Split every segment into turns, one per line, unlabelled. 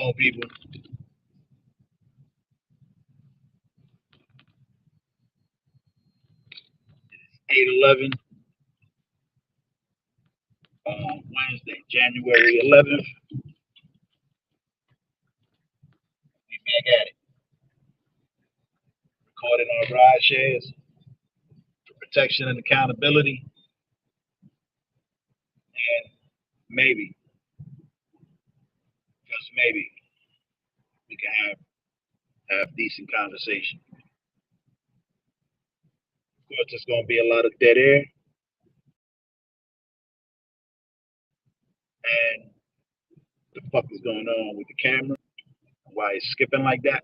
phone, people. 8/11 on Wednesday, January 11th. We back at it, recording our ride shares for protection and accountability, and maybe, just maybe, we can have decent conversation. Of course, there's going to be a lot of dead air, and the fuck is going on with the camera? Why it's skipping like that?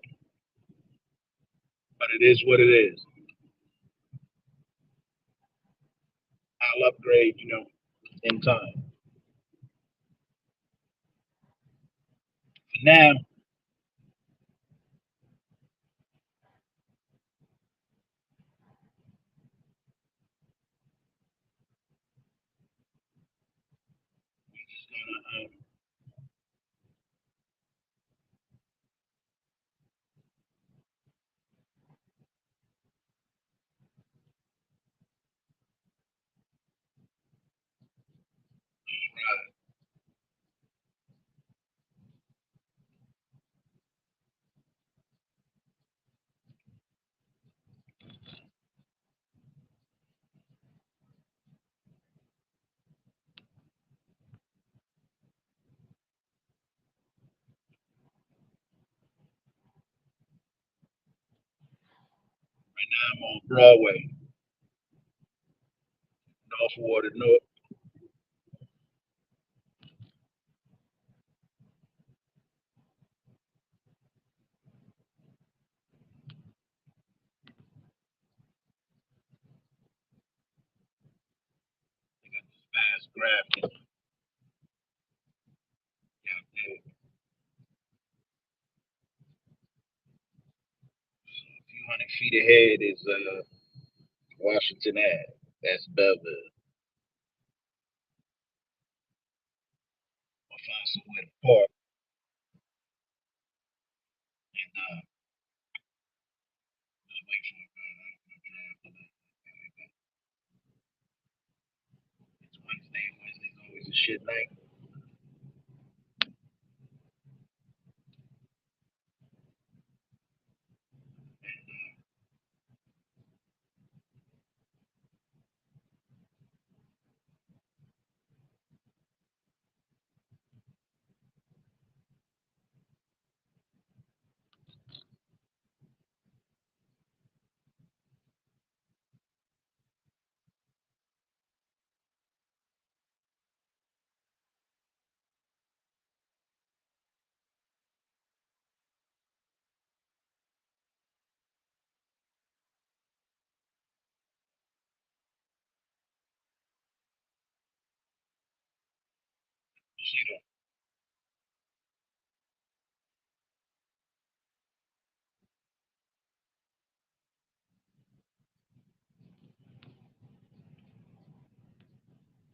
But it is what it is. I'll upgrade, in time. For now, we're just gonna ride. I'm on Broadway, North Water, North. Fast Grafton. Yeah, a few hundred feet ahead is Washington Ave. That's Belleville. I'll find somewhere to park and just wait for it. It's Wednesday. Wednesday's always a shit night. You see though,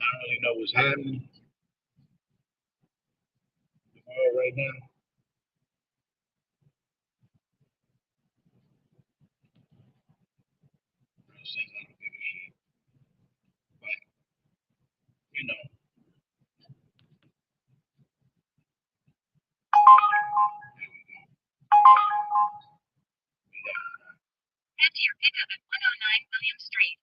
I don't really know what's happening in the world right now. Since I don't give a shit. But you know, head to your pickup at 109 William Street.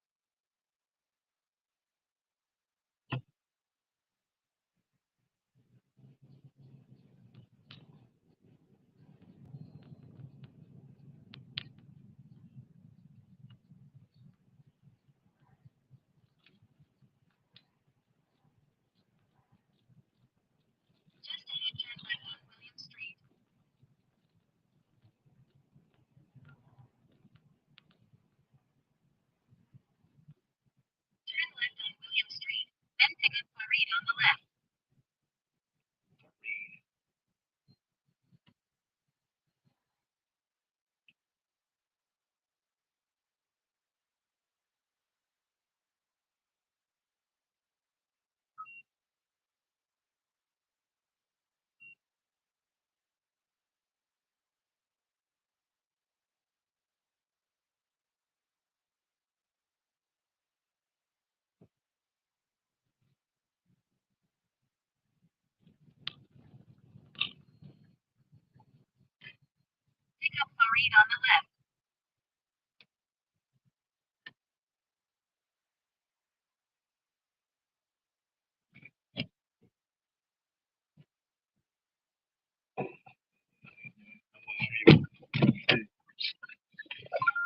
read on the left.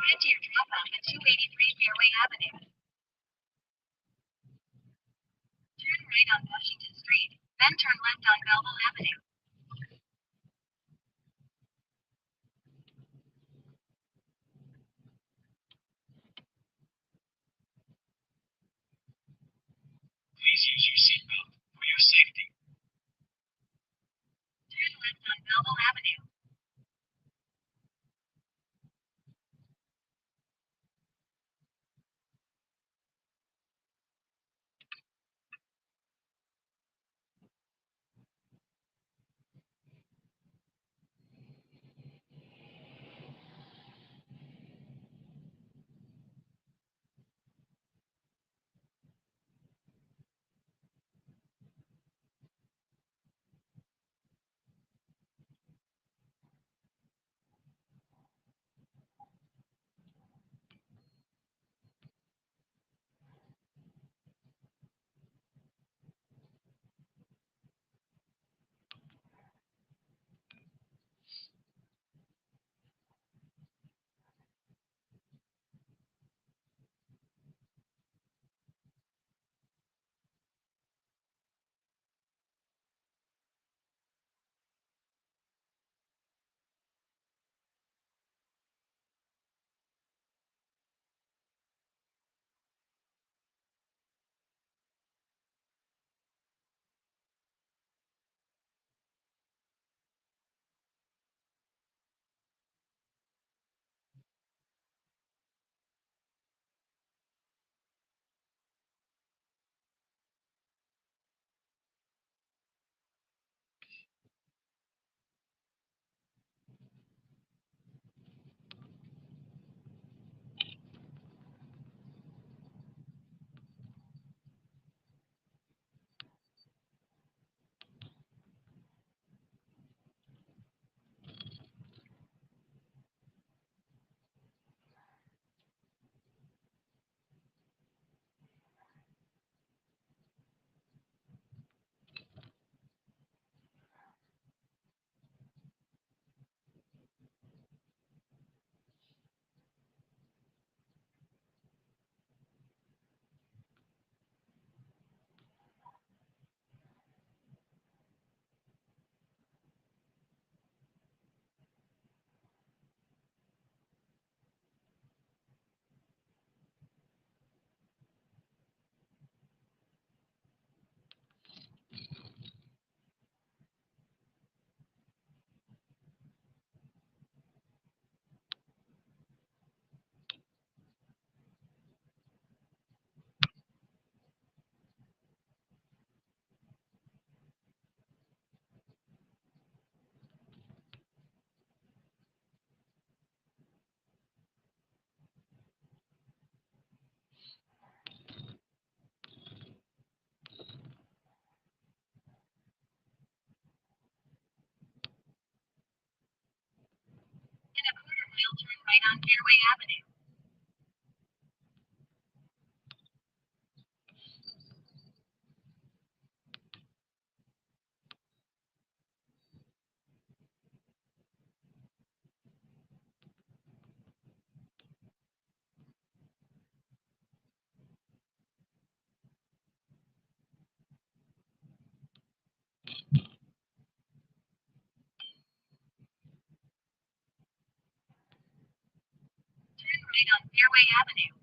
Head to your drop off at 283 Fairway Avenue. Turn right on Washington Street, then turn left on Belleville Avenue.
Please use your seatbelt for your safety.
Turn left on Belleville Avenue. In a quarter mile, turn right on Fairway Avenue. Turn right on Fairway Avenue.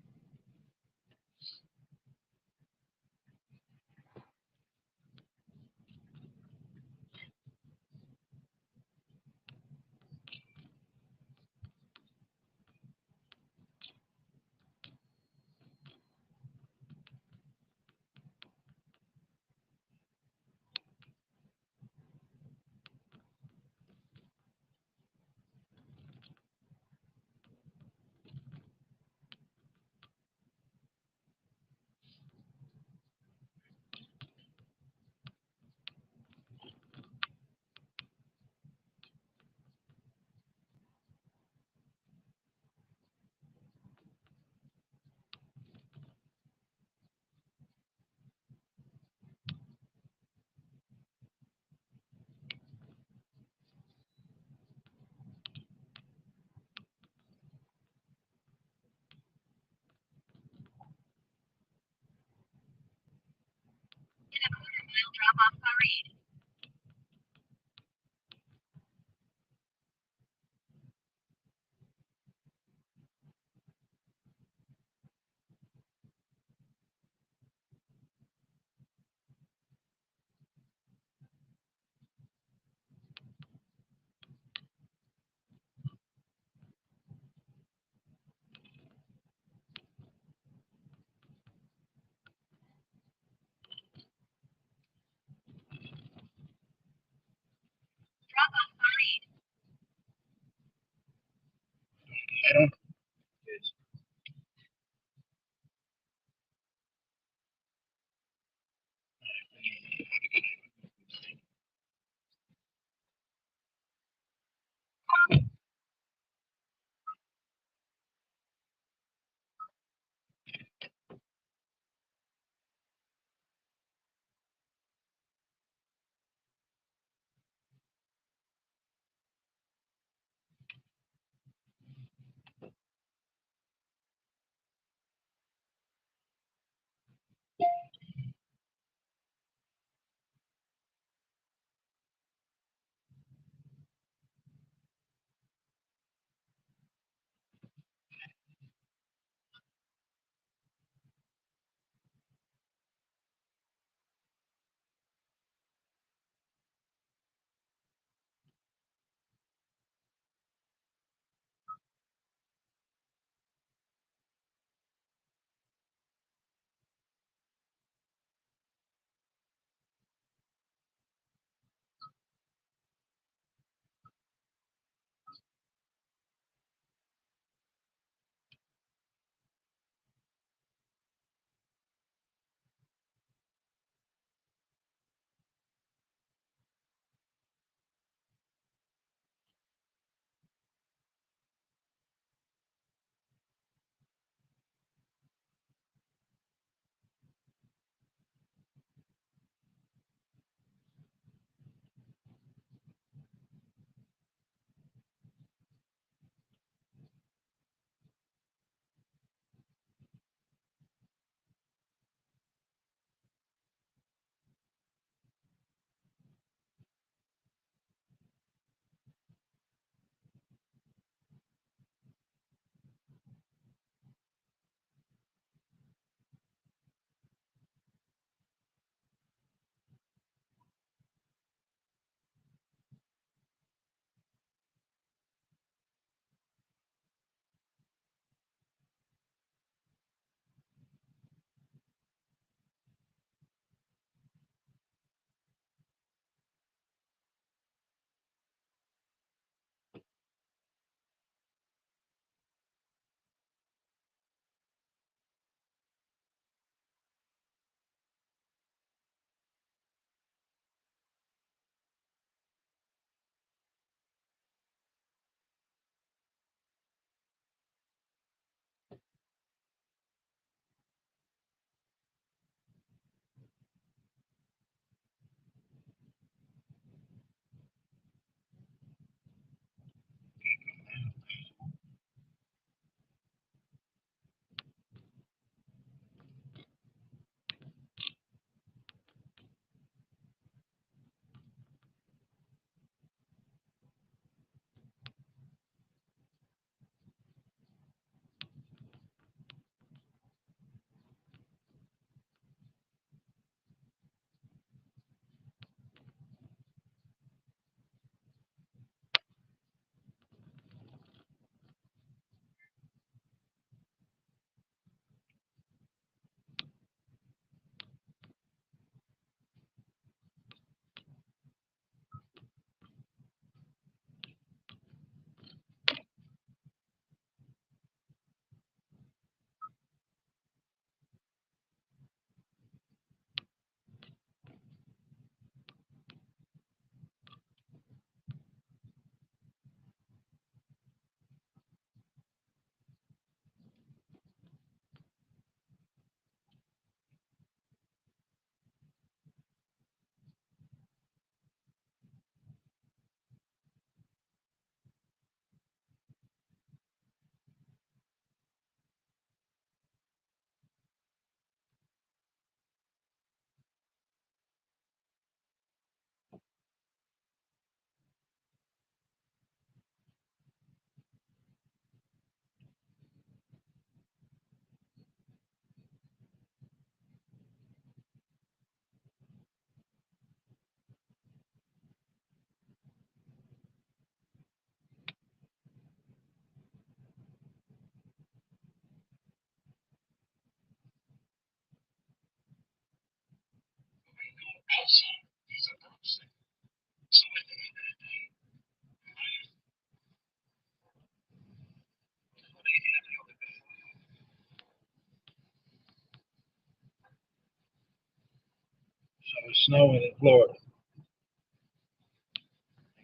It was snowing in Florida.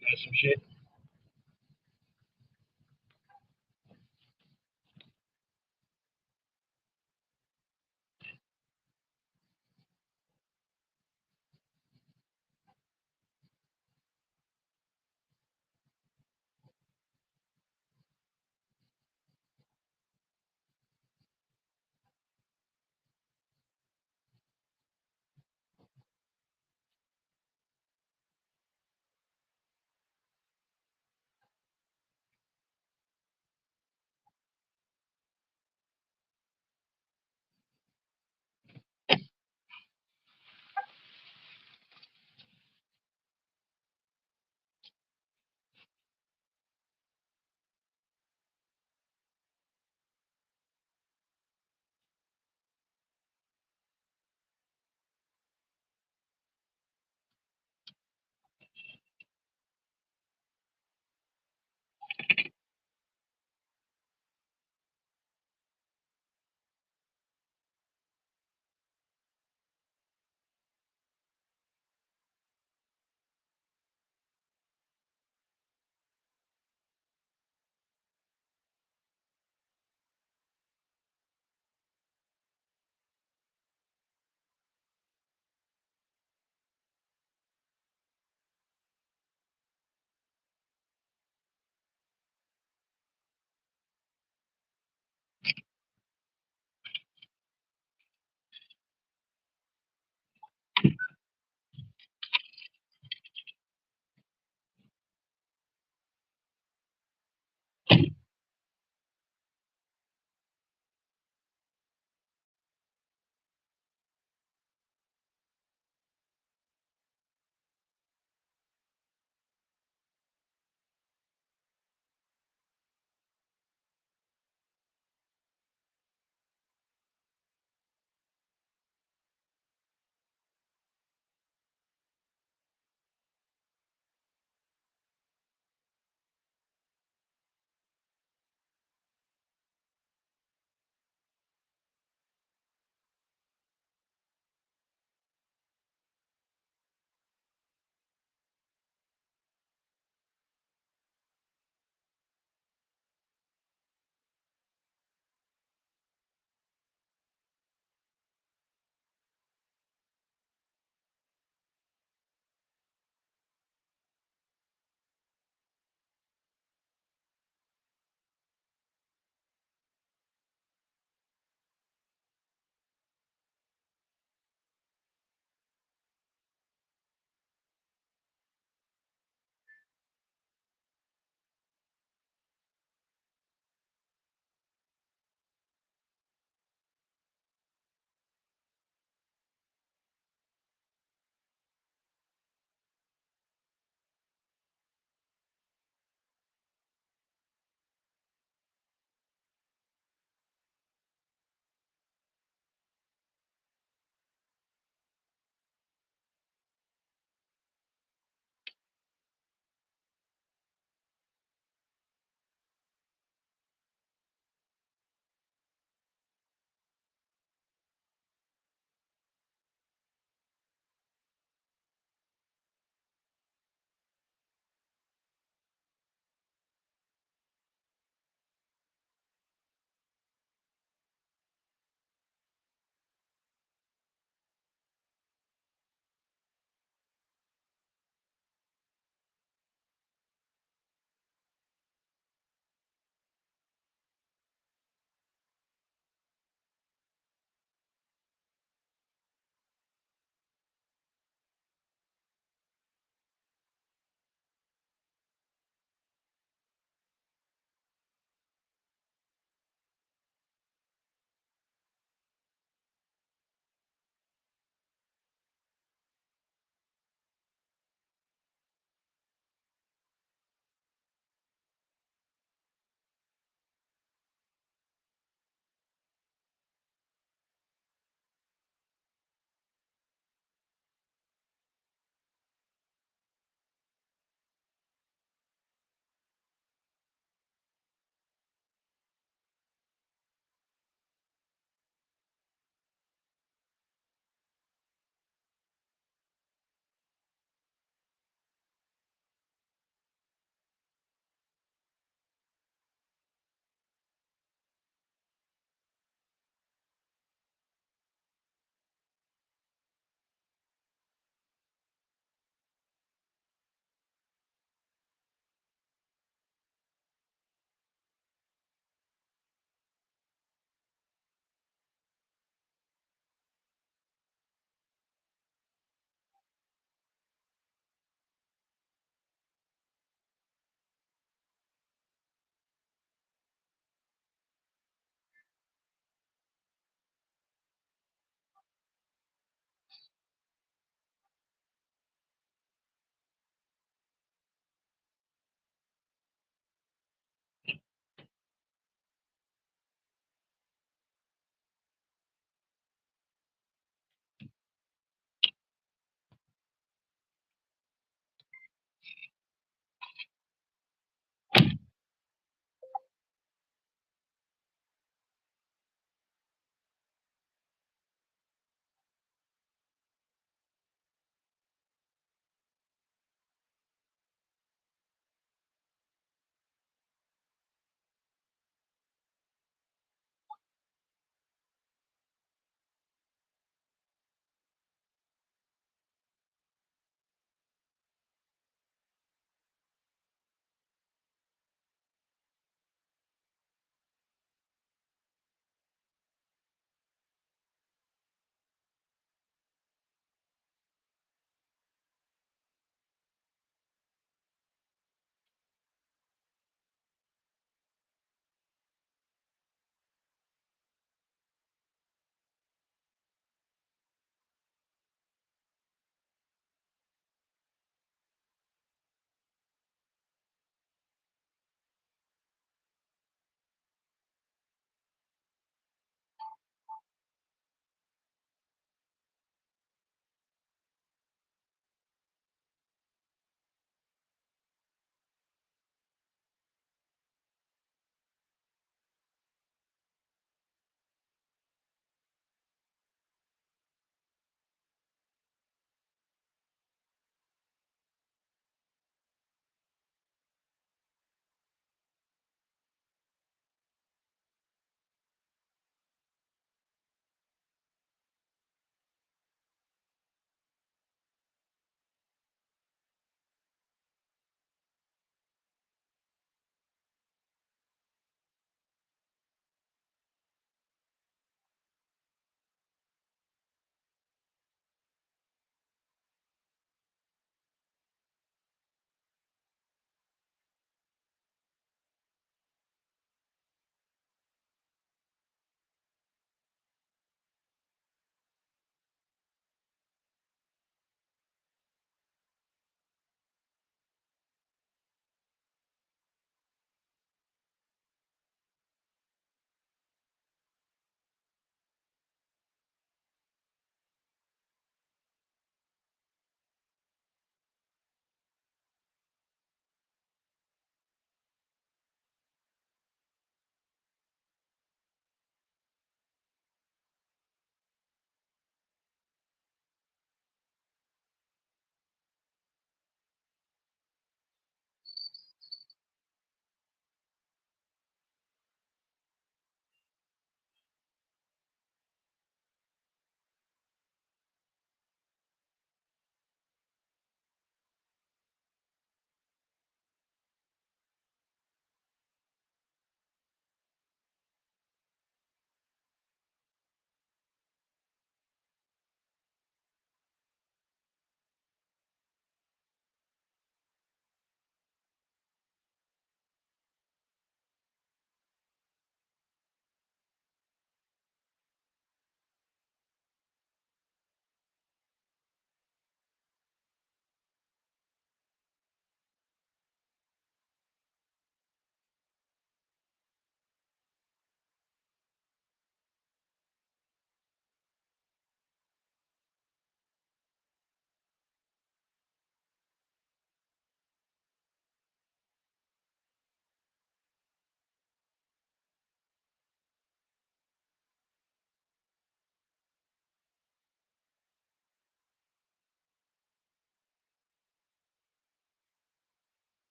That's some shit.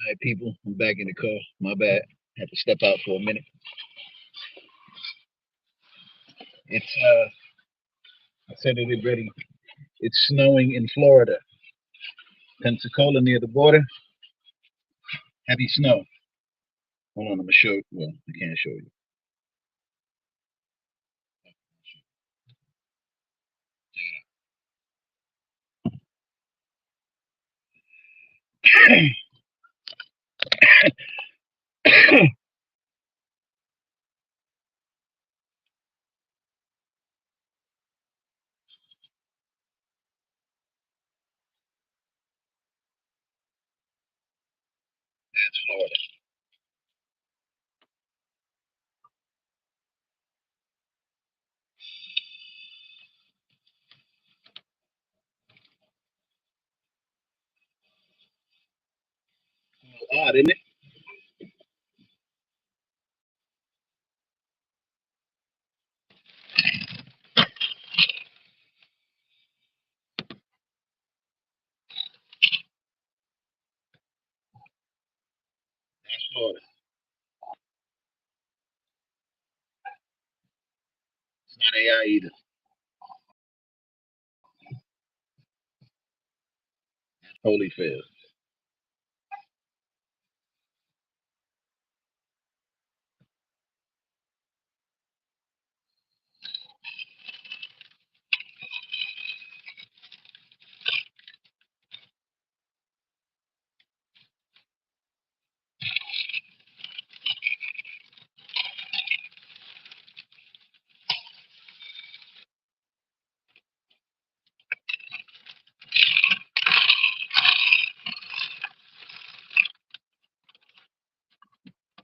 All right, people, I'm back in the car. My bad. Had to step out for a minute. It's I said it already. It's snowing in Florida, Pensacola near the border. Heavy snow. Hold on, I'm gonna show you. Well, I can't show you. That's Florida. Odd, isn't it? That's Florida. It's not AI either. That's Holyfield.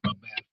My bad.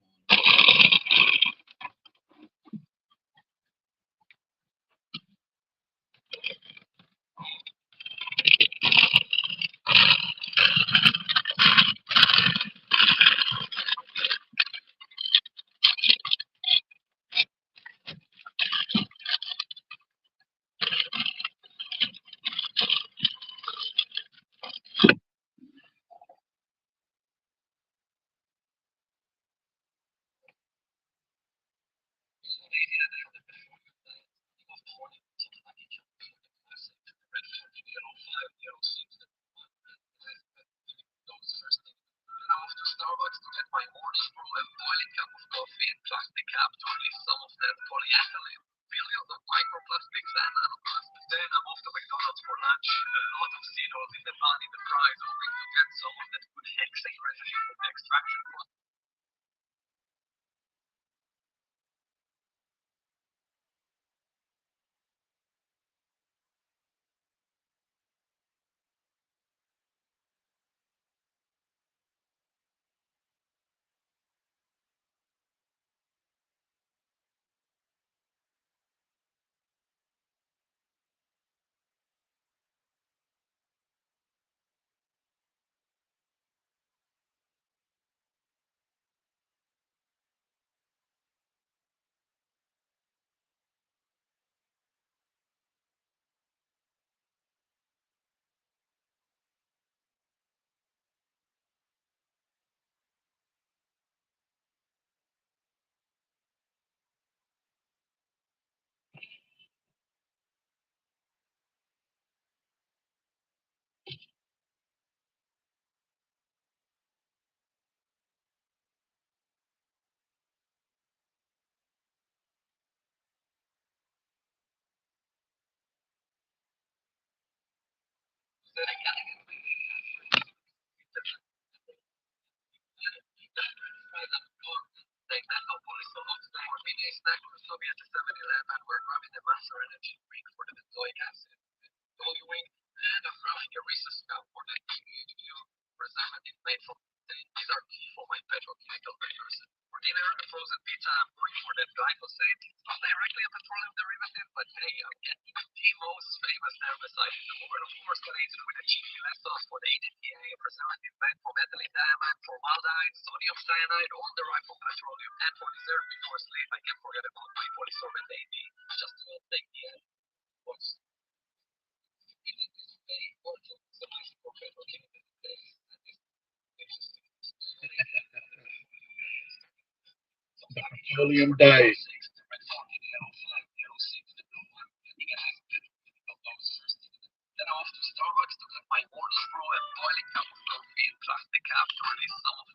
petroleum diet.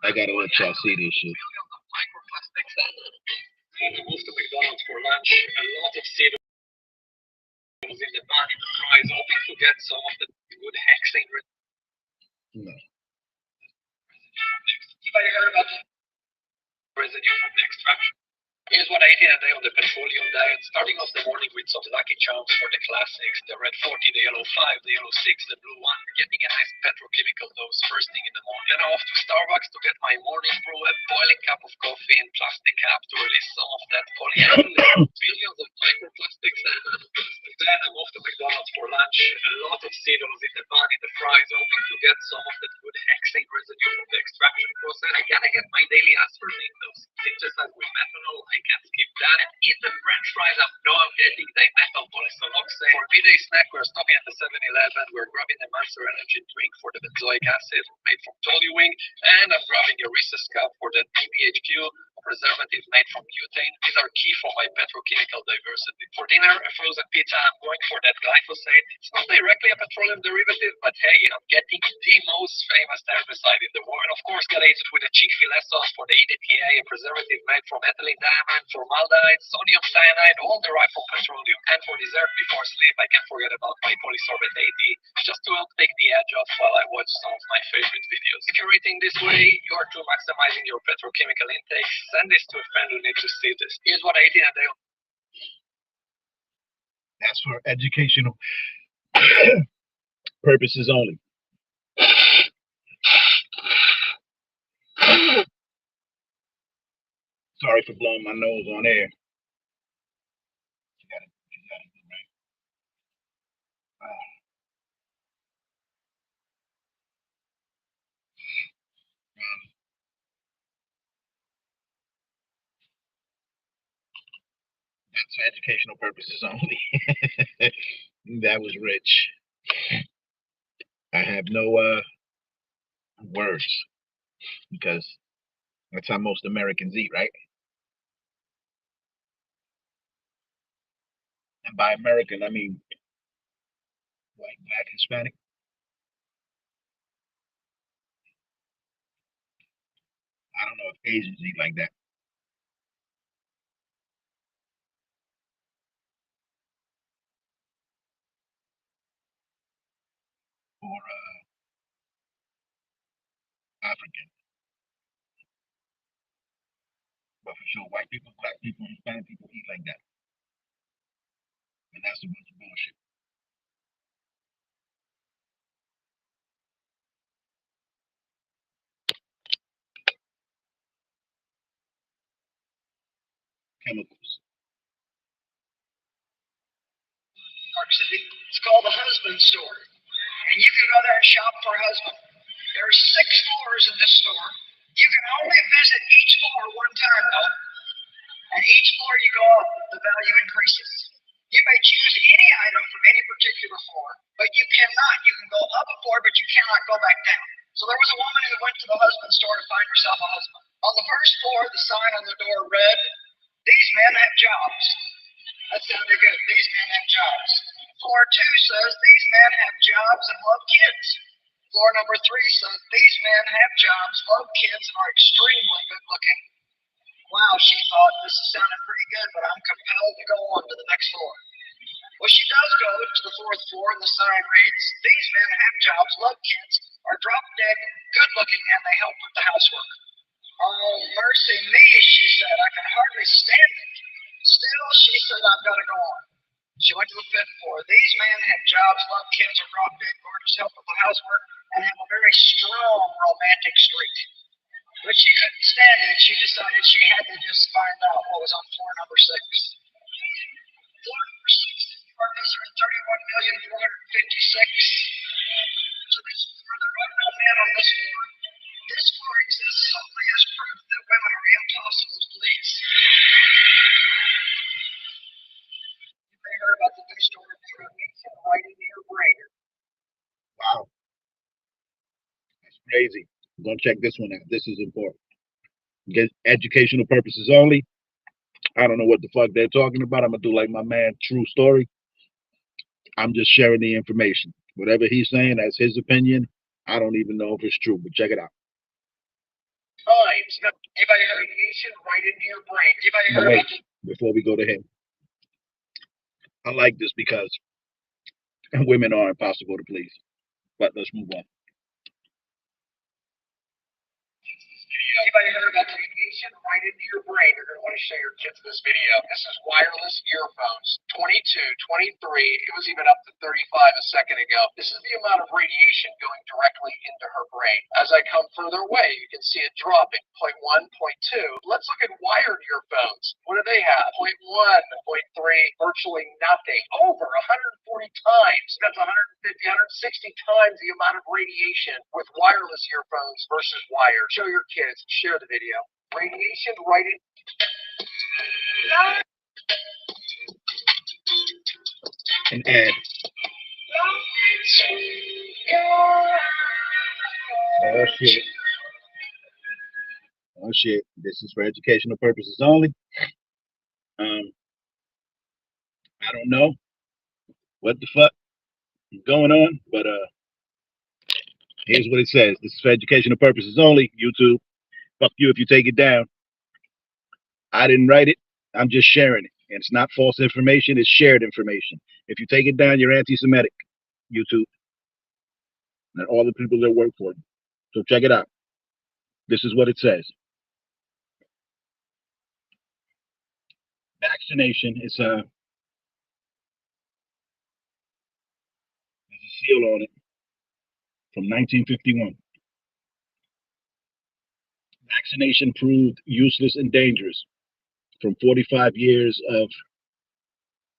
I gotta let y'all see this shit.
Moved to McDonald's for lunch. A lot of cereal was in the bun in the fries, hoping to get some of the good hexane
No.
Anybody heard about the residue from the extraction? Here's what I ate in a day on the petroleum diet. Starting off the morning with some Lucky Charms for the classics. The red 40, the yellow 5, the yellow 6, the blue 1. Getting a nice petrochemical dose first thing in the morning. Then off to Starbucks to get my morning brew, a boiling cup of coffee in plastic cap to release some of that polyethylene. Billions of microplastics. Then I'm off to McDonald's for lunch. A lot of cereals in the bun, in the fries, hoping to get some of that good hexane residue from the extraction process. I gotta get my daily aspartame dose. Synthesized with methanol, I can't skip that. And in the French fries, I know I'm getting dimethyl polystyrene. For midday snack, we're stopping at the 7-Eleven. We're grabbing a Monster Energy drink for the benzoic acid made from Toluene, and I'm grabbing a Reese's cup for the PBHQ, a preservative made from butane. These are key for my petrochemical diversity. For dinner, a frozen pizza. I'm going for that glyphosate. It's not directly a petroleum derivative, but hey, I'm getting the most famous herbicide in the world. And of course, gotta eat it with a Chick-fil-A sauce for the EDTA, a preservative made from ethylene diamine, formaldehyde, sodium cyanide, all derived from petroleum. And for dessert before sleep, I can't forget about my polysorbate AD, just to help take the edge off while I watch some of my favorite videos. If you're eating this way, you are too maximizing your petrochemical intake. Send this to a friend who needs to see this. Here's what I eat in a day.
That's for educational purposes only. Sorry for blowing my nose on air. You gotta do right. That's for educational purposes only. That was rich. I have no words because that's how most Americans eat, right? And by American, I mean white, black, Hispanic. I don't know if Asians eat like that. Or African. But for sure, white people, black people, Hispanic people eat like that. And that's a bunch of bullshit. Chemicals.
New York City. It's called the Husband Store. And you can go there and shop for a husband. There are 6 floors in this store. You can only visit each floor one time, though. And each floor you go up, the value increases. You may choose any item from any particular floor, but you cannot. You can go up a floor, but you cannot go back down. So there was a woman who went to the husband store to find herself a husband. On the first floor, the sign on the door read, "These men have jobs." That sounded good. These men have jobs. Floor 2 says, "These men have jobs and love kids." Floor number 3 says, "These men have jobs, love kids, and are extremely good looking." Wow, she thought, this is sounding pretty good, but I'm compelled to go on to the next floor. Well, she does go to the 4th floor, and the sign reads, "These men have jobs, love kids, are drop dead, good looking, and they help with the housework." Oh, mercy me, she said, I can hardly stand it. Still, she said, I've got to go on. She went to the 5th floor. "These men have jobs, love kids, are drop dead, gorgeous, help with the housework, and have a very strong romantic streak." But she couldn't stand it. She decided she had to just find out what was on floor number 6. Floor number 6 in New York is 31,456,000. So this floor, there are no men on this floor. This floor exists solely as proof that women are impossible to please. You may heard about the new store right in your brain.
Wow. That's crazy. Go check this one out. This is important. Get educational purposes only. I don't know what the fuck they're talking about. I'm gonna do like my man True Story. I'm just sharing the information. Whatever he's saying, that's his opinion. I don't even know if it's true, but check it out.
Times. Give a radiation right into your brain. Give
But
a
wait, before we go to him, I like this because women are impossible to please. But let's move on.
Anybody heard about radiation right into your brain? You're going to want to show your kids this video. This is wireless earphones. 22, 23, it was even up to 35 a second ago. This is the amount of radiation going directly into her brain. As I come further away, you can see it dropping. Point 1, point 2. Let's look at wired earphones. What do they have? Point 1, point 3, virtually nothing. Over 140 times. That's 150, 160 times the amount of radiation with wireless earphones versus wired. Show your kids. Share the video. Radiation right in.
An ad. Oh shit. Oh shit. This is for educational purposes only. I don't know what the fuck is going on, but here's what it says. This is for educational purposes only. YouTube, fuck you if you take it down. I didn't write it. I'm just sharing it. And it's not false information, it's shared information. If you take it down, you're anti-Semitic, YouTube. And all the people that work for you. So check it out. This is what it says. Vaccination is there's a seal on it from 1951. Vaccination proved useless and dangerous. From 45 years of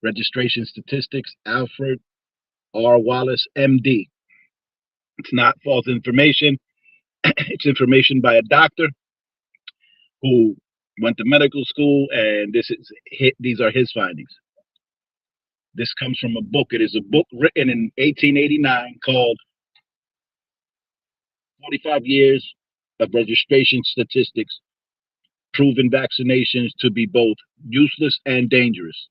registration statistics, Alfred R. Wallace, MD. It's not false information. It's information by a doctor who went to medical school, and these are his findings. This comes from a book. It is a book written in 1889 called 45 Years of Registration Statistics, Proven Vaccinations to be both useless and dangerous.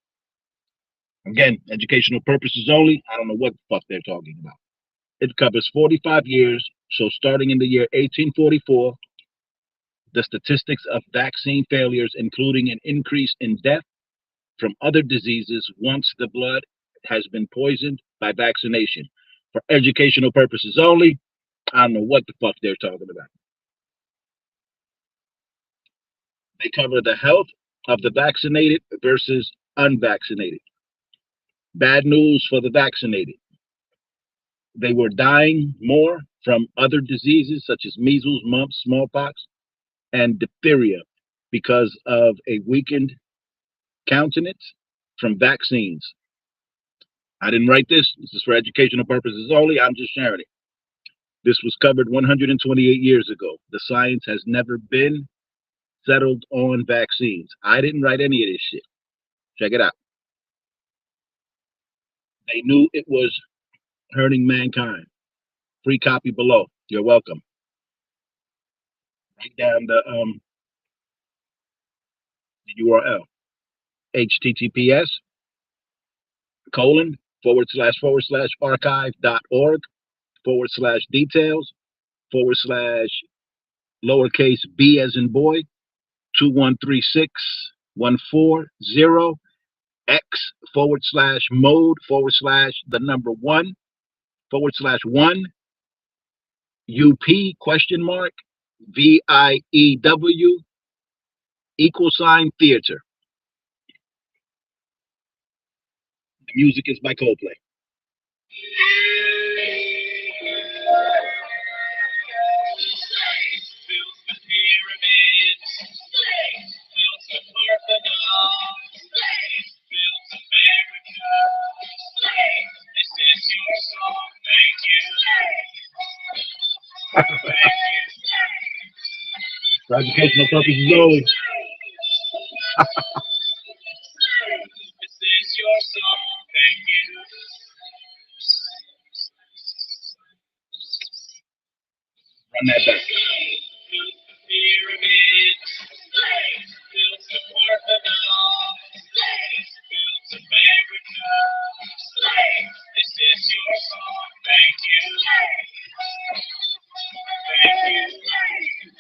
Again, educational purposes only. I don't know what the fuck they're talking about. It covers 45 years. So starting in the year 1844, the statistics of vaccine failures, including an increase in death from other diseases once the blood has been poisoned by vaccination. For educational purposes only, I don't know what the fuck they're talking about. They cover the health of the vaccinated versus unvaccinated. Bad news for the vaccinated. They were dying more from other diseases such as measles, mumps, smallpox, and diphtheria because of a weakened countenance from vaccines. I didn't write this. This is for educational purposes only. I'm just sharing it. This was covered 128 years ago. The science has never been settled on vaccines. I didn't write any of this shit. Check it out. They knew it was hurting mankind. Free copy below. You're welcome. Write down the URL. https://archive.org/details/lowercase b as in boy 2136140 x/mode/1/1 UP VIEW $theater. The music is by Coldplay. For educational purposes only. Run that back.
your song. Thank you. Thank you.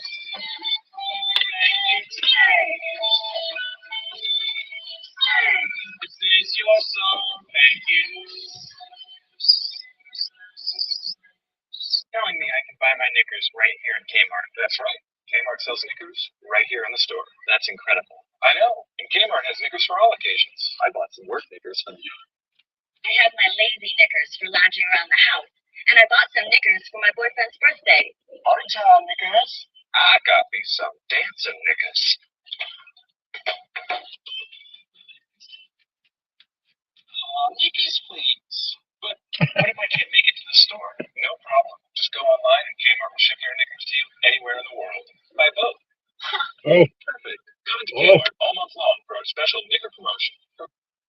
This is your song. Thank you. Telling me I can buy my knickers right here in Kmart. That's right. Kmart sells knickers right here in the store. That's incredible. I know. And Kmart has knickers for all occasions. I bought some work knickers for the
I had my lazy knickers for lounging around the house, and I bought some knickers for my boyfriend's birthday.
Orange on knickers. I got me some dancing knickers. Knickers, please. But what if I can't make it to the store? No problem. Just go online and Kmart will ship your knickers to you anywhere in the world. By boat.
Oh,
Perfect. Come into Kmart all month long for our special knicker promotion.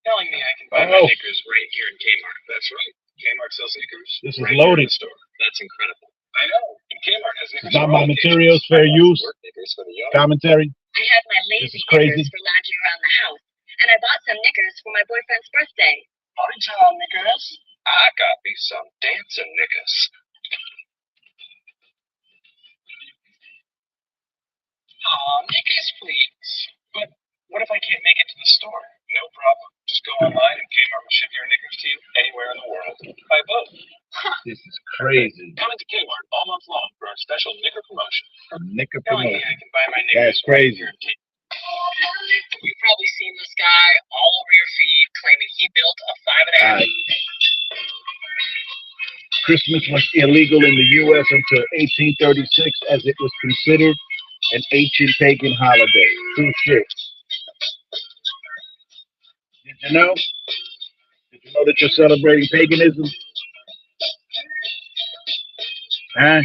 Telling me I can buy my knickers right here in Kmart. That's right. Kmart sells knickers
this is
right here in
loaded.
the store. That's incredible. I know. And Kmart has knickers
It's not
for
my
all
materials,
occasions.
fair
I bought
use,
some work knickers for the young.
commentary.
I had my
This
lazy
is crazy.
knickers for lounging around the house, and I bought some knickers for my boyfriend's birthday.
Orange on knickers. I got me some dancing knickers. Knickers, please. But what if I can't make it to the store? No problem. Just go online and Kmart will ship your knickers to you anywhere in the world. By boat.
This is crazy.
Come into Kmart all month long for our special knicker promotion.
A knicker
Telling me
promotion.
I can buy my knickers
That's crazy.
right here in Kmart. You've probably seen this guy all over your feed claiming he built a 5.5.
Alright. Christmas was illegal in the U.S. until 1836 as it was considered an ancient pagan holiday. True shit. Did you know? Did you know that you're celebrating paganism? Huh?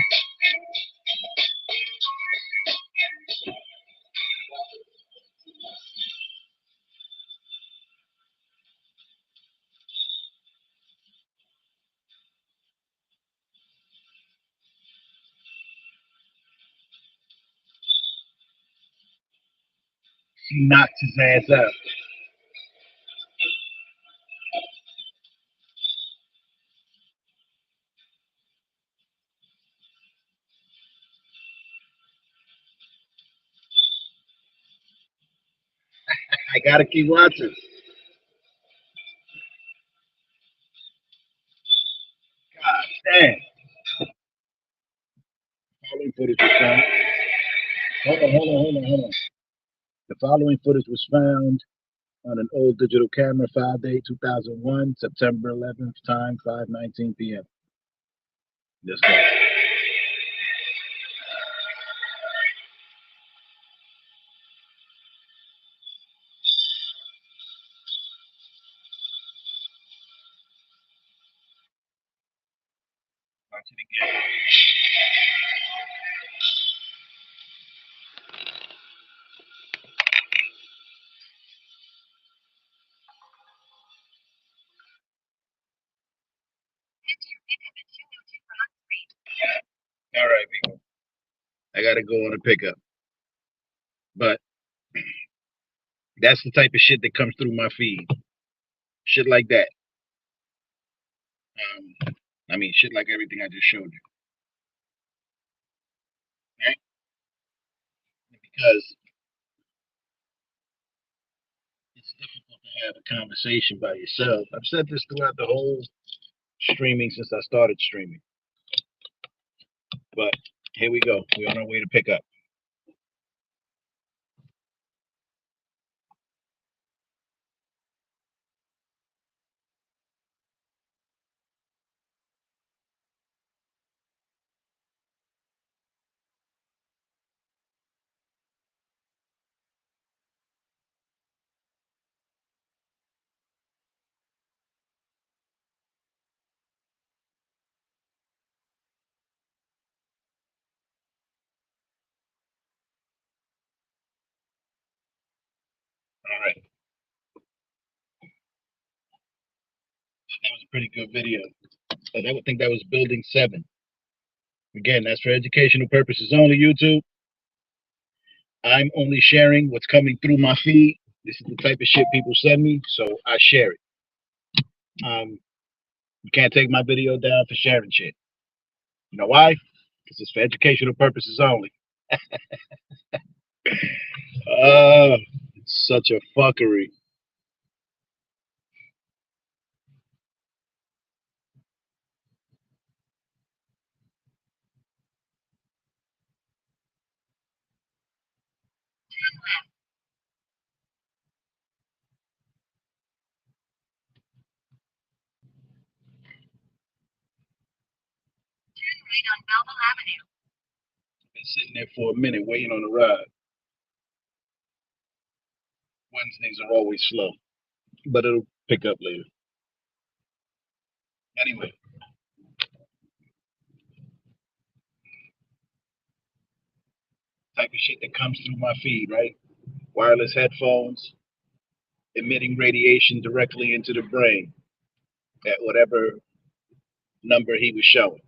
She knocks his ass out. I gotta keep watching. God damn. Following footage was found. Hold on. The following footage was found on an old digital camera, 5/8/2001, September 11th, time 5:19 p.m. Let's go. Watch it again.
Head to your pickup at 202 Broad Street.
All right, people. I gotta go on a pickup. But that's the type of shit that comes through my feed. Shit like that. I mean, shit like everything I just showed you. Right? Because it's difficult to have a conversation by yourself. I've said this throughout the whole streaming since I started streaming. But here we go. We're on our way to pick up. All right. That was a pretty good video. But I would think that was building 7. Again, that's for educational purposes only, YouTube. I'm only sharing what's coming through my feed. This is the type of shit people send me, so I share it. You can't take my video down for sharing shit. You know why? Because it's for educational purposes only. It's such a fuckery.
Turn left. Turn right on Belleville Avenue.
Been sitting there for a minute waiting on the ride. Wednesdays are always slow, but it'll pick up later. Anyway, type of shit that comes through my feed, right? Wireless headphones emitting radiation directly into the brain at whatever number he was showing.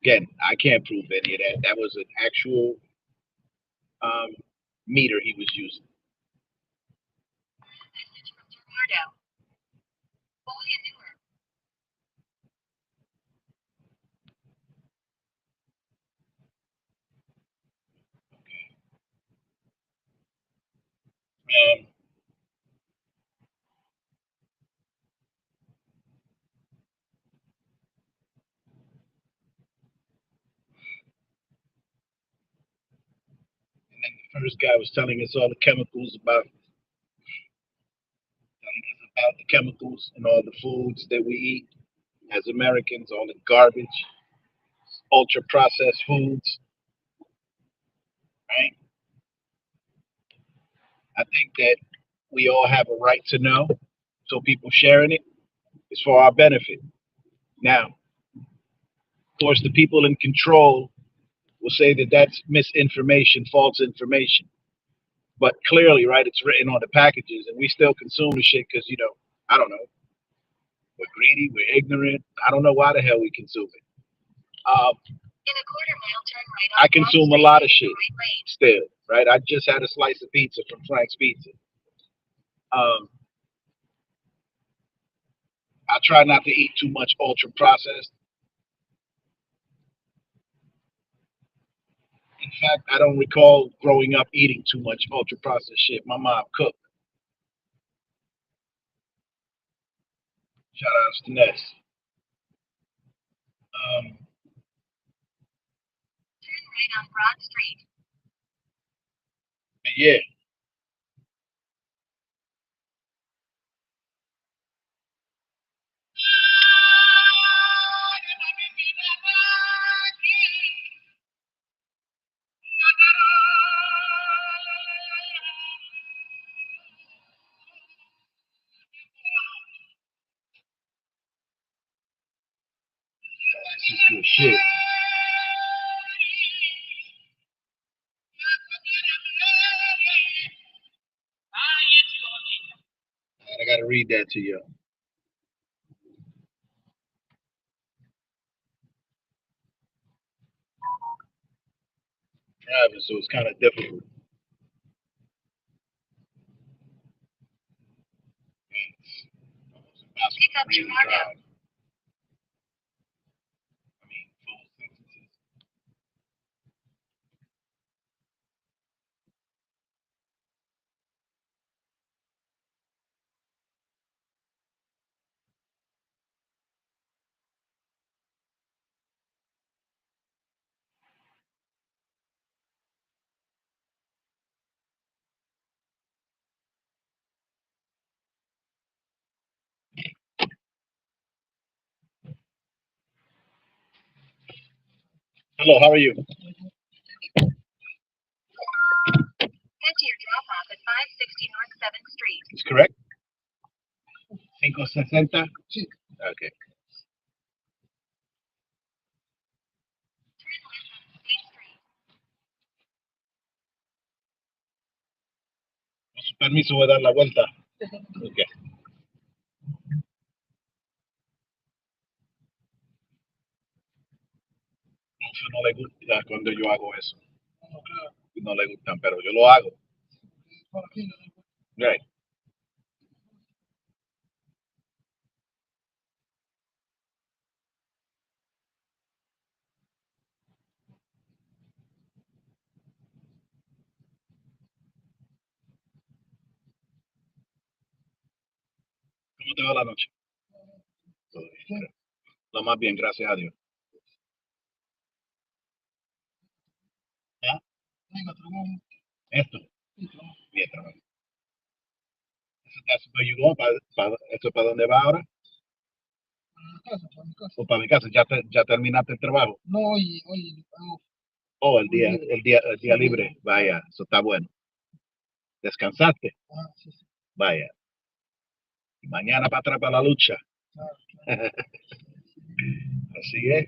Again, I can't prove any of that. That was an actual meter he was using.
Message from Gerardo. Fully Newark.
Um, and then the first guy was telling us all the chemicals about the chemicals and all the foods that we eat as Americans, all the garbage, ultra processed foods, right? I think that we all have a right to know, so people sharing it is for our benefit. Now, of course, the people in control will say that that's misinformation, false information. But clearly, right, it's written on the packages, and we still consume the shit because, I don't know, we're greedy, we're ignorant. I don't know why the hell we consume it.
In a quarter mile, turn right on
I consume a
Broad
lot of
Street,
shit
right lane.
still, right? I just had a slice of pizza from Frank's Pizza. I try not to eat too much ultra processed. In fact, I don't recall growing up eating too much ultra processed shit. My mom cooked. Shout outs to Ness.
Turn right on Broad Street.
But yeah, this is good shit. I gotta read that to you. Driving, so it's kind of difficult.
Pick up Gerardo.
Full sentences. Hello, how are you?
Head to your drop off at 560 North 7th Street.
It's correct? 560? Okay.
Turn left on State Street.
Con su permiso, voy a dar la vuelta. Okay. Mucho no le gusta cuando yo hago eso. No le gustan, pero yo lo hago. Right. ¿Cómo te va la noche? Todo bien. Lo más bien, gracias a Dios. ¿Ya? Esto. Bien, trabajo. That's where you going? ¿Esto es para dónde va ahora? O para mi casa. ¿Ya terminaste el trabajo? Oh, el día libre. Vaya, eso está bueno. ¿Descansaste? Vaya. Y mañana para atrás para la lucha. Así es.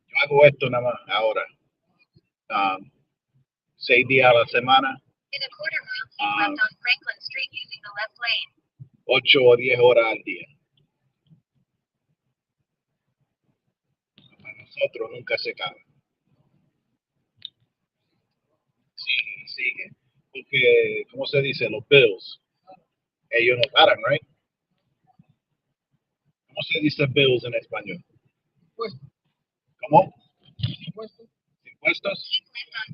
Yo hago esto nada más ahora. 6 días a la semana.
In a quarter mile, keep left on Franklin Street using the left lane.
8 o 10 horas al día. Para nosotros nunca se acaba. Sigue. Porque, ¿cómo se dice? Los bills. Ellos no paran, right? ¿Cómo se dice bills en español? ¿Cómo? ¿Impuestos?
Keep left on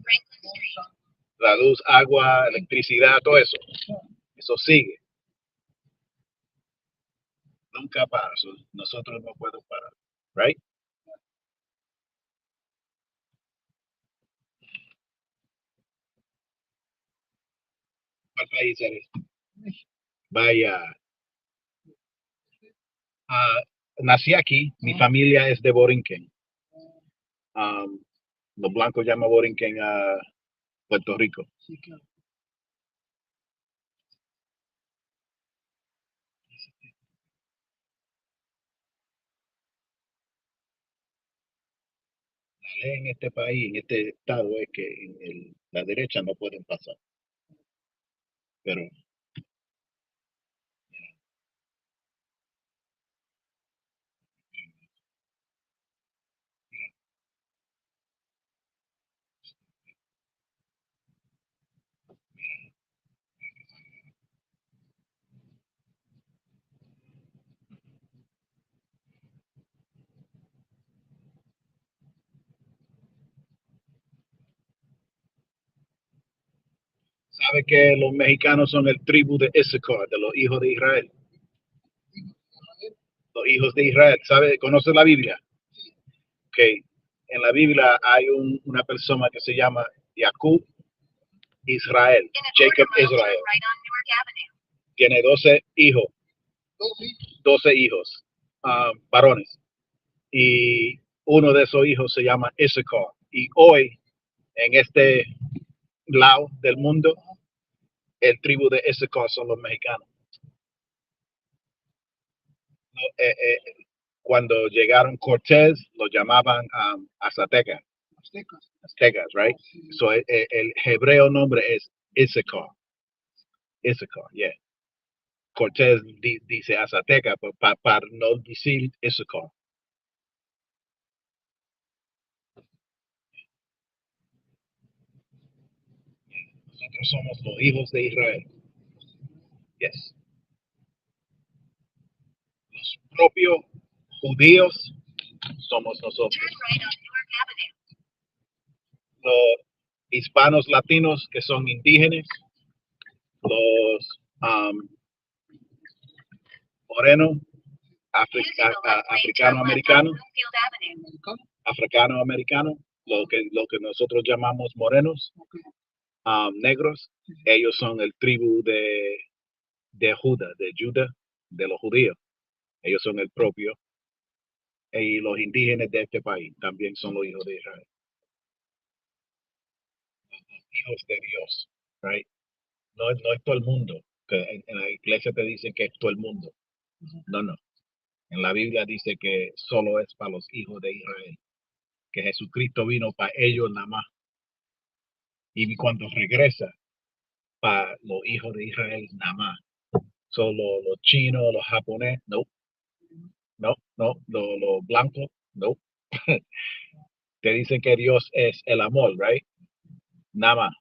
Franklin Street.
La luz, agua, electricidad, todo eso. Eso sigue. Nunca para. Nosotros no podemos parar, right? ¿Cuál país eres? Vaya. Nací aquí. Mi familia es de Borinquen. Los blancos llaman Borinquen a Puerto Rico. La ley en este país, en este estado, es que en la derecha no pueden pasar. Pero ¿sabe que los mexicanos son el tribu de Issachar, de los hijos de Israel? Los hijos de Israel. ¿Sabe? ¿Conoce la Biblia? Ok. En la Biblia hay una persona que se llama Jacob Israel.
In a
Jacob
quarter mile, turn
Israel.
right on Newark Avenue.
Tiene 12 hijos. 12 hijos. Varones. Y uno de esos hijos se llama Issachar. Y hoy, en este lado del mundo, el tribu de Issachar son los mexicanos. Cuando llegaron Cortés, lo llamaban Aztecas, right? So el hebreo nombre es Issachar. Issachar, yeah. Cortés dice Azateca para no decir Issachar. Nosotros somos los hijos de Israel. Yes. Los propios judíos somos nosotros.
Turn right on Newark Avenue.
Los hispanos latinos que son indígenas, los morenos,
Using the left lane, turn
africano-americanos,
left on Bloomfield Avenue.
africano-americanos, lo que nosotros llamamos morenos, negros, ellos son el tribu de Judá, de los judíos. Ellos son el propio. Y los indígenas de este país también son los hijos de Israel. Los hijos de Dios, right? No es todo el mundo. Que en la iglesia te dicen que es todo el mundo. No. En la Biblia dice que solo es para los hijos de Israel. Que Jesucristo vino para ellos nada más. Y cuando regresa, para los hijos de Israel nada más. Solo los chinos, los japoneses, no. Los blancos, no. Te dicen que Dios es el amor, right? Nada más.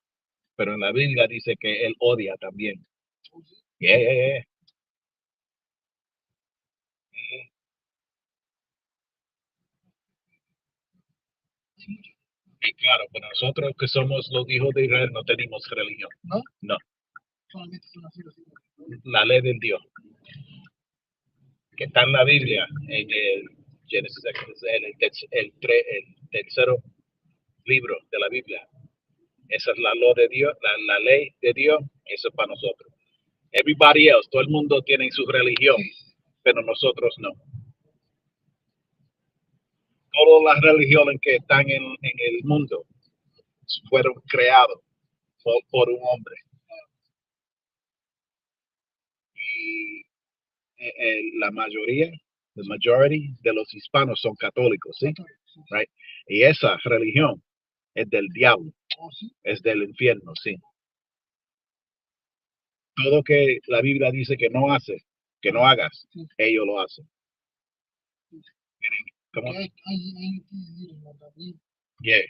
Pero en la Biblia dice que él odia también. Yeah. Y claro, pues nosotros que somos los hijos de Israel no tenemos religión. No. La ley del Dios, que está en la Biblia, en el Génesis, el tercero libro de la Biblia. Esa es la ley de Dios, la ley de Dios, eso es para nosotros. Everybody else, todo el mundo tiene su religión, pero nosotros no. Todas las religiones que están en el mundo fueron creados por un hombre. Y la mayoría, the majority de los hispanos son católicos, ¿sí? Right? Y esa religión es del diablo, es del infierno, sí. Todo que la Biblia dice que no hace, que no hagas, ellos lo hacen. ¿Cómo? Yeah.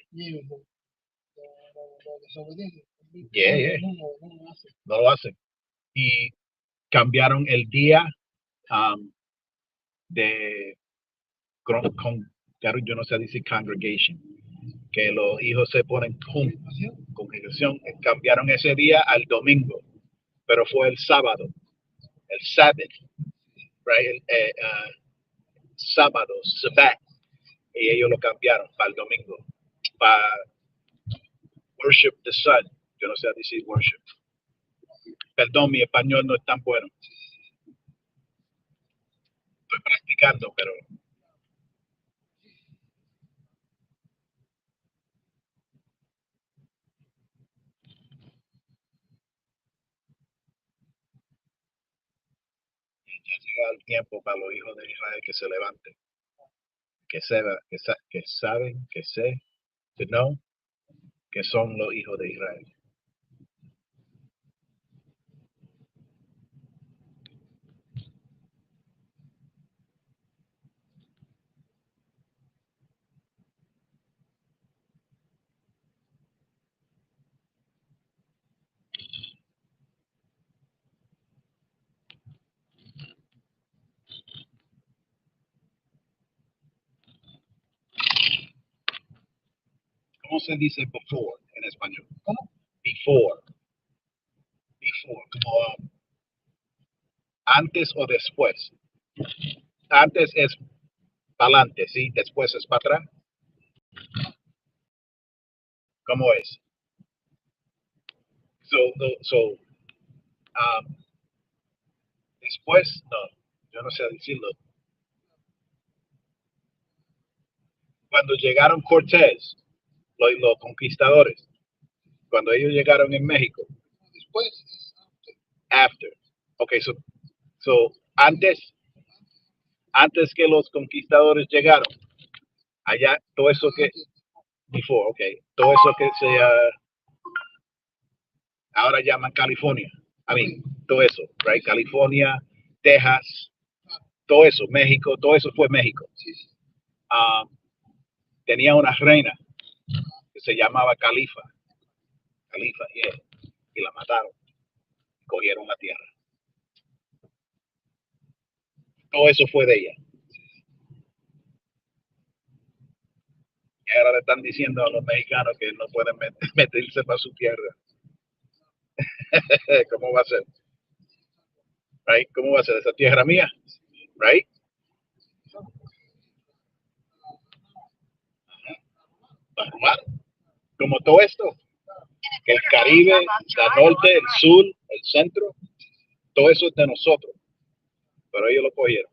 Yeah. No lo hacen. Y cambiaron el día de yo no sé decir congregation, que los hijos se ponen congregación, cambiaron ese día al domingo, pero fue el sábado, el Sabbath, right? Sábado, Sabbath, y ellos lo cambiaron para el domingo, para worship the sun. Yo no sé decir worship. Perdón, mi español no es tan bueno. Estoy practicando, pero ya llega el tiempo para los hijos de Israel que se levanten, que saben, que sé, to know, que son los hijos de Israel. ¿Cómo se dice before en español? ¿Cómo? Before, como antes o después. Antes es para adelante, ¿sí? Después es para atrás. ¿Cómo es? Después, no, yo no sé decirlo. Cuando llegaron Cortés, los conquistadores, cuando ellos llegaron en México, después, after. Okay, so antes que los conquistadores llegaron, allá, todo eso que, before, okay, todo eso que se ahora llaman California, todo eso, right, California, Texas, todo eso, México, todo eso fue México. Tenía una reina que se llamaba Califa, yeah, y la mataron, cogieron la tierra. Todo eso fue de ella. Y ahora le están diciendo a los mexicanos que no pueden meterse para su tierra. ¿Cómo va a ser? Right? ¿Cómo va a ser esa tierra mía? Right? Para robar. Como todo esto. El Caribe, el norte, el sur, el centro, todo eso es de nosotros. Pero ellos lo cogieron.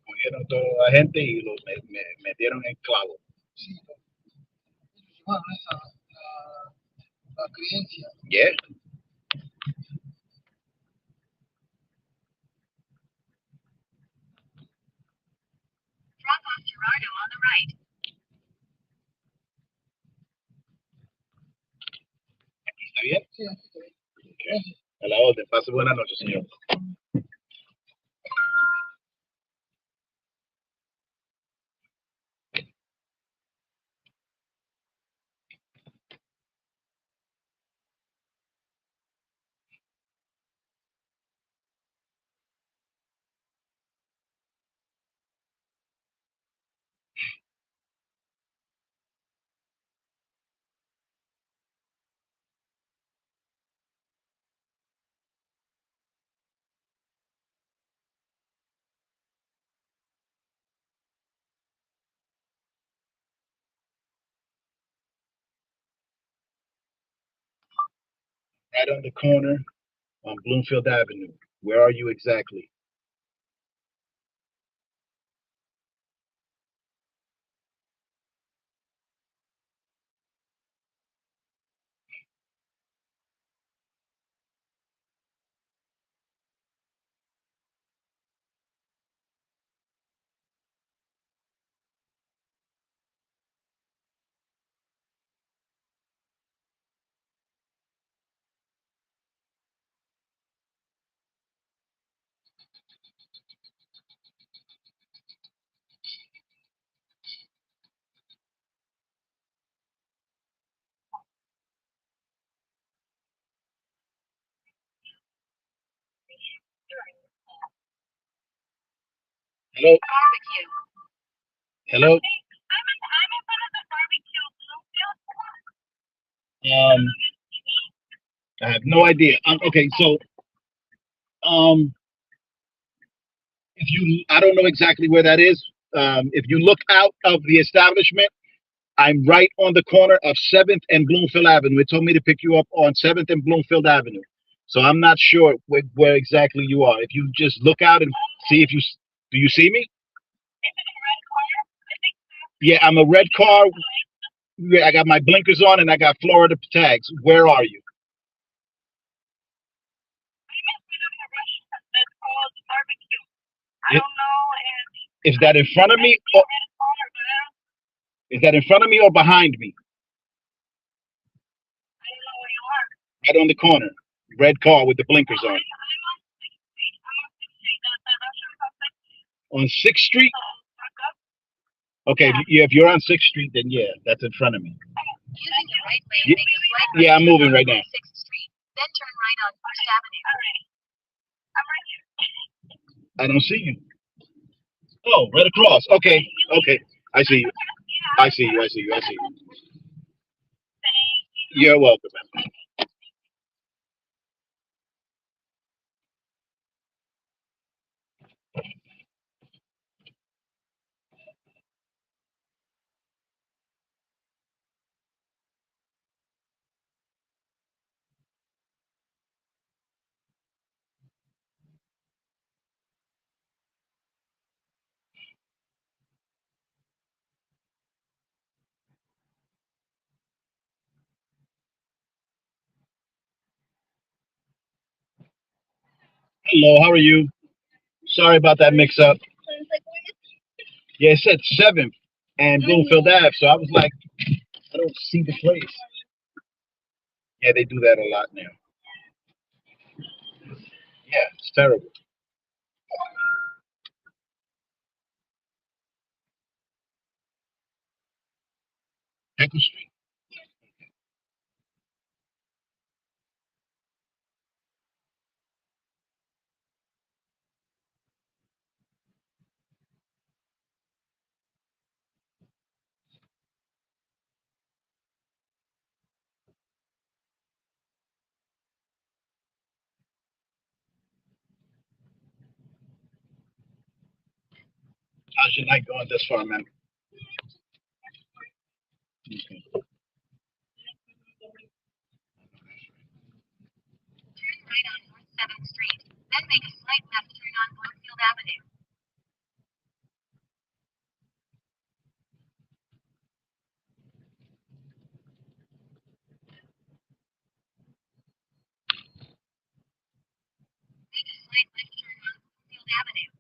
Cogieron toda la gente y los metieron en clavo. La creencia. Yeah.
Drop off Gerardo on the right.
¿Aquí está bien? Sí, aquí está bien. Okay. A la orden. Pase buenas noches, señor. Right on the corner on Bloomfield Avenue. Where are you exactly? Hello?
Barbecue.
Hello?
I'm in front of the barbecue Bloomfield.
Um, I have no idea. Okay, so um, if you, I don't know exactly where that is. If you look out of the establishment, I'm right on the corner of 7th and Bloomfield Avenue. It told me to pick you up on 7th and Bloomfield Avenue. So I'm not sure where exactly you are. If you just look out and see if you, do you see me? Yeah, I'm a red car. Yeah, I got my blinkers on and I got Florida tags. Where are you? I don't know. Is that in front of me? Or, is that in front of me or behind me? I don't know where you are. Right on the corner. Red car with the blinkers on. On 6th Street? Okay, if you're on 6th Street, then yeah, that's in front of me.
Using the right lane, make a slight right.
Yeah, I'm moving right now.
6th Street, then turn right on 1st Avenue. All right. I'm right here.
I don't see you. Oh, right across. Okay, okay. I see you. I see you. I see you. I see you. You're welcome, man. Hello, how are you? Sorry about that mix up. Yeah, it said 7th and Bloomfield Ave, so I was like, I don't see the place. Yeah, they do that a lot now. Yeah, it's terrible. Echo Street. How's your night going thus far, man? Okay.
Turn right on North 7th Street, then make a slight left turn on Bloomfield Avenue. Make a slight left turn on Bloomfield Avenue.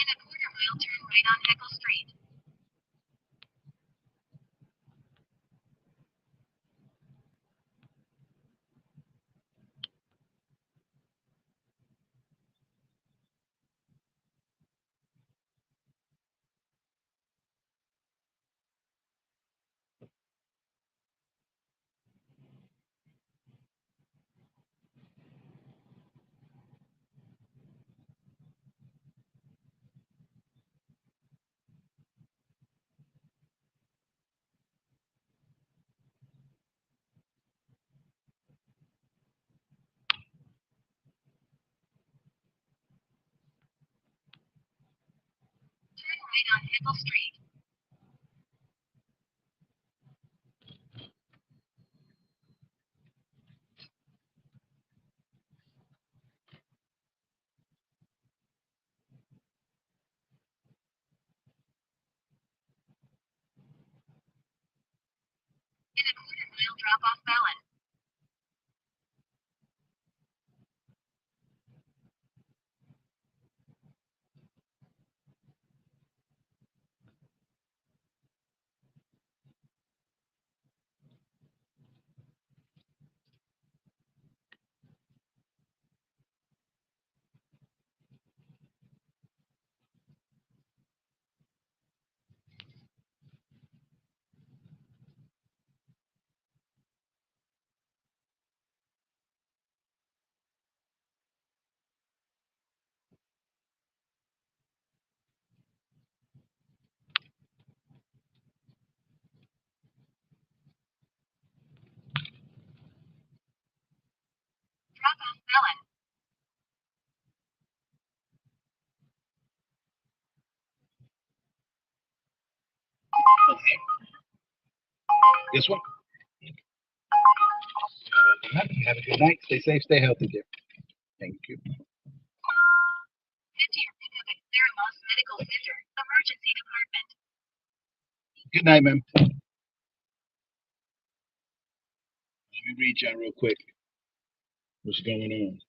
In a quarter mile, turn right on Heckle Street. Turn right on Heckle Street. In a quarter-mile drop-off Ballin. Drop-off Ballin.
This one. Have a good night. Stay safe. Stay healthy, dear. Thank you.
Head to your pickup at Sarah Moss Medical Center, Emergency Department.
Good night, ma'am. Let me read y'all real quick. What's going on?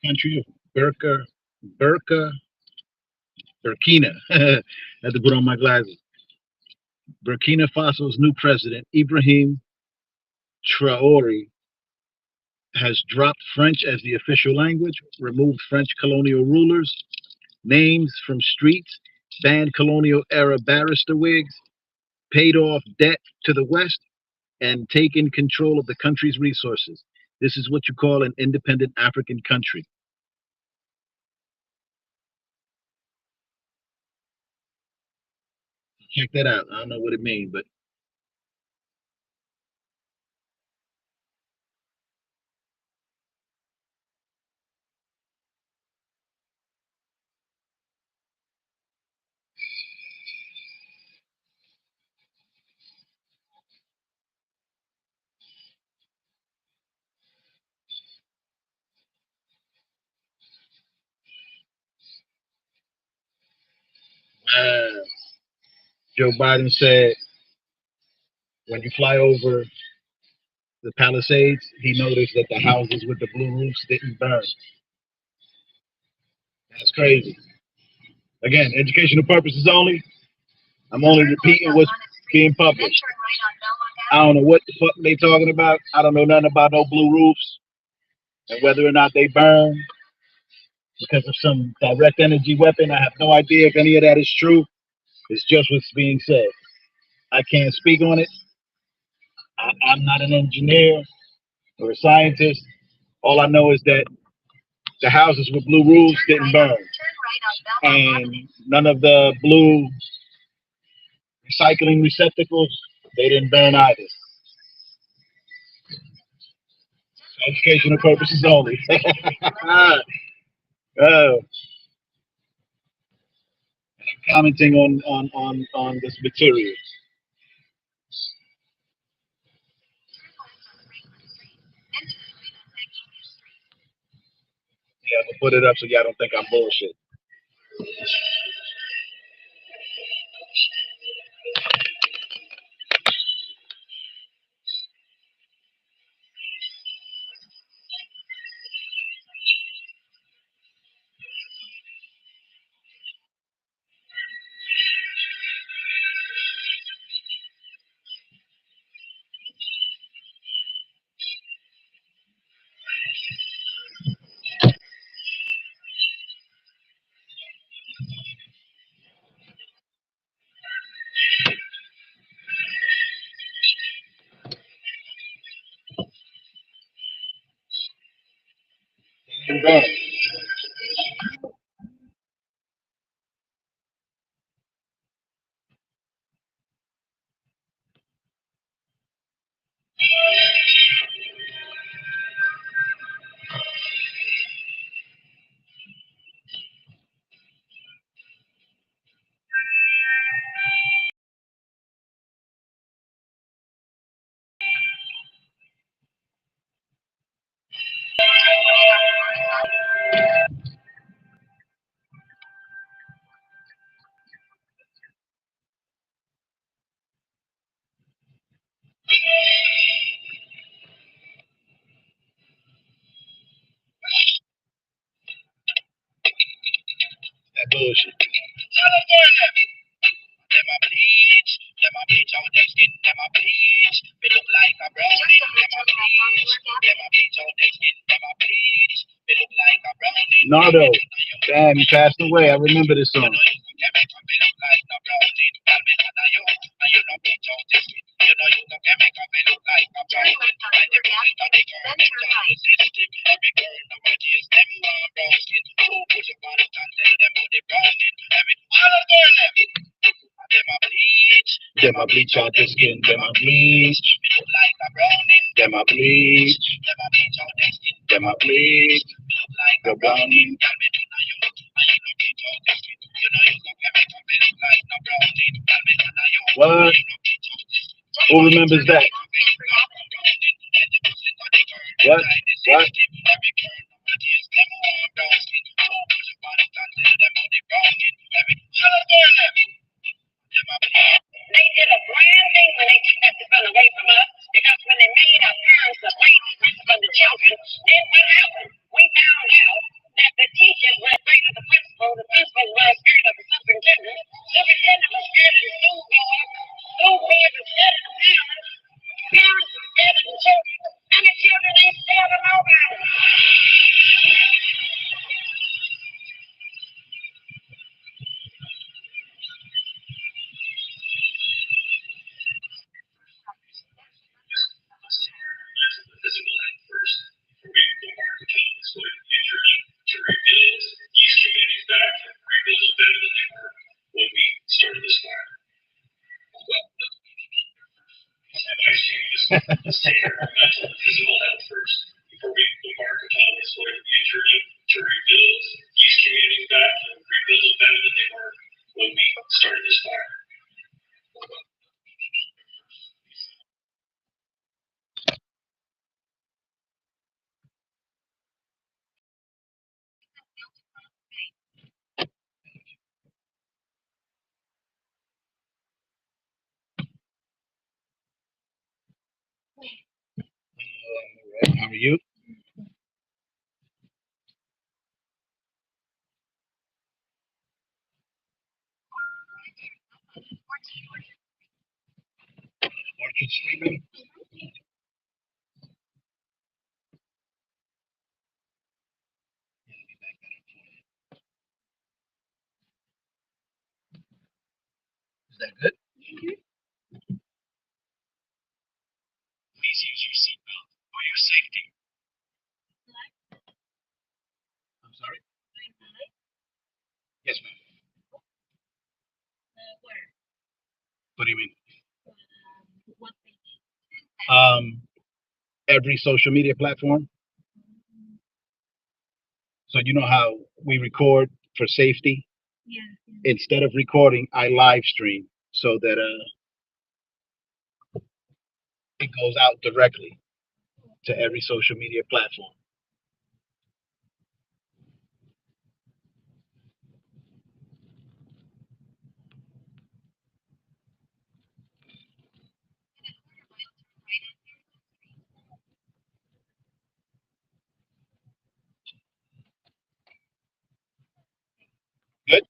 Country of Burkina. I had to put on my glasses. Burkina Faso's new president, Ibrahim Traore, has dropped French as the official language, removed French colonial rulers, names from streets, banned colonial era barrister wigs, paid off debt to the West, and taken control of the country's resources. This is what you call an independent African country. Check that out. I don't know what it means, but Joe Biden said when you fly over the Palisades, he noticed that the houses with the blue roofs didn't burn. That's crazy. Again, educational purposes only. I'm only repeating what's being published. I don't know what the fuck they talking about. I don't know nothing about no blue roofs and whether or not they burn because of some direct energy weapon. I have no idea if any of that is true. It's just what's being said. I can't speak on it. I'm not an engineer or a scientist. All I know is that the houses with blue roofs didn't burn, and none of the blue recycling receptacles, they didn't burn either. Educational purposes only. Oh, commenting on this material. Yeah, I'm gonna put it up so y'all don't think I'm bullshit. burn. That bullshit.
Them a bleach, out their skin, them a bleach. We look like a brownie, them a bleach. Them a bleach out their skin, them a bleach. We look like a brownie.
Nardo. Damn, he passed away. I remember this song. Them a bleach out the skin, them a bleach. Them a bleach. Them a bleach. The brownie. What? Who remembers that? What? What?
They did a grand thing when they took that gun away from us, because when they made our parents the principal of the children, then what happened? We found out that the teachers were afraid of the principal was afraid of the superintendent was scared of the school board was scared of the parents were scared of the children, and the children ain't scared of nobody.
How are you? Orchard sleeping? Is that good? Please use your seatbelt for your safety. I'm sorry? Yes, ma'am. What do you mean? Every social media platform. So you know how we record for safety? Yeah. Instead of recording, I live stream so that it goes out directly to every social media platform. Good?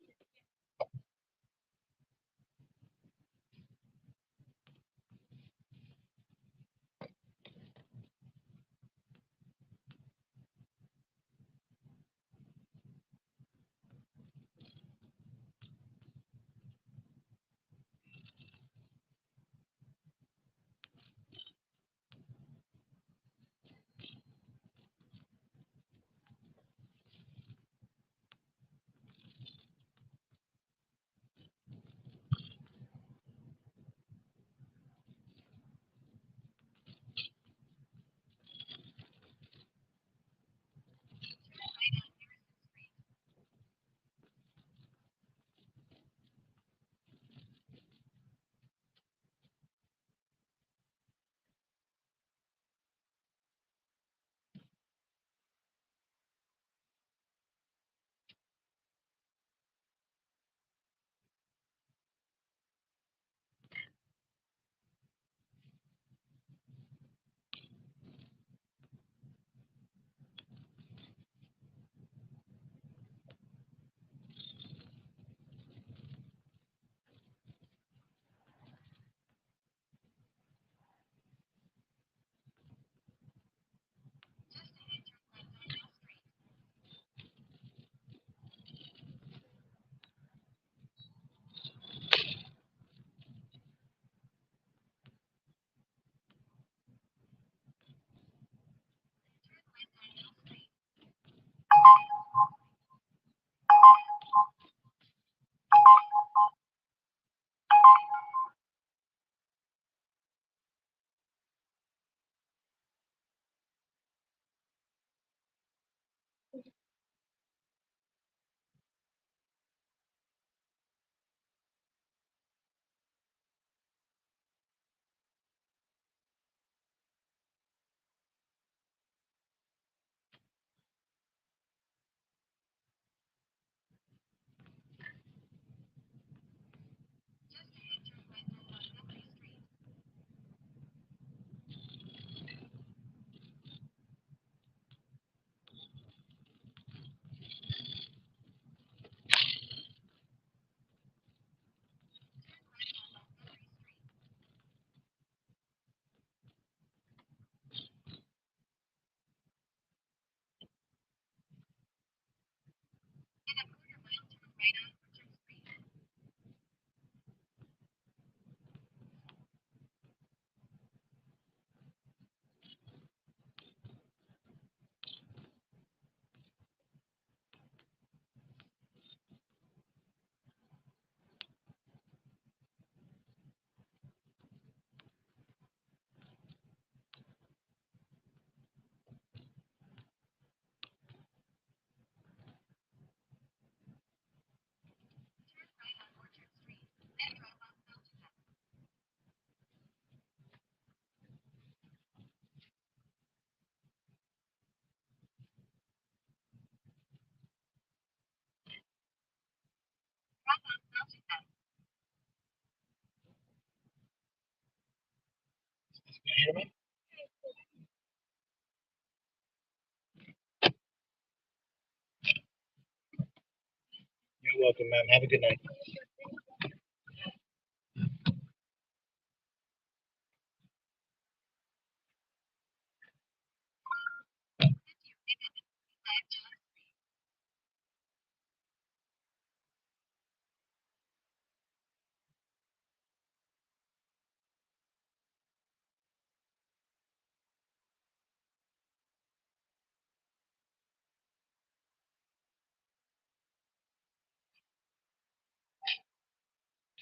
welcome, ma'am. Have a good night.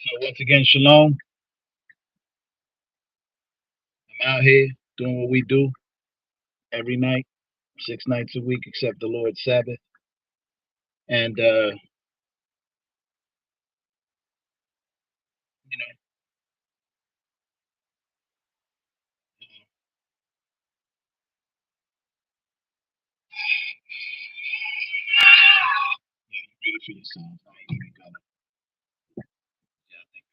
So once again, shalom. I'm out here doing what we do every night, 6 nights a week, except the Lord's Sabbath. And you know, yeah, you read it for yourself. I ain't even gonna. Yeah, I think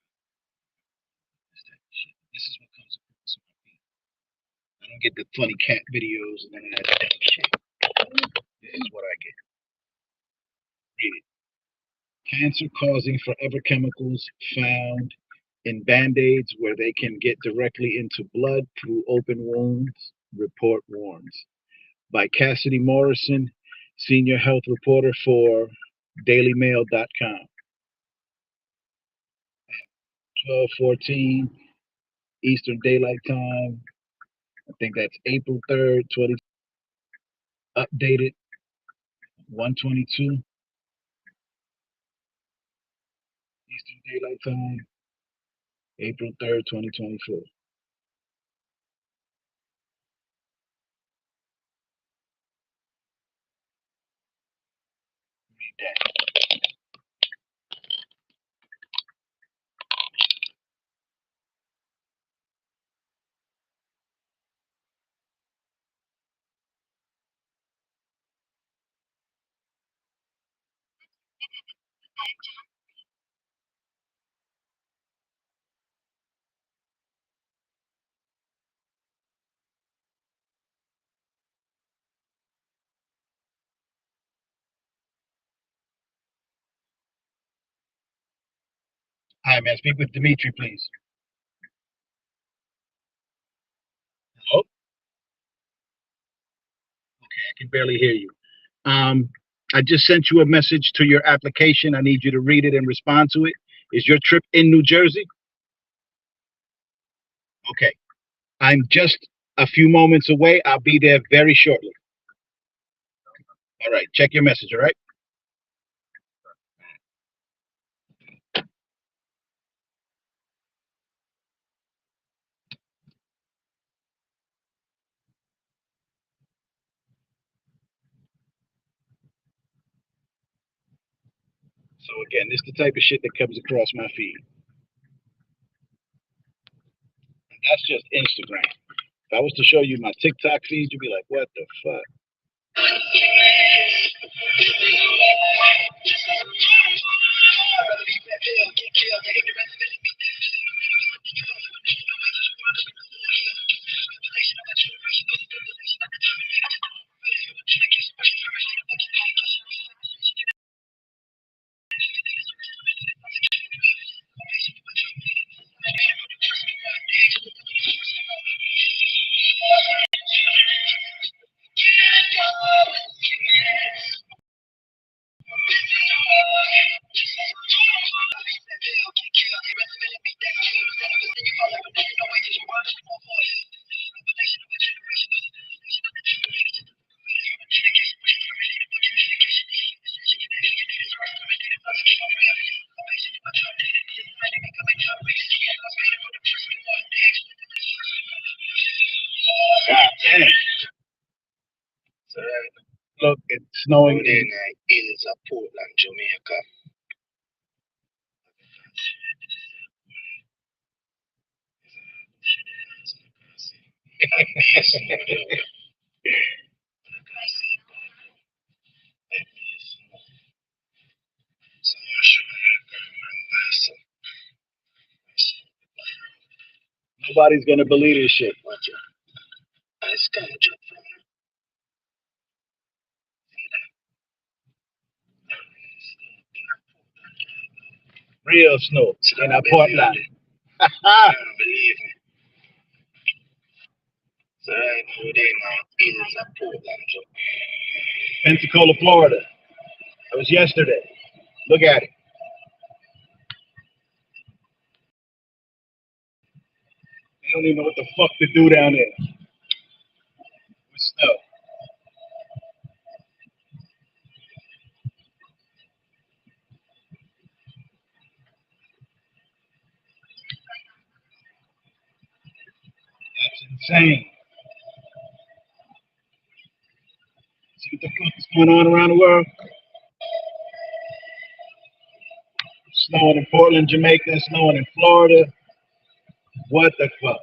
this type of shit. This is what comes across my feed. I don't get the funny cat videos and none of that dumb shit. This is what I get. Read it. Cancer causing forever chemicals found in band-aids where they can get directly into blood through open wounds, report warns. By Cassidy Morrison, senior health reporter for dailymail.com. 12:14 Eastern Daylight Time. I think that's April 3rd, 20. Updated 1:22 Eastern Daylight Time, April 3rd, 2024. Read that. Hi, man. Speak with Dimitri, please. Oh, okay. I can barely hear you. I just sent you a message to your application. I need you to read it and respond to it. Is your trip in New Jersey? Okay. I'm just a few moments away. I'll be there very shortly. All right. Check your message. All right. So again, this is the type of shit that comes across my feed. And that's just Instagram. If I was to show you my TikTok feed, you'd be like, what the fuck? God damn. So, look, it's snowing in Portland, Jamaica. Nobody's gonna believe this shit. Real snow in a Portland.
Believe me. So I know they now is a Portland job.
Pensacola, Florida. That was yesterday. Look at it. They don't even know what the fuck to do down there with snow. That's insane. See what the fuck is going on around the world? Snowing in Portland, Jamaica, snowing in Florida. What the fuck?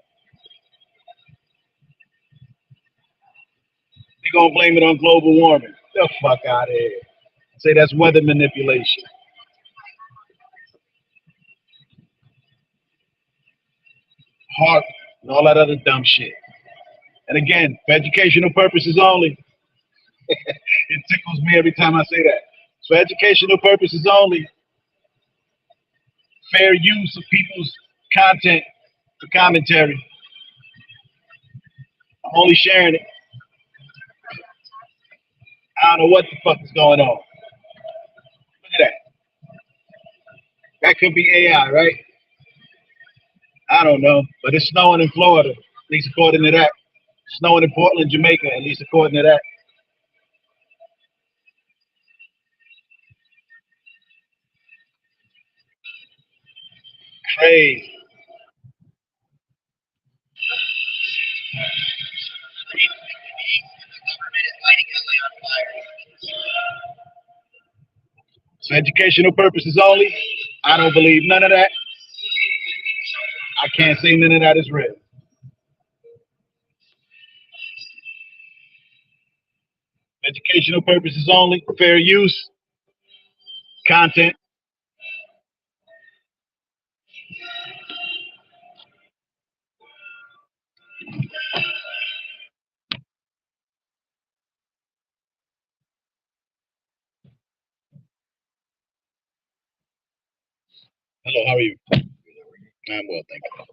They're gonna blame it on global warming. The fuck out of here. Say that's weather manipulation. HARP and all that other dumb shit. And again, for educational purposes only. It tickles me every time I say that. For educational purposes only. Fair use of people's content for commentary. I'm only sharing it. I don't know what the fuck is going on. Look at that. That could be AI, right? I don't know. But it's snowing in Florida, at least according to that. Snowing in Portland, Jamaica, at least according to that. Crazy. For educational purposes only, I don't believe none of that. I can't say none of that is real. Educational purposes only, fair use, content. Hello, how are you? I'm well, thank you.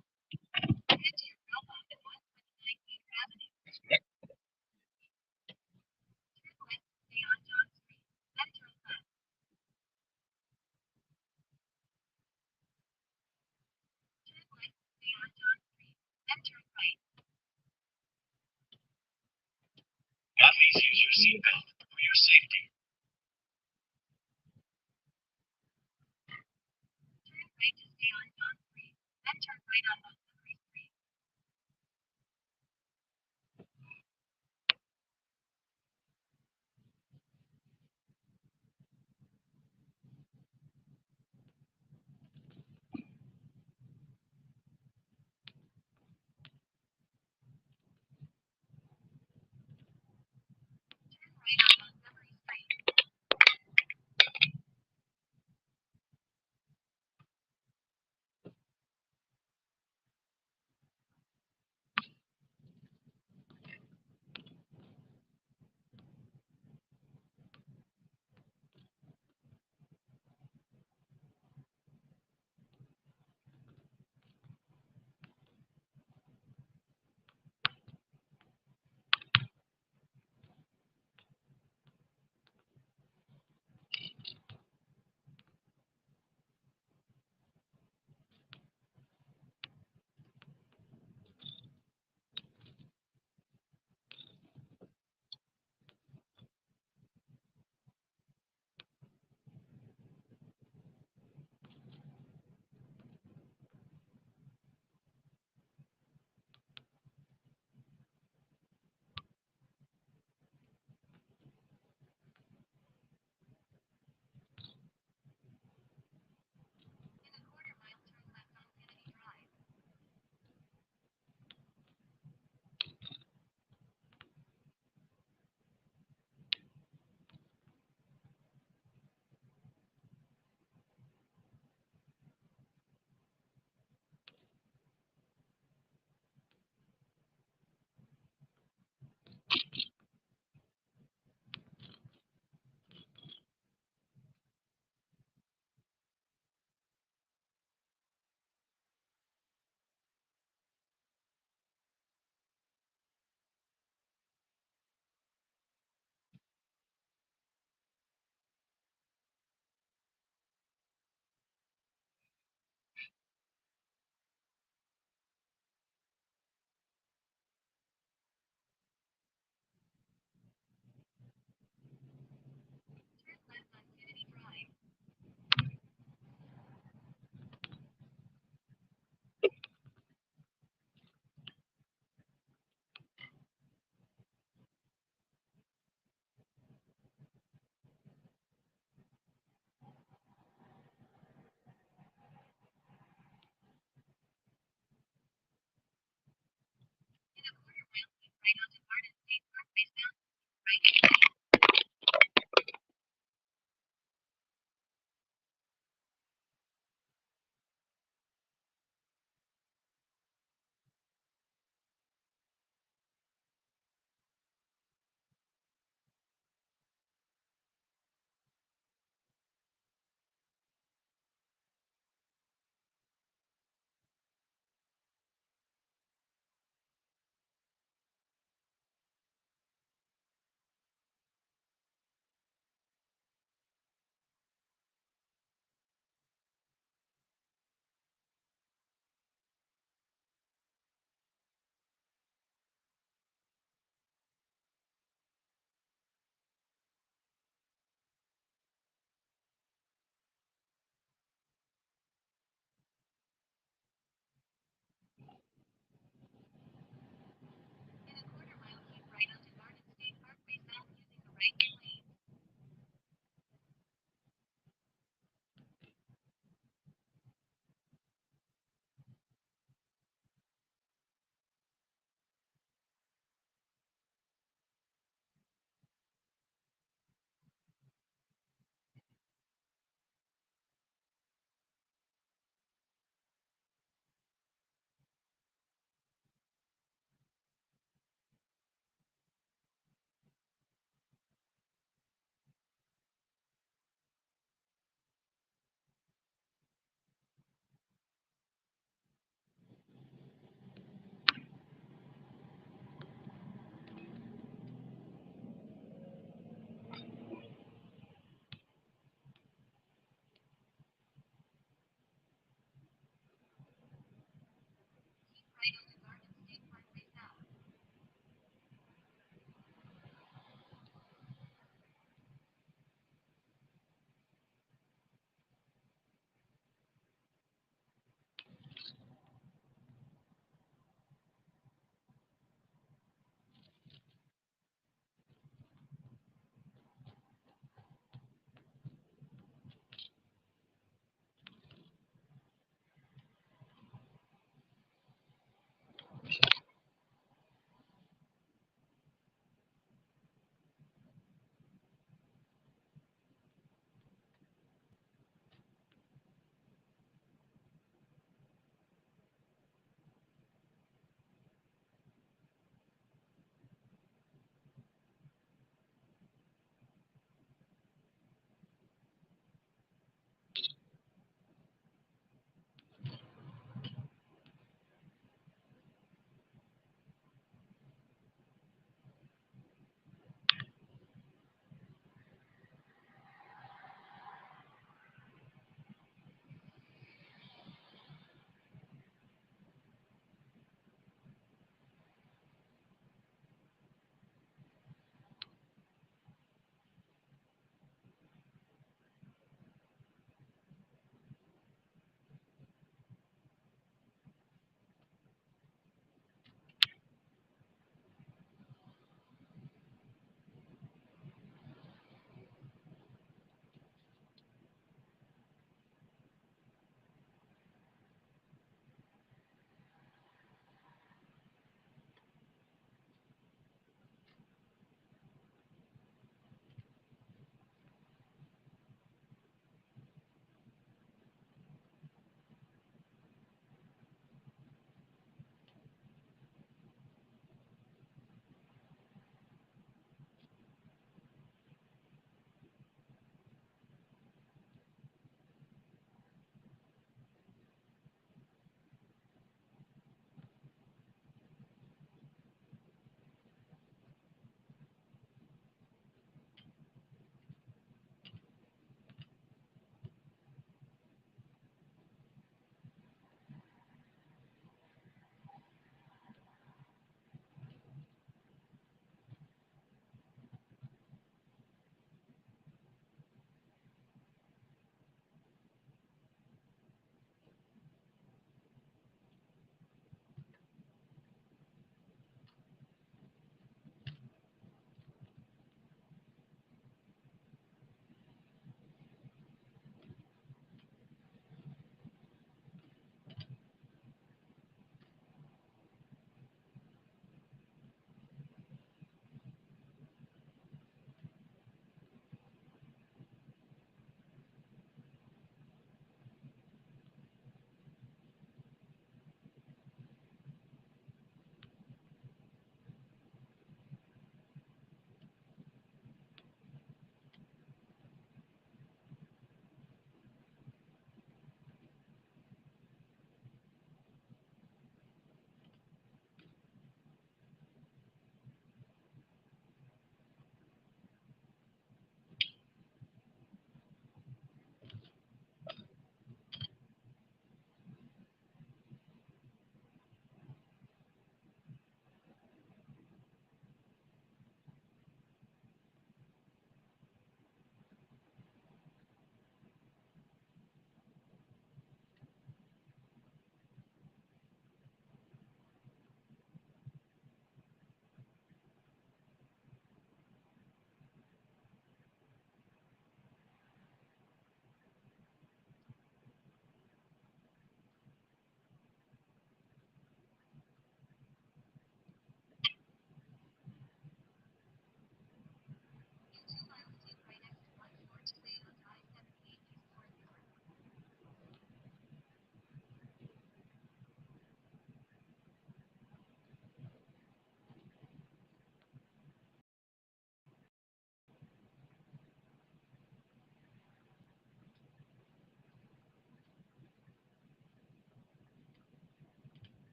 Please use your seatbelt for your safety.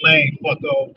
playing, fucko.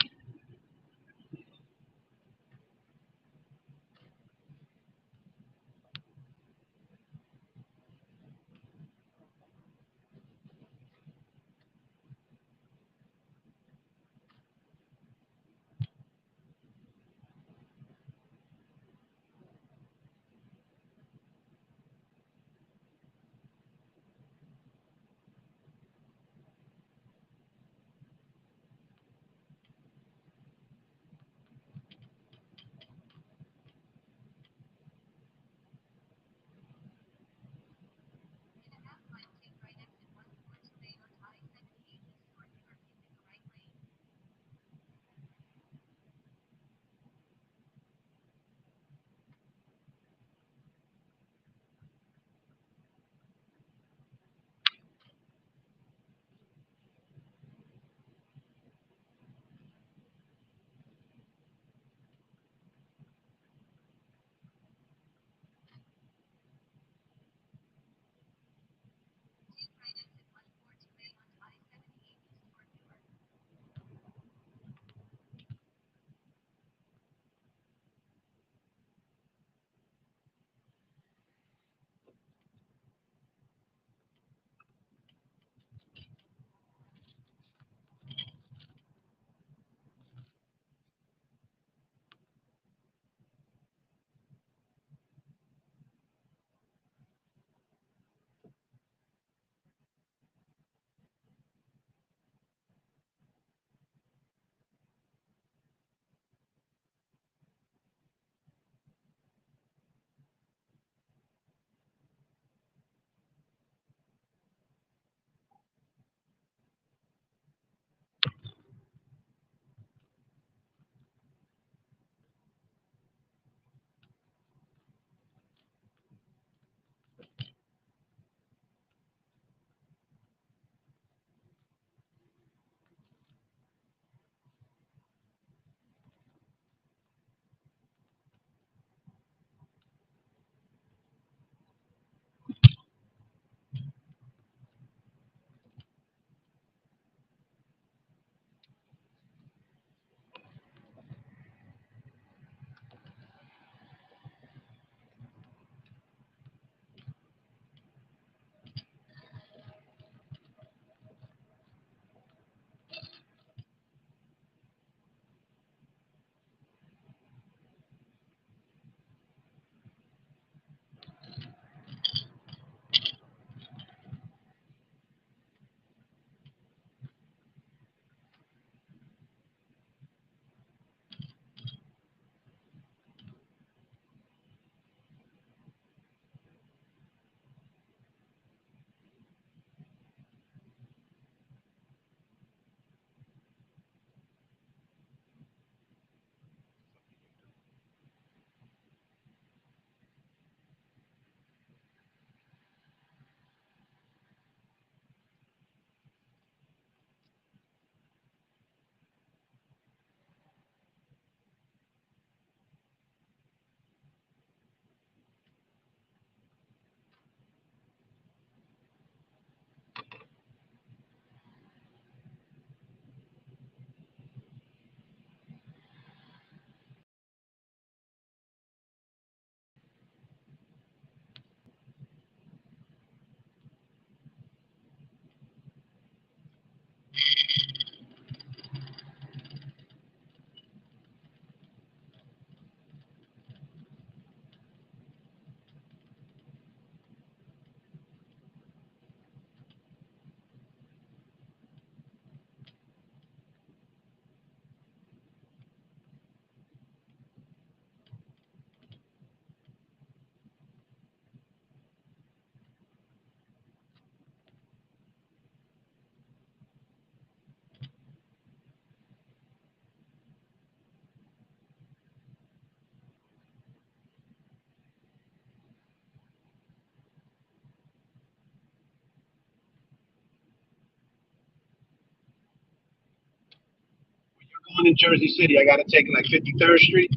Going in Jersey City, I gotta take like 53rd Street.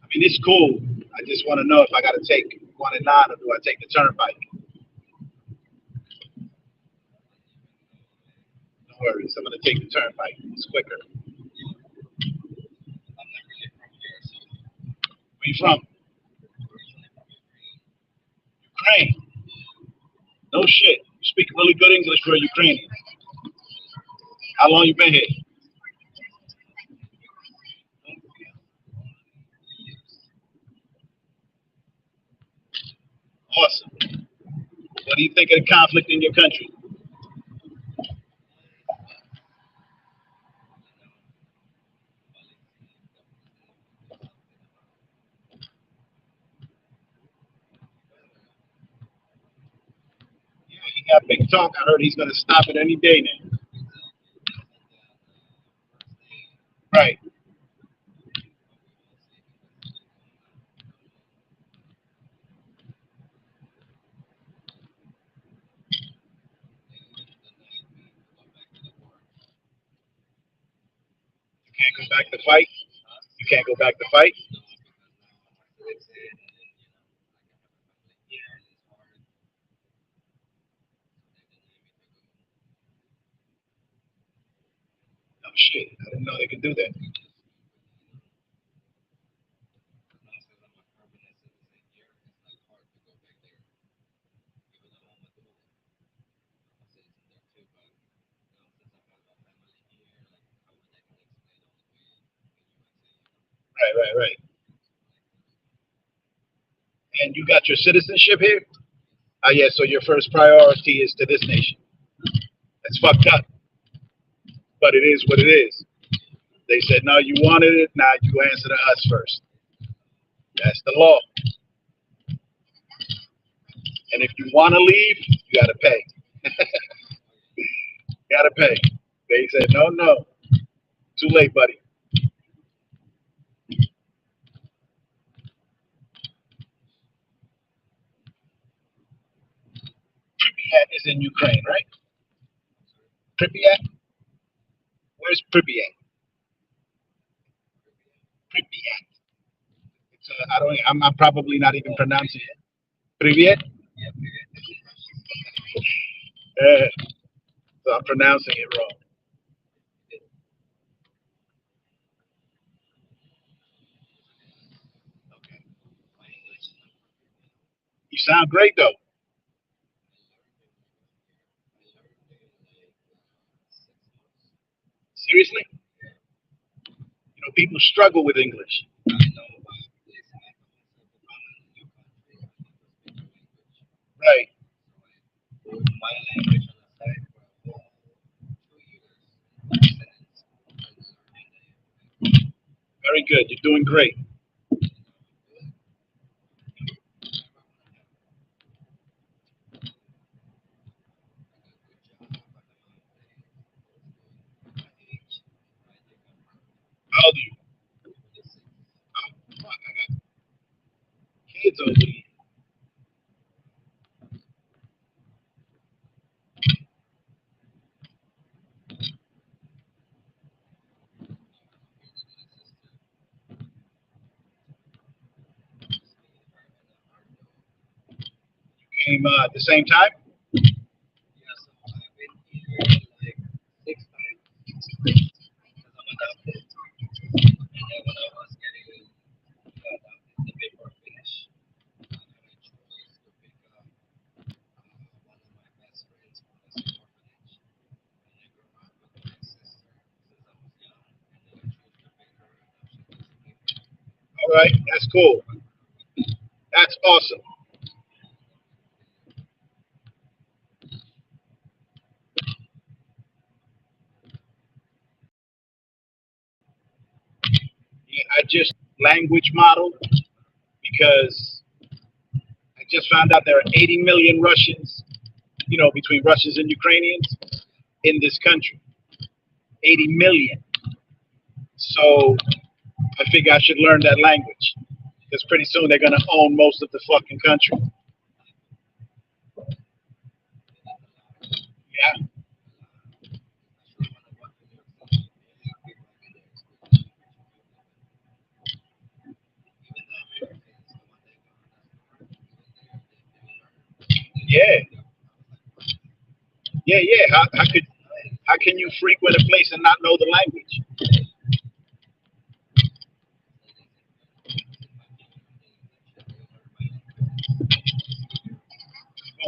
I mean, it's cool. I just want to know if I gotta take one and nine, or do I take the turnpike? No worries. I'm gonna take the turnpike. It's quicker. Where you from? Ukraine. No shit. You speak really good English for a Ukrainian. How long you been here? Awesome. What do you think of the conflict in your country? Yeah, he got big talk. I heard he's gonna stop it any day now. Right. You can't go back to fight. You can't go back to fight. Oh shit! I didn't know they could do that. Right. And you got your citizenship here? Oh yeah. So your first priority is to this nation. That's fucked up, but it is what it is. They said no, you wanted it. Now you answer to us first. That's the law. And if you want to leave, you gotta pay. You gotta pay. They said no. Too late, buddy. Pripyat is in Ukraine, right? Pripyat? Where's Pripyat? Pripyat. It's I don't. I'm probably not even pronouncing it. Privyet. So I'm pronouncing it wrong. Okay. You sound great though. Seriously? You know, people struggle with English. Right. Very good. You're doing great. How old are you? Oh, fuck, I got kids over here. Came at the same time? All right. That's cool. That's awesome. Yeah, I just language model because I just found out there are 80 million Russians, you know, between Russians and Ukrainians in this country. 80 million. So I figure I should learn that language because pretty soon they're going to own most of the fucking country. Yeah. Yeah, yeah. How can you frequent a place and not know the language?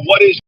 What is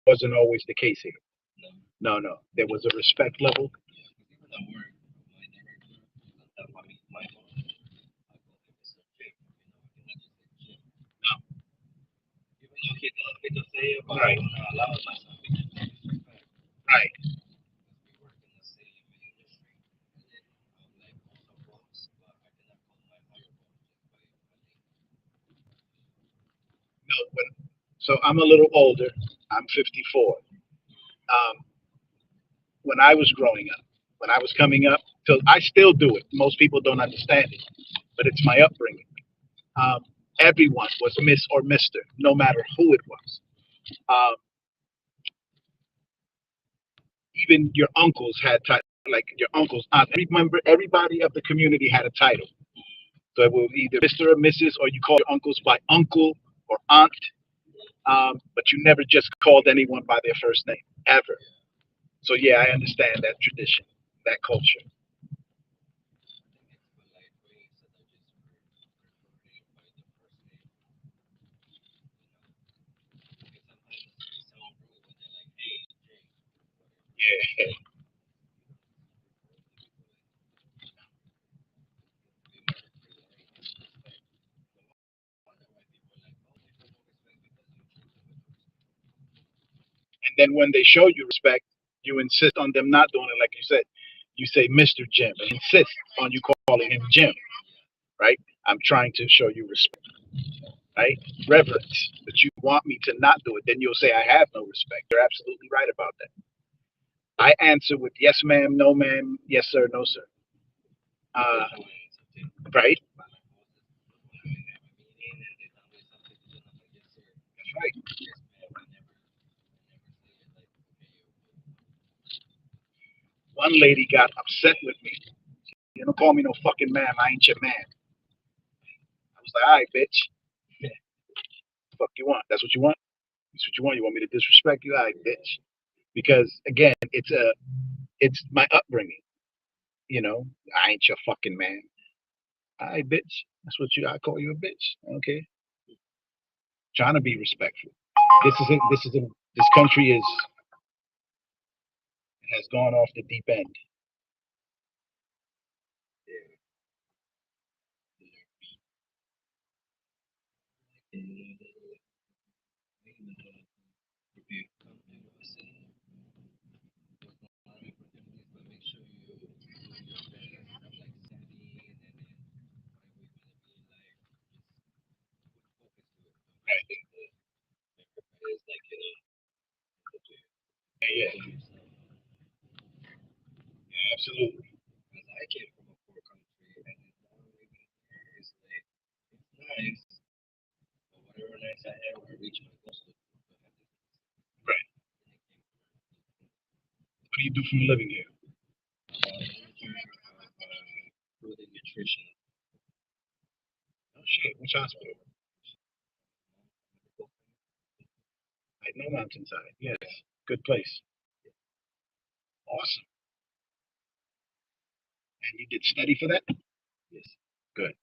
wasn't always the case here. No, no. There was a respect level. Right, right. No, so I'm a little older. I'm 54. Um, when I was growing up, when I was coming up, so I still do it. Most people don't understand it, but it's my upbringing. Um, everyone was Miss or Mister, no matter who it was. Um, even your uncles had like your uncles, aunt. Remember, everybody of the community had a title. So it was either Mister or Mrs. or you called your uncles by uncle or aunt. But you never just called anyone by their first name ever. So yeah, I understand that tradition, that culture. Yeah. And then when they show you respect, you insist on them not doing it like you said. You say Mr. Jim and insist on you calling him Jim, right? I'm trying to show you respect, right? Reverence. But you want me to not do it, then you'll say I have no respect. You're absolutely right about that. I answer with yes, ma'am, no, ma'am, yes, sir, no, sir. Uh, right? That's right. One lady got upset with me. You don't call me no fucking ma'am. I ain't your man. I was like, all right, bitch. Fuck you want? That's what you want? That's what you want? You want me to disrespect you? All right, bitch. Because again, it's my upbringing. You know, I ain't your fucking man. All right, bitch. That's what I call you a bitch. Okay. Trying to be respectful. This country has gone off the deep end. Yeah, absolutely. Right. What do you do for a living here? Oh shit, which hospital? I know Mountainside. Yes, good place. Awesome. And you did study for that? Good.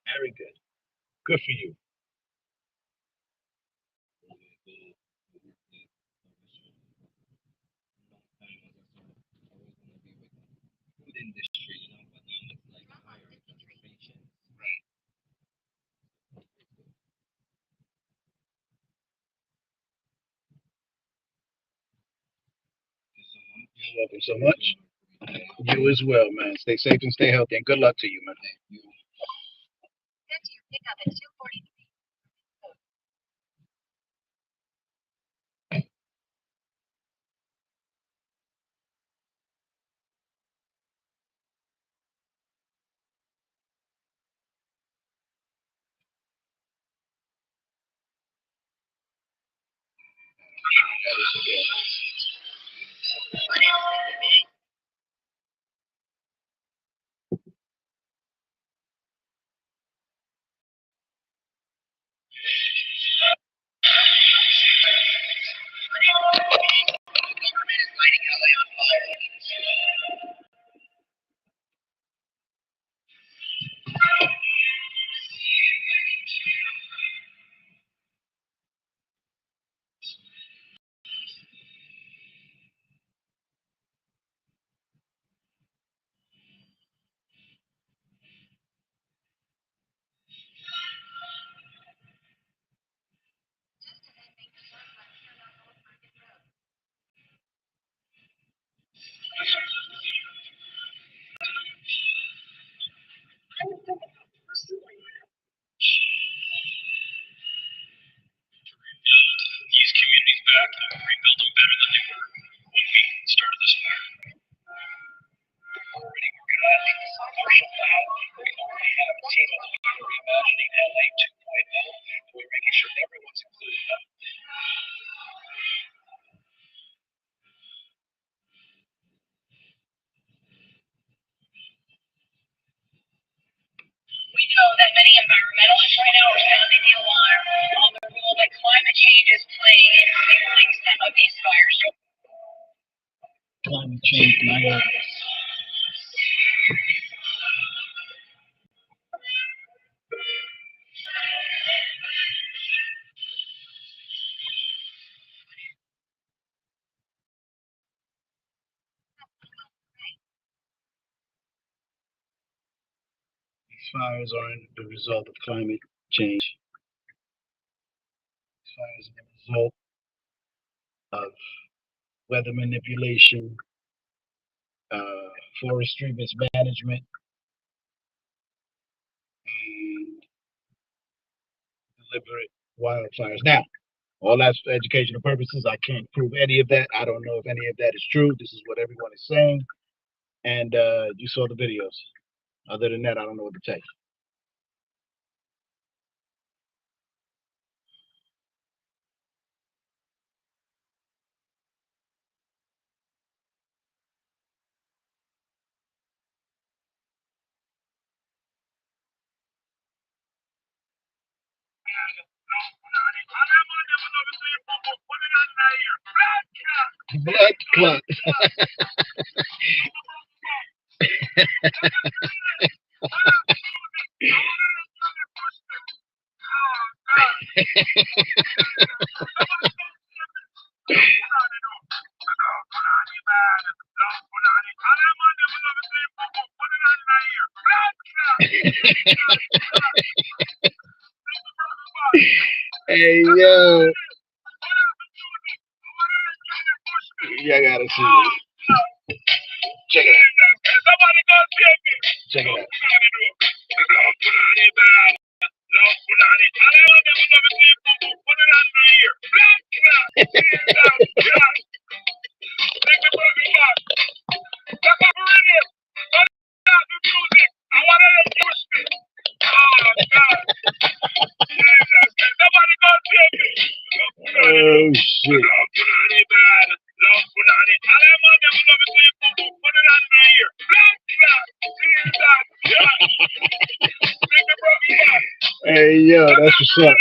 Very good. Good for you. You're welcome so much. You as well, man. Stay safe and stay healthy, and good luck to you, man.
Get to your pickup at 2:43.
Try this again.
These communities back and rebuild them better than they were when we started this fire. Already organizing this commercial plan. We already have a team of reimagining LA 2.0. We're making sure everyone's included.
We know that many environmentalists right now are sounding the alarm on the role that climate change is playing in fueling some of these fires.
Climate change, my These fires aren't the result of climate change. These fires are the result of weather manipulation, forestry mismanagement, and deliberate wildfires. Now, all that's for educational purposes. I can't prove any of that. I don't know if any of that is true. This is what everyone is saying. And you saw the videos. Other than that, I don't know what to tell you. Blood clot. Hey yo, y'all gotta see this. Check it out. Check it out. Oh shit. Hey yo, that's what's up.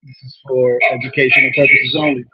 This is for educational purposes only.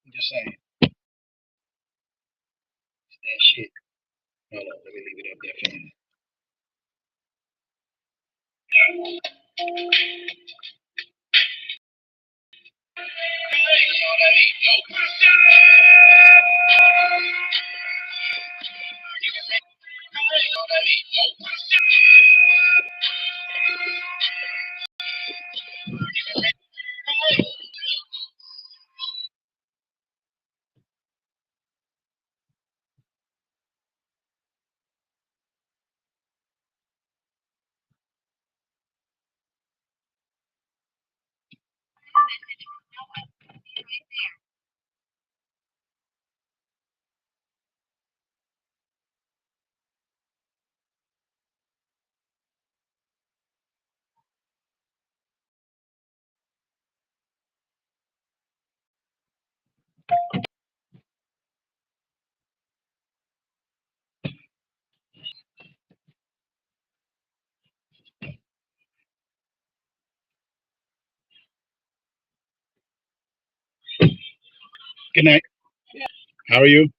I'm just saying. That shit. Hold on, let me leave it up there for you. Good night. How are you?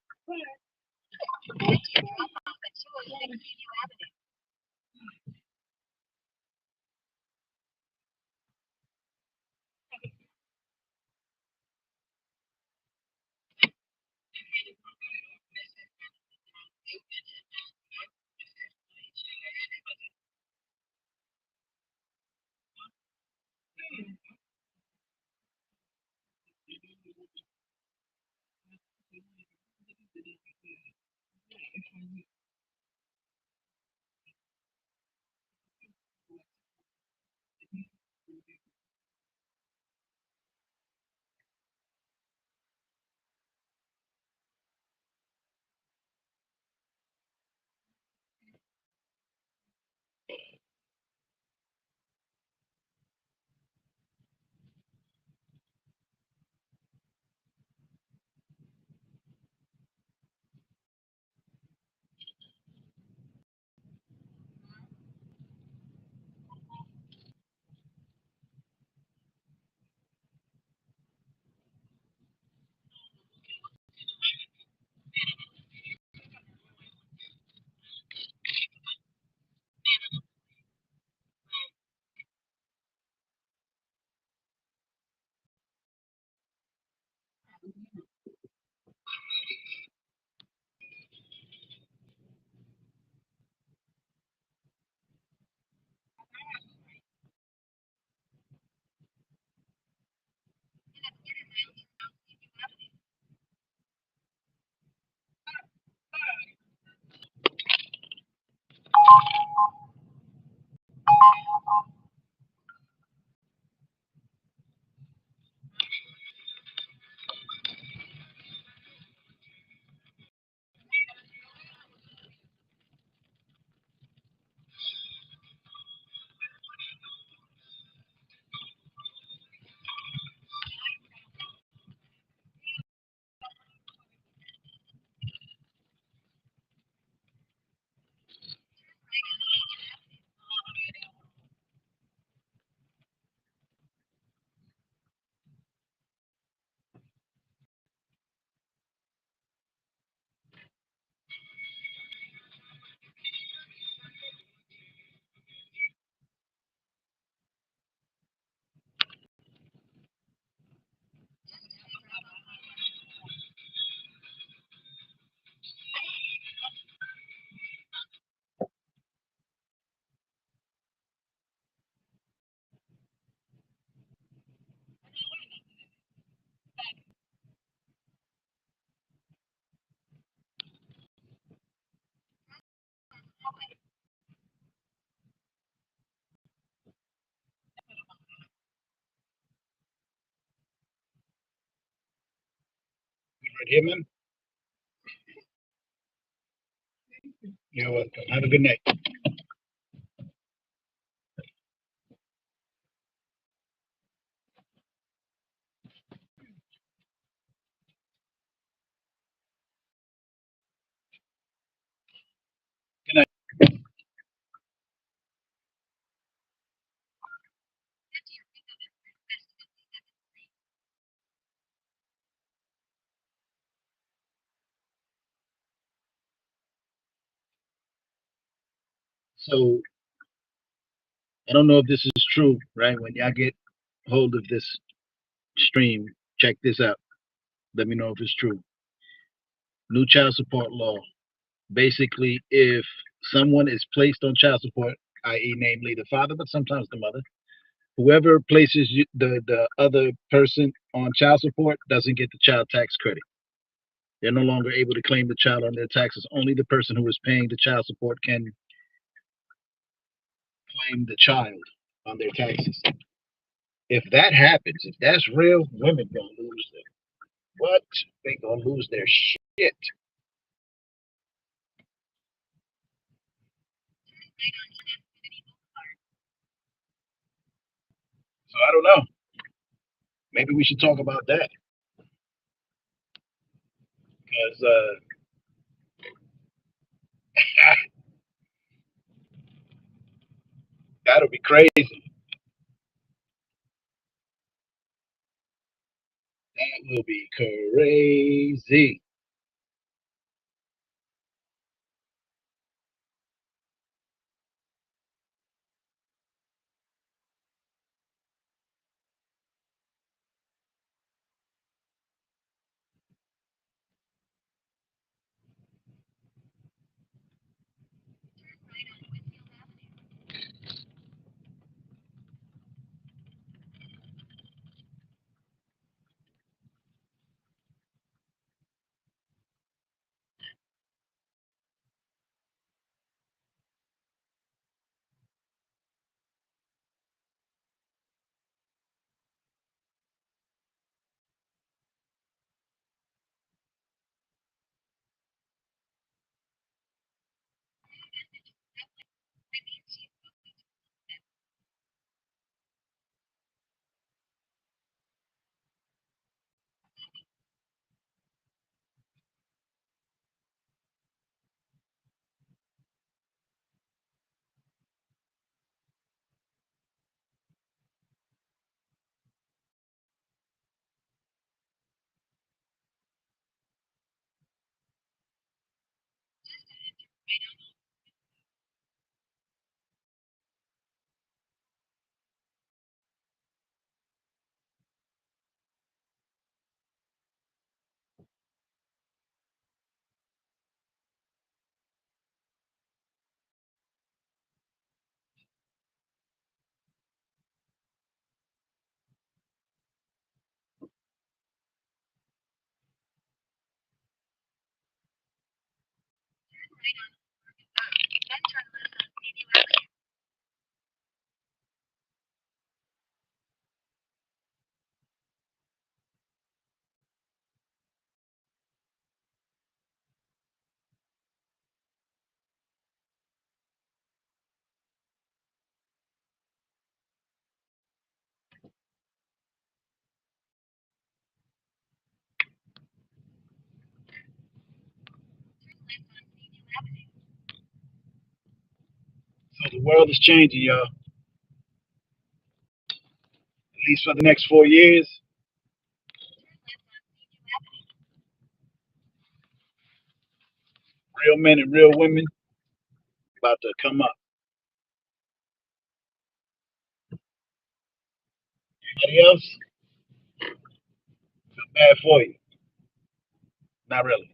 Right here, man. You're welcome. Have a good night. Good night. So I don't know if this is true, right? When y'all get hold of this stream, check this out. Let me know if it's true. New child support law. Basically, if someone is placed on child support, i.e., namely the father, but sometimes the mother, whoever places the other person on child support doesn't get the child tax credit. They're no longer able to claim the child on their taxes. Only the person who is paying the child support can claim the child on their taxes. If that happens, if that's real, women gonna lose their what? They gonna lose their shit. So I don't know. Maybe we should talk about that because that'll be crazy. That will be crazy. So the world is changing, y'all. At least for the next 4 years. Real men and real women about to come up. Anybody else? Feel bad for you. Not really.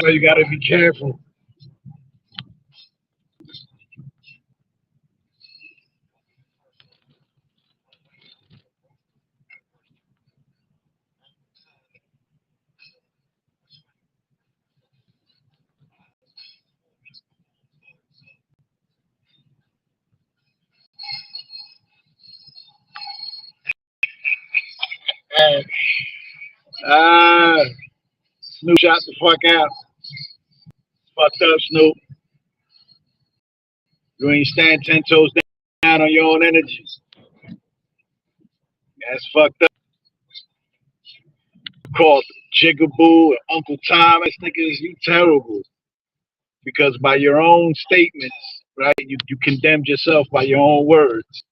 So you gotta be careful. Ah, Snoop shot the fuck out. Fucked up, Snoop. You ain't stand 10 toes down on your own energy. That's fucked up. Called Jigaboo and Uncle Tom. That's niggas, you terrible. Because by your own statements, right, you condemned yourself by your own words.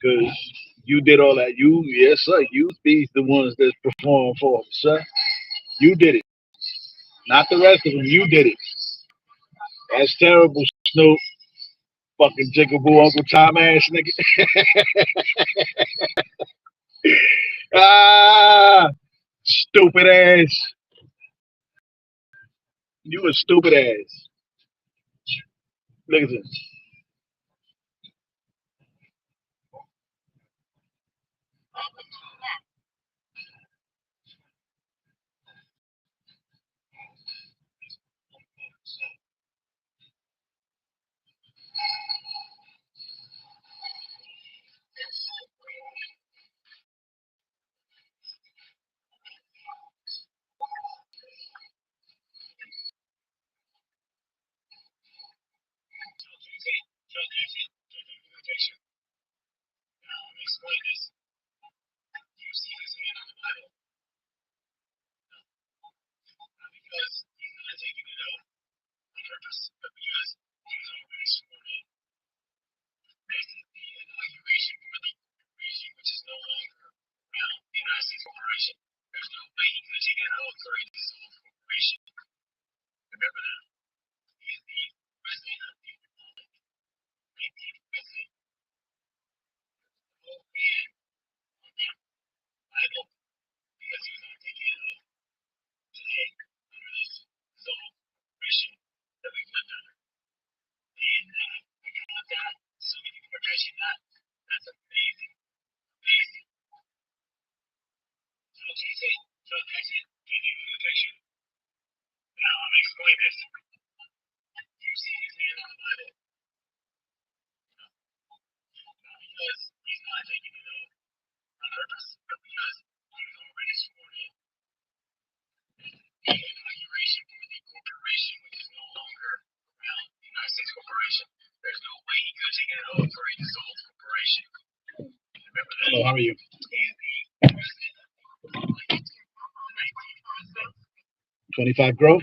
Because you did all that. You, yes, sir. You these the ones that perform for them, sir. You did it. Not the rest of them. You did it. That's terrible, Snoop. Fucking Jigaboo Uncle Tom ass nigga. Ah, stupid ass. You a stupid ass. Look at this. Hello, how are you? 25 growth.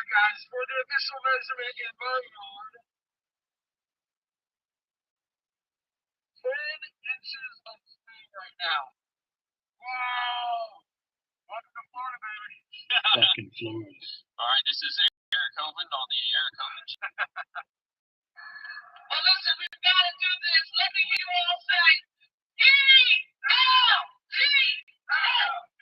Guys, for the official measurement in my yard, 10 inches of snow right now. Wow! Welcome to Florida, baby.
Fucking Florida.
All right, this is Eric Hovind on the Eric Hovind Show. Well, listen, we've got to do this. Let me hear you all say, E-O-T-O.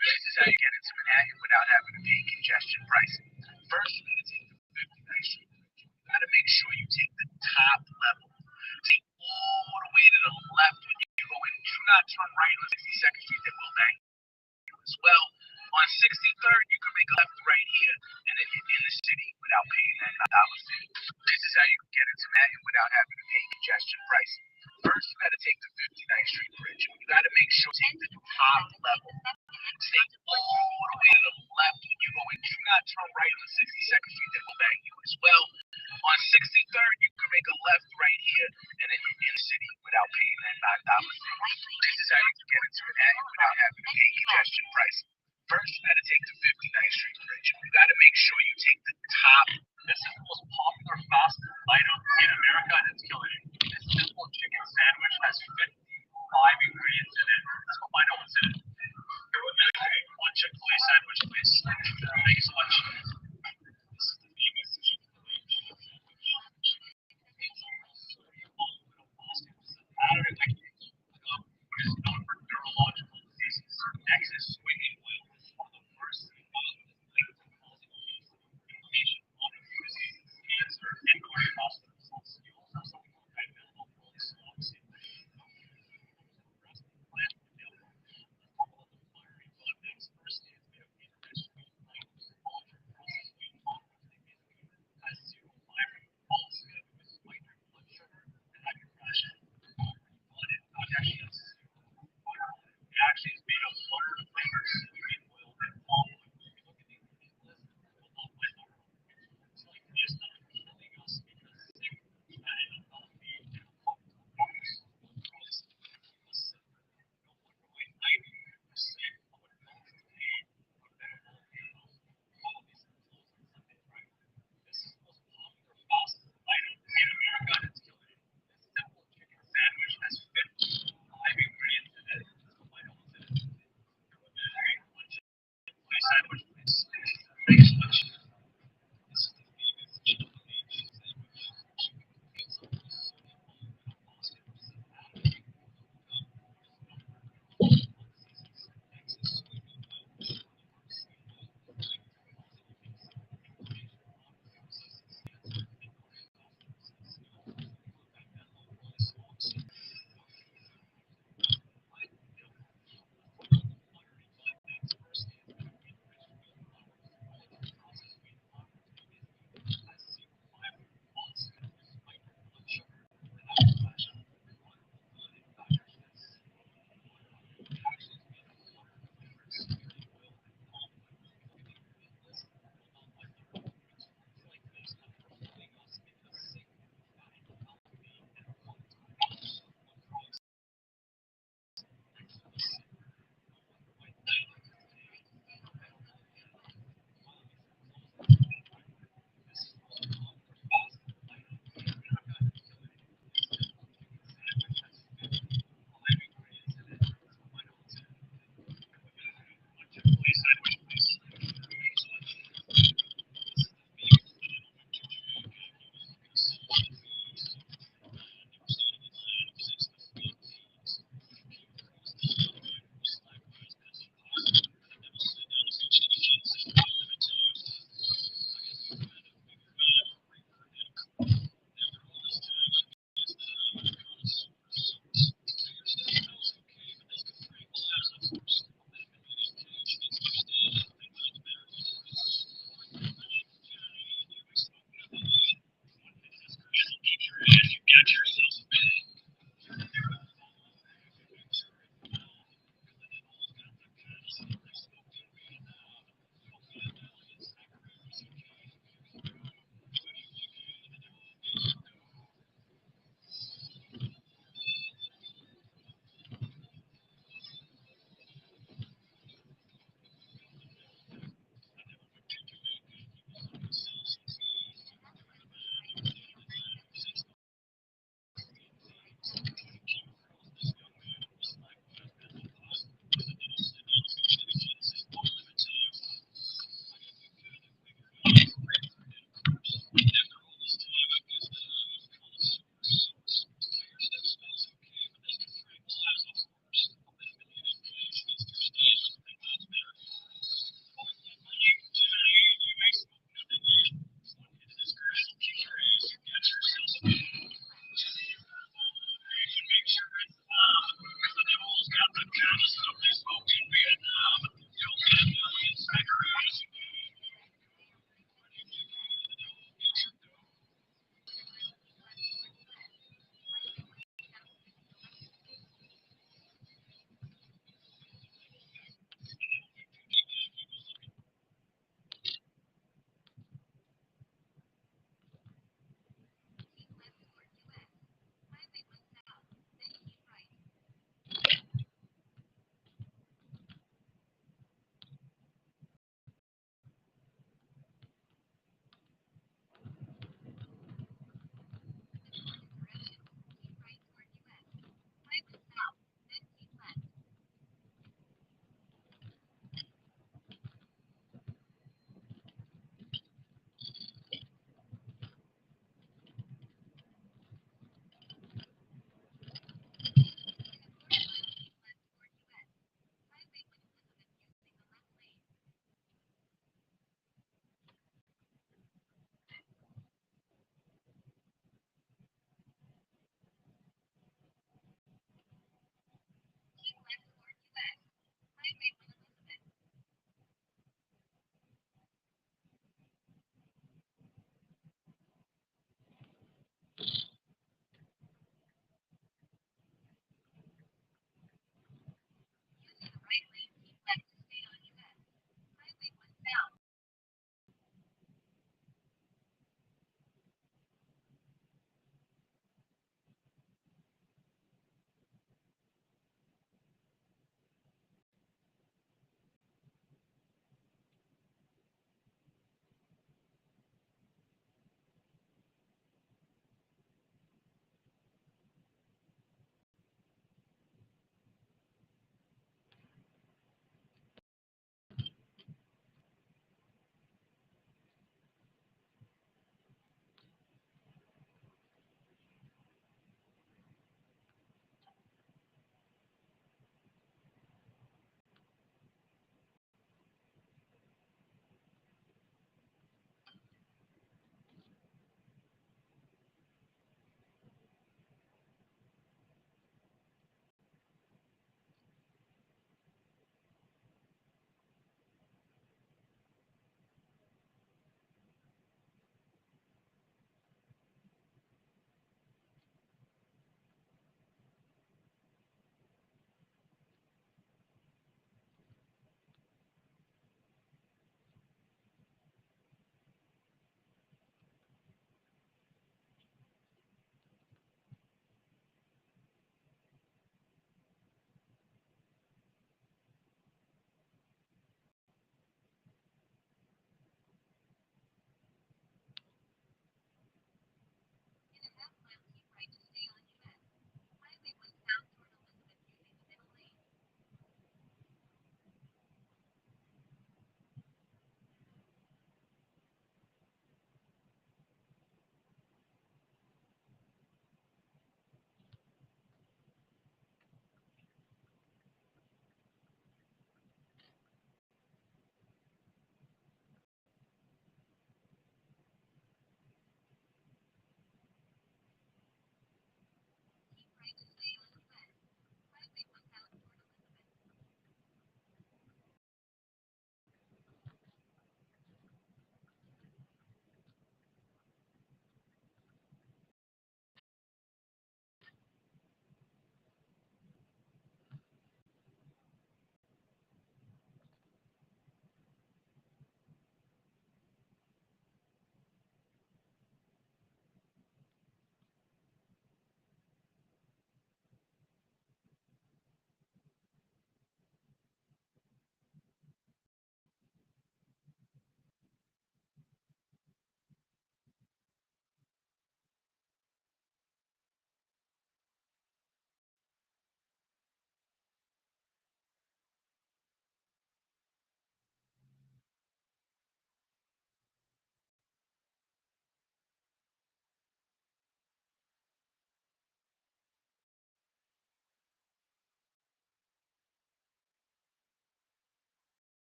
This is how you get into Manhattan without having to pay congestion pricing. First, you got to take the 59th Street. You got to make sure you take the top level. Take all the way to the left when you go in. Do not turn right on 62nd Street. That will bang you as well. On 63rd, you can make a left right here, and then you're in the city without paying that dollar fee. This is how you can get into Manhattan without having to pay congestion pricing. First, you got to take the 59th Street Bridge. You got to make sure you take the top level. Take all the way to the left when you go in. Do not turn right on 62nd Street. That will bang you as well. On 63rd, you can make a left right here, and then you're in the city without paying that $9 fee. This is how you can get into Manhattan without having to pay congestion pricing. First, you got to take the 59th Street Bridge. You got to make sure you take the top. This is the most popular fast food item in America, and it's killing it. This simple chicken sandwich has 55 ingredients in it. Let's go find out what's in it. Here with me, one Chick-fil-A sandwich, please. Thank you so much. This is the famous Chick-fil-A sandwich. Which is known for neurological diseases. Excess sweet oil is one of the worst linked to causing inflammation, autoimmune diseases, cancer, and cardiovascular disease. You also have something called red metabolic obviously.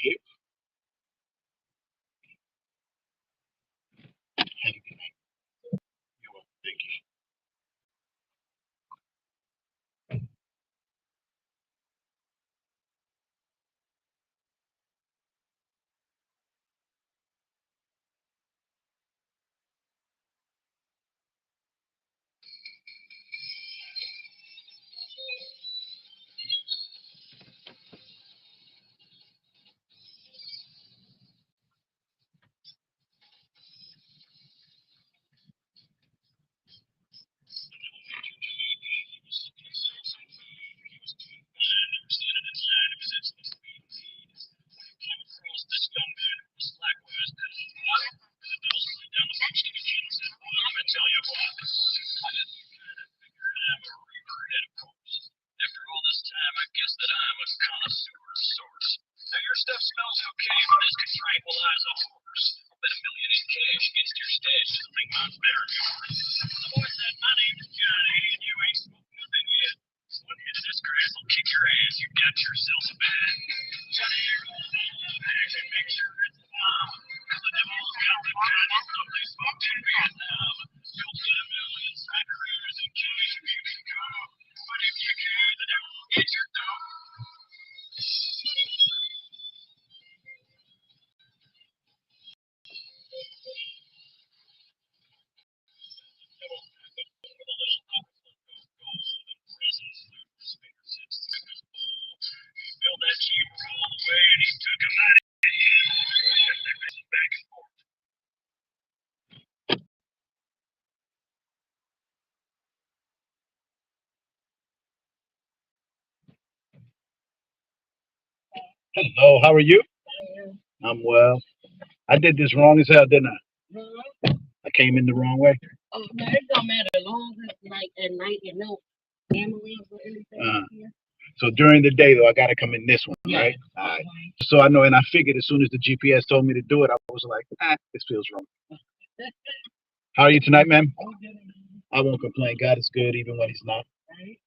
Right?
After all this time, I guess that I'm a connoisseur of sorts. Now your stuff smells okay, but this could tranquilize a horse. I'll bet $1 million in cash against your stash. I think mine's better than yours. The boy said, my name's Johnny, and you ain't smoked nothing yet. One hit of this grass will kick your ass. You got yourself a bed. Johnny, you're all back and make sure it's the bomb. Cause the devil's got the kind of stuff they smoked in Vietnam. You'll get $1 million smackaroos in cash if you can go. But if you can't, the devil will get your dough. Filled that cheaper all the way, and he took him out of his back and forth.
Hello, how are you? I'm well. I did this wrong as hell, didn't I? I came in the wrong way.
Oh, no, it don't matter as long as like at night you know family or anything here.
So during the day though, I gotta come in this one, right? All right. So I know, and I figured as soon as the GPS told me to do it, I was like, this feels wrong. How are you tonight, ma'am? I won't complain. God is good even when he's not.
Right?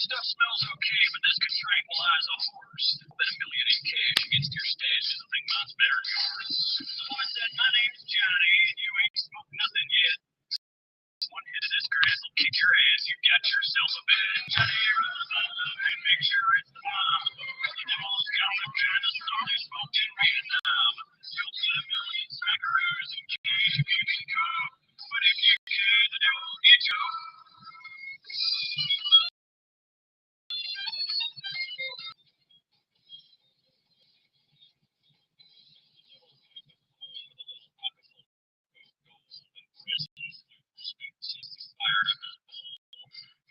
Stuff smells okay, but this could tranquilize a horse. I'll bet $1 million in cash against your stash. I think mine's better than yours. The boy said, my name's Johnny, and you ain't smoked nothing yet. One hit of this grass will kick your ass. You got yourself a bed. Johnny, you're and make sure it's the bomb. The devil's got the kind of stuff they smoked in Vietnam. You'll get $1 million smackaroos in cash if you can go. But if you can't, the devil will get you.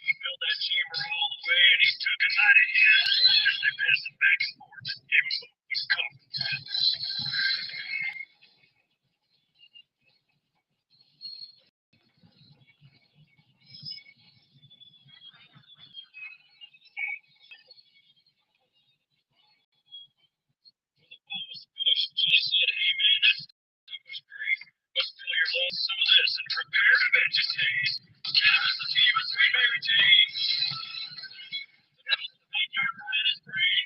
He filled that chamber all the way, and he took him out of here. As they passed him back and forth, gave him both his coffin. She said, hey man, that stuff was great. But fill your lungs with some of this and prepare to vegetate. Cannabis, sativa, sweet Mary Jane. The devil's the backyard and his brain.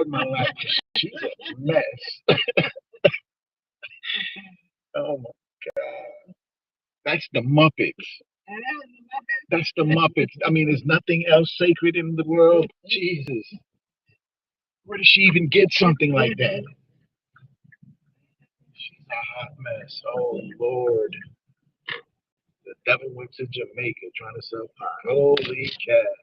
in my life. She's a mess. Oh my God. That's the Muppets. That's the Muppets. I mean, there's nothing else sacred in the world. Jesus. Where did she even get something like that? She's a hot mess. Oh Lord. The devil went to Jamaica trying to sell pot. Holy cow.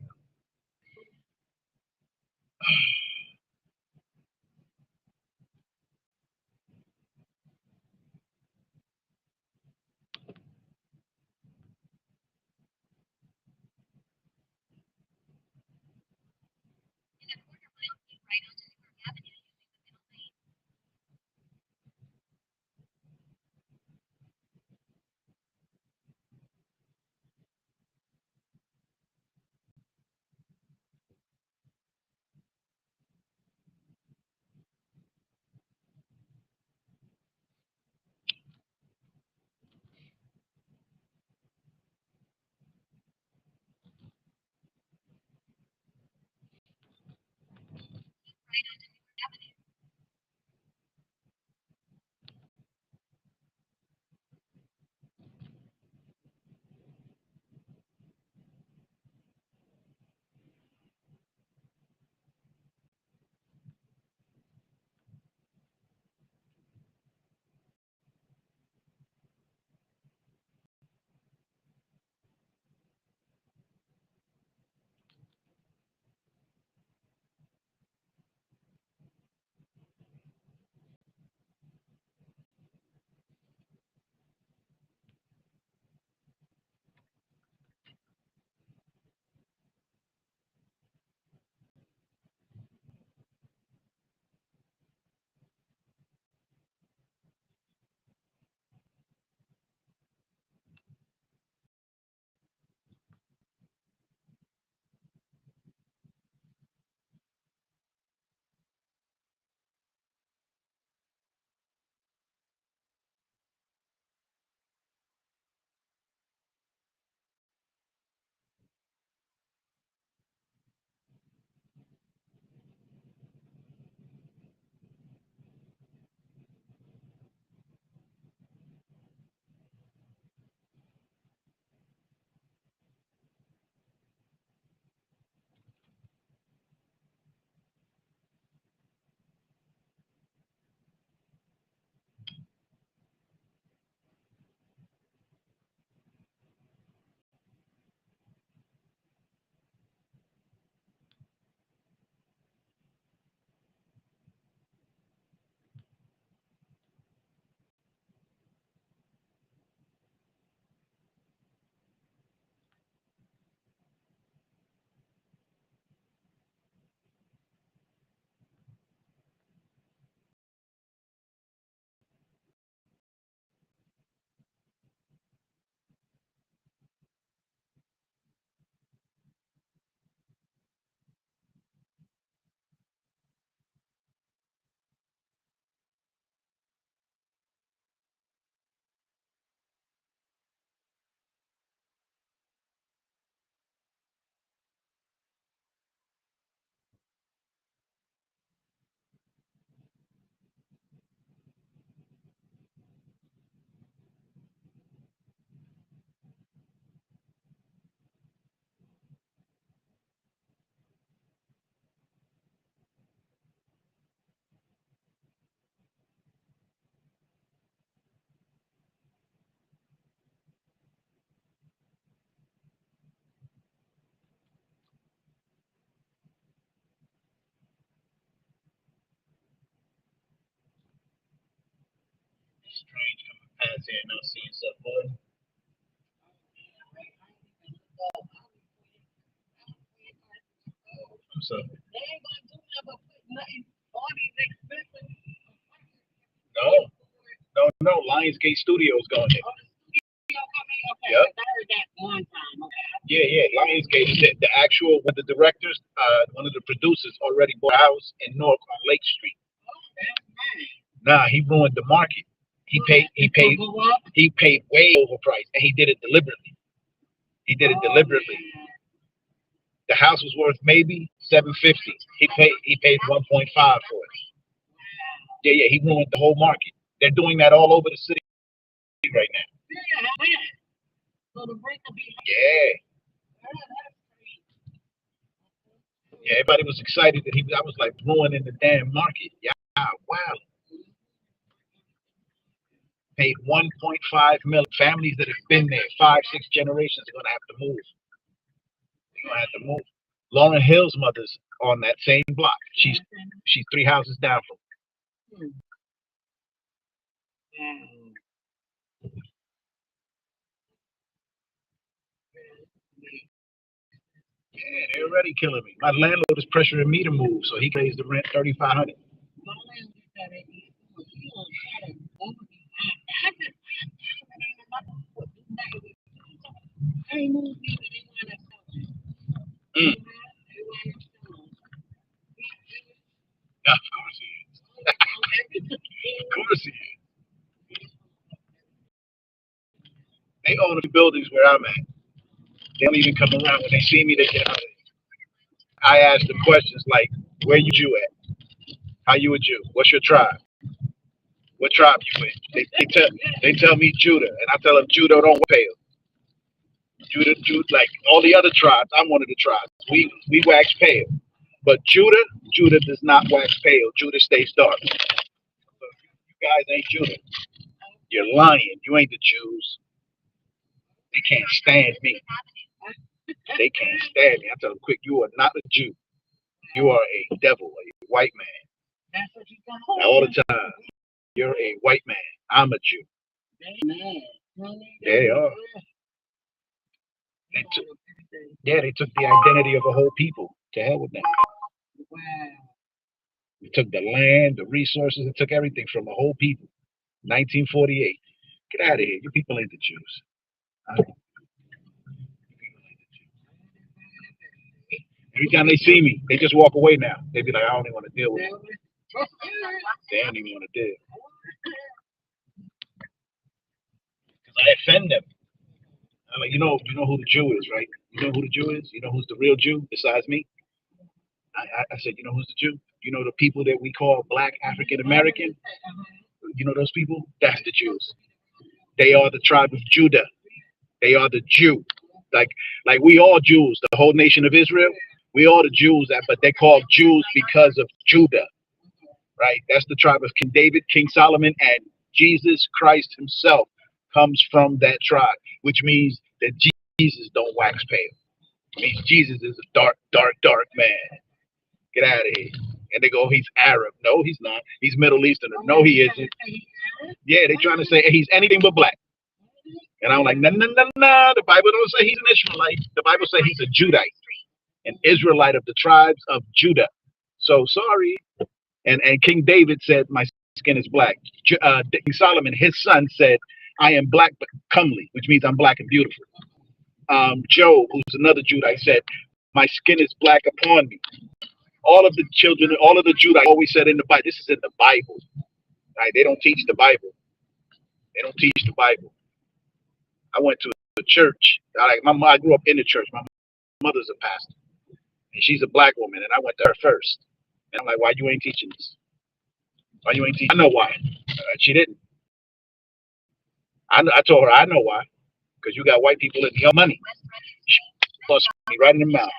Strange coming past here and not seeing stuff, boy. What's up? No, Lionsgate Studios going in. Yep. Yeah. Lionsgate is the actual one of the directors, one of the producers already bought a house in Newark on Lake Street. Nah, he ruined the market. He paid way overpriced, and he did it deliberately. The house was worth maybe 750. He paid 1.5 for it. Yeah, yeah, he ruined the whole market. They're doing that all over the city right now. Yeah, yeah. Everybody was excited that I was like ruining the damn market. Yeah, wow. Paid 1.5 million. Families that have been there 5, 6 generations are gonna have to move. They're gonna have to move. Lauren Hill's mother's on that same block. She's 3 houses down from. Yeah, they're already killing me. My landlord is pressuring me to move so he pays the rent 3,500. Mm. Of course he is. Of course he is. They own the buildings where I'm at. They don't even come around. When they see me, they get out of it. I ask them questions like, where you Jew at? How you a Jew? What's your tribe? What tribe you in? They tell me Judah, and I tell them Judah don't pay. Judah, like all the other tribes, I'm one of the tribes. We wax pale, but Judah does not wax pale. Judah stays dark. So you guys ain't Judah. You're lying. You ain't the Jews. They can't stand me. They can't stand me. I tell them quick, you are not a Jew. You are a devil, a white man. All the time. You're a white man. I'm a Jew. They are. They took, yeah, they took the identity of a whole people. To hell with them. They took the land, the resources, it took everything from a whole people. 1948. Get out of here. You people ain't the Jews. Every time they see me, they just walk away now. They be like, I don't even want to deal with it. They don't even want to deal. Because I offend them. I'm like, you know who the Jew is, right? You know who the Jew is? You know who's the real Jew besides me? I said, you know who's the Jew? You know the people that we call Black African American? You know those people? That's the Jews. They are the tribe of Judah. They are the Jew. Like like we all Jews, the whole nation of Israel. We all the Jews, but they're called Jews because of Judah, right? That's the tribe of King David, King Solomon, and Jesus Christ himself comes from that tribe, which means that Jesus don't wax pale. It means Jesus is a dark, dark, dark man. Get out of here. And they go, he's Arab. No, he's not. He's Middle Eastern. No, he isn't. Yeah, they're trying to say he's anything but black. And I'm like, no, no, no, no. The Bible don't say he's an Ishmaelite. The Bible says he's a Judite, an Israelite of the tribes of Judah. So sorry. And King David said, my skin is black. King Solomon, his son, said, I am black but comely, which means I'm black and beautiful. Job, who's another Judite, said, my skin is black upon me. All of the children, all of the Judites always said in the Bible, this is in the Bible. Right? They don't teach the Bible. They don't teach the Bible. I went to a church. I grew up in the church. My mother's a pastor. And she's a black woman. And I went to her first. And I'm like, why you ain't teaching this? Why you ain't teaching? I know why. She didn't. I told her, I know why. Because you got white people in your money. She bust me right in the mouth.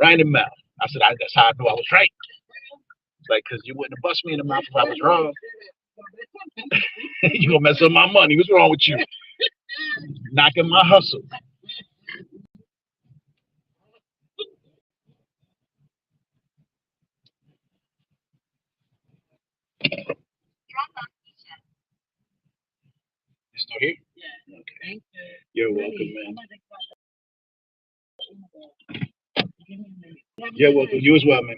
Right in the mouth. I said, that's how I knew I was right. It's like, because you wouldn't have bust me in the mouth if I was wrong. You gonna mess up my money. What's wrong with you? Knocking my hustle. You still here? Okay. You're welcome, man. You're welcome. You as well, man.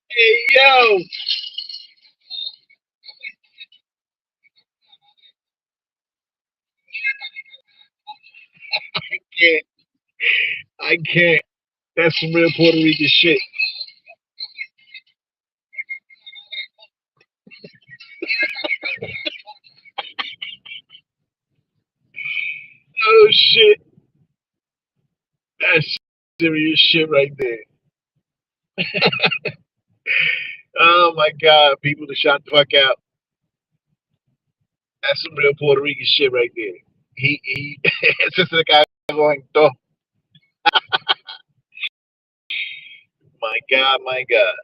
Hey, yo! Yeah, I can't. That's some real Puerto Rican shit. Oh shit. That's serious shit right there. Oh my god, people to shut the fuck out. That's some real Puerto Rican shit right there. He it's just the guy going, oh my god, my god.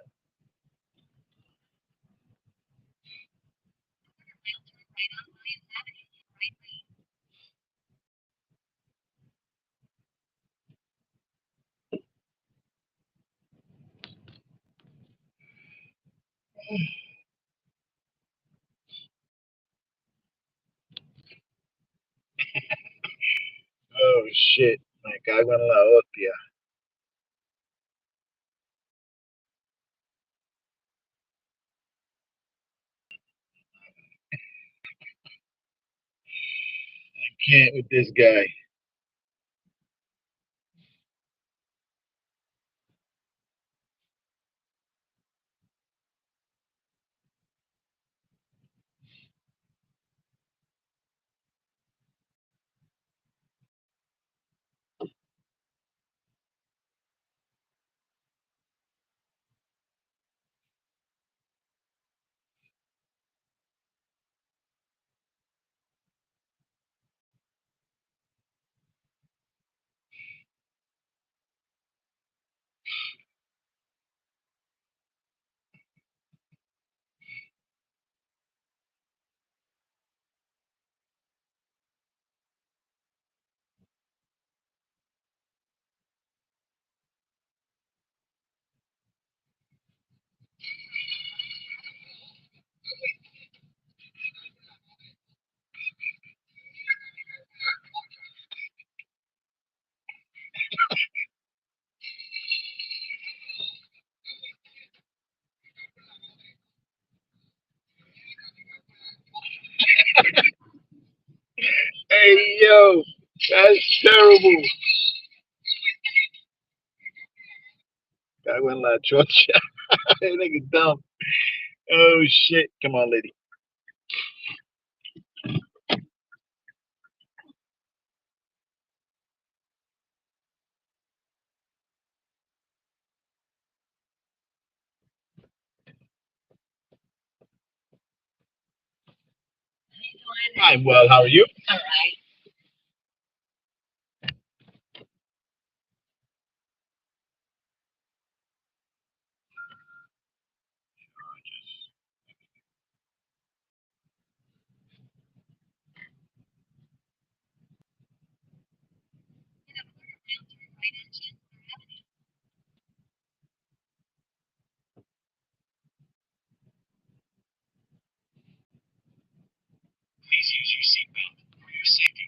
Oh shit. My god, con la hostia. Can't with this guy. Yo, that's terrible. I went like Georgia. That nigga dumb. Oh shit. Come on, lady. I'm well. How are you?
All right.
Please use your seatbelt for your safety.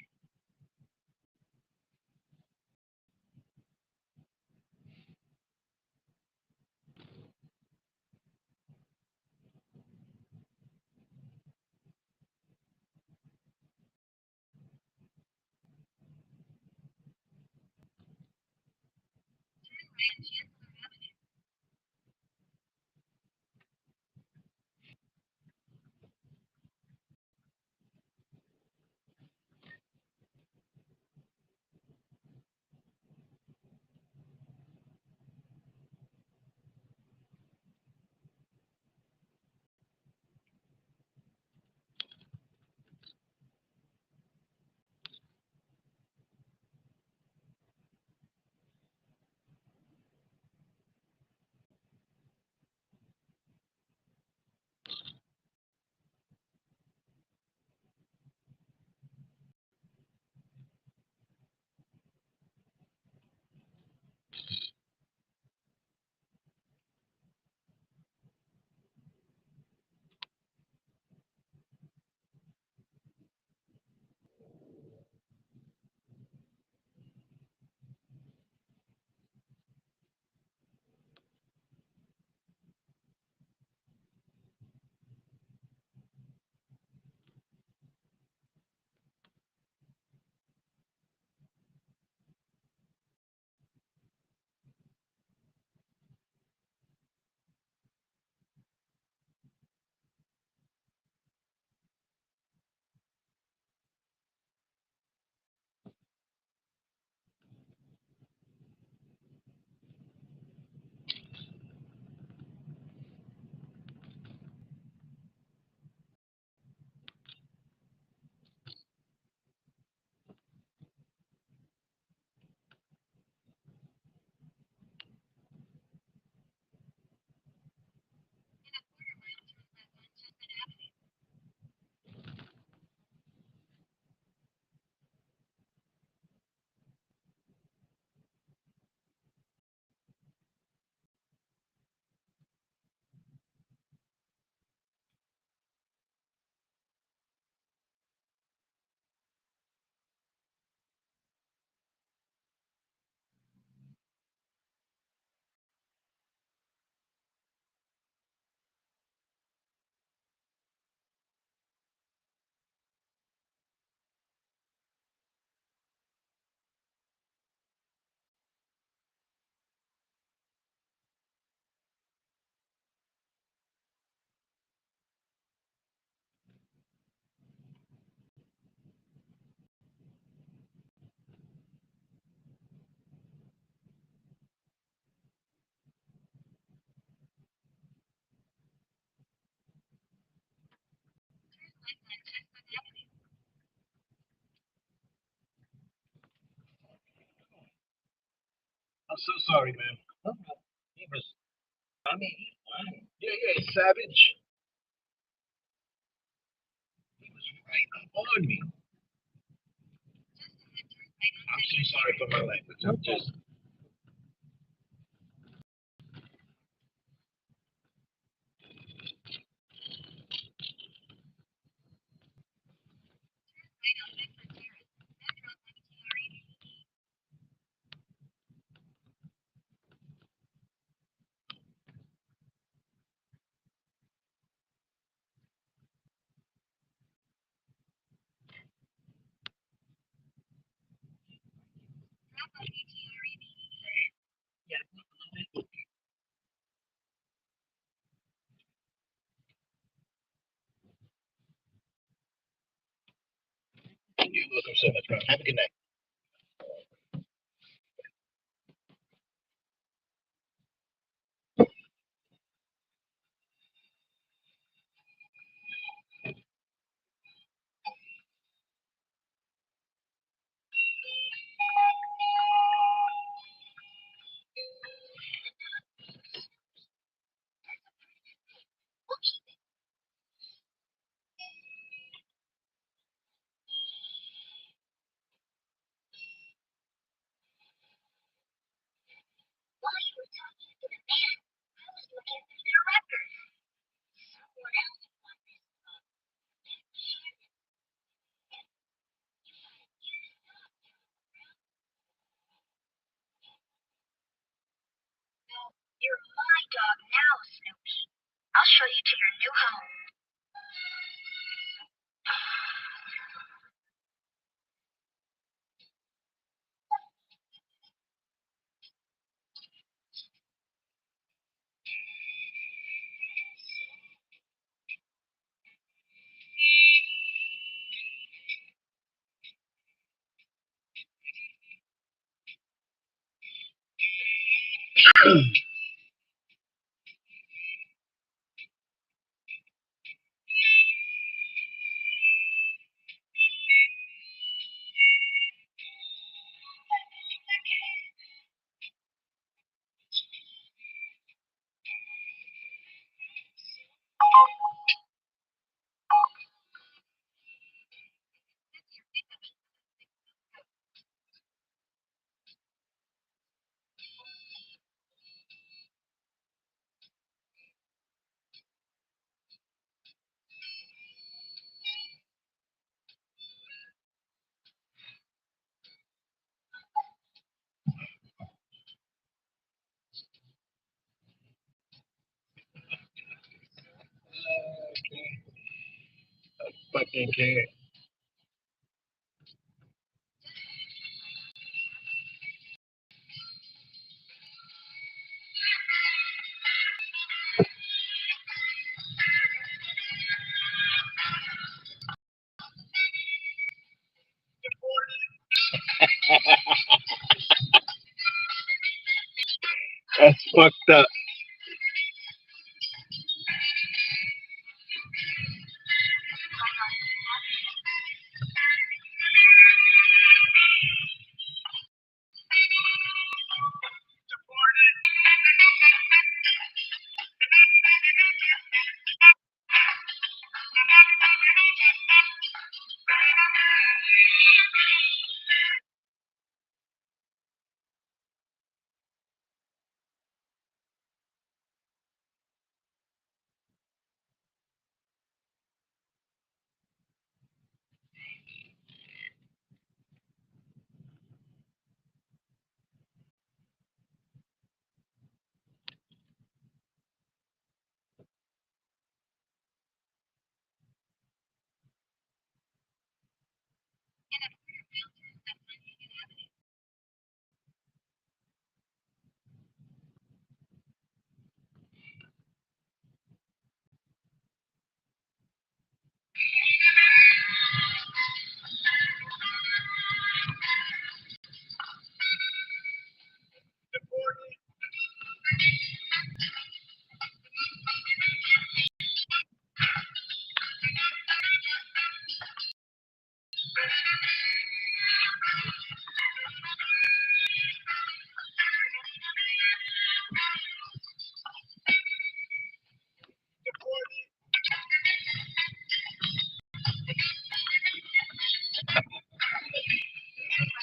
I'm so sorry, man. He was. I mean, yeah, yeah, savage. He was right on me. I'm so sorry for my language. I'm just. You're welcome so much, bro. Have a good night.
You're my dog now, Snoopy. I'll show you to your new home.
Fucking care. That's fucked up.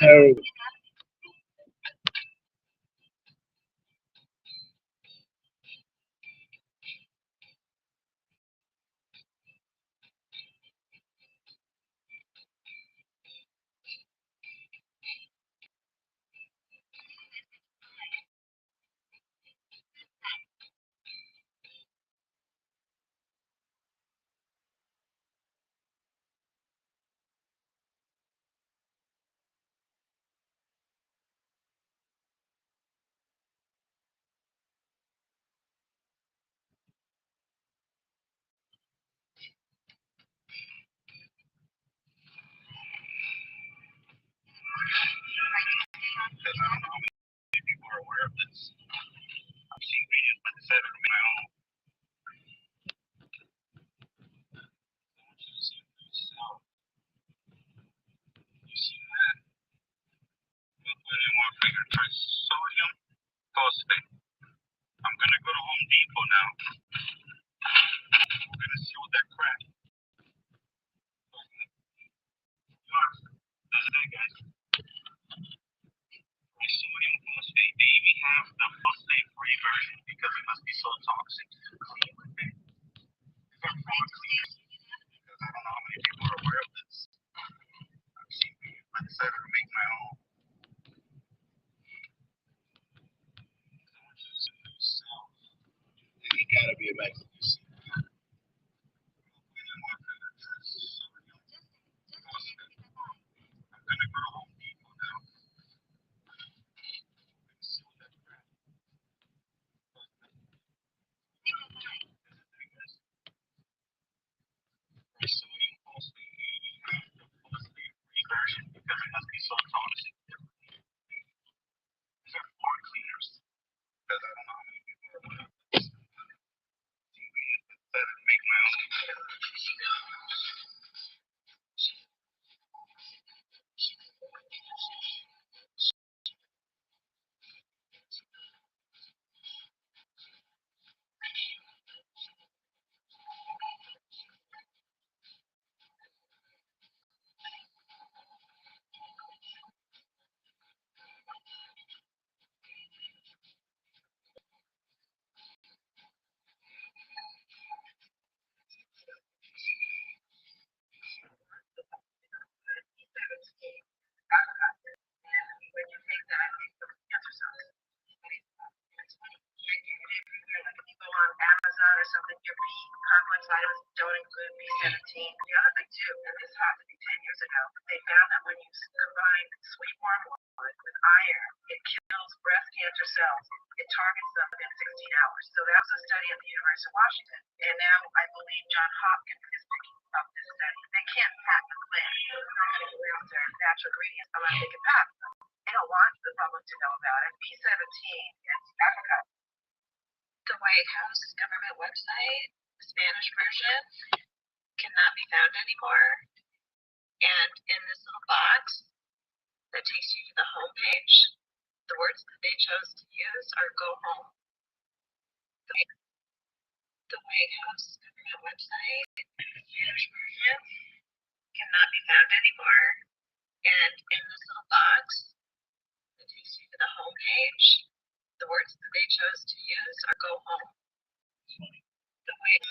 Terrible.
They found that when you combine sweet wormwood with iron, it kills breast cancer cells. It targets them within 16 hours. So that was a study at the University of Washington. And now I believe John Hopkins is picking up this study. They can't patent the plant. They're not going to go after natural ingredients unless they can patent them. They don't want the public to know about it. B17 is Africa. The White House government website, the Spanish version, cannot be found anymore. And in this little box that takes you to the home page, the words that they chose to use are "go home." The White House government website, the Spanish version, cannot be found anymore. And in this little box that takes you to the home page, the words that they chose to use are "go home." The White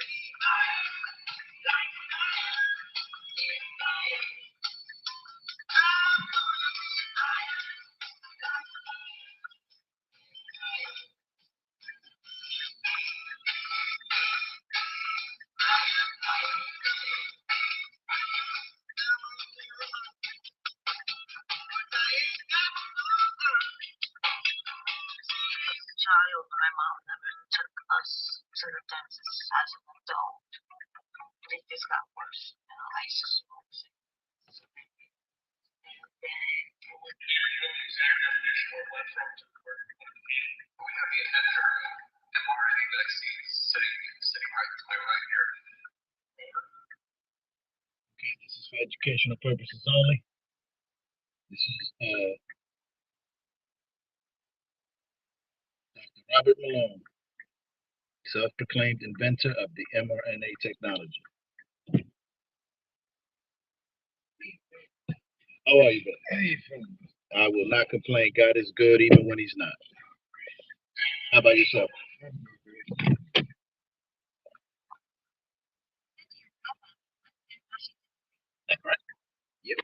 child, my mom never took us to the dentist as an adult. It just got worse. I smoked. And then
Okay, this is for educational purposes only. This is Dr. Robert Malone, self-proclaimed inventor of the mRNA technology. How are you, brother? I will not complain. God is good even when he's not. How about yourself? Right. Yep.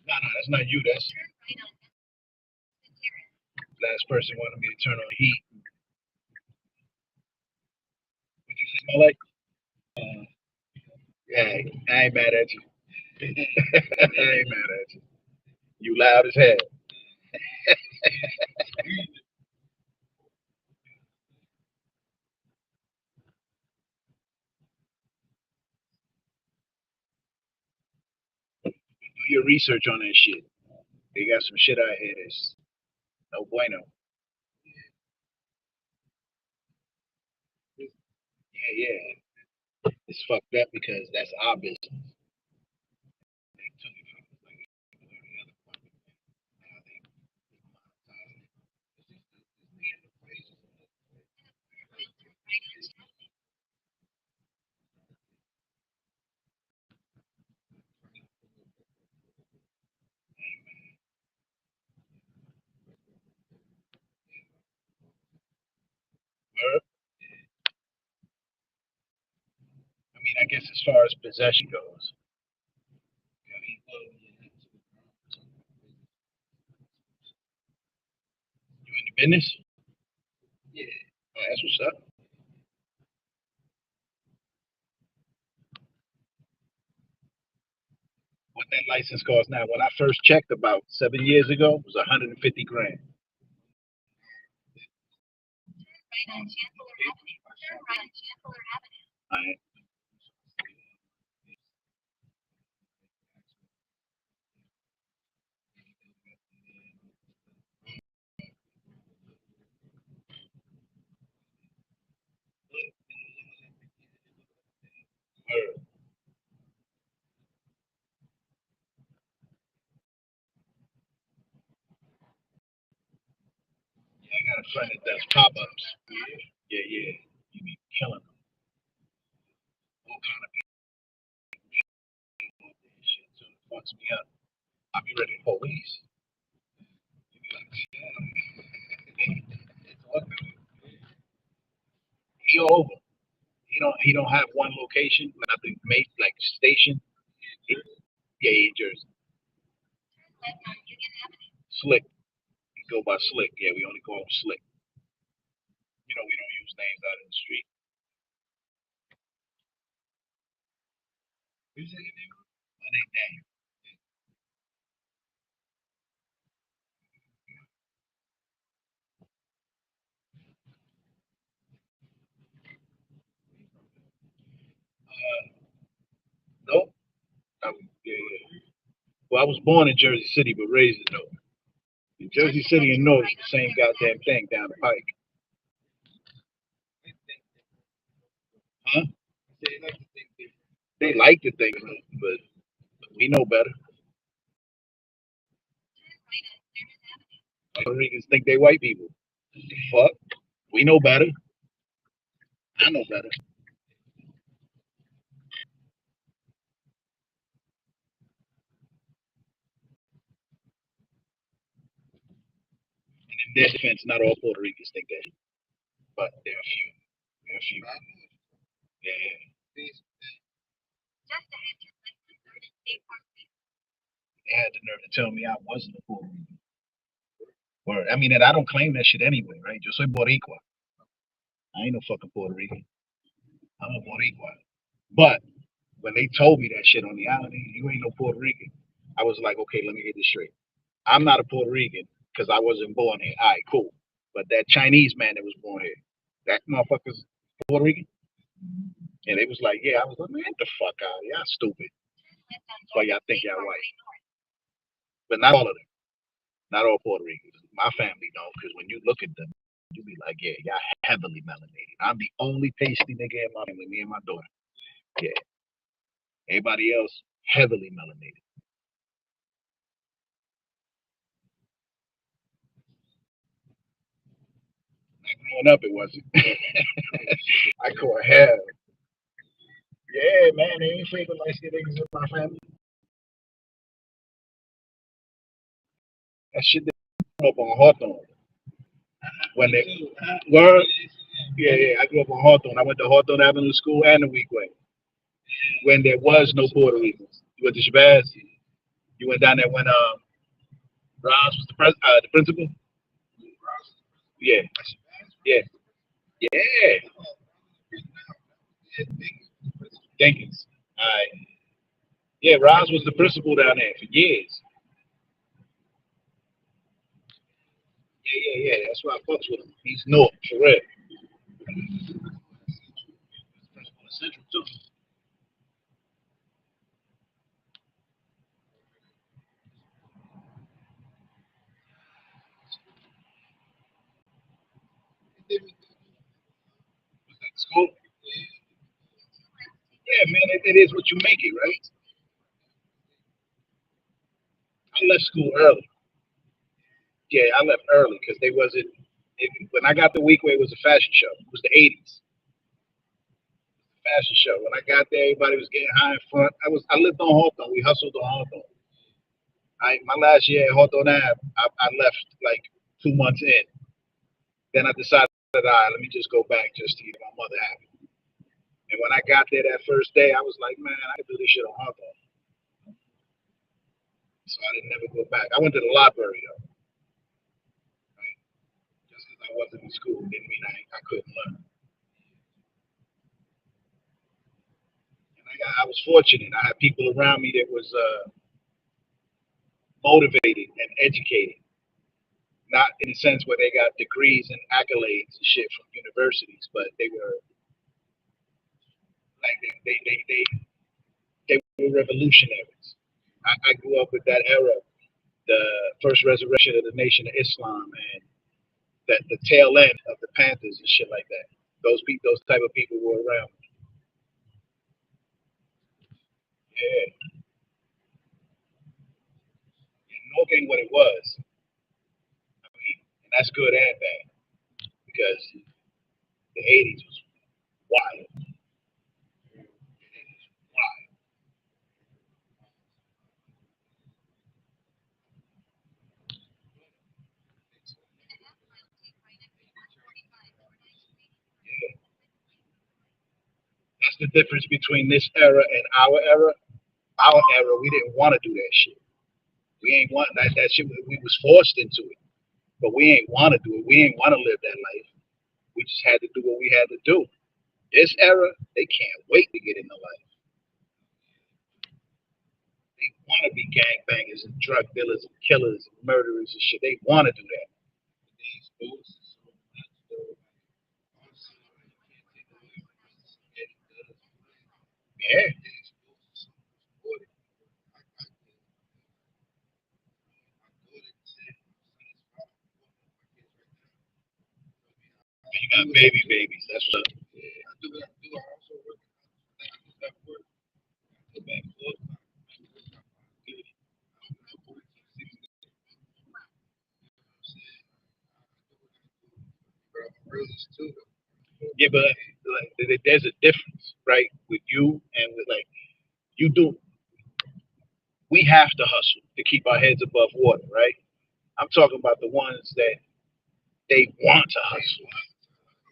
No, that's not you. That's last person wanted me to turn on the heat. What you say, smell like? Yeah, I ain't mad at you. I ain't mad at you. You loud as hell. Do your research on that shit. They got some shit out here that's no bueno. Yeah. It's fucked up because that's our business. They took it from us like every other fucking thing. Now they monetize it. I mean, I guess as far as possession goes. You in the business? Yeah. Oh, that's what's up. What that license costs now? When I first checked about 7 years ago, it was 150 grand. All right. Yeah, I got a friend that does pop-ups. Yeah. You be killing them. All kind of shit. So it fucks me up. I'll be ready to police. You be like, shit. It's all He all over. He don't have one location, nothing made like station. He, yeah, he in Jersey. Slick. He go by Slick. Yeah, we only call him Slick. We don't use names out in the street. Who's that your name? My name Daniel. Nope. Yeah, yeah. Well, I was born in Jersey City, but raised in North. In Jersey City and North, the same goddamn thing down the pike. Huh? They like to think, but we know better. Puerto Ricans think they white people. Fuck. We know better. I know better. In their defense, not all Puerto Ricans think that, but there are a few. There are a few. Yeah. They had the nerve to tell me I wasn't a Puerto Rican. Or I mean, and I don't claim that shit anyway, right? Yo soy Boricua. I ain't no fucking Puerto Rican. I'm a Boricua. But when they told me that shit on the island, you ain't no Puerto Rican. I was like, okay, let me get this straight. I'm not a Puerto Rican because I wasn't born here. All right, cool. But that Chinese man that was born here, that motherfucker's Puerto Rican. And they was like, yeah. I was like, man, get the fuck out. Y'all stupid. That's why y'all think y'all white. But not all of them. Not all Puerto Ricans. My family don't, because when you look at them, you be like, yeah, y'all heavily melanated. I'm the only pasty nigga in my family, me and my daughter. Yeah. Everybody else, heavily melanated. Growing up, it wasn't. I caught hell. Yeah, man, they ain't favoring light skinned niggas in my family. That shit grew up on Hawthorne. When they were, yeah, I grew up on Hawthorne. I went to Hawthorne Avenue School and the Weekway. When there was no Puerto Ricans. You went to Shabazz? You went down there when Ross was the principal? Yeah. Yeah. Yeah. Jenkins. All right. Yeah, Roz was the principal down there for years. Yeah. That's why I fucks with him. He's North, for real. Principal of Central, too. School? Yeah, man, it is what you make it, right? I left school early. Yeah, I left early because they wasn't. When I got the Weekway, it was a fashion show. It was the '80s fashion show. When I got there, everybody was getting high in front. I lived on Hawthorne. We hustled on Hawthorne. My last year at Hawthorne Ave, I left like 2 months in. Then I decided, all right, let me just go back just to get my mother happy. And when I got there that first day, I was like, man, I can do this shit on Hawthorne. So I didn't never go back. I went to the library though. Right? Just because I wasn't in school didn't mean I couldn't learn. And I was fortunate. I had people around me that was motivated and educated. Not in the sense where they got degrees and accolades and shit from universities, but they were like they were revolutionaries. I grew up with that era, the first resurrection of the Nation of Islam, and that the tail end of the Panthers and shit like that. Those type of people were around. Yeah, knowing what it was. I mean, and that's good and bad because the '80s was wild. Wild. Yeah. the difference between this era and our era? Our era, we didn't want to do that shit. We ain't want that shit. We was forced into it, but we ain't want to do it. We ain't want to live that life. We just had to do what we had to do. This era, they can't wait to get into life. They want to be gangbangers and drug dealers and killers and murderers and shit. They want to do that. Yeah. You got babies. That's what. Yeah, but like, there's a difference, right? With you and with like you do. We have to hustle to keep our heads above water, right? I'm talking about the ones that they want to hustle.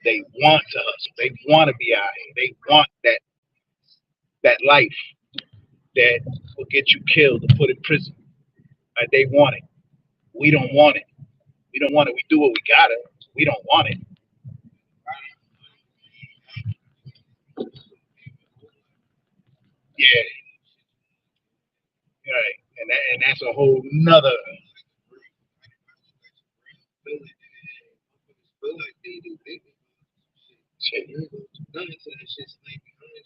They want to hustle. They want to be out here. They want that life that will get you killed or put in prison. They want it. We don't want it. We don't want it. We do what we gotta. We don't want it. Yeah, right. And that's a whole nother shit.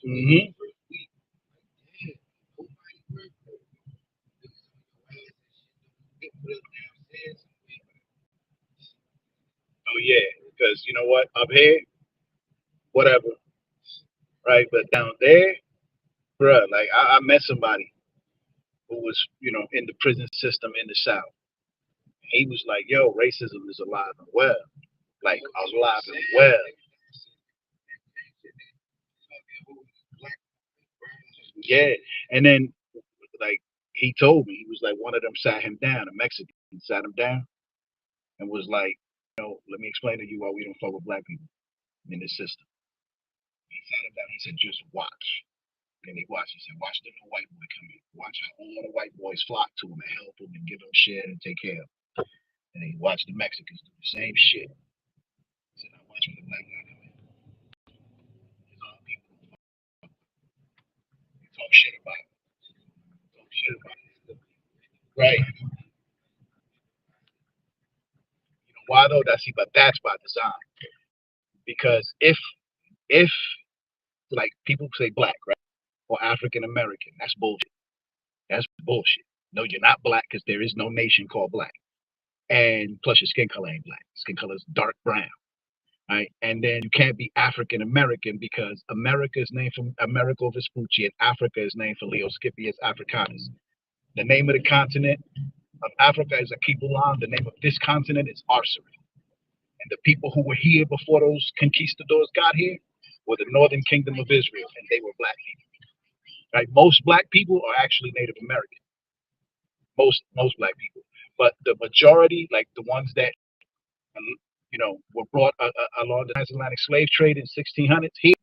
Hmm. Oh yeah, because you know what? Up here, whatever, right? But down there, bruh, like I met somebody who was, in the prison system in the South. He was like, "Yo, racism is alive and well, like alive and well." Yeah, and then like he told me, he was like, one of them sat him down, a Mexican sat him down and was like, let me explain to you why we don't fuck with black people in this system. He sat him down. He said, just watch. And he watched. He said, watch the new white boy come in. Watch how all the white boys flock to him and help him and give him shit and take care of him. And he watched the Mexicans do the same shit. He said, now watch when the black guy come in. His own people talk shit about him. Talk shit about him. Right. You know why though? That's by design. Because if like people say black, right? Or African American, that's bullshit. That's bullshit. No, you're not black because there is no nation called black. And plus your skin color ain't black. Skin color is dark brown. Right? And then you can't be African American because America is named for Amerigo Vespucci and Africa is named for Leo Scipius Africanus. The name of the continent of Africa is Akibulan. The name of this continent is Arsary. And the people who were here before those conquistadors got here were the Northern Kingdom of Israel, and they were black people. Right? Most black people are actually Native American. Most black people, but the majority, like the ones that were brought along the transatlantic slave trade in 1600s, here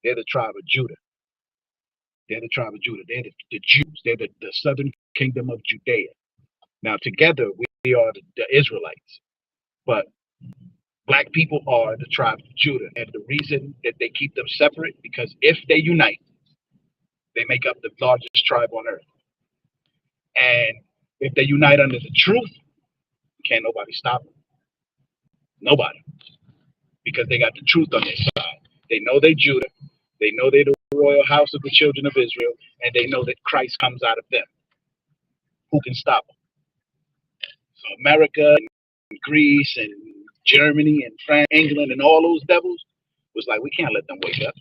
they're the tribe of Judah. They're the tribe of Judah. They're the Jews. They're the southern kingdom of Judea. Now together we are the Israelites, but black people are the tribe of Judah, and the reason that they keep them separate because if they unite, they make up the largest tribe on earth. And if they unite under the truth, can't nobody stop them. Nobody. Because they got the truth on their side. They know they're Judah. They know they're the royal house of the children of Israel. And they know that Christ comes out of them. Who can stop them? So America and Greece and Germany and France, England and all those devils was like, we can't let them wake up.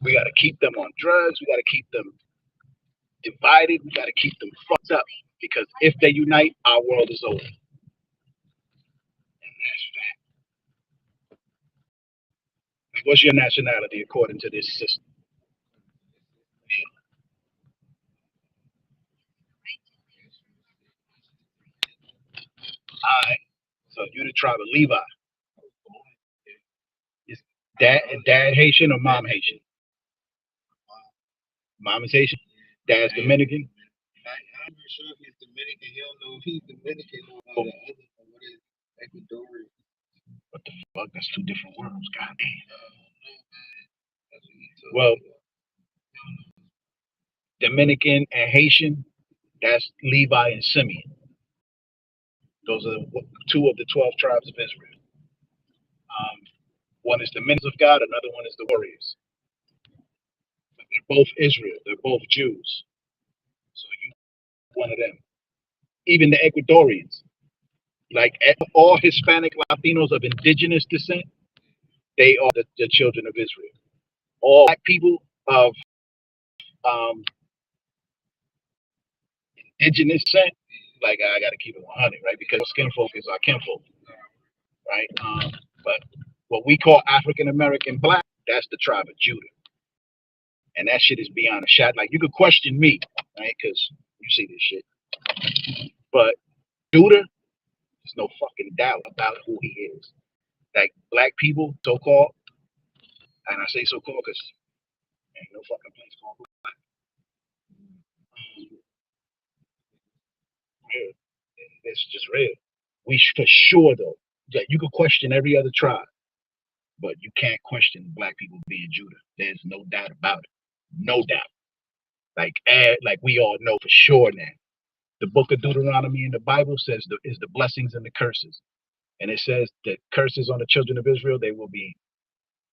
We got to keep them on drugs. We got to keep them divided. We got to keep them fucked up. Because if they unite, our world is over. Like, what's your nationality according to this system? All right. So you're the tribe of Levi. Is dad Haitian or mom Haitian? Mom is Haitian. Dad's Dominican.
I'm not sure if he's Dominican. He don't know if he's Dominican or the other. What is Ecuadorian?
What the fuck? That's two different worlds. God damn. Well, Dominican and Haitian, that's Levi and Simeon. Those are two of the 12 tribes of Israel. One is the ministers of God, another one is the warriors. But they're both Israel. They're both Jews. So you one of them. Even the Ecuadorians, like all Hispanic Latinos of indigenous descent, they are the children of Israel. All black people of indigenous descent, like I got to keep it 100, right? Because skin folk is our kinfolk, right? But what we call African American black, that's the tribe of Judah. And that shit is beyond a shot. Like, you could question me, right? Because you see this shit. But Judah, there's no fucking doubt about who he is. Like, black people, so called, and I say so called because ain't no fucking place called black. Real. It's just real. We for sure, though, that you could question every other tribe, but you can't question black people being Judah. There's no doubt about it. No doubt. Like we all know for sure now. The book of Deuteronomy in the Bible says is the blessings and the curses. And it says that curses on the children of Israel, they will be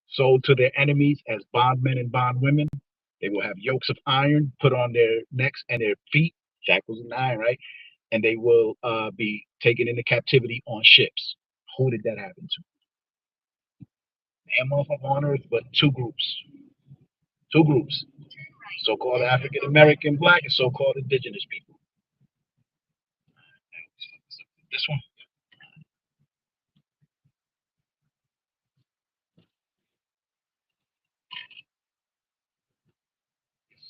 sold to their enemies as bondmen and bondwomen. They will have yokes of iron put on their necks and their feet, shackles and iron, right? And they will be taken into captivity on ships. Who did that happen to? Damn off on earth, but two groups. Two groups. So-called African American black and so-called indigenous people. This one.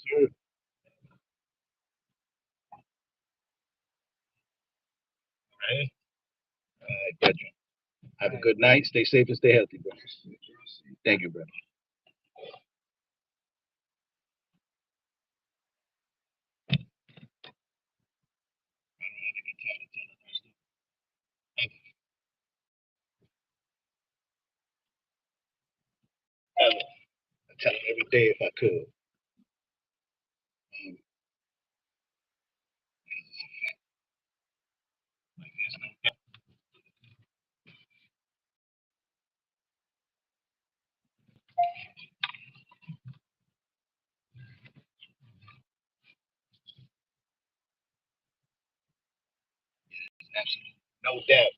Sure. Right. Gotcha. Have a good night. Stay safe and stay healthy, bro. Thank you, brother. I tell him every day if I could. Absolutely. No doubt.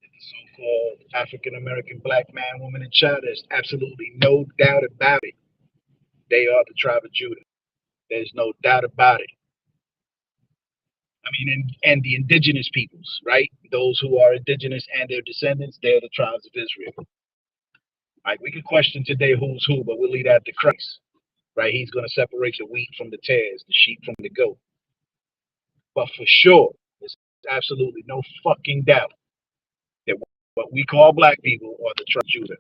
The so-called African American black man, woman, and child, there's absolutely no doubt about it. They are the tribe of Judah. There's no doubt about it. I mean, and the indigenous peoples, right? Those who are indigenous and their descendants, they're the tribes of Israel. Like, we could question today who's who, but we'll leave that to Christ, right? He's going to separate the wheat from the tares, the sheep from the goat. But for sure, there's absolutely no fucking doubt that what we call black people are the tribe of Judah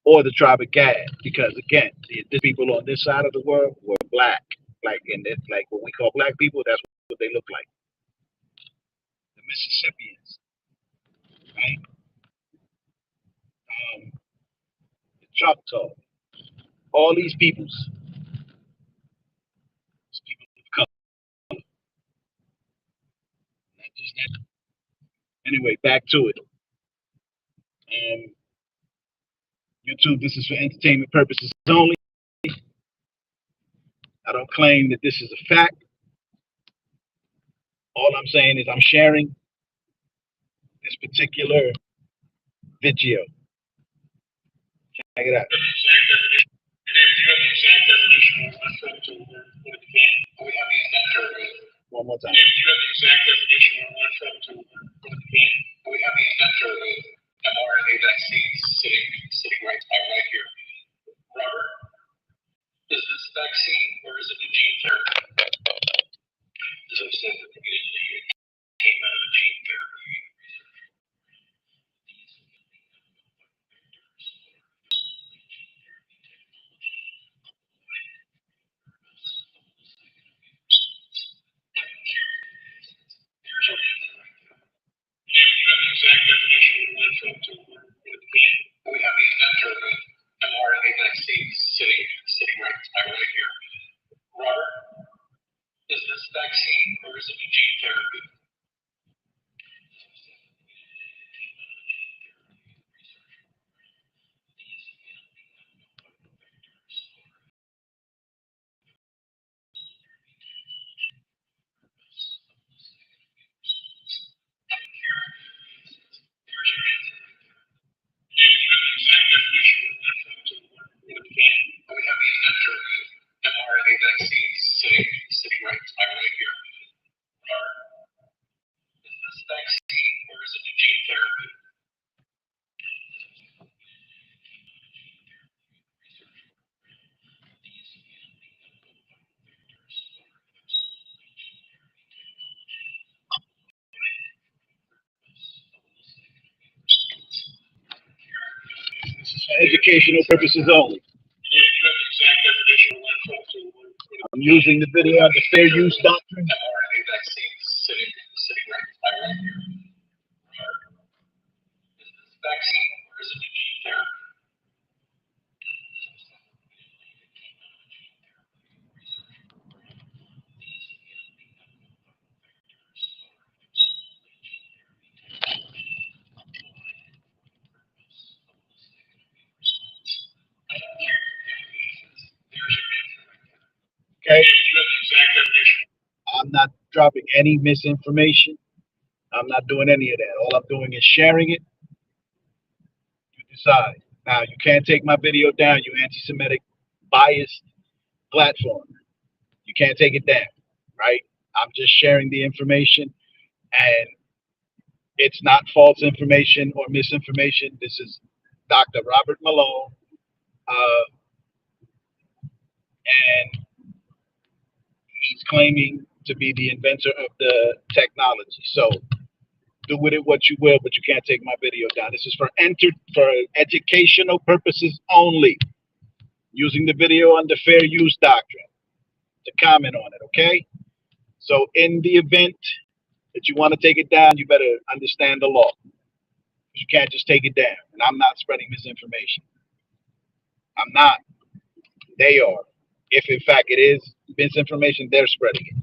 or the tribe of Gad, because again, the people on this side of the world were black, like in this, like what we call black people. That's what they look like. The Mississippians, right? The Choctaw, all these peoples, people of color. Not just that. Anyway, back to it. YouTube, this is for entertainment purposes only. I don't claim that this is a fact. All I'm saying is I'm sharing this particular video. Check it out. One more time. We have the center of mRNA vaccines sitting right here. Robert, is this vaccine or is it a gene therapy? As I said, it came
We have the inventor of mRNA vaccines sitting right here. Robert, is this vaccine or is it a gene therapy? We have the inventor of mRNA vaccines sitting right here. Is this vaccine or is it a gene therapy?
This is for educational purposes only. I'm using the video on the fair use doctrine.
mRNA vaccines sitting right here. Is this vaccine or is it a gene therapy?
Okay. I'm not dropping any misinformation. I'm not doing any of that. All I'm doing is sharing it. You decide. Now, you can't take my video down, you anti-Semitic biased platform. You can't take it down, right? I'm just sharing the information, and it's not false information or misinformation. This is Dr. Robert Malone, and he's claiming to be the inventor of the technology. So do with it what you will, but you can't take my video down. This is for educational purposes only. Using the video under fair use doctrine to comment on it, okay? So in the event that you want to take it down, you better understand the law. You can't just take it down. And I'm not spreading misinformation. I'm not. They are. If in fact it is misinformation, they're spreading it.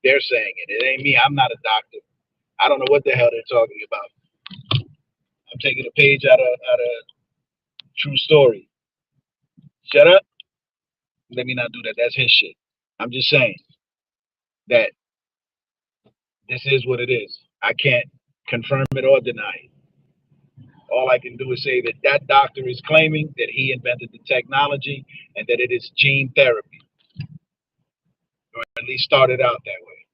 They're saying it. It ain't me. I'm not a doctor. I don't know what the hell they're talking about. I'm taking a page out of True Story. Shut up. Let me not do that. That's his shit. I'm just saying that this is what it is. I can't confirm it or deny it. All I can do is say that that doctor is claiming that he invented the technology and that it is gene therapy, or at least started out that way.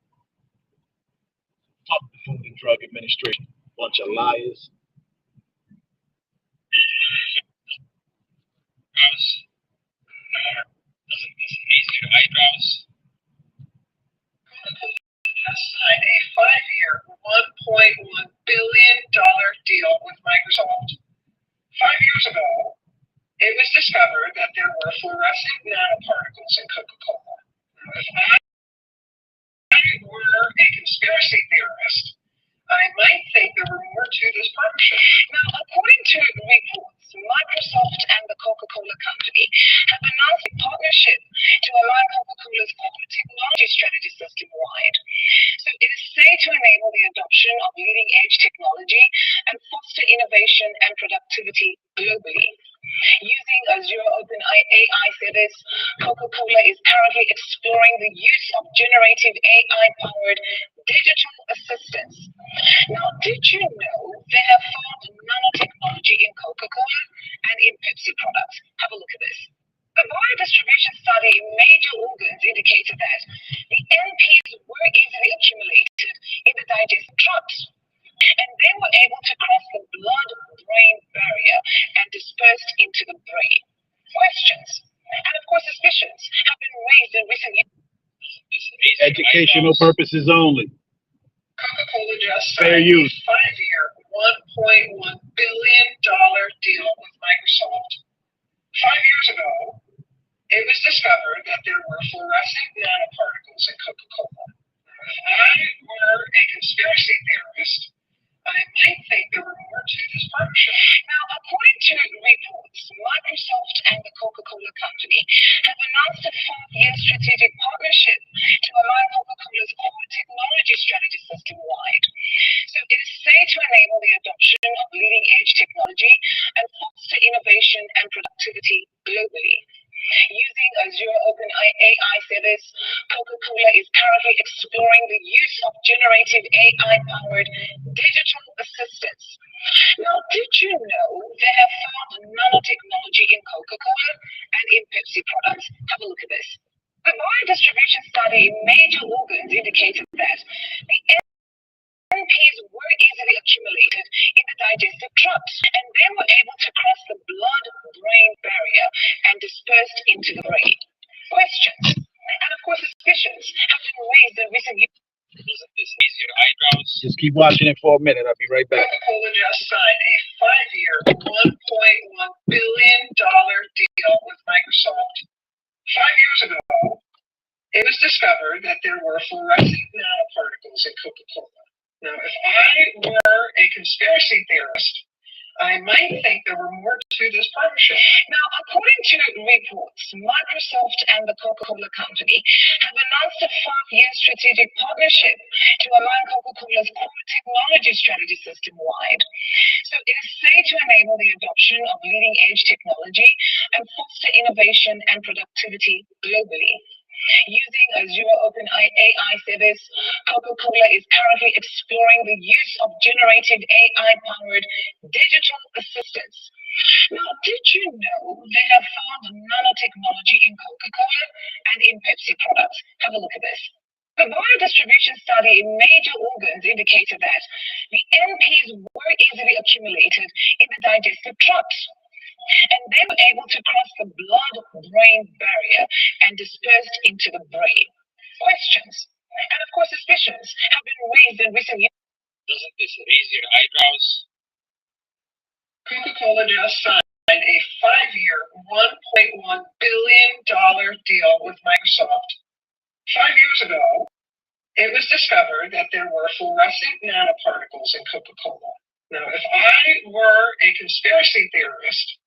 Fuck the Food and Drug Administration. Bunch of liars.
Eyebrows. Has signed a 5-year, $1.1 billion deal with Microsoft. 5 years ago, it was discovered that there were fluorescent nanoparticles in Coca-Cola. If I were a conspiracy theorist, I might think there were more to this partnership. Now, according to reports, Microsoft and the Coca-Cola Company have announced a partnership to align Coca-Cola's corporate technology strategy system-wide. So it is said to enable the adoption of leading-edge technology and foster innovation and productivity globally. Using Azure OpenAI service, Coca-Cola is currently exploring the use of generative AI-powered digital assistants. Now, did you know they have found nanotechnology in Coca-Cola and in Pepsi products? Have a look at this. A biodistribution study in major organs indicated that the NPs were easily accumulated in the digestive tract, and they were able to cross the blood-brain barrier and dispersed into the brain. Questions, and of course suspicions, have been raised in recent years.
Educational purposes only.
Coca-Cola just
Fair
signed
use.
a 5-year, $1.1 billion deal with Microsoft. 5 years ago, it was discovered that there were fluorescent nanoparticles in Coca-Cola. If I were a conspiracy theorist, I I might think there were more to this partnership.
Now, according to reports, Microsoft and the Coca-Cola Company have announced a 5-year strategic partnership to align Coca-Cola's core technology strategy system-wide. So it is said to enable the adoption of leading-edge technology and foster innovation and productivity globally. Using Azure OpenAI service, Coca-Cola is currently exploring the use of generative AI-powered digital assistants. Now, did you know they have found nanotechnology in Coca-Cola and in Pepsi products? Have a look at this. A biodistribution study in major organs indicated that the NPs were easily accumulated in the digestive tract, and they were able to cross the blood-brain barrier and dispersed into the brain. Questions and, of course, suspicions have been raised in recent years.
Doesn't this ease your eyebrows?
Just keep watching it for a minute. I'll be right back.
Coca-Cola just signed a 5-year, $1.1 billion deal with Microsoft. 5 years ago, it was discovered that there were fluorescent nanoparticles in Coca-Cola. Now, if I were a conspiracy theorist, I might think there were more to this partnership.
Now, according to reports, Microsoft and the Coca-Cola Company have announced a 5-year strategic partnership to align Coca-Cola's core technology strategy system-wide. So it is said to enable the adoption of leading-edge technology and foster innovation and productivity globally. Using Azure OpenAI service, Coca-Cola is currently exploring the use of generative AI-powered digital assistants. Now, did you know they have found nanotechnology in Coca-Cola and in Pepsi products? Have a look at this. A biodistribution study in major organs indicated that the NPs were easily accumulated in the digestive tract, and they were able to cross the blood-brain barrier and dispersed into the brain. Questions and, of course, suspicions have been raised in recent years.
Doesn't this raise your eyebrows? Coca-Cola just signed a 5-year, $1.1 billion deal with Microsoft. 5 years ago, it was discovered that there were fluorescent nanoparticles in Coca-Cola. Now, if I were a conspiracy theorist,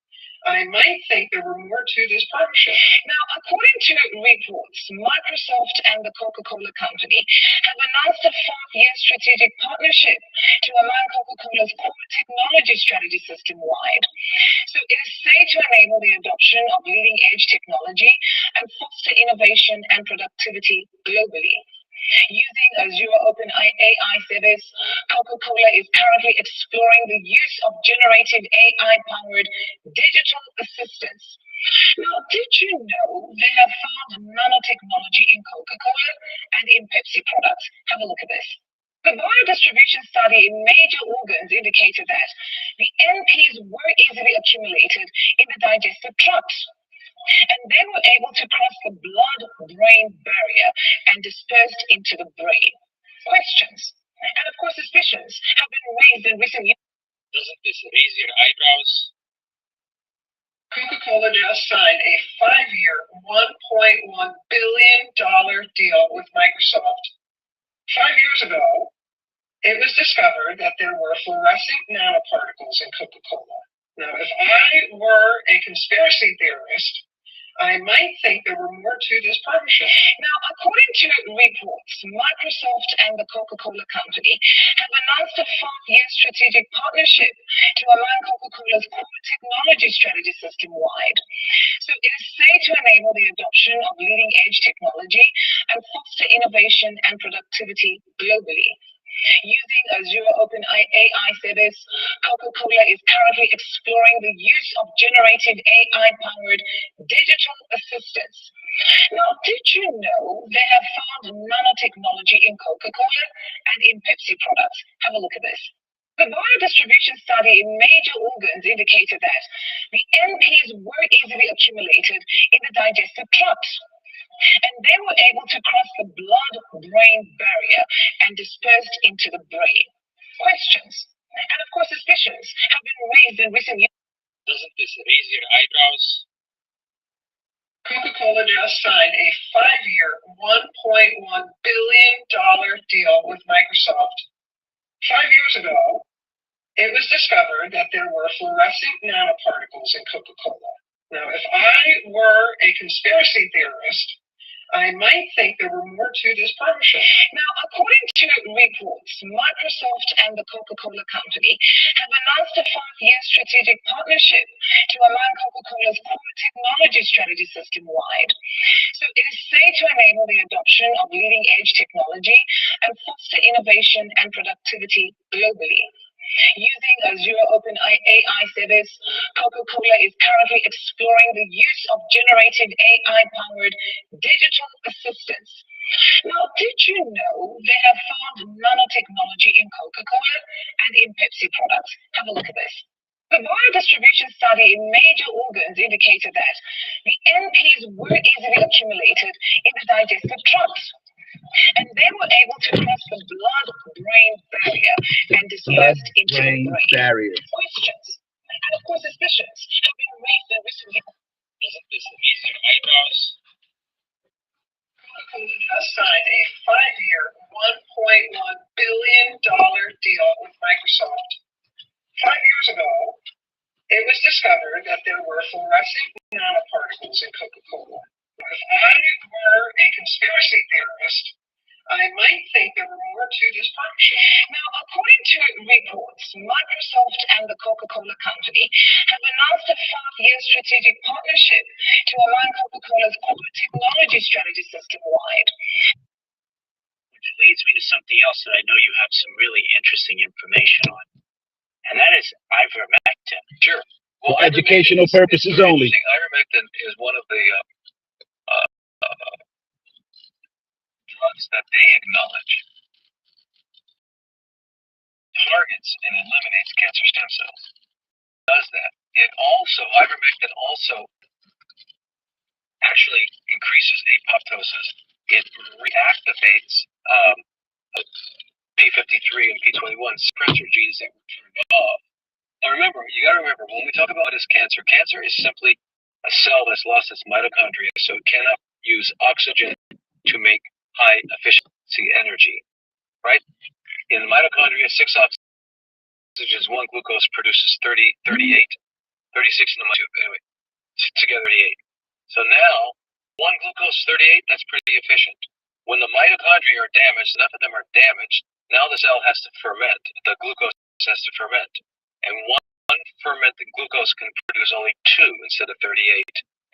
I might think there were more to this partnership.
Now, according to reports, Microsoft and the Coca-Cola Company have announced a 5-year strategic partnership to align Coca-Cola's core technology strategy system-wide. So it is said to enable the adoption of leading-edge technology and foster innovation and productivity globally. Using Azure OpenAI service, Coca-Cola is currently exploring the use of generative AI-powered digital assistants. Now, did you know they have found nanotechnology in Coca-Cola and in Pepsi products? Have a look at this. The biodistribution study in major organs indicated that the NPs were easily accumulated in the digestive tract, and they were able to cross the blood-brain barrier and dispersed into the brain. Questions and, of course, suspicions have been raised in recent years.
Doesn't this raise your eyebrows?
Coca-Cola just signed a 5-year, $1.1 billion deal with Microsoft. 5 years ago, it was discovered that there were fluorescent nanoparticles in Coca-Cola. Now, if I were a conspiracy theorist, I might think there were more to this partnership. Now, according to reports, Microsoft and the Coca-Cola Company have announced a 5-year strategic partnership to align Coca-Cola's core technology strategy system-wide. So it is said to enable the adoption of leading-edge technology and foster innovation and productivity globally. Using Azure OpenAI service, Coca-Cola is currently exploring the use of generative AI-powered digital assistants. Now, did you know they have found nanotechnology in Coca-Cola and in Pepsi products? Have a look at this. The biodistribution study in major organs indicated that the NPs were easily accumulated in the digestive tract, and they were able to cross the blood-brain barrier and dispersed into the brain. Questions and, of course, suspicions have been raised in recent years.
Doesn't this raise your eyebrows?
Coca-Cola just signed a 5-year, $1.1 billion deal with Microsoft. 5 years ago,
it was discovered that there were fluorescent nanoparticles in Coca-Cola. Now, if I were a conspiracy theorist, I might think there were more to this partnership. Now, according to reports, Microsoft and the Coca-Cola Company have announced a 5-year strategic partnership to align Coca-Cola's core technology strategy system-wide. So it is said to enable the adoption of leading-edge technology and foster innovation and productivity globally. Using Azure OpenAI service, Coca-Cola is currently exploring the use of generative AI-powered digital assistants. Now, did you know they have found nanotechnology in Coca-Cola and in Pepsi products? Have a look at this. The biodistribution study in major organs indicated that the NPs were easily accumulated in the digestive tracts, and they were able to cross the blood-brain barrier and dispersed into the brain. Questions, and of course suspicions, have been raised in recent years. Isn't this amazing eyebrows? Coca-Cola has signed a 5-year, $1.1 billion deal with Microsoft. 5 years ago, it was discovered that there were fluorescent nanoparticles in Coca-Cola. If I were a conspiracy theorist, I might think there were more to this partnership. Now, according to reports, Microsoft and the Coca-Cola Company have announced a 5-year strategic partnership to align Coca-Cola's core technology strategy system-wide. Which leads me to something else that I know you have some really interesting information on, and that is ivermectin. Sure.
Well, for educational purposes only.
Ivermectin is one of the drugs that they acknowledge targets and eliminates cancer stem cells. Does that? Ivermectin also actually increases apoptosis. It reactivates P53 and P21 suppressor genes that were turned off. Now remember, you got to remember, when we talk about what is cancer, cancer is simply a cell that's lost its mitochondria, so it cannot use oxygen to make high efficiency energy, right? In the mitochondria, 6 oxygens, 1 glucose produces 38, 36 in the mitochondria, anyway, together 38. So now, 1 glucose 38, that's pretty efficient. When the mitochondria are damaged, enough of them are damaged, now the cell has to ferment, the glucose has to ferment. And one fermented glucose can produce only 2 instead of 38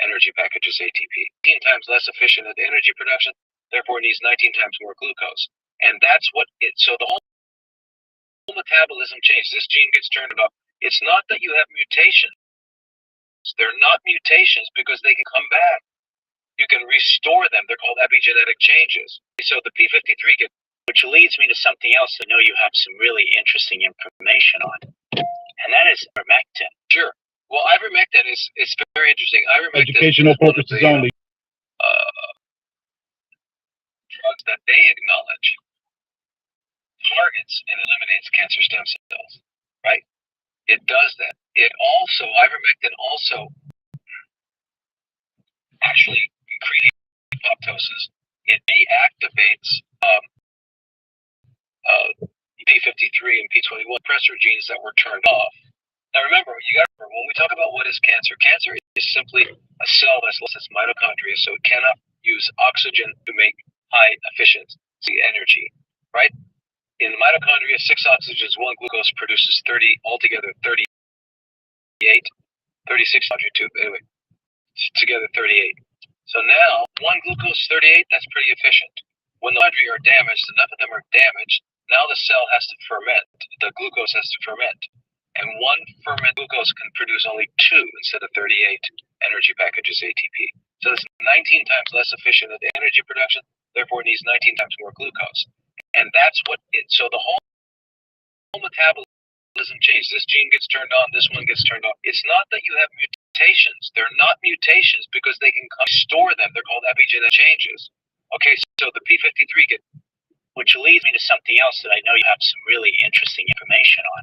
energy packages ATP. 18 times less efficient at energy production, therefore needs 19 times more glucose. And that's so the whole metabolism changes. This gene gets turned off. It's not that you have mutations. They're not mutations because they can come back. You can restore them. They're called epigenetic changes. So the P53 which leads me to something else I know you have some really interesting information on, and that is ivermectin. Sure. Well, ivermectin is very interesting. Ivermectin
educational purposes only.
Drugs that they acknowledge targets and eliminates cancer stem cells, right? It does that. Ivermectin also actually increases apoptosis. It deactivates P53 and P21 suppressor genes that were turned off. Now remember, when we talk about what is cancer, cancer is simply a cell that's lost its mitochondria, so it cannot use oxygen to make high efficiency energy, right? In the mitochondria, 6 oxygens, 1 glucose produces 36 anyway, together 38. So now, 1 glucose 38, that's pretty efficient. When the mitochondria are damaged, enough of them are damaged, now the cell has to ferment, the glucose has to ferment. And 1 fermented glucose can produce only 2 instead of 38 energy packages ATP. So it's 19 times less efficient at energy production, therefore it needs 19 times more glucose. And that's so the whole metabolism changes. This gene gets turned on, this one gets turned off. It's not that you have mutations. They're not mutations because they can store them. They're called epigenetic changes. Okay, so the P53 which leads me to something else that I know you have some really interesting information on,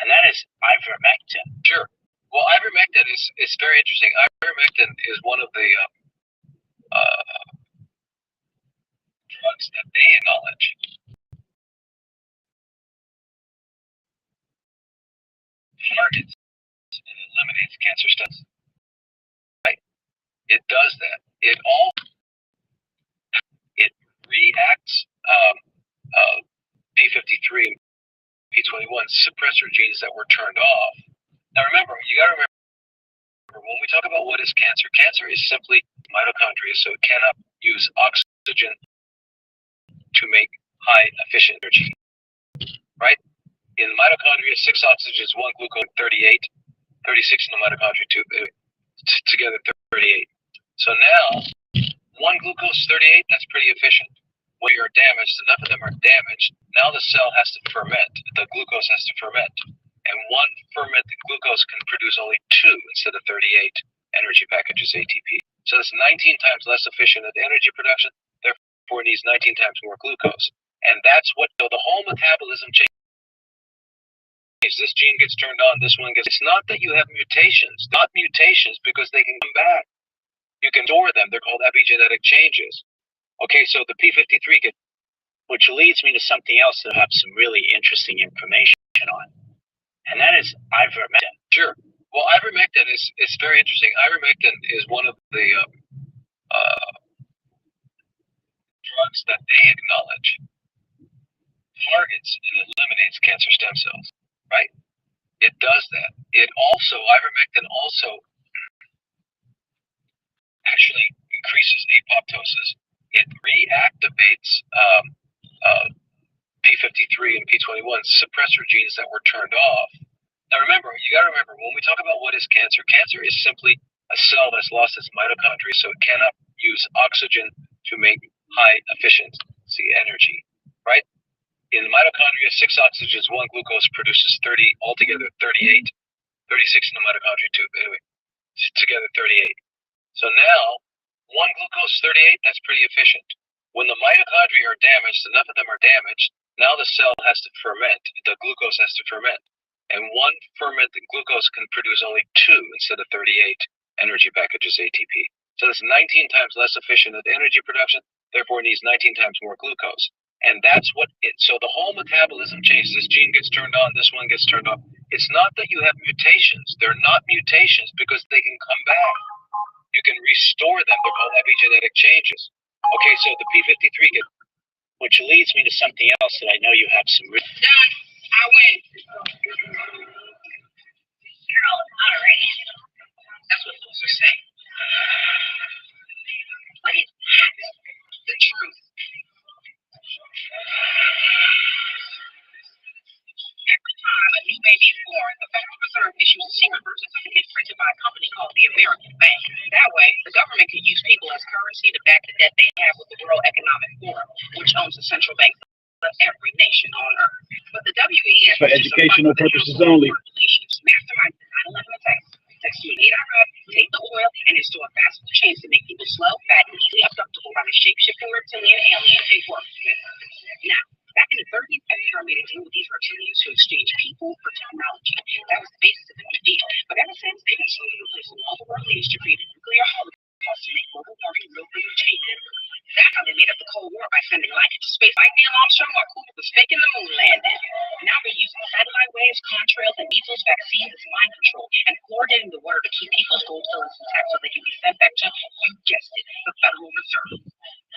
and that is ivermectin. Sure. Well, ivermectin is very interesting. Ivermectin is one of the drugs that they acknowledge cancer cells. Right? It does that. It reacts P53 and P21 suppressor genes that were turned off. Now remember, you got to remember when we talk about what is cancer, cancer is simply mitochondria, so it cannot use oxygen to make high efficient energy. Right? In mitochondria, 6 oxygens, 1 glucose, 38, 36 in the mitochondria, together 38. So now, 1 glucose, 38, that's pretty efficient. When you're damaged, enough of them are damaged, now the cell has to ferment. The glucose has to ferment. And 1 fermented glucose can produce only 2 instead of 38 energy packages ATP. So it's 19 times less efficient at energy production, therefore it needs 19 times more glucose. And that's what, so the whole metabolism changes. This gene gets turned on, this one gets, it's not that you have mutations, not mutations because they can come back. You can store them, they're called epigenetic changes. Okay, so the P53 gets,
which leads me to something else that I have some really interesting information on, and that is ivermectin.
Sure. Well, ivermectin is very interesting. Ivermectin is one of the drugs that they acknowledge targets and eliminates cancer stem cells, right? It does that. Ivermectin also actually increases apoptosis. It reactivates P53 and P21 suppressor genes that were turned off. Now remember, you got to remember, when we talk about what is cancer, cancer is simply a cell that's lost its mitochondria, so it cannot use oxygen to make high efficiency energy, right? In the mitochondria, 6 oxygens, 1 glucose produces 30, altogether 38, 36 in the mitochondria too, anyway, together 38. So now, 1 glucose, 38, that's pretty efficient. When the mitochondria are damaged, enough of them are damaged, now the cell has to ferment, the glucose has to ferment. And 1 fermented glucose can produce only 2 instead of 38 energy packages ATP. So it's 19 times less efficient at energy production, therefore it needs 19 times more glucose. And that's what so the whole metabolism changes. This gene gets turned on, this one gets turned off. It's not that you have mutations. They're not mutations because they can come back. You can restore them. They're called epigenetic changes. Okay, so the P53 gets,
which leads me to something else that I know you have some.
Done. I win. Girl, all right. That's what losers say. But it's the truth. Every time a new baby is born, the Federal Reserve issues a secret birth certificate printed by a company called the American Bank. That way, the government can use people as currency to back the debt they have with the World Economic Forum, which owns the central bank of every nation on earth. But the WEF
for educational purposes only.
Mastermind the 9/11 attacks. Text me 8 take the oil, and install fast food chains to make people slow, fat, and easily abductable by the shape-shifting reptilian aliens they work with. Now, back in the 30s, FDR made a deal with these reptilians to exchange people for technology. That was the basis of the New Deal. But ever since, they've been slowly replacing all the world leaders to create a nuclear holocaust to make global warming real irritated. That's how they made up the Cold War by sending life into space like Neil Armstrong while Cooper was faking the moon landing. Now they're using satellite waves, contrails, and measles vaccines as mind control and fluoridating the water to keep people's gold pillars intact so they can be sent back to, you guessed it, the Federal Reserve.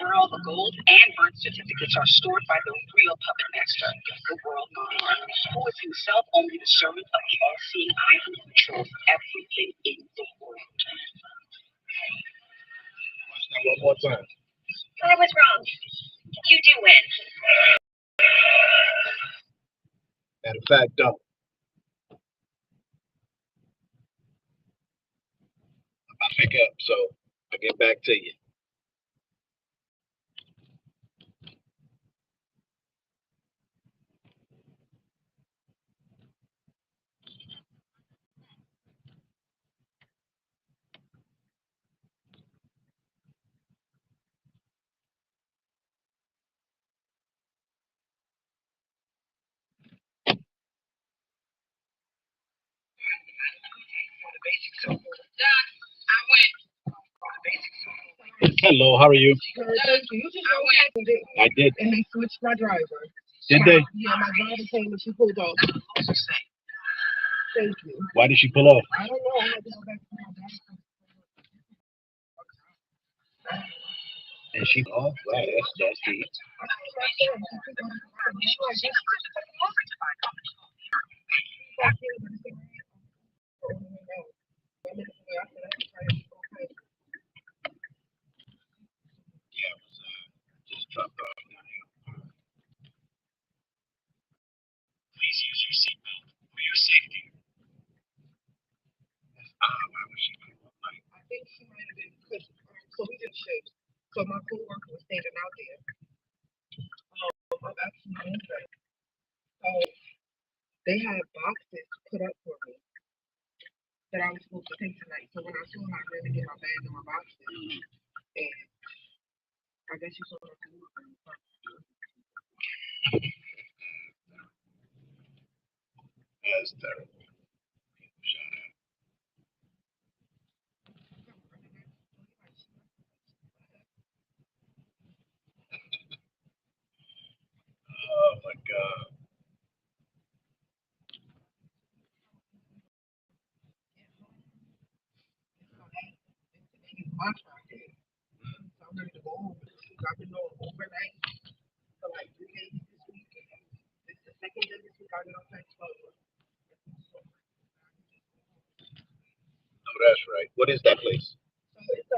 Where all the gold and birth certificates are stored by the real puppet master, the world monarch, who is himself only the servant of the all-seeing eye who controls everything in the world.
One more time.
I was wrong. You do win.
Matter of fact, don't. I'll pick up, so I'll get back to you. Hello, how are you? I did.
And they switched my driver.
Did they?
Yeah, my driver came and she pulled off. Thank you.
Why did she pull off?
I don't know. I had to go back to my bag.
And she off? Wow, that's deep. Yeah, it was just dropped off down here.
Please use your seatbelt for your safety.
Why was she pull off? Like,
I think she might have been because so we did shifts. So my coworker was standing out there. I'm actually home. So they had boxes put up for me that I was supposed to take tonight. So when I saw her, I ran to get my bag and my boxes. And I guess you saw her coworker.
that's terrible. People shot at. Oh my God.
It's my Friday. So I'm ready to go home. I've been on overnight for like 3 days this week. And this is the second day this week I get off at 12.
No, that's right. What is that place?
So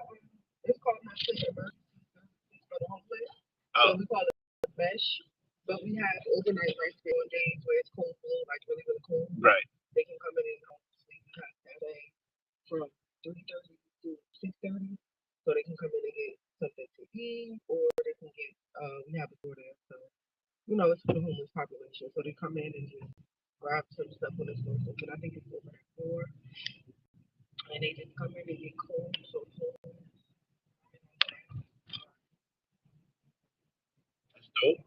it's called my place emergency services for the homeless. So
Oh,
we call it mesh. But we have overnight rescue on days where it's cold blue, like really, really cold.
right.
They can come in and sleep. We have Saturday from 3:30 to 6:30. So they can come in and get something to eat, or they can get we have a door there. So it's for the homeless population. So they come in and just grab some stuff on the store. But I think it's over at 4. And they just come in and get cold, so cold.
That's dope.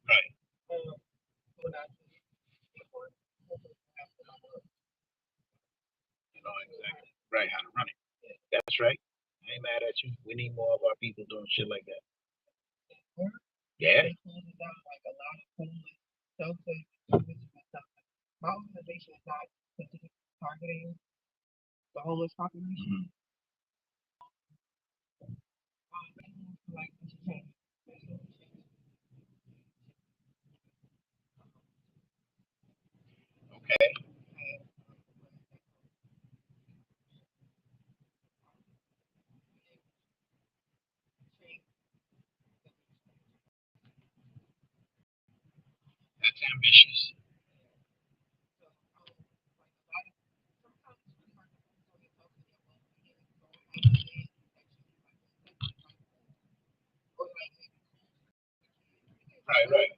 Right. You know exactly. Right. How to run it. That's right. I ain't mad at you. We need more of our people doing shit like that. Yeah.
They closing down like a lot of homeless shelters and stuff. My organization is not specifically targeting the homeless population.
Mhm.
Like this change.
Okay. That's ambitious. Right. Right.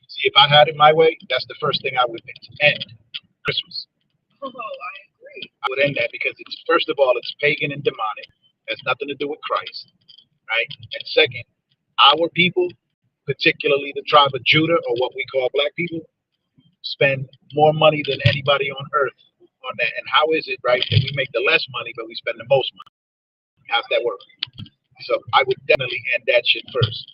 See, if I had it my way, that's the first thing I would end Christmas.
Oh, I agree.
I would end that because it's first of all, it's pagan and demonic. It has nothing to do with Christ, right? And second, our people, particularly the tribe of Judah or what we call black people, spend more money than anybody on earth on that. And how is it, right, that we make the less money but we spend the most money? How's that work? So I would definitely end that shit first.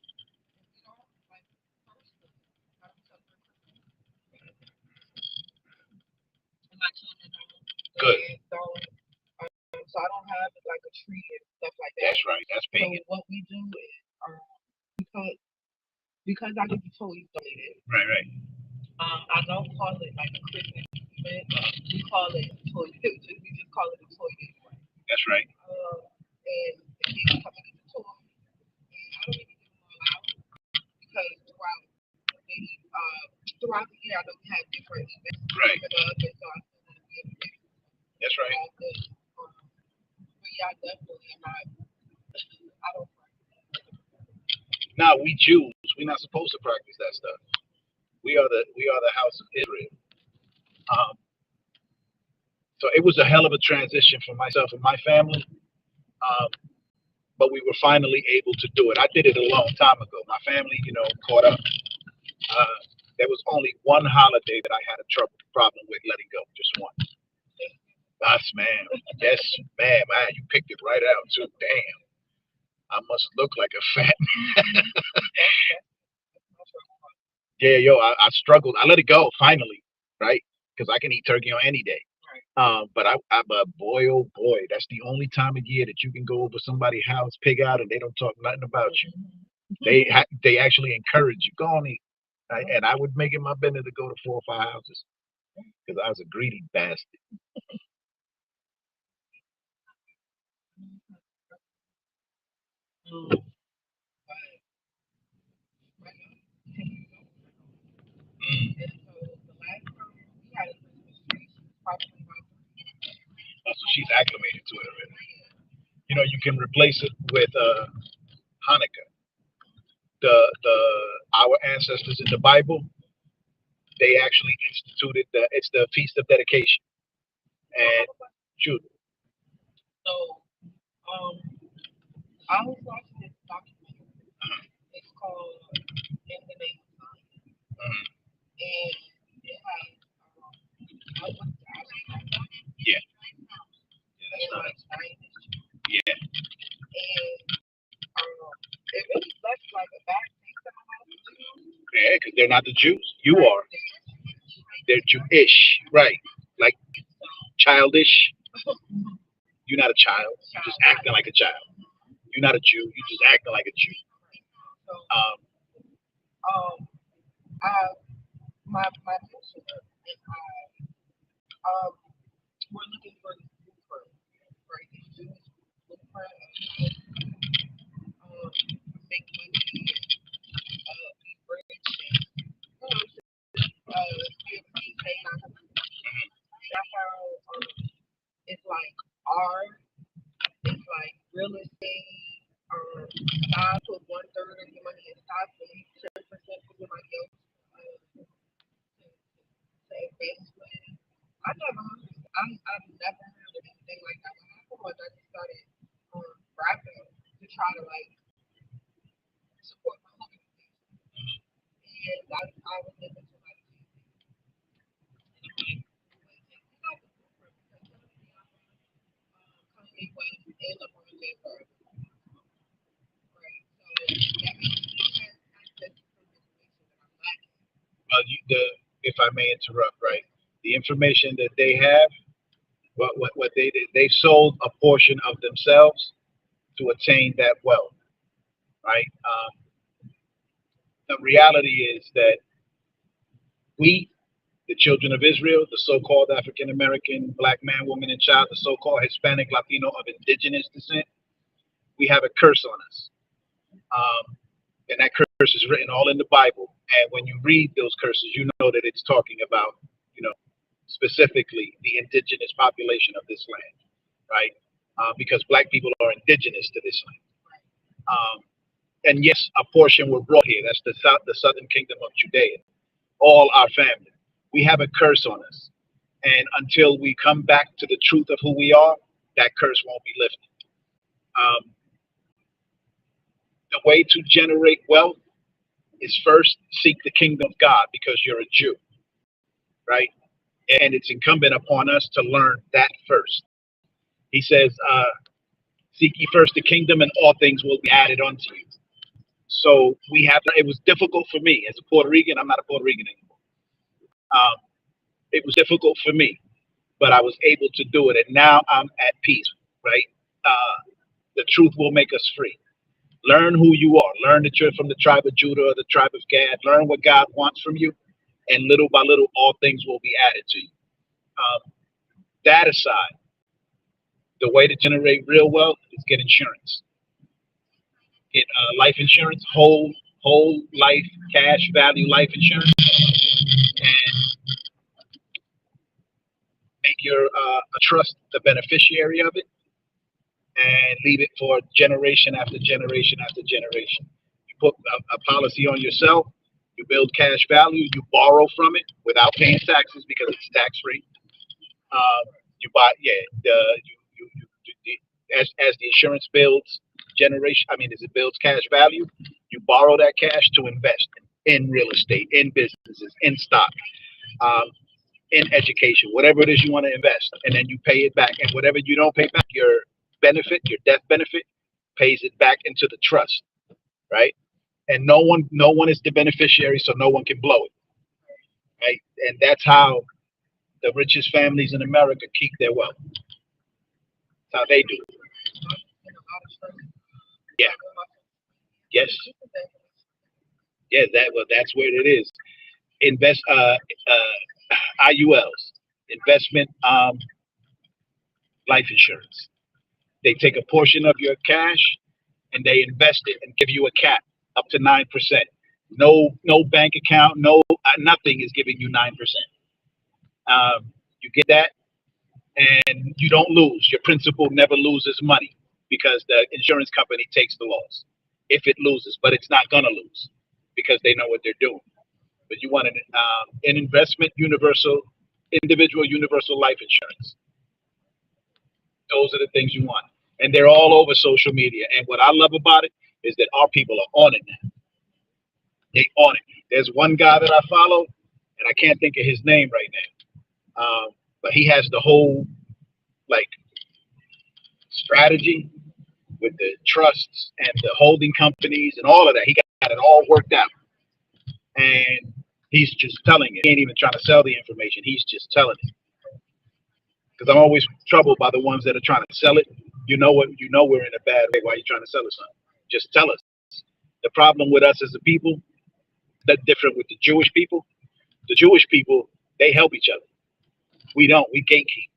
Good.
So I don't have like a tree and stuff like that.
That's right. That's
So
pagan.
what we do is because I get the toys donated.
Right. Right.
I don't call it like a Christmas event. We call it toy. We just call it a toy anyway.
That's right.
And the kids come and get the toy. And I don't even give them all out because throughout the year I know we have different events
Right.
coming up, and so I still want to be able to get
That's right.
all this. But yeah, I definitely am not. I don't.
Now we Jews, we're not supposed to practice that stuff. We are the house of Israel. Um, so it was a hell of a transition for myself and my family. Um, but we were finally able to do it. I did it a long time ago. My family, caught up. There was only one holiday that I had a problem with letting go, just one. That's man. Yes, man. You picked it right out too. Damn. I must look like a fat. Yeah, yo, I struggled. I let it go finally, right? Because I can eat turkey on any day. But boy, oh boy, that's the only time of year that you can go over somebody's house, pig out, and they don't talk nothing about you. They actually encourage you, go on eat. And I would make it my business to go to 4 or 5 houses because I was a greedy bastard. So she's acclimated to it already. You can replace it with Hanukkah. Our ancestors in the Bible, they actually instituted it's the feast of dedication. And shoot.
So, I was watching this documentary. It's called In the Name of Science. And it has,
Yeah. That's nice. Yeah.
And it really left like a bad taste in my mouth.
Yeah, because they're not the Jews. You are. They're Jewish, right? Like childish. You're not a child. You're just acting like a child. You're not a Jew. You're just acting like a Jew.
My mentor and we're looking for this blueprint, right? This Jewish blueprint of how make money, be rich, be paid on the money. That's how it's like art, it's like real estate. God put 1/3 of your money in stocks and leave 10% for somebody else to invest with. I've never heard of anything like that. When afterwards, I just started rapping to try to like support my organization, and I was listening to like Kanye West and LeBron James are right. So that means he has access to some information that I'm lacking.
If I may interrupt, right? The information that they have, what they did, they sold a portion of themselves to attain that wealth, right? The reality is that we, the children of Israel, the so-called African American, black man, woman, and child, the so-called Hispanic, Latino of indigenous descent, we have a curse on us. And that curse is written all in the Bible. And when you read those curses, you know that it's talking about, specifically the indigenous population of this land, right? Because black people are indigenous to this land. And yes, a portion were brought here. That's the southern kingdom of Judea. All our family. We have a curse on us. And until we come back to the truth of who we are, that curse won't be lifted. The way to generate wealth is first seek the kingdom of God because you're a Jew, right? And it's incumbent upon us to learn that first. He says, seek ye first the kingdom and all things will be added unto you. So it was difficult for me as a Puerto Rican. I'm not a Puerto Rican anymore. It was difficult for me, but I was able to do it. And now I'm at peace, right? The truth will make us free. Learn who you are. Learn that you're from the tribe of Judah or the tribe of Gad. Learn what God wants from you. And little by little, all things will be added to you. That aside, the way to generate real wealth is get insurance. Get life insurance, whole life, cash value life insurance. And make your a trust the beneficiary of it. And leave it for generation after generation after generation. You put a policy on yourself, you build cash value, you borrow from it without paying taxes because it's tax free. You buy, as the insurance builds generation. I mean, as it builds cash value, you borrow that cash to invest in real estate, in businesses, in stock, um, in education, whatever it is you want to invest, and then you pay it back. And whatever you don't pay back, your benefit, your death benefit, pays it back into the trust, right? And no one is the beneficiary, so no one can blow it, right? And that's how the richest families in America keep their wealth. That's how they do it. Yeah. Yes. Yeah. That's where it is. Invest IULs, investment life insurance. They take a portion of your cash and they invest it and give you a cap up to 9%. No bank account, no nothing is giving you 9%. You get that, and you don't lose. Your principal never loses money because the insurance company takes the loss if it loses, but it's not gonna lose because they know what they're doing. But you want an investment universal, individual universal life insurance. Those are the things you want, and they're all over social media. And what I love about it is that our people are on it now. They on it. There's one guy that I follow, and I can't think of his name right now. But he has the whole like strategy with the trusts and the holding companies and all of that. He got it all worked out, and he's just telling it. He ain't even trying to sell the information. He's just telling it. Because I'm always troubled by the ones that are trying to sell it. You know what? You know we're in a bad way. Why are you trying to sell us something? Just tell us. The problem with us as a people, that's different with the Jewish people. The Jewish people, they help each other. We don't. We gatekeep.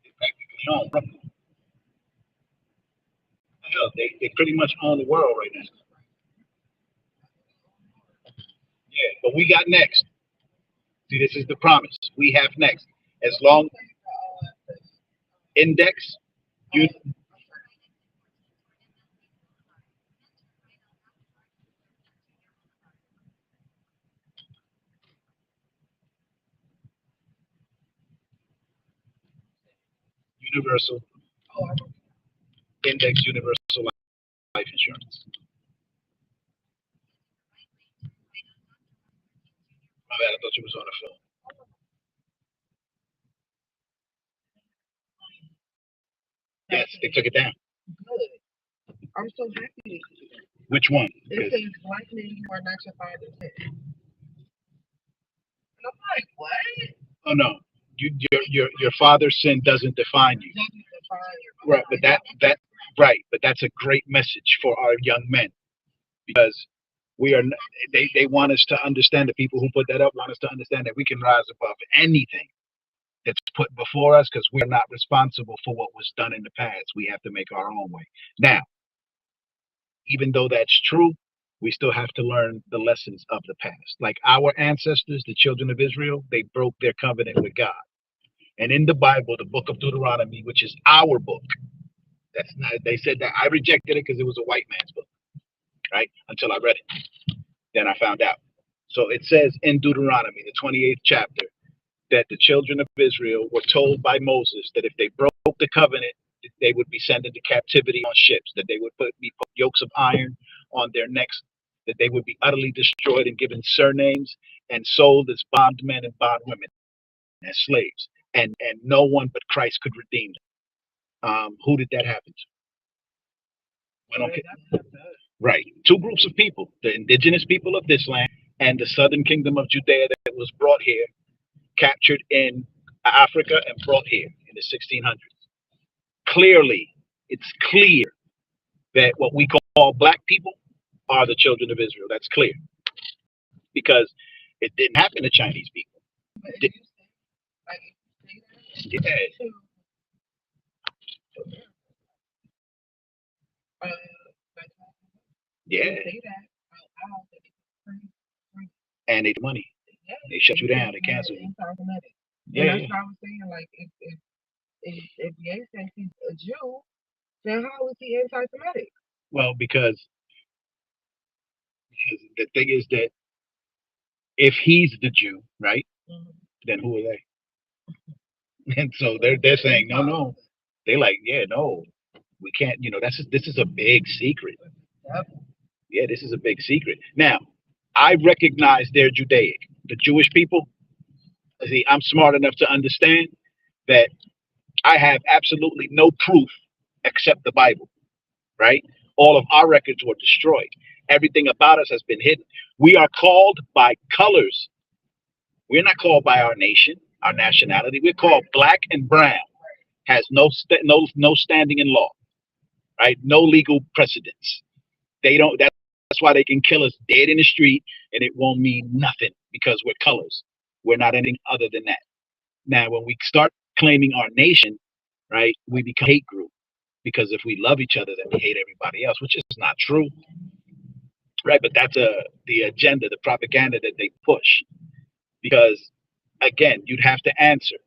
They practically own Brooklyn. Hell, they pretty much own the world right now. Yeah, but we got next. See, this is the promise. We have next. As long index, you universal index universal life insurance. My bad, I thought you was on the phone. Yes, they took it down.
Good. I'm so happy to see it.
Which one?
It says black men who are not your father's sin. And I'm like, what?
Oh no, your father's sin doesn't define you.
Doesn't define your
Right, but that right, but that's a great message for our young men because we are. They want us to understand. The people who put that up want us to understand that we can rise above anything that's put before us because we are not responsible for what was done in the past. We have to make our own way. Now, even though that's true, we still have to learn the lessons of the past. Like our ancestors, the children of Israel, they broke their covenant with God. And in the Bible, the book of Deuteronomy, which is our book, that's not, they said that I rejected it because it was a white man's book, right? Until I read it. Then I found out. So it says in Deuteronomy, the 28th chapter, that the children of Israel were told by Moses that if they broke the covenant, they would be sent into captivity on ships, that they would be put yokes of iron on their necks, that they would be utterly destroyed and given surnames and sold as bondmen and bondwomen, as slaves. And no one but Christ could redeem them. Who did that happen to? Well, okay. Right. Two groups of people, the indigenous people of this land and the southern kingdom of Judea that was brought here, captured in Africa and brought here in the 1600s. Clearly, it's clear that what we call black people are the children of Israel. That's clear because it didn't happen to Chinese people. It, yeah, yeah, and they money. They shut you down. They cancel you.
And
Yeah,
that's
yeah.
what I was saying. Like, if Ye says he's a Jew, then how is he anti-Semitic?
Well, because the thing is that if he's the Jew, right,
Mm-hmm.
then who are they? And so they're saying no, no. They like, yeah, no, we can't. This is a big secret.
Yep.
Yeah, this is a big secret. Now, I recognize they're Judaic, the Jewish people. See, I'm smart enough to understand that I have absolutely no proof except the Bible, right? All of our records were destroyed. Everything about us has been hidden. We are called by colors. We're not called by our nation, our nationality. We're called black and brown. Has no standing in law, right? No legal precedence. They don't. That's why they can kill us dead in the street, and it won't mean nothing because we're colors. We're not anything other than that. Now, when we start claiming our nation, right, we become a hate group because if we love each other, then we hate everybody else, which is not true, right? But that's the agenda, the propaganda that they push. Because again, you'd have to answer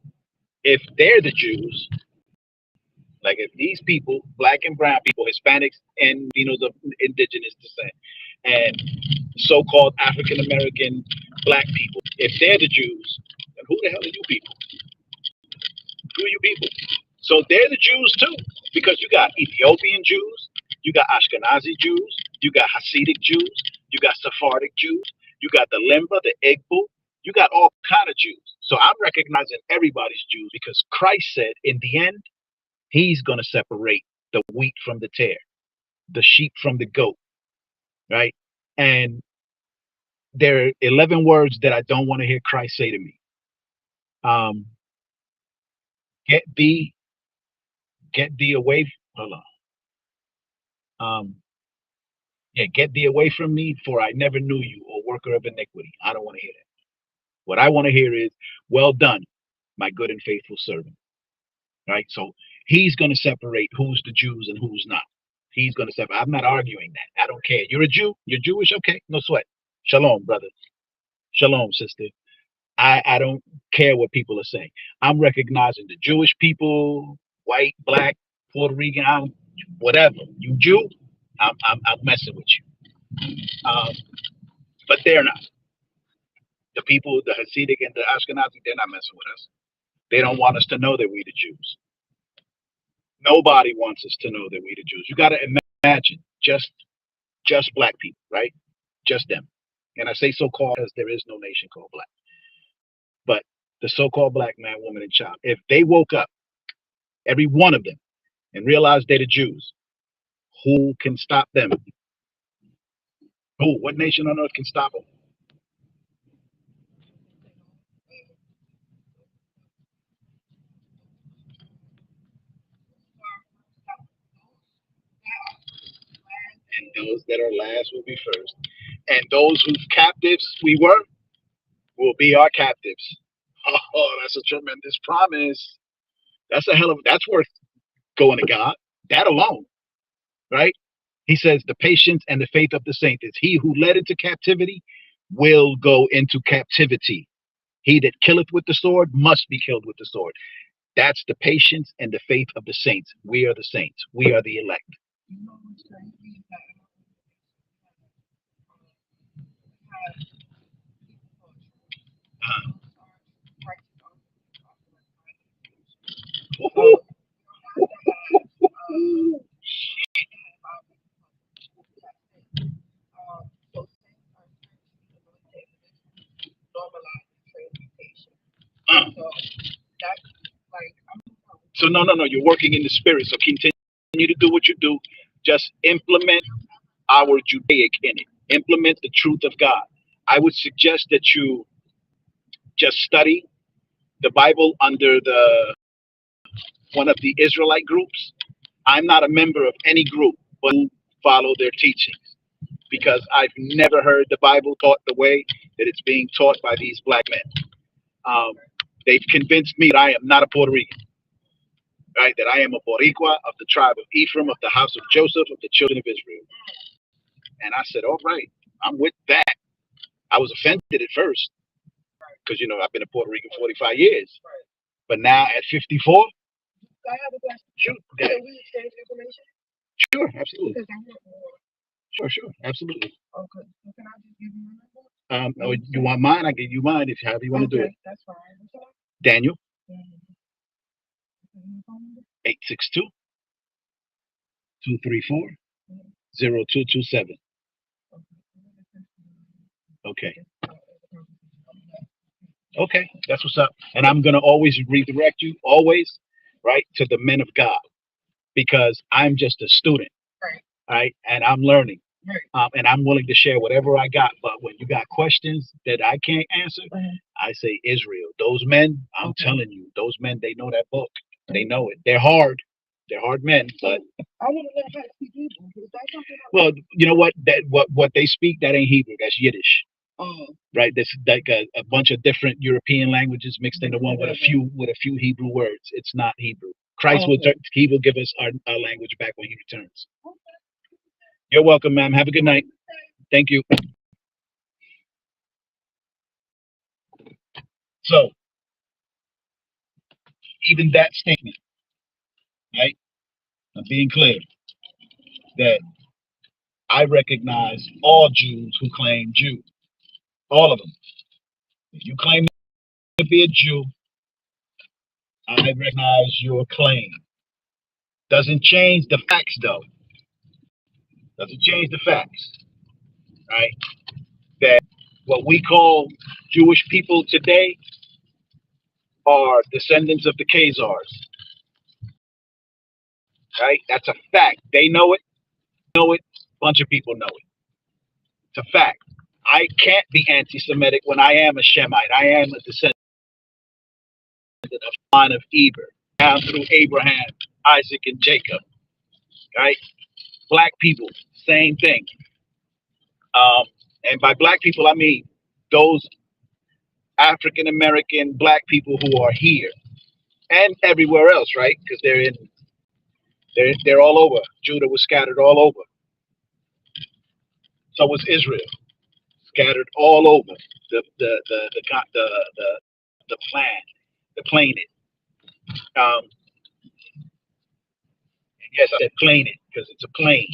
if they're the Jews, like if these people, black and brown people, Hispanics and of indigenous descent, and so-called African American black people, if they're the Jews, then who the hell are you people? Who are you people? So they're the Jews too, because you got Ethiopian Jews, you got Ashkenazi Jews, you got Hasidic Jews, you got Sephardic Jews, you got the Limba, the Igbo, you got all kind of Jews. So I'm recognizing everybody's Jews because Christ said in the end, he's going to separate the wheat from the tare, the sheep from the goat, right? And there are 11 words that I don't want to hear Christ say to me. Um, get thee, get thee away. Hold on. Yeah, get thee away from me, for I never knew you, O worker of iniquity. I don't want to hear that. What I want to hear is, well done, my good and faithful servant. Right? So he's going to separate who's the Jews and who's not. He's going to separate. I'm not arguing that. I don't care. You're a Jew. You're Jewish. Okay, no sweat. Shalom, brother. Shalom, sister. I don't care what people are saying. I'm recognizing the Jewish people, white, black, Puerto Rican, whatever. You Jew, I'm messing with you. But they're not. The people, the Hasidic and the Ashkenazi, they're not messing with us. They don't want us to know that we the Jews. Nobody wants us to know that we the Jews. You got to imagine just black people, right? Just them. And I say so-called because there is no nation called black. But the so-called black man, woman, and child, if they woke up, every one of them, and realized they're the Jews, who can stop them? Who? What nation on earth can stop them? And those that are last will be first. And those whose captives we were will be our captives. Oh, that's a tremendous promise. That's worth going to God. That alone, right? He says the patience and the faith of the saints is he who led into captivity will go into captivity. He that killeth with the sword must be killed with the sword. That's the patience and the faith of the saints. We are the saints. We are the elect. Uh, so no. You're working in the spirit. So continue to do what you do. Just implement our Judaic in it. Implement the truth of God. I would suggest that you just study the Bible under the one of the Israelite groups. I'm not a member of any group, but follow their teachings because I've never heard the Bible taught the way that it's being taught by these black men. They've convinced me that I am not a Puerto Rican, right? That I am a Boricua of the tribe of Ephraim, of the house of Joseph, of the children of Israel. And I said, all right, I'm with that. I was offended at first because I've been in Puerto Rico 45 years. But now at 54,
I have a question.
sure,
Can we exchange information?
sure, absolutely,
Because I want more.
sure, absolutely.
Okay. So can I just give you my number?
Oh, you want mine? I give you mine if however you want to do it.
That's fine. Okay.
Daniel,
Mhm.
862 234 0227. Okay. Okay, that's what's up. And I'm gonna always redirect you, always, right, to the men of God, because I'm just a student, right, and I'm learning, and I'm willing to share whatever I got. But when you got questions that I can't answer, I say Israel. Those men, I'm telling you, those men, they know that book. They know it. They're hard. They're hard men, but
I want to learn how to speak Hebrew. Is that something?
well, you know what? That what they speak, that ain't Hebrew. That's Yiddish.
Oh.
Right, there's like a bunch of different European languages mixed into one with a few Hebrew words. It's not Hebrew. Christ he will give us our language back when he returns. You're welcome, ma'am. Have a good night. Thank you. So even that statement, right? I'm being clear that I recognize all Jews who claim Jew. All of them. If you claim to be a Jew, I recognize your claim. Doesn't change the facts, though. Doesn't change the facts, right? That what we call Jewish people today are descendants of the Khazars, right? That's a fact. They know it. Know it. A bunch of people know it. It's a fact. I can't be anti-Semitic when I am a Shemite. I am a descendant of the line of Eber, down through Abraham, Isaac, and Jacob, right? Black people, same thing. And by black people, I mean those African American black people who are here and everywhere else, right? Because they're all over. Judah was scattered all over. So was Israel, scattered all over the planet. And yes, I said planet because it's a plane.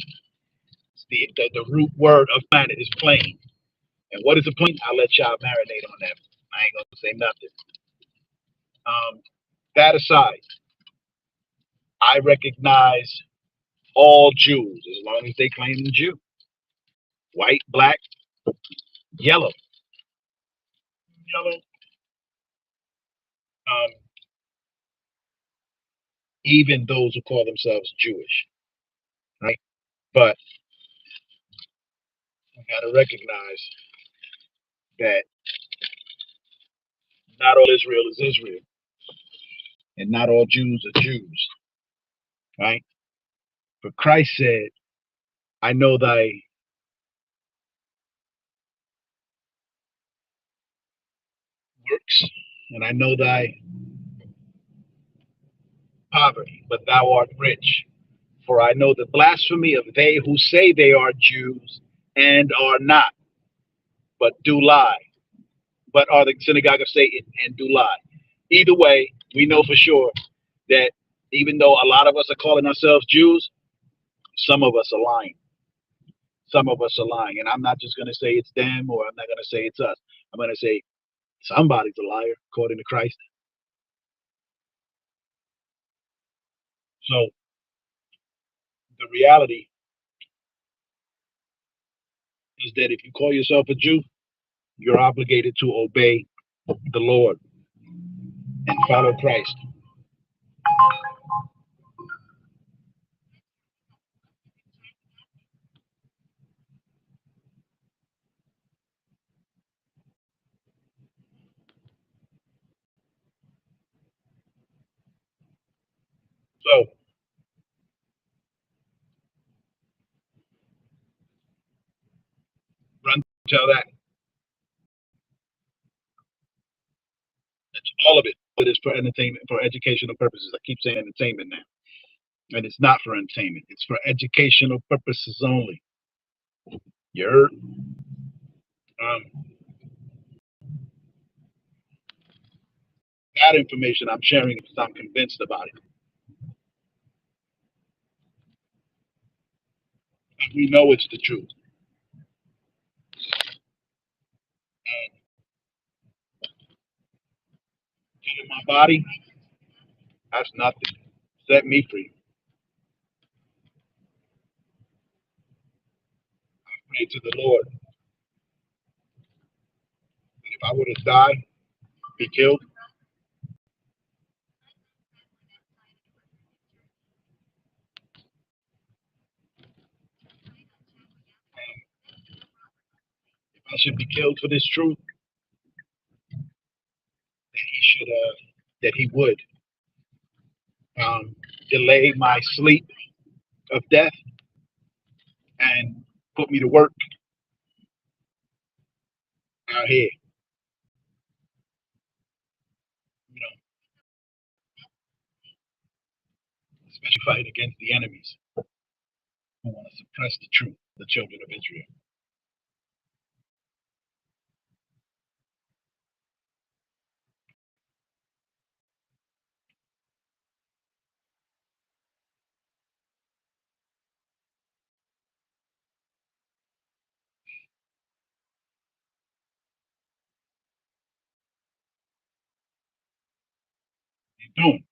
It's the root word of planet is plane. And what is a plane? I'll let y'all marinate on that. I ain't gonna say nothing. That aside, I recognize all Jews as long as they claim the Jew. White, black, yellow. Even those who call themselves Jewish, right? But we gotta recognize that not all Israel is Israel, and not all Jews are Jews, right? But Christ said, I know thy works, and I know thy poverty, but thou art rich. For I know the blasphemy of they who say they are Jews and are not, but do lie, but are the synagogue of Satan and do lie. Either way, we know for sure that even though a lot of us are calling ourselves Jews, some of us are lying. Some of us are lying. And I'm not just going to say it's them or I'm not going to say it's us. I'm going to say somebody's a liar according to Christ. So the reality is that if you call yourself a Jew, you're obligated to obey the Lord and follow Christ. So run tell that. It's all of it. It is for entertainment, for educational purposes. I keep saying entertainment now. And it's not for entertainment. It's for educational purposes only. You heard? got information, I'm sharing it because I'm convinced about it. And we know it's the truth. And killing my body, that's nothing. Set me free. Pray to the Lord. And if I would have died, be killed, if I should be killed for this truth, that he would delay my sleep of death and put me to work out here, you know, especially fighting against the enemies who want to suppress the truth, the children of Israel. They're doing.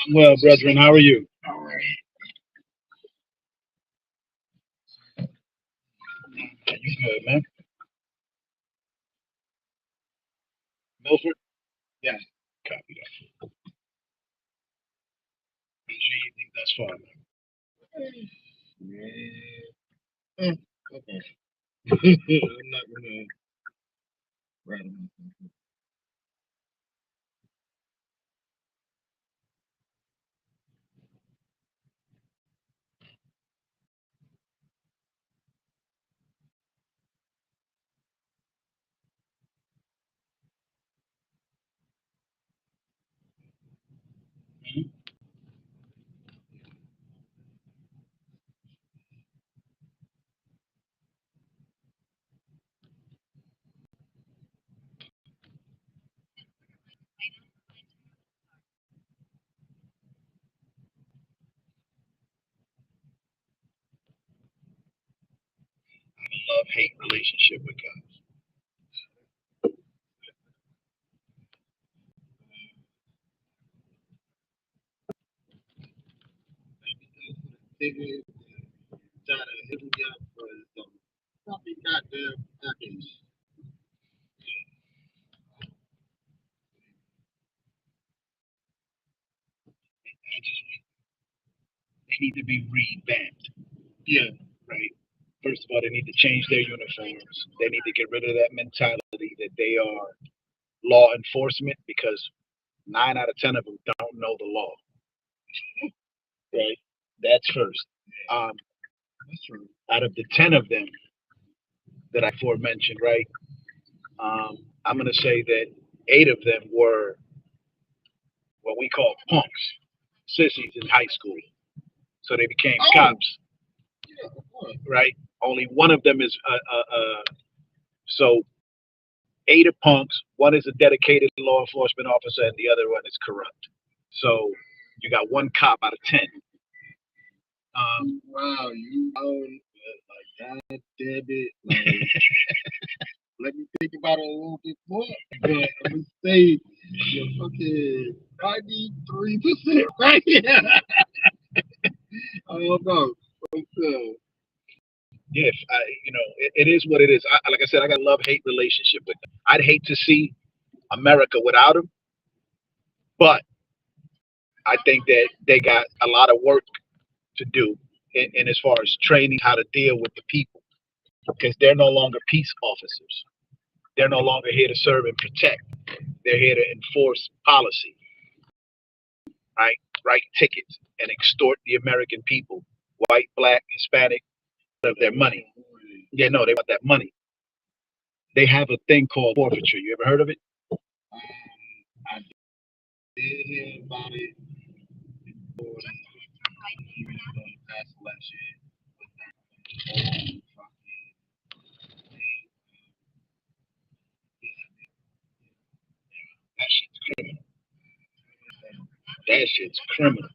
I'm well, brethren. How are you? You good, man? Milford? Yeah. Copy that. I'm sure you think that's far, man.
Okay. I'm not gonna write them.
Mhm. Love-hate relationship with God.
niggas try to hit me up for some probably goddamn package.
I just they need to be revamped.
Yeah.
Right. First of all, they need to change their uniforms. They need to get rid of that mentality that they are law enforcement because 9 out of 10 of them don't know the law. Right. That's first.
That's true.
Out of the 10 of them that I aforementioned, right? I'm going to say that 8 of them were what we call punks, sissies in high school. So they became cops,
Yeah, of course.
right? Only one of them is so 8 are punks. One is a dedicated law enforcement officer, and the other one is corrupt. So you got one cop out of 10.
Wow, you own like God damn it. Like, let me think about it a little bit more. But I'm gonna say your fucking 93% right here. I don't know. What's
Yeah, it is what it is. Like I said, I got a love-hate relationship with them. I'd hate to see America without them, but I think that they got a lot of work to do in as far as training how to deal with the people because they're no longer peace officers. They're no longer here to serve and protect. They're here to enforce policy, right? Write tickets and extort the American people, white, black, Hispanic, of their money. Yeah, no, they want that money. They have a thing called forfeiture. You ever heard of it?
I did hear about it before even the past election.
That shit's criminal. That shit's criminal.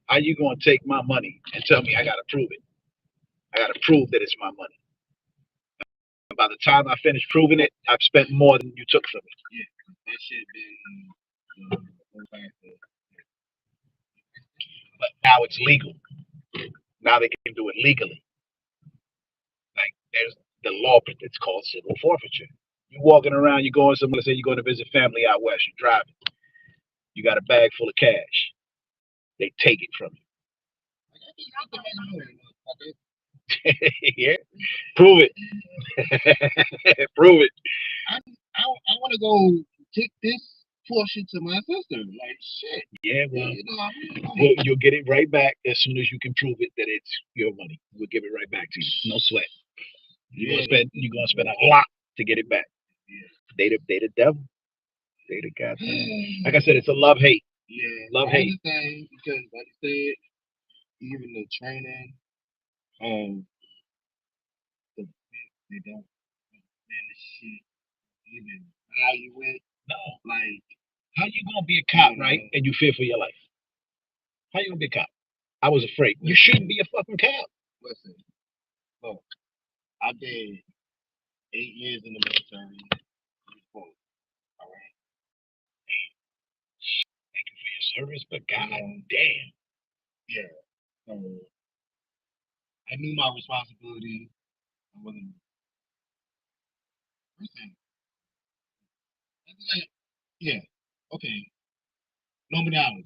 How you gonna take my money and tell me I gotta prove it? I gotta prove that it's my money. And by the time I finish proving it, I've spent more than you took from me.
Yeah, that shit been
But now it's legal. Now they can do it legally. Like there's the law it's called civil forfeiture. You walking around, you're going somewhere, say you're going to visit family out west, you're driving. You got a bag full of cash. They take it from you. Yeah. Prove it. Prove it.
I want to go take this portion to my sister. Like shit.
Yeah, well,
You know, I mean,
you'll get it right back as soon as you can prove it that it's your money. We'll give it right back to you. No sweat. You're gonna spend a lot to get it back. They the devil. They the goddamn. Like I said, it's a love hate.
Yeah,
Love
I
hate.
understand because, like I said, even the training, they don't manage shit, even value it.
No.
Like,
how you gonna be a cop, right? And you fear for your life? How you gonna be a cop? I was afraid. You shouldn't be a fucking cop.
Listen, look, I did 8 years in the military. All right.
Thank you for your service, but god damn.
Yeah. So I knew my responsibility. I wasn't. Listen, like, yeah. Okay. Nominality.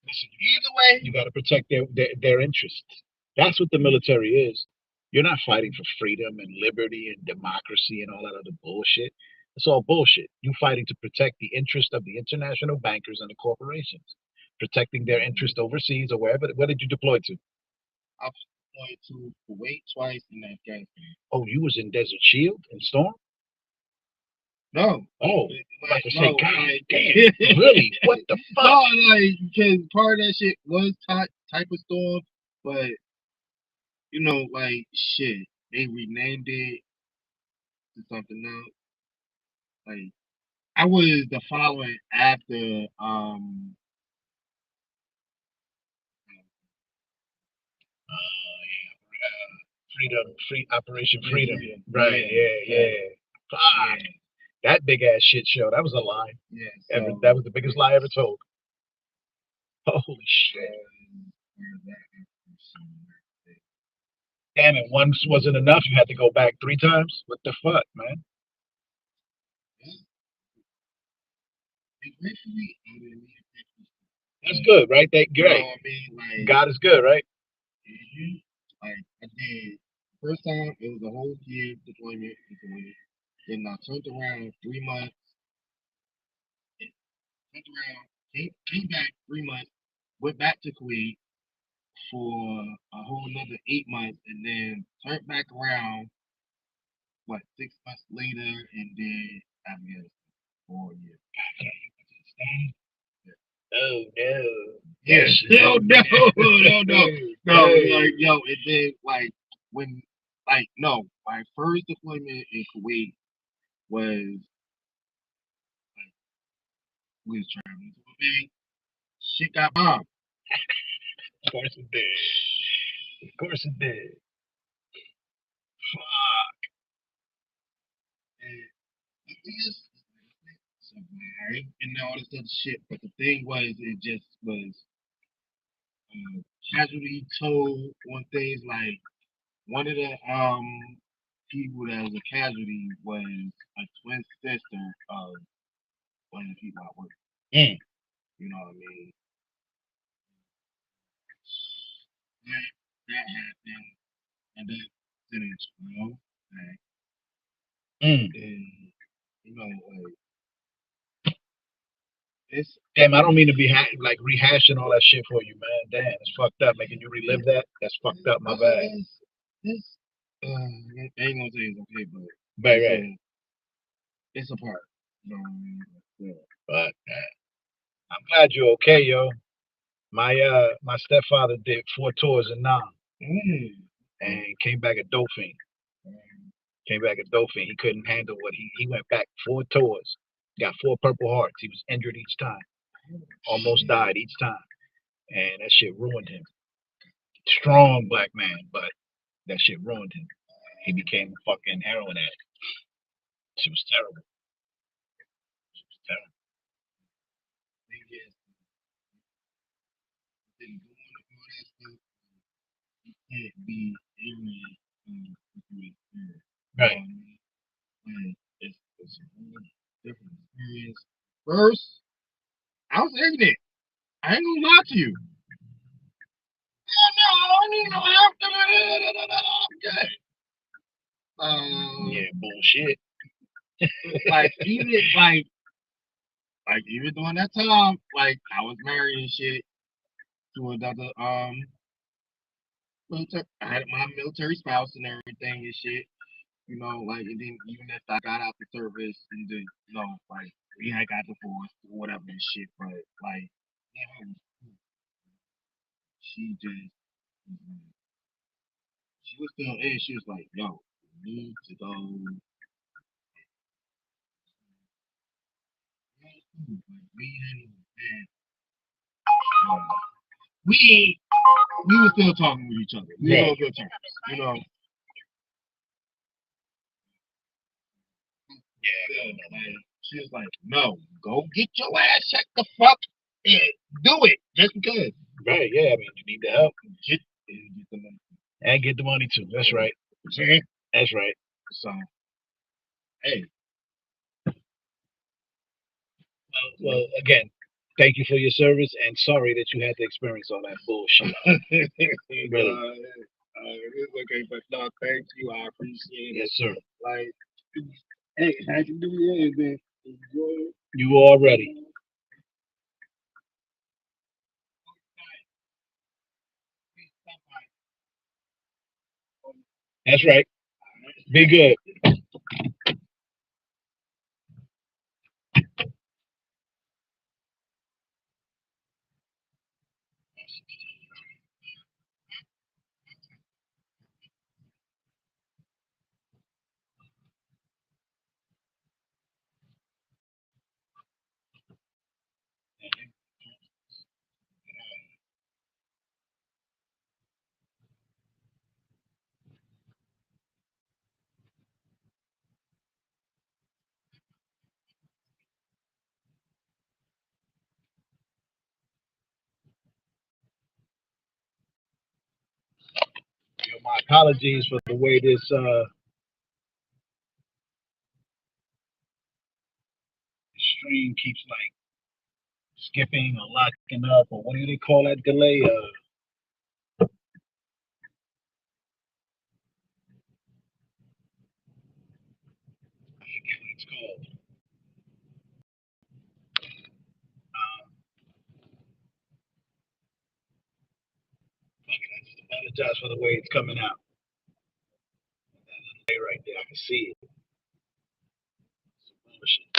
Listen, either way, you got to protect their interests. That's what the military is. You're not fighting for freedom and liberty and democracy and all that other bullshit. It's all bullshit. You're fighting to protect the interest of the international bankers and the corporations, protecting their interest overseas or wherever. Where did you deploy to?
I deployed to Kuwait twice in Afghanistan.
Oh, you was in Desert Shield and Storm?
No.
Oh,
like,
say, God damn, really? What the fuck?
No, like, because part of that shit was type of Storm, but, you know, like, shit, they renamed it to something else. Like, I was the following after,
Freedom, Operation Freedom. Right, yeah. Ah, that big ass shit show. That was a lie.
Yeah.
Ever,
So
that was the biggest lie ever told. Holy shit. Damn it, once wasn't enough. You had to go back 3 times? What the fuck, man? That's good, right? That
You know
great.
what I mean? Like,
God is good, right?
like I did first time it was a whole year deployment in Kuwait. Then I turned around 3 months, turned around, came back 3 months, went back to Kuwait for a whole another 8 months, and then turned back around 6 months later, and then Afghanistan for a year.
Oh no.
Yes. No, no, no, no, no. Like, yo, and then like when no, my first deployment in Kuwait was we was traveling to a bank. Shit got bombed.
Of course it did. Of course it did.
And it is survived and all this other shit. But the thing was, it just was casualty toll on things like one of the people that was a casualty was a twin sister of one of the people I work with.
Mm.
You know what I mean? That happened, and then it's right?
Mm.
And you know, it's
Damn, I don't mean to be like rehashing all that shit for you, man. Damn, it's fucked up. Making you relive that. That's fucked up. My bad.
It's I ain't gonna say it's okay, but
Right.
It's a part. You know what I mean? Yeah.
But I'm glad you're okay, yo. My stepfather did 4 tours in Nam and came back a Dauphin. Came back a Dauphin. He couldn't handle what he went back 4 tours. Got 4 Purple Hearts. He was injured each time. Almost died each time. And that shit ruined him. Strong black man, but that shit ruined him. He became a fucking heroin addict. She was terrible. She was terrible.
Can't be ignorant
Right.
It's a really different experience. First, I was ignorant. I ain't gonna lie to you.
Yeah, bullshit.
Like even even during that time, like I was married and shit to another military, I had my military spouse and everything and shit. You know, like and then even if I got out the service and then like we had got divorced or whatever and shit, but like she just she was still in. She was like, "Yo, we need to go." We were still talking with each other. We were on good terms, you know. Yeah, like, she was like, "No, go get your ass checked the fuck and do it just because."
Right, yeah, I mean, you need the help.
Get the money.
And get the money too. That's right.
See?
That's right.
So, hey.
Well, again, thank you for your service and sorry that you had to experience all that bullshit. Really.
It's okay, but no, thank you. I appreciate it.
Yes, sir.
Like, hey, how'd you do yours, man? Enjoy it.
You already. That's right. Be good. My apologies for the way this stream keeps like skipping or locking up, or what do they call that delay? I forget what it's called. Fuck it, I just apologize for the way it's coming out. That little delay right there, I can see it. Some bullshit.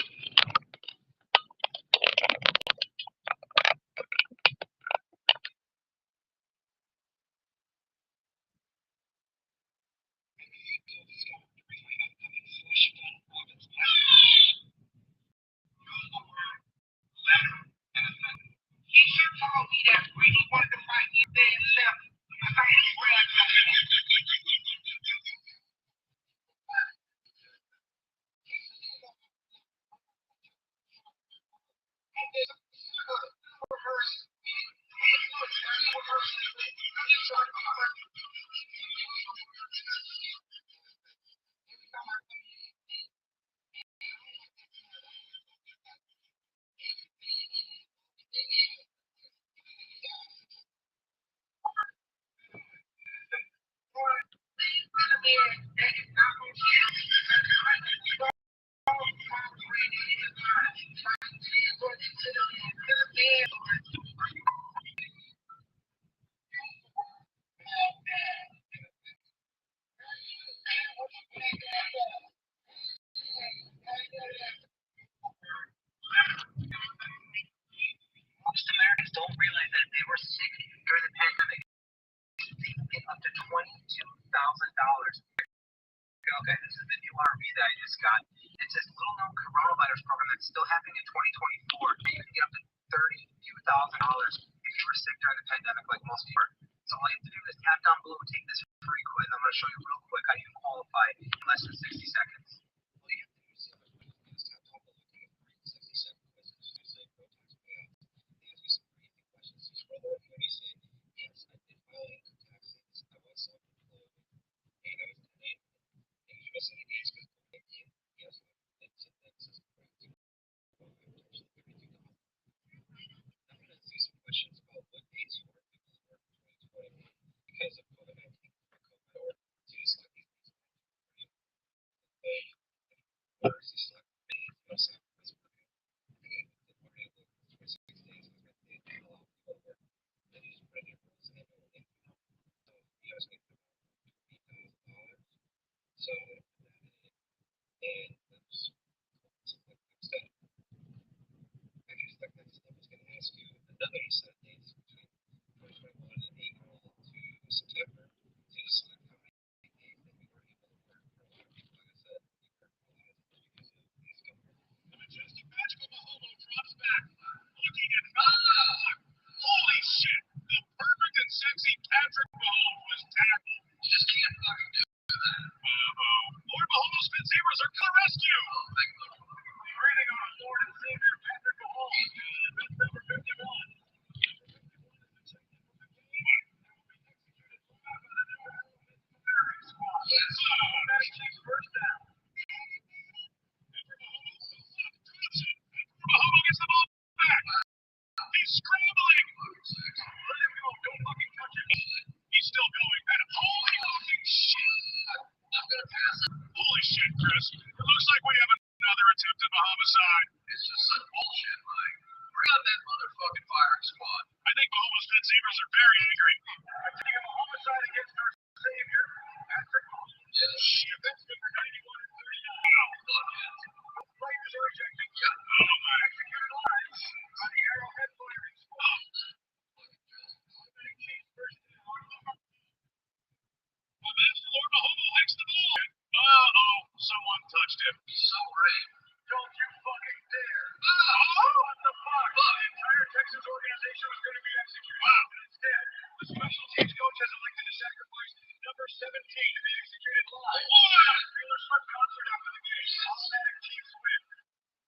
He should told me that really wanted to fight you there and left.
Most Americans don't realize that if they were sick during the pandemic, they can get up to $22,000. Okay, this is the new RV that I just got. It's this little known coronavirus program that's still happening in 2024. You can get up to $32,000 if you were sick during the pandemic, like most people are. So all you have to do is tap down below and take this free quiz. I'm going to show you real quick how you can qualify in less than 60 seconds. All you have to do is tap down below, take a free 60-second quiz. As soon as I go tax payouts, they ask you some pretty easy questions. You scroll over here and you say, yes, I did file income taxes. I was self-employed. And I was delayed. And you miss any days because of COVID-19? Yes, that's correct. Well, I'm actually $32,000. I'm going to ask you some questions about what dates you worked in 2020 because of COVID-19 or do you select these days? Or is this select days? You don't select this for you. Okay, the party of the 26 days is that they allow people to work. Then you just put in your rules and then it will link them. So you guys make them $20,000. So and let's select next step. After you select next step, it's going to ask you another set of dates between 2021 and April to September. So you select how many days that you were able to work. For a lot of people, like I said, you work a lot because of these government.
The majestic magical Mahomo drops back, looking at holy shit! The perfect and sexy Patrick Mahomes was tackled. You just can't fucking do that. Lord Mahomes Spin Zebras are coming to rescue. Breathing on a Lord and Savior Patrick Mahomes, number 51. Yes. First down. Mahomes gets the ball back. He's scrambling. Let him go. Don't fucking touch him. He's still going. And holy fucking shit. I'm gonna pass it. Holy shit, Chris. It looks like we have another attempted homicide. It's just some bullshit, Mike. Bring on that motherfucking firing squad. I think Mahomes Spin Zebras are very angry. I'm taking a homicide against our savior, Patrick Mahomes. Yeah, shit. That's number 91 and 39. Wow. Players are ejecting. Yeah. Oh, my. Executed lives on the Arrowhead firing squad. Master Lord Mahomes hikes the ball. Uh-oh, someone touched him. He's so brave. Don't you fucking dare. What the fuck? The entire Texas organization was going to be executed. Wow. Instead, the special teams coach has elected to sacrifice number 17 to be executed live. What? Taylor Swift concert after the game. Automatic Chiefs win.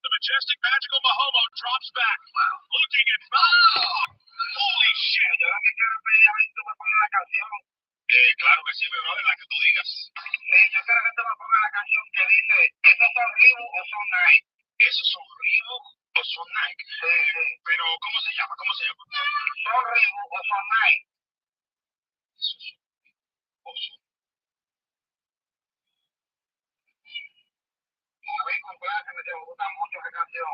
The majestic magical Mahomo drops back. Wow. Looking at holy shit.
Claro que sí, mi brother, la que tú digas.
Yo quiero que te me ponga la canción que dice, ¿esos son Reebok o son Nike?
¿Esos son Reebok o son Nike?
Sí, sí.
Pero, ¿cómo se llama? ¿Cómo se llama?
¿Son Reebok o son Nike?
Esos son o son.
A ver, compláceme, te gusta mucho esa canción.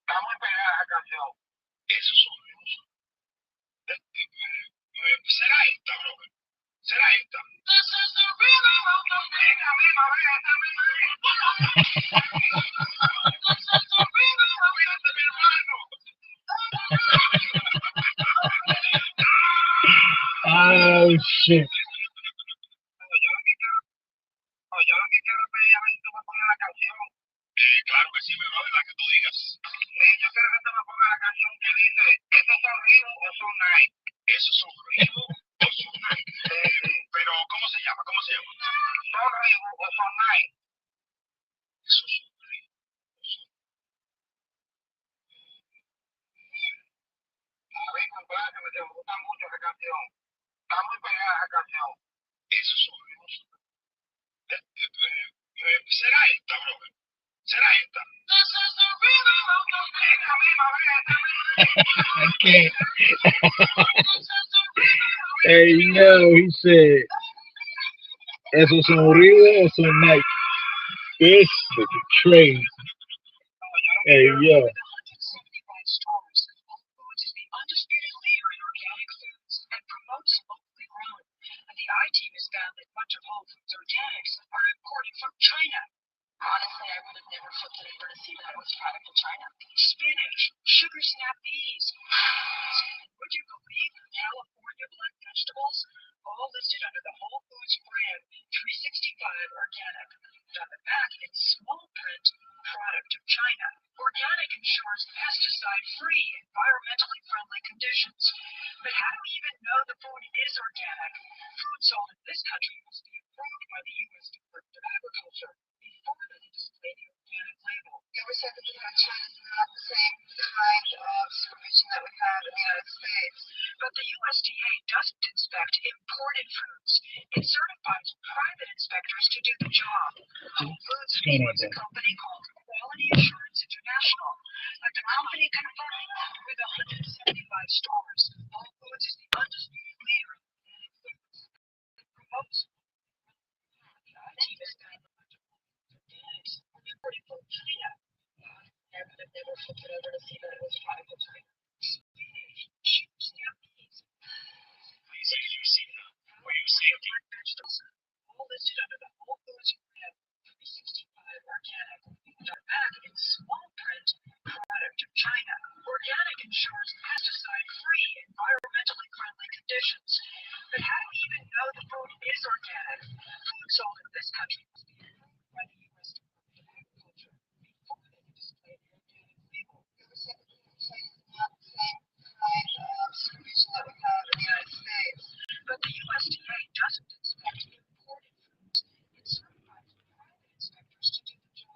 Está muy pegada esa canción.
Esos son Reebok. ¿Será esta, brother? ¿Será esta?
Esta misma, ve, esta misma.
Cuídate, mi hermano. Oh, shit.
Yo lo que quiero es pedir a ver si tú me pones la canción.
Claro que sí, mi brother, la que tú digas.
Yo quiero que tú me pongas la canción que dice, ¿esos son Reebok o son Nike?
¿Esos son Reebok o son Nike? Pero, ¿cómo se llama? ¿Cómo se llama?
¿Son Reebok o son Nike?
Esos son Reebok o son.
A ver, compláceme, te gusta mucho esa canción. Está muy pegada esa canción.
Esos son Reebok. ¿Será esta, brother? ¿Será esta?
Esta misma, ve, esta misma.
I can't. Hey, yo, he said, ¿esos son Reebok o son Nike? This is crazy. Hey, yo.
Honestly, I would have never flipped it over to see that it was product of China. Spinach, sugar snap peas. Would you believe California blend vegetables? All listed under the Whole Foods brand, 365 organic. On the back, in small print, product of China. Organic ensures pesticide-free, environmentally friendly conditions. But how do we even know the food is organic? Food sold in this country must be approved by the U.S. Department of Agriculture before they display the organic label. You ever said that China is not the same kind of supervision that we have in the United States? But the USDA doesn't inspect imported foods. It certifies private inspectors to do the job. Whole Foods is a company called Quality Assurance International, like the company confirmed with 175 stores. Whole Foods is the undisputed leader in organic foods. It promotes team is organics imported from China. I would have never flipped it over to see that it was product of China. Spinach, sugar snap peas.
Please use your seatbelt for your safety.
Vegetables, all listed under the Whole Foods brand, 365 organic. On the back, in small print, product of China. Organic ensures pesticide-free, environmentally friendly conditions. But how do we even know the food is organic? Food sold in this country must be approved by the U.S. Department of Agriculture before they can display the organic label. You ever said that China is not the same kind of supervision that we have in the United States? But the USDA doesn't inspect imported foods. It certifies private inspectors to do the job.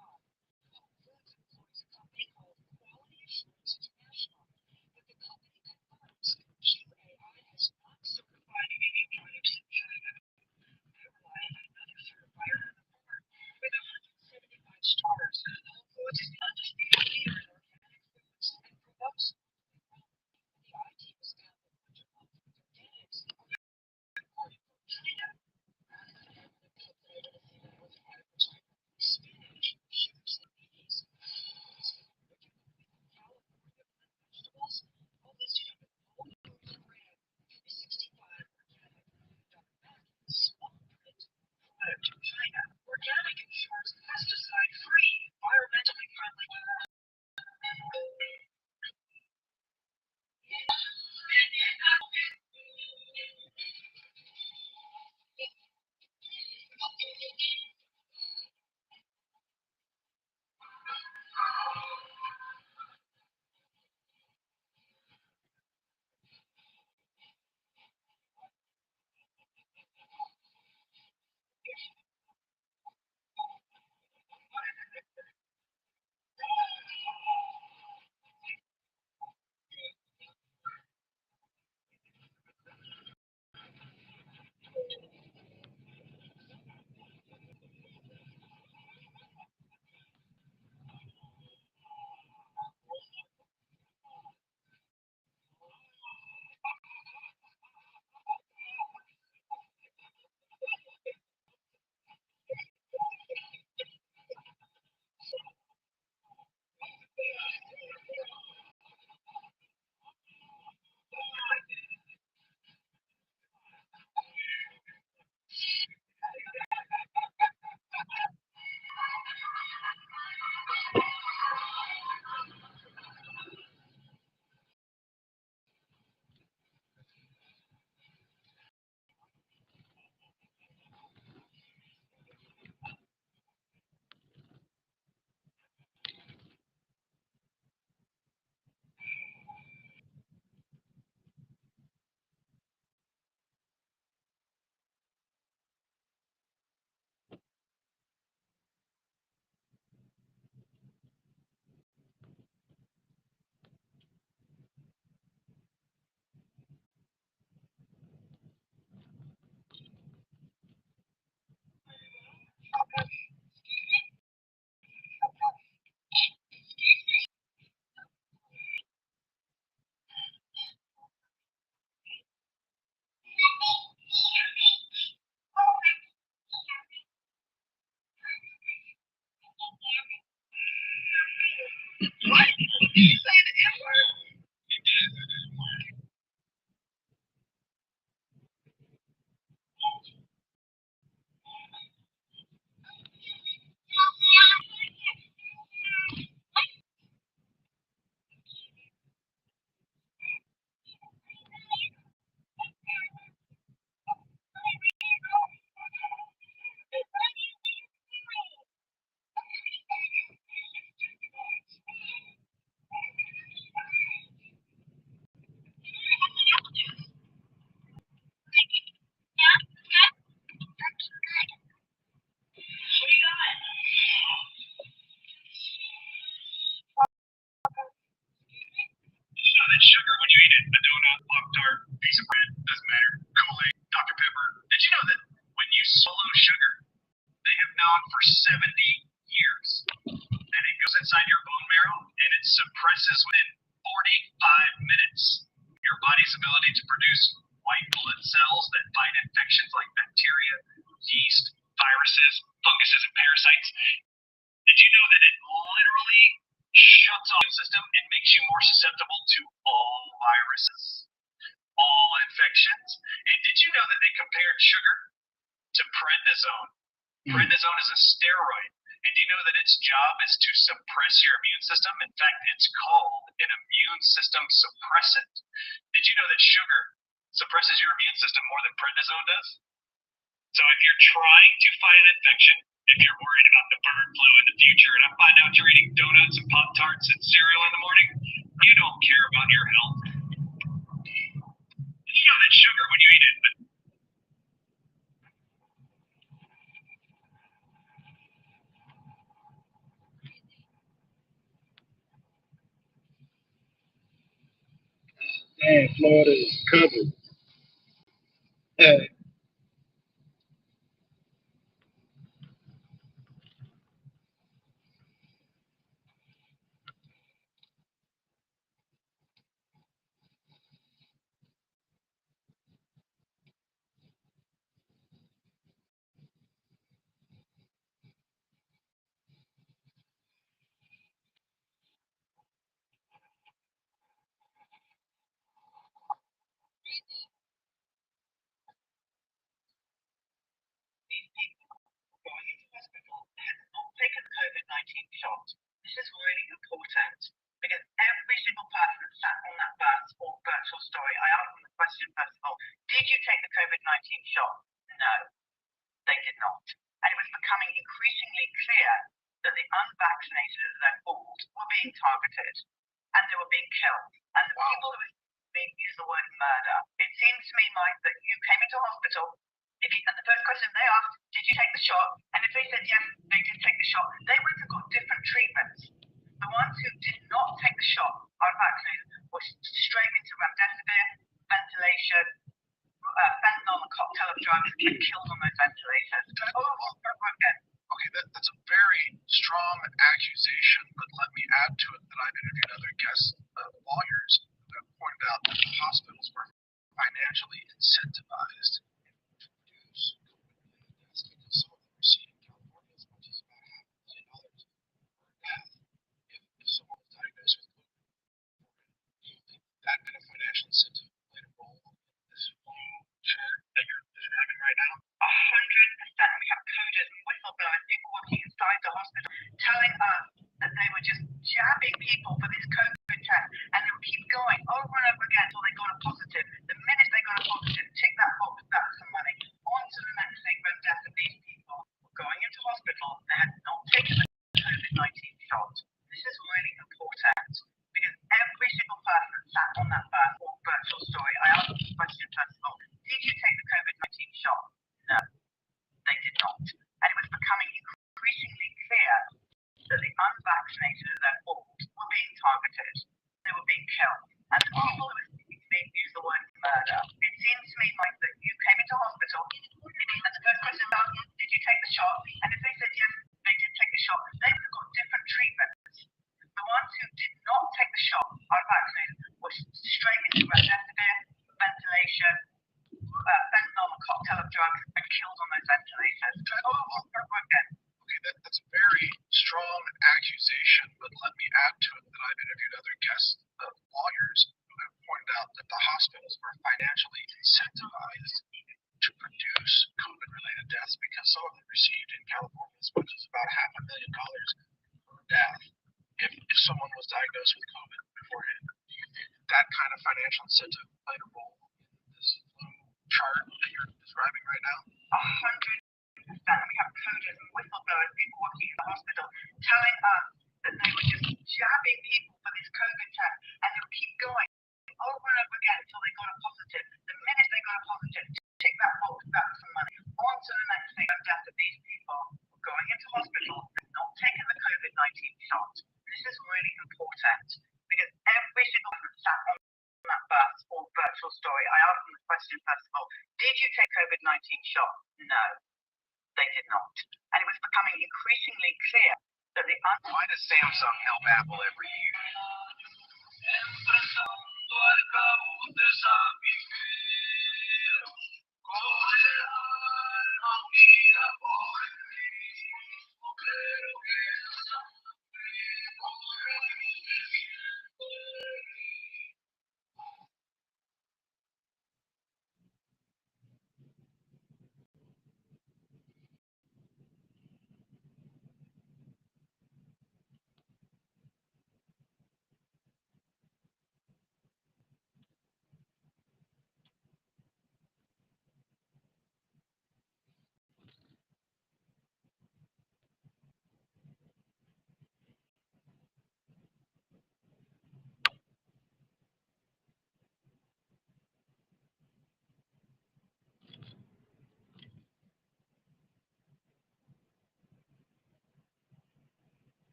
for 70 years. And it goes inside your bone marrow and it suppresses within 45 minutes your body's ability to produce white blood cells that fight infections like bacteria, yeast, viruses, funguses, and parasites. Did you know that it literally shuts off the system and makes you more susceptible to all viruses, all infections? And did you know that they compared sugar to prednisone? Prednisone is a steroid. And do you know that its job is to suppress your immune system? In fact, it's called an immune system suppressant. Did you know that sugar suppresses your immune system more than prednisone does? So if you're trying to fight an infection, if you're worried about the bird flu in the future, and I find out you're eating donuts and Pop-Tarts and cereal in the morning, you don't care about your health. Did you know that sugar, when you eat it,
Damn, Florida is covered.
these people going into hospital had not taken the COVID-19 shot. This is really important because every single person that sat on that bus or virtual story, I asked them the question first of all, did you take the COVID-19 shot? No, they did not. And it was becoming increasingly clear that the unvaccinated at their fault were being targeted and they were being killed. And the people who were being used the word murder. It seems to me, Mike, that you came into hospital and the first question they asked, did you take the shot? And if they said yes, they did take the shot, they would have got different treatments. The ones who did not take the shot, unvaccinated, were straight into remdesivir, ventilation, fentanyl, and cocktail of drugs, and killed on those ventilators. Over again.
Okay, that's a very strong accusation, but let me add to it that I've interviewed other guest lawyers who have pointed out that the hospitals were financially incentivized to produce COVID-related deaths because some of them were seen in California as much as about $500,000 per death if someone was diagnosed with COVID. Do you think that kind of financial incentive played a role in this flu chart that you're having right now?
100%. We have coders and whistleblowers, people working inside the hospital, telling us that they were just jabbing people for this COVID test, and they would keep going over and over again until they got a positive. The minute they got a positive, tick that box, that's some money. On to the next thing, but death of these people were going into hospital, they had not taken the COVID-19 shot. This is really important because every single person that sat on that bus or virtual story, I asked them the question first of all, did you take the COVID-19 shot? No, they did not. And it was becoming increasingly clear that the unvaccinated at their fault were being targeted. They were being killed. And the people who were being used the word murder. It seems to me, Mike, that you came into hospital and the first question was, did you take the shot? And if they said yes, they did take the shot, they would have got different treatments. The ones who did not take the shot, unvaccinated, were straight into remdesivir, ventilation, fentanyl, and cocktail of drugs, and killed on those ventilators. Over again.
Okay, that's a very strong accusation, but let me add to it that I've interviewed other guest lawyers who have pointed out that the hospitals were financially incentivized to produce COVID-related deaths because some of them received in California as much as about $500,000 per death if someone was diagnosed with COVID beforehand. Do you think that kind of financial incentive played a role in this flu chart that you're describing right now?
100%. We have coders and whistleblowers, people working in the hospital, telling us that they were just jabbing people for this COVID test, and they would keep going over and over again until they got a positive. The minute they got a positive, tick that box, that's some money. On to the next thing, death of these people were going into hospital and not taking the COVID-19 shot. This is really important because every single person sat on that bus or virtual story, I asked them the question first of all, did you take COVID-19 shot? No, they did not. And it was becoming becoming increasingly clear that the why does Samsung help Apple every year?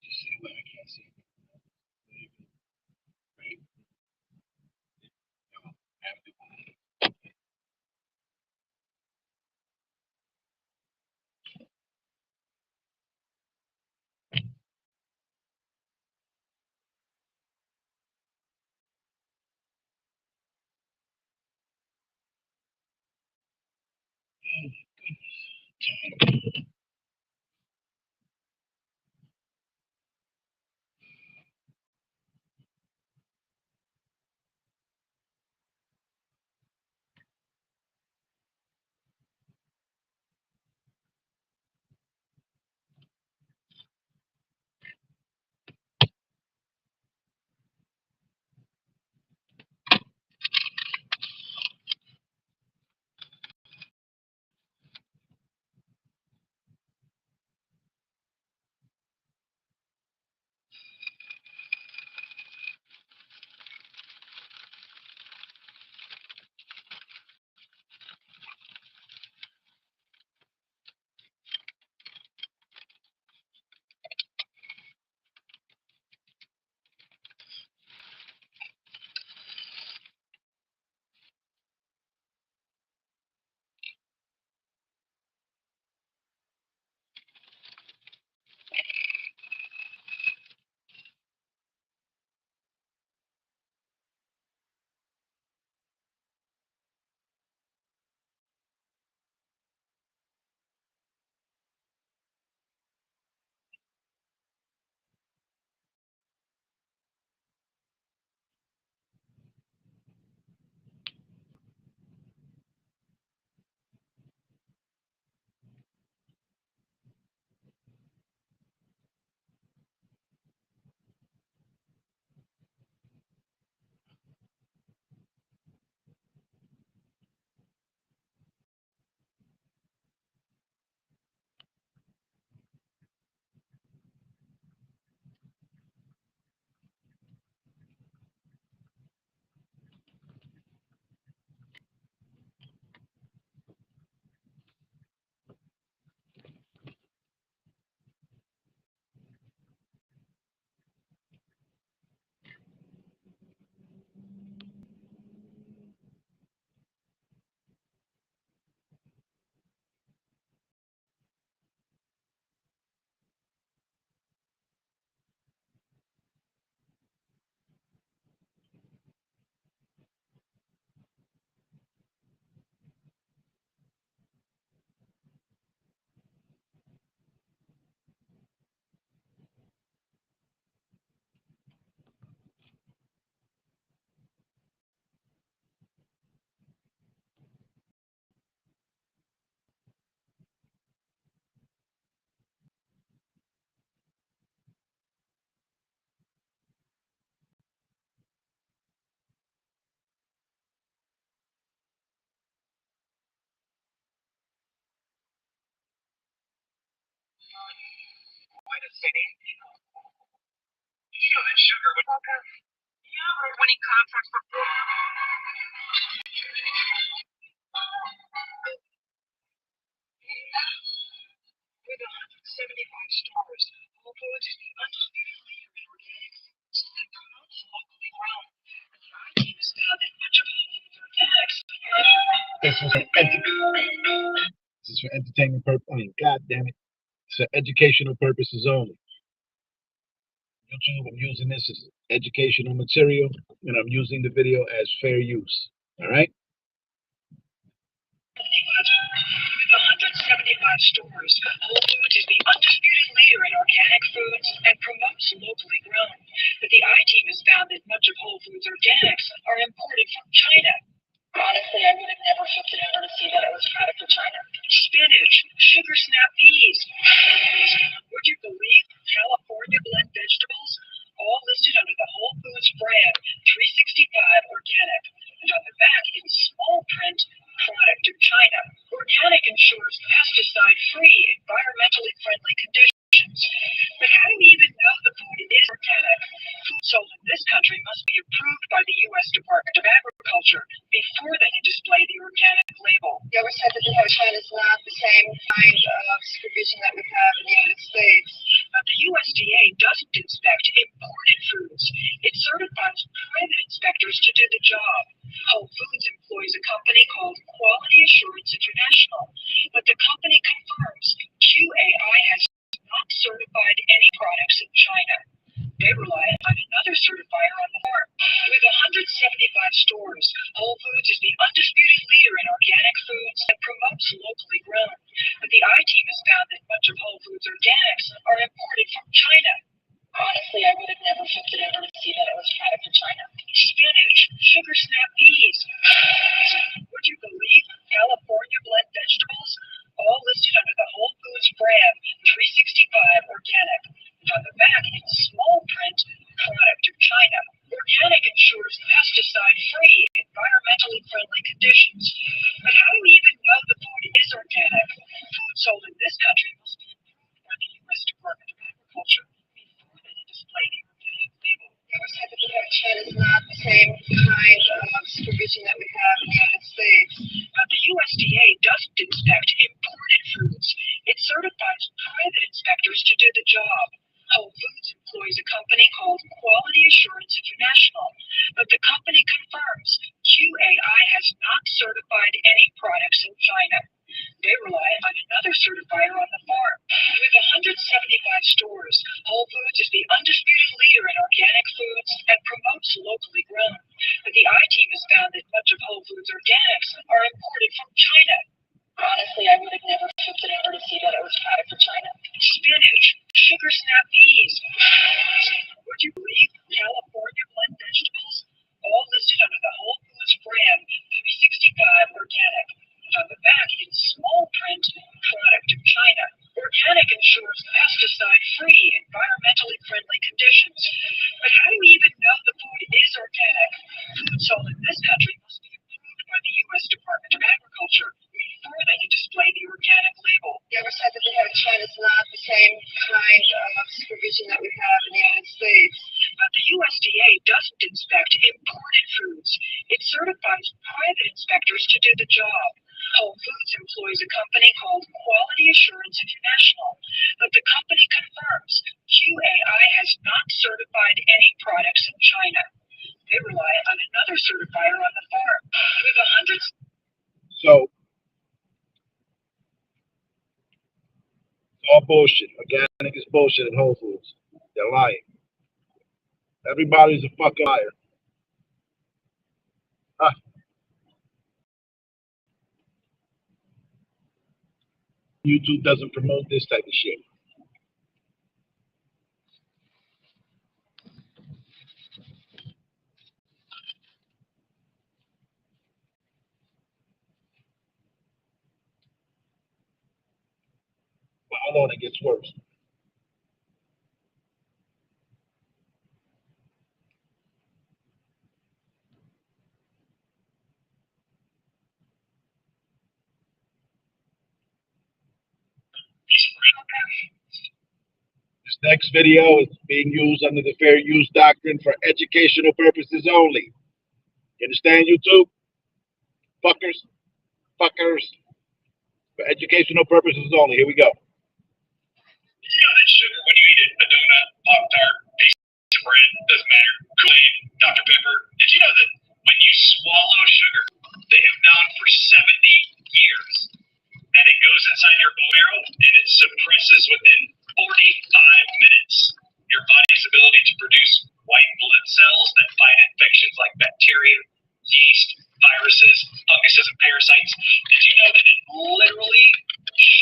Just say what I can't see. Right? No, have to.
Why does say anything? You know that sugar would. Yeah, but winning contracts for. With 175 stars, Whole Foods is the undisputed leader in organic foods and promotes locally grown. The I team has found that much of Whole Foods organics
This is for entertainment purpose. I mean, God damn it. It's for educational purposes only. YouTube, I'm using this as educational material, and I'm using the video as fair use. All right?
With 175 stores, Whole Foods is the undisputed leader in organic foods and promotes locally grown. But the I team has found that much of Whole Foods organics are imported from China. Honestly, I would have never flipped it over to see that it was a product from China. Spinach, sugar snap peas. Would you believe California blend vegetables? All listed under the Whole Foods brand, 365 organic. And on the back, in small print, product of China. Organic ensures pesticide-free, environmentally friendly conditions. But how do we even know the food is organic? Food sold in this country must be approved by the U.S. Department of Agriculture before they can display the organic label. You ever said that China's not the same kind of supervision that we have in the United States? But the USDA doesn't inspect imported foods. It certifies private inspectors to do the job. Whole Foods employs a company called Quality Assurance International, but the company confirms QAI has not certified any products in China. They rely on another certifier on the farm. With 175 stores, Whole Foods is the undisputed leader in organic foods and promotes locally grown. But the I
found that much of Whole Foods Organics are imported from China. Honestly, I would have never flipped it over to see that it was product from China. Spinach, sugar snap peas. Would you believe California blend vegetables? All listed under the Whole Foods brand, 365 Organic. And on the back, in small print, product of China. Organic ensures pesticide-free, environmentally friendly conditions. But how do we even know the food is organic? Food sold in this country must be approved by the U.S. Department of Agriculture before they display the organic label. The other side that we have in China is not the same kind of supervision that we have in the United States. But the USDA doesn't inspect imported foods. It certifies private inspectors to do the job. Whole Foods employs a company called Quality Assurance International, but the company confirms QAI has not certified any products in China. They rely on another certifier on the farm. With 175 stores, Whole Foods is the undisputed leader in organic foods and promotes locally grown. But the I-team has found that much of Whole Foods Organics are imported from China. Honestly, I would have never flipped it over to see that it was product from China. Spinach, sugar snap peas. Would you believe California blend vegetables? All listed under the Whole Foods brand, 365 Organic. And on the back, in small print, product of China. Organic ensures pesticide-free, environmentally friendly conditions. But how do we even know the food is organic? Food sold in this country must be approved by the U.S. Department of Agriculture before they can display the organic label. The other side that we have in China is not the same kind of supervision that we have in the United States. But the USDA doesn't inspect imported foods. It certifies private inspectors to do the job. Whole Foods employs a company called Quality Assurance International, but the company confirms QAI has not certified any products in China. They rely on another certifier on the farm. With hundreds.
So, it's all bullshit. Organic is bullshit at Whole Foods. They're lying. Everybody's a fucking liar. Huh. YouTube doesn't promote this type of shit. Well, hold on, it gets worse. This next video is being used under the fair use doctrine for educational purposes only. You understand, YouTube? Fuckers. For educational purposes only. Here we go.
Did you know that sugar, when you eat it, a donut, Pop-Tart, piece of bread, doesn't matter, Kool-Aid, Dr. Pepper, did you know that when you swallow sugar, they have known for 70 years that it goes inside your bone marrow and it suppresses within 45 minutes your body's ability to produce white blood cells that fight infections like bacteria, yeast, viruses, funguses, and parasites? Did you know that it literally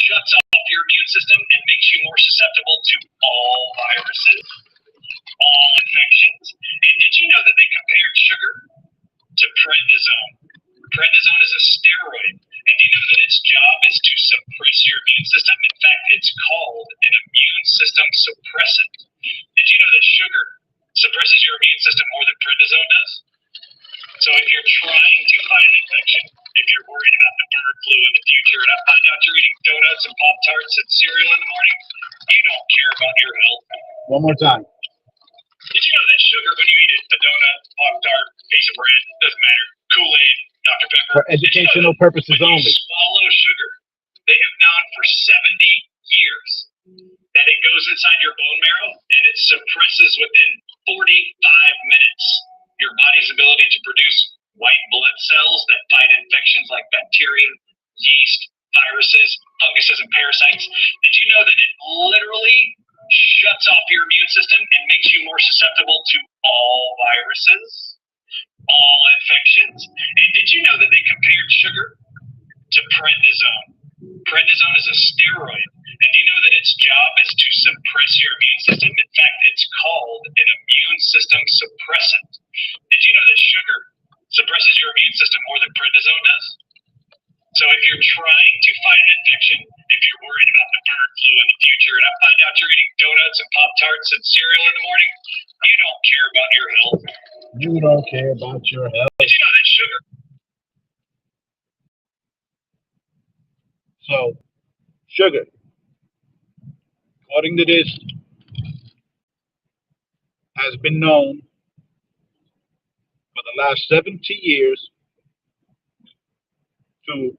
shuts off your immune system and makes you more susceptible to all viruses, all infections? And did you know that they compared sugar to prednisone? Prednisone is a steroid, and do you know that its job is to suppress your immune system? In fact, it's called an immune system suppressant. Did you know that sugar suppresses your immune system more than prednisone does? So if you're trying to fight an infection, if you're worried about the bird flu in the future, and I find out you're eating donuts and Pop-Tarts and cereal in the morning, you don't care about your health.
One more time.
Did you know that sugar, when you eat it, a donut, Pop-Tart, piece of bread, doesn't matter, Kool-Aid, Dr. Pepper,
For educational purposes
when
only.
you swallow sugar, they have known for 70 years that it goes inside your bone marrow and it suppresses within 45 minutes your body's ability to produce white blood cells that fight infections like bacteria, yeast, viruses, funguses, and parasites. Did you know that it literally shuts off your immune system and makes you more susceptible to all viruses, all infections? And did you know that they compared sugar to prednisone? Prednisone is a steroid, And you know that its job is to suppress your immune system? In fact, it's called an immune system suppressant. Did you know that sugar suppresses your immune system more than prednisone does? So if you're trying to fight an infection, if you're worried about the bird flu in the future, and I find out you're eating donuts and Pop-Tarts and cereal in the morning, you don't care about your health.
You don't care about your health.
Did you know that sugar?
So, sugar, according to this, has been known for the last 70 years to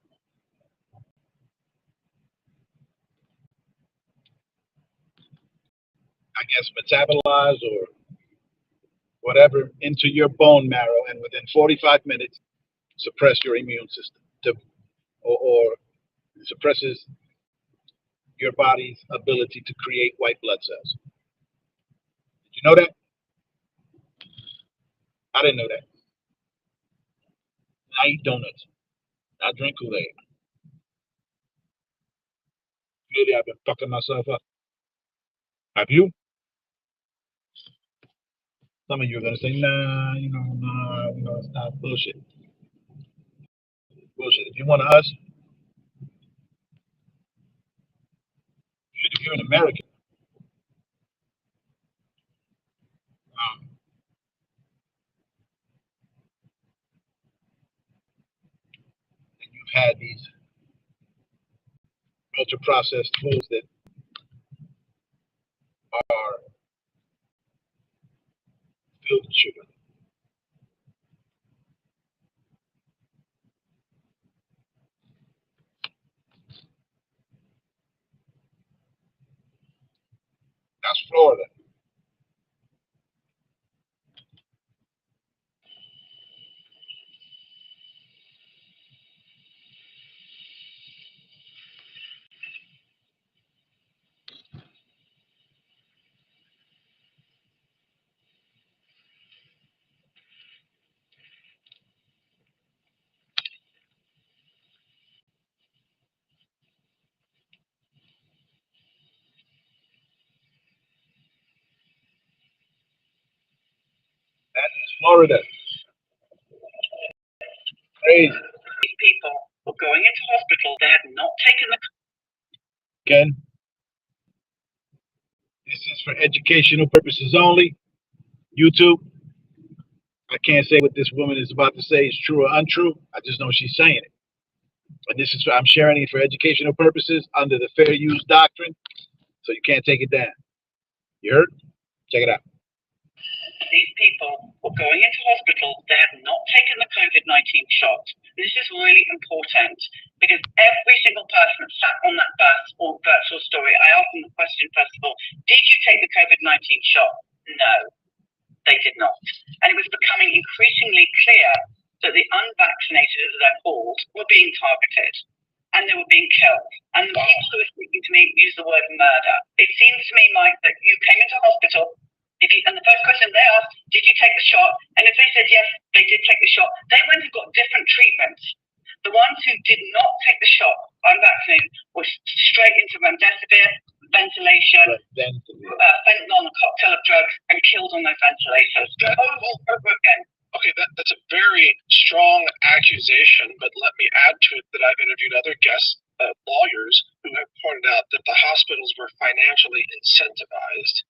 metabolize or whatever into your bone marrow, and within 45 minutes suppress your immune system or suppresses your body's ability to create white blood cells. Did you know that? I didn't know that. I eat donuts. I drink Kool-Aid. Maybe I've been fucking myself up. Have you? Some of you are going to say, nah, stop bullshit. Bullshit. If you want us, if you're an American, and you've had these ultra-processed foods that are filled with sugar. That's Florida. That is Florida. Crazy.
These people were going into hospital. They had not taken the.
Again, this is for educational purposes only. YouTube, I can't say what this woman is about to say is true or untrue. I just know she's saying it. And this is, I'm sharing it for educational purposes under the fair use doctrine. So you can't take it down. You heard? Check it out.
These people were going into hospital. They had not taken the COVID-19 shot. This is really important because every single person that sat on that bus or virtual story, I asked them the question first of all, did you take the COVID-19 shot? No, they did not. And it was becoming increasingly clear that the unvaccinated, as they're called, were being targeted and they were being killed. And the people who were speaking to me used the word murder. It seems to me, Mike, that you came into hospital. And the first question they asked, did you take the shot? And if they said yes, they did take the shot, they went and got different treatments. The ones who did not take the shot, unvaccinated, were straight into remdesivir, ventilation, fentanyl, a cocktail of drugs, and killed on those ventilators. Over again.
Okay, that's a very strong accusation, but let me add to it that I've interviewed other guests, lawyers, who have pointed out that the hospitals were financially incentivized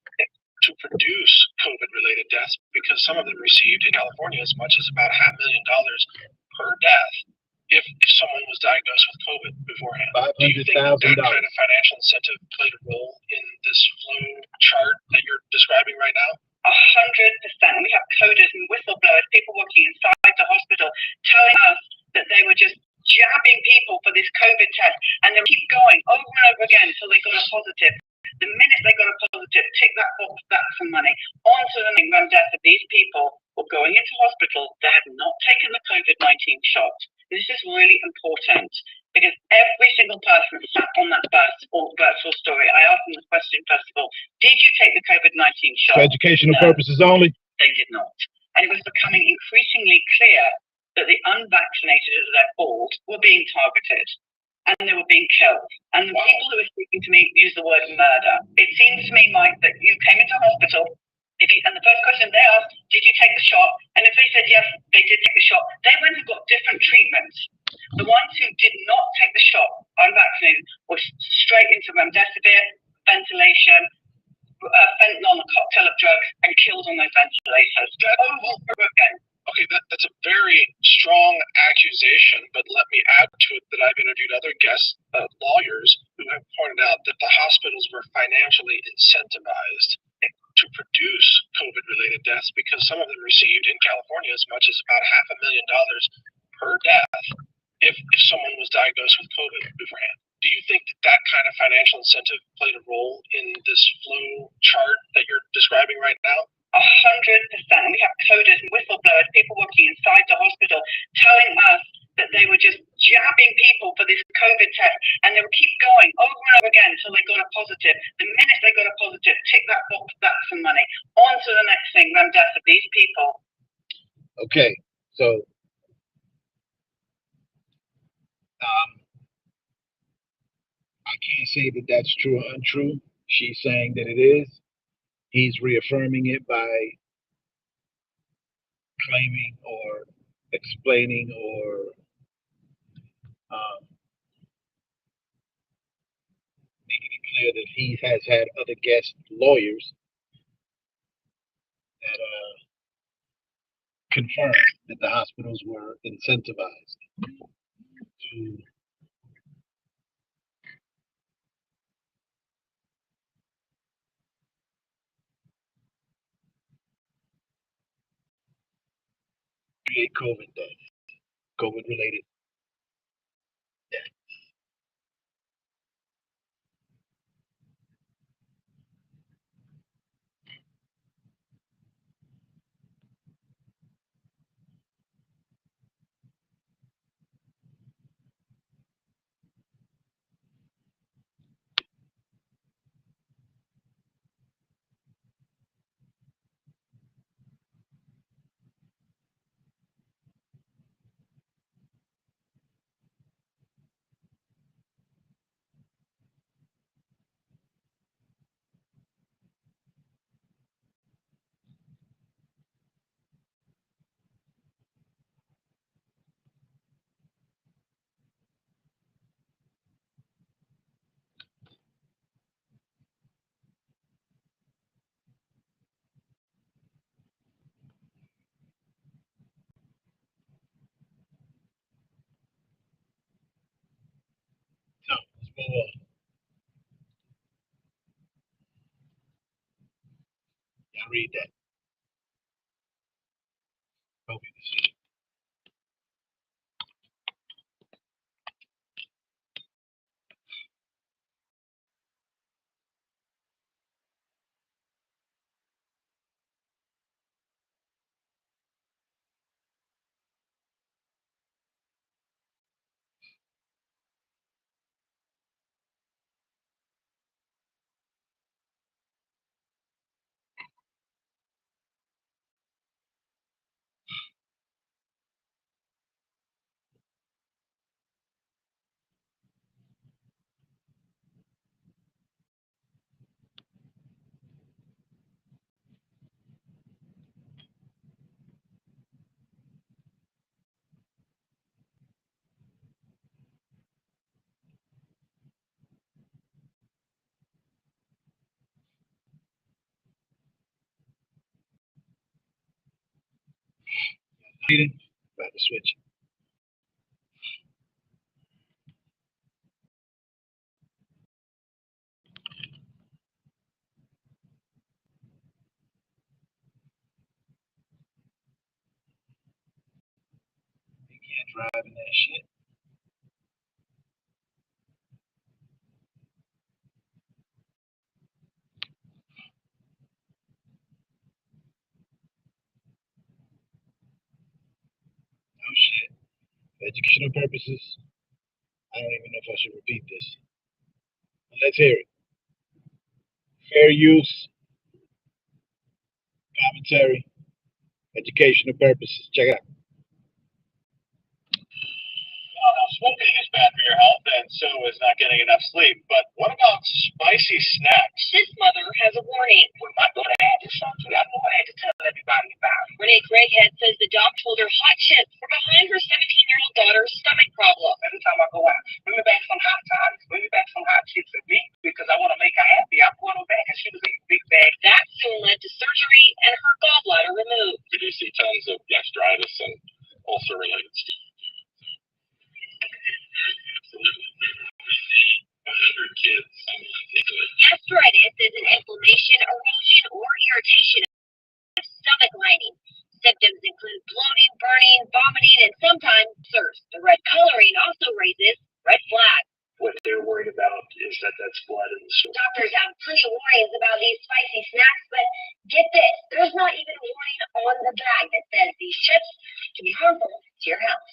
to produce COVID-related deaths because some of them received in California as much as about $500,000 per death if someone was diagnosed with COVID beforehand. Do you think that kind of financial incentive played a role in this flu chart that you're describing right now?
100%. We have coders and whistleblowers, people working inside the hospital, telling us that they were just jabbing people for this COVID test, and they keep going over and over again until they got a positive. The minute they got a positive, tick that box, that's some money. On to the remdesivir. These people were going into hospital. They had not taken the COVID-19 shot. This is really important because every single person that sat on that bus or virtual story, I asked them the question first of all, did you take the COVID-19 shot?
For educational purposes only?
They did not. And it was becoming increasingly clear that the unvaccinated, as they're called, were being targeted and they were being killed. And the people who were speaking to me used the word murder. It seems to me, Mike, that you came into hospital, and the first question they asked, did you take the shot? And if they said yes, they did take the shot, they went and got different treatments. The ones who did not take the shot, unvaccinated, were straight into remdesivir, ventilation, fentanyl, a cocktail of drugs, and killed on those ventilators. Over again.
Okay, that's a very strong accusation, but let me add to it that I've interviewed other guest lawyers who have pointed out that the hospitals were financially incentivized to produce COVID-related deaths because some of them received in California as much as about $500,000 per death if someone was diagnosed with COVID beforehand. Do you think that kind of financial incentive played a role in this flu chart that you're describing right now?
100%. We have coders and whistleblowers, people working inside the hospital, telling us that they were just jabbing people for this COVID test, and they would keep going over and over again until they got a positive. The minute they got a positive, tick that box, that's some money. On to the next thing, remdesivir, these people.
Okay, so I can't say that that's true or untrue. She's saying that it is. He's reaffirming it by claiming or explaining or making it clear that he has had other guest lawyers that confirmed that the hospitals were incentivized to create COVID deaths, COVID-related deaths. So let's move on. Y'all read that. Hope you can see it. Reading. About to switch. You can't drive in that shit. No shit. For educational purposes, I don't even know if I should repeat this. But let's hear it. Fair use, commentary, educational purposes. Check it out. smoking is bad for your health, and so is not getting enough sleep. But what about spicy snacks?
This mother has a warning.
When my daughter had this something, I know I had to tell everybody about it.
Renee Craighead says the doc told her hot chips were behind her 17-year-old daughter's stomach problem.
Every time I go out, bring me back some hot toddies, bring me back some hot chips with me because I want to make her happy. I brought her back and she was in a big bag.
That soon led to surgery and her gallbladder removed.
We do see tons of gastritis and ulcer-related stuff. Absolutely. We see 100 kids into it.
Gastritis is an inflammation, erosion, or irritation of stomach lining. Symptoms include bloating, burning, vomiting, and sometimes thirst. The red coloring also raises red flags.
What they're worried about is that that's blood in the stool.
Doctors have plenty of warnings about these spicy snacks, but get this, there's not even a warning on the bag that says these chips can be harmful to your health.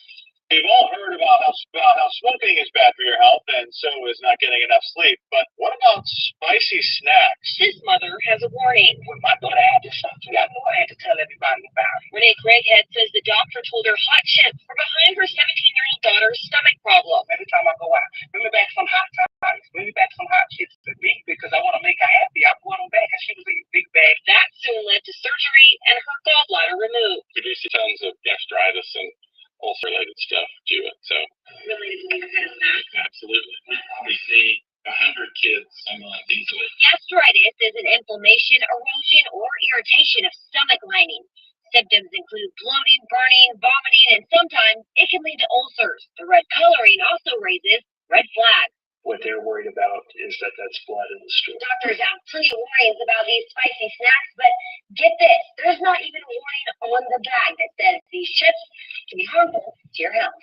We've all heard about how smoking is bad for your health, and so is not getting enough sleep. But what about spicy snacks?
This mother has a warning.
When my daughter had this something, I know I had to tell everybody about it.
Renee Craighead says the doctor told her hot chips were behind her 17-year-old daughter's stomach problem.
Every time I go out, bring me back some hot toddies, bring me back some hot chips with me because I want to make her happy. I brought her back and she was in a big bag.
That soon led to surgery and her gallbladder removed.
We do see tons of gastritis and ulcer-related stuff to it. So
Related to these kind of snacks.
absolutely, we see 100 kids into it.
Gastritis is an inflammation, erosion, or irritation of stomach lining. Symptoms include bloating, burning, vomiting, and sometimes it can lead to ulcers. The red coloring also raises red flags.
What they're worried about is that that's blood in the stool.
Doctors have plenty of warnings about these spicy snacks, but get this, there's not even a warning on the bag that says these chips can be harmful to your health.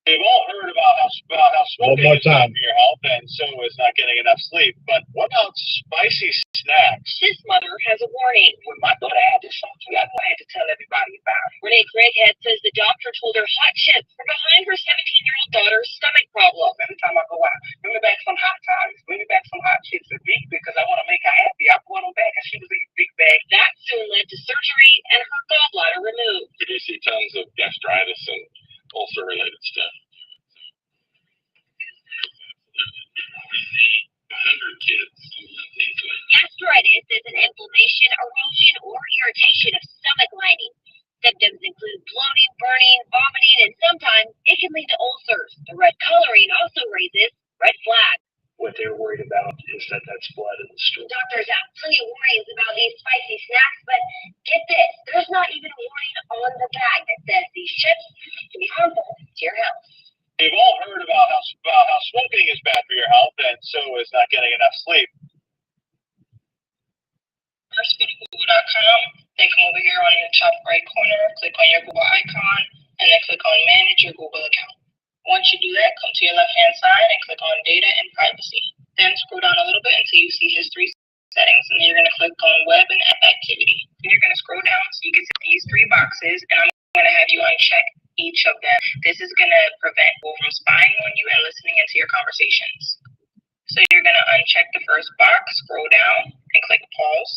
We've all heard about how smoking is bad for your health, and so is not getting enough sleep. But what about spicy snacks?
This mother has a warning.
When my daughter had this something, I know I had to tell everybody about it.
Renee Craighead says the doctor told her hot chips were behind her 17-year-old daughter's stomach problem.
Every time I go out, bring me back some hot toddies, bring me back some hot chips with me because I want to make her happy. I brought her back and she was in a big bag.
That soon led to surgery and her gallbladder removed.
We do see tons of gastritis and ulcer-related stuff. We see 100 kids into it.
Gastritis is an inflammation, erosion, or irritation of stomach lining. Symptoms include bloating, burning, vomiting, and sometimes it can lead to ulcers. The red coloring also raises red flags.
What they're worried about is that that's blood in the stool.
Doctors have plenty of warnings about these spicy snacks, but get this, there's not even a warning on the bag that says these chips can be harmful to your health.
We've all heard about how smoking is bad for your health, and so is not getting enough sleep.
First, go to Google.com, then come over here on your top right corner, click on your Google icon, and then click on Manage your Google account. Once you do that, come to your left-hand side and click on Data and Privacy. Then scroll down a little bit until you see History Settings, and then you're going to click on Web and App Activity. Then you're going to scroll down so you get to these three boxes, and I'm going to have you uncheck each of them. This is going to prevent people from spying on you and listening into your conversations. So you're going to uncheck the first box, scroll down, and click Pause.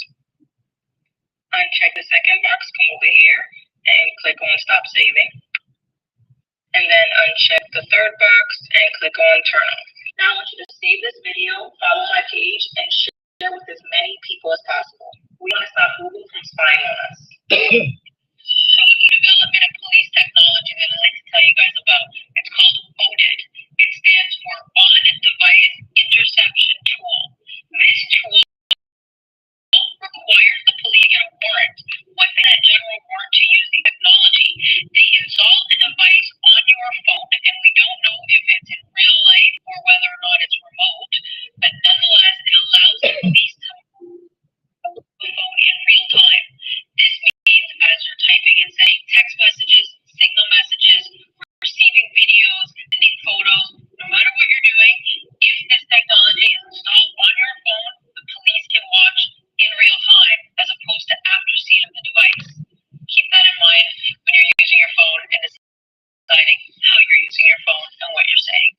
Uncheck the second box, come over here, and click on Stop Saving. And then uncheck the third box and click on Turn Off. Now I want you to save this video, follow my page, and share with as many people as possible. We want to stop Google from spying on us. So the development of police technology that I'd like to tell you guys about, it's called ODIT. It stands for On-Device Interception Tool. This tool requires the police to get a warrant. Within a general warrant to use the technology, they install a device on your phone, and we don't know if it's in real life or whether or not it's remote, but nonetheless, it allows the police to move the phone in real time. This means as you're typing and sending text messages, signal messages, receiving videos, sending photos, no matter what you're doing, if this technology is installed on your phone, the police can watch in real time as opposed to after seeing the device. Keep that in mind when you're using your phone and deciding how you're using your phone and what you're saying.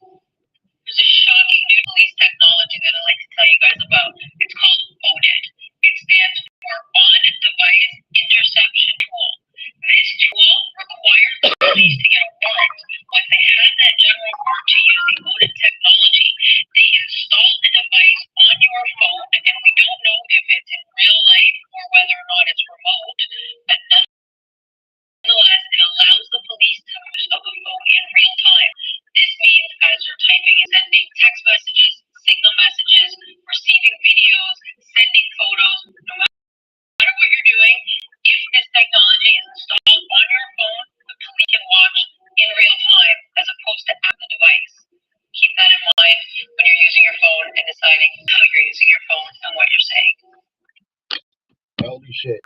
There's a shocking new police technology that I'd like to tell you guys about. It's called ODIT. It stands for On-Device Interception Tool. This tool requires the police to get a warrant. Once they have that general warrant to
Holy shit.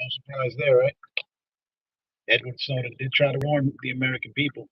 No surprise there, right? Edward Snowden did try to warn the American people.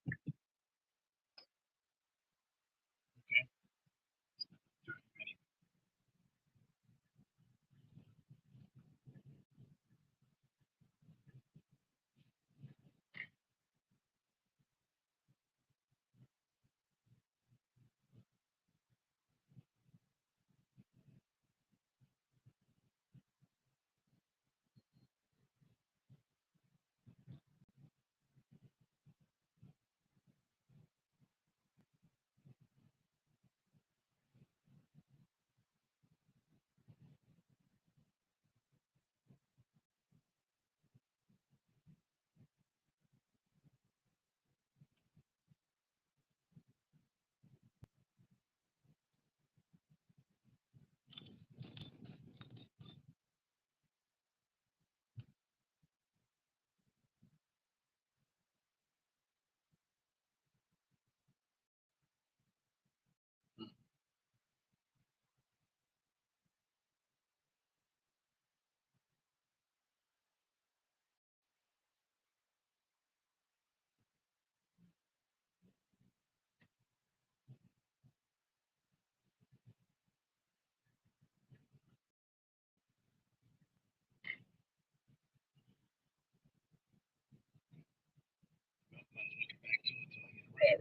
Right,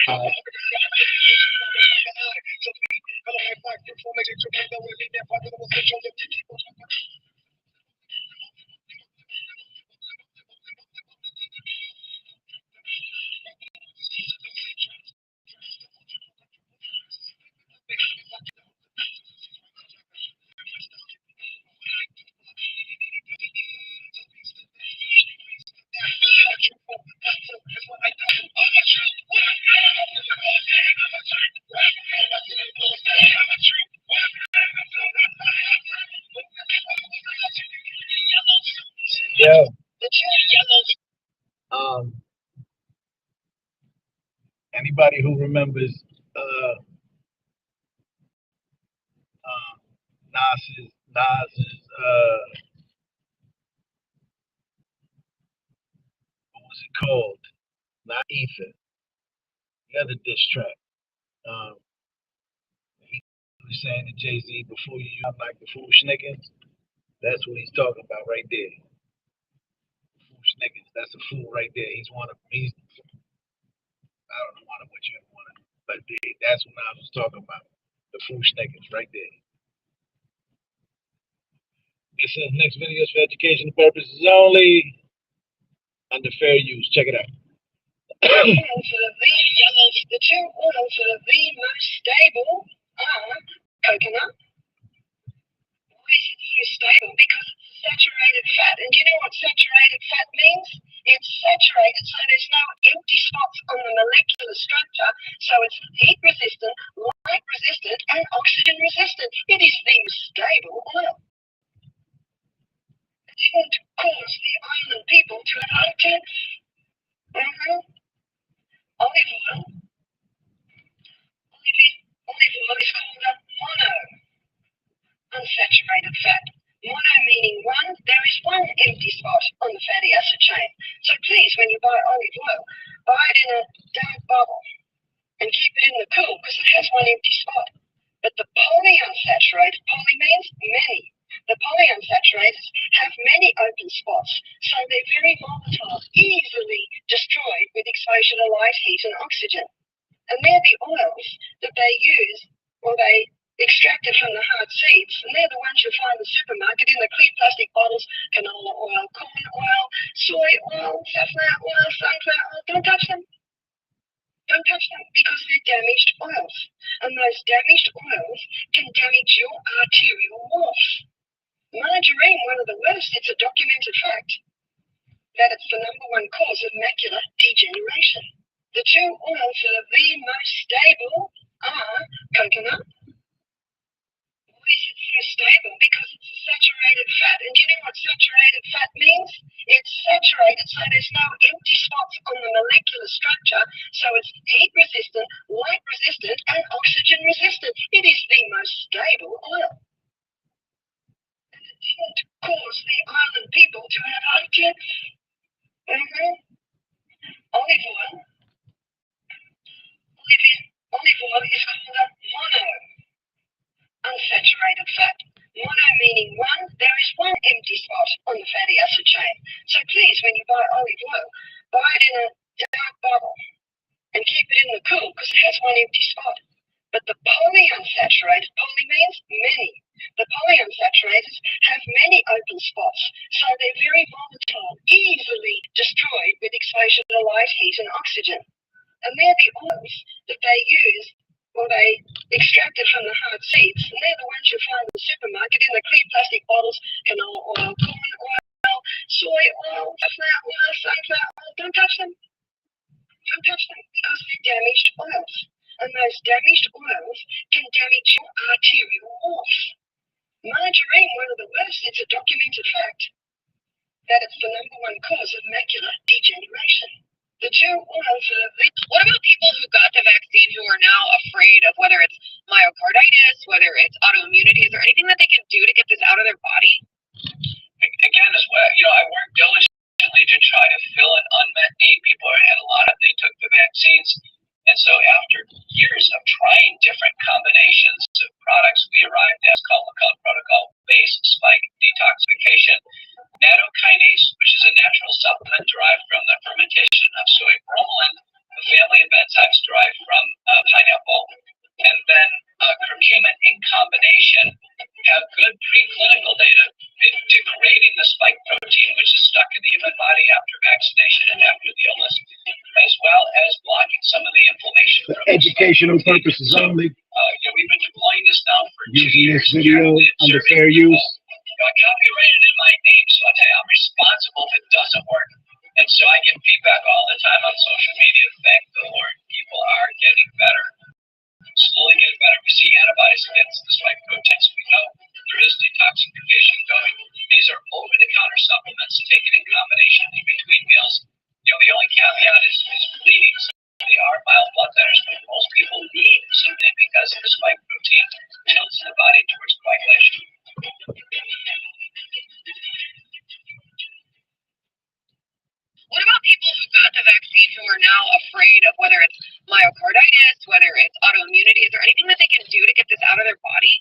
right. Yeah. Anybody who remembers uh, Nas's what was was it called? Not Ether. The other diss track. He was saying to Jay-Z, before you use like the fool niggas, that's what he's talking about right there. Fool niggas, that's a fool right there. He's one of he's I don't know what you want, but that's what I was talking about. The fool niggas right there. This is next video is for educational purposes only. Under fair use. Check it out.
The two oils that are the most stable are coconut. Why is it so stable? Because it's saturated fat. And do you know what saturated fat means? It's saturated, so there's no empty spots on the molecular structure. So it's heat resistant, light resistant, and oxygen resistant. It is the stable oil. It didn't cause the island people to have to. Olive oil. Olive oil is called a mono unsaturated fat. Mono meaning one, there is one empty spot on the fatty acid chain. So please, when you buy olive oil, buy it in a dark bottle and keep it in the cool because it has one empty spot. But the polyunsaturated, poly means many. The polyunsaturated have many open spots, so they're very volatile, easily destroyed with exposure to light, heat, and oxygen. And they're the oils that they use or they extracted from the hard seeds, and they're the ones you'll find in the supermarket in the clear plastic bottles: canola oil, corn oil, soy oil, safflower oil, sunflower oil. Don't touch them. Don't touch them because they're damaged oils. And those damaged oils can damage your arterial wall. Margarine, one of the worst, it's a documented fact that it's the #1 cause of macular degeneration. The two oils that are the most stable are coconut. Why is it so stable? Because it's a saturated fat. And do you know what saturated fat means? It's saturated, so there's no empty spots on the molecular structure. So it's heat resistant, light resistant, and oxygen resistant. It is the most stable oil. And it didn't cause the island people to have heart attacks. Olive oil. Olive oil is called a mono unsaturated fat. Mono meaning one, there is one empty spot on the fatty acid chain. So please, when you buy olive oil, buy it in a dark bottle and keep it in the cool because it has one empty spot. But the polyunsaturated, poly means many. The polyunsaturated have many open spots, so they're very volatile, easily destroyed with exposure to light, heat, and oxygen. And they're the oils that they use or they extracted from the hard seeds, and they're the ones you'll find in the supermarket in the clear plastic bottles: canola oil, corn oil, soy oil, safflower oil, sunflower oil. Don't touch them. Don't touch them because they're damaged oils. And those damaged oils can damage your arterial wall. Margarine, one of the worst, it's a documented fact that it's the #1 cause of macular degeneration. The two oils are the...
What about people who got the vaccine who are now afraid of whether it's myocarditis, whether it's autoimmunity? Is there anything that they can do to get this out of their body?
Again, as well, I worked diligently to try to fill an unmet need. People had a lot of, they took the vaccines. And so after years of trying different combinations of products, we arrived at called protocol-based spike detoxification. Nattokinase, which is a natural supplement derived from the fermentation of soy, bromelain, a family of enzymes derived from pineapple, and then curcumin in combination have good preclinical data in degrading the spike protein, which is stuck in the human body after vaccination and after the illness, as well as blocking some of the inflammation.
For educational purposes only.
We've been deploying this now for 2
Using
years.
this video under fair use.
I copyrighted in my name, so I tell you, I'm responsible if it doesn't work. And so I get feedback all the time on social media. Thank the Lord, people are getting better. Slowly getting better. We see antibodies against the spike proteins. We know there is detoxification going. These are over-the-counter supplements taken in combination in between meals. The only caveat is bleeding. So they are mild blood thinners, but most people need something because the spike protein tilts the body towards coagulation.
What about people who who are now afraid of whether it's myocarditis, whether it's autoimmunity? Is there anything that they can do to get this out of their body?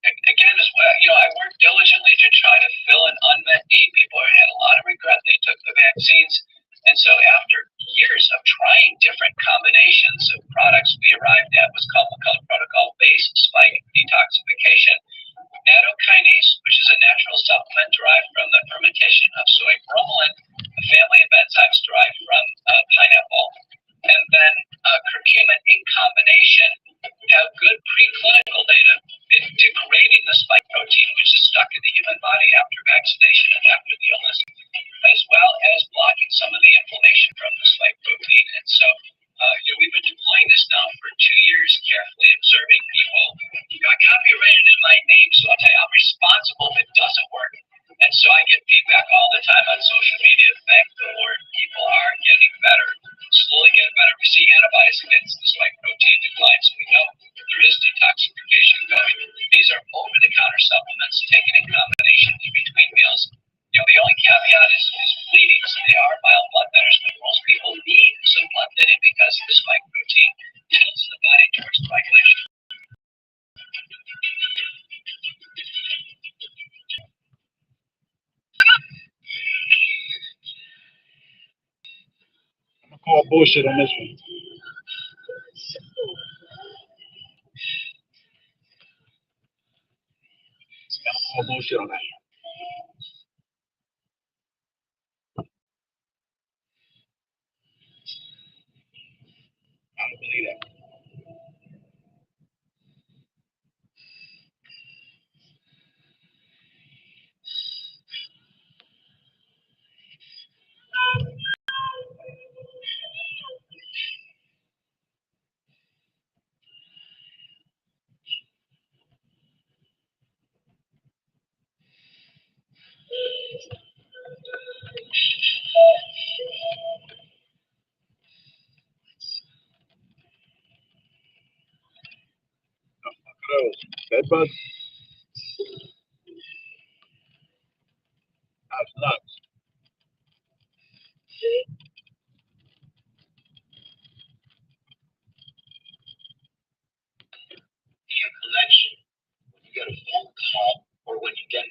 Again, as well, I worked diligently to try to fill an unmet need. People had a lot of regret they took the vaccines. And so after years of trying different combinations of products, we arrived at what's called McCullough protocol-based spike detoxification. Nattokinase, which is a natural supplement derived from the fermentation of soy, bromelain, a family of enzymes derived from pineapple, and then curcumin in combination have good preclinical data in degrading the spike protein, which is stuck in the human body after vaccination and after the illness, as well as blocking some of the inflammation from the spike protein. And so we've been deploying this now for 2 years, carefully observing people. I copyrighted in my name, so I'll tell you, I'm responsible if it doesn't work. And so I get feedback all the time on social media. Thank the Lord, people are getting better, slowly getting better. We see antibodies against the spike protein decline, so we know there is detoxification going. These are over-the-counter supplements taken in combination in between meals. The only caveat is bleeding. So they are mild blood thinners, but most people need some blood thinning because the spike protein tilts the body towards coagulation.
I'm gonna call bullshit on this one. I'm gonna call bullshit on that. I don't believe that. Bed bugs. That's nuts.
Your collection, when you get a phone call or when you get a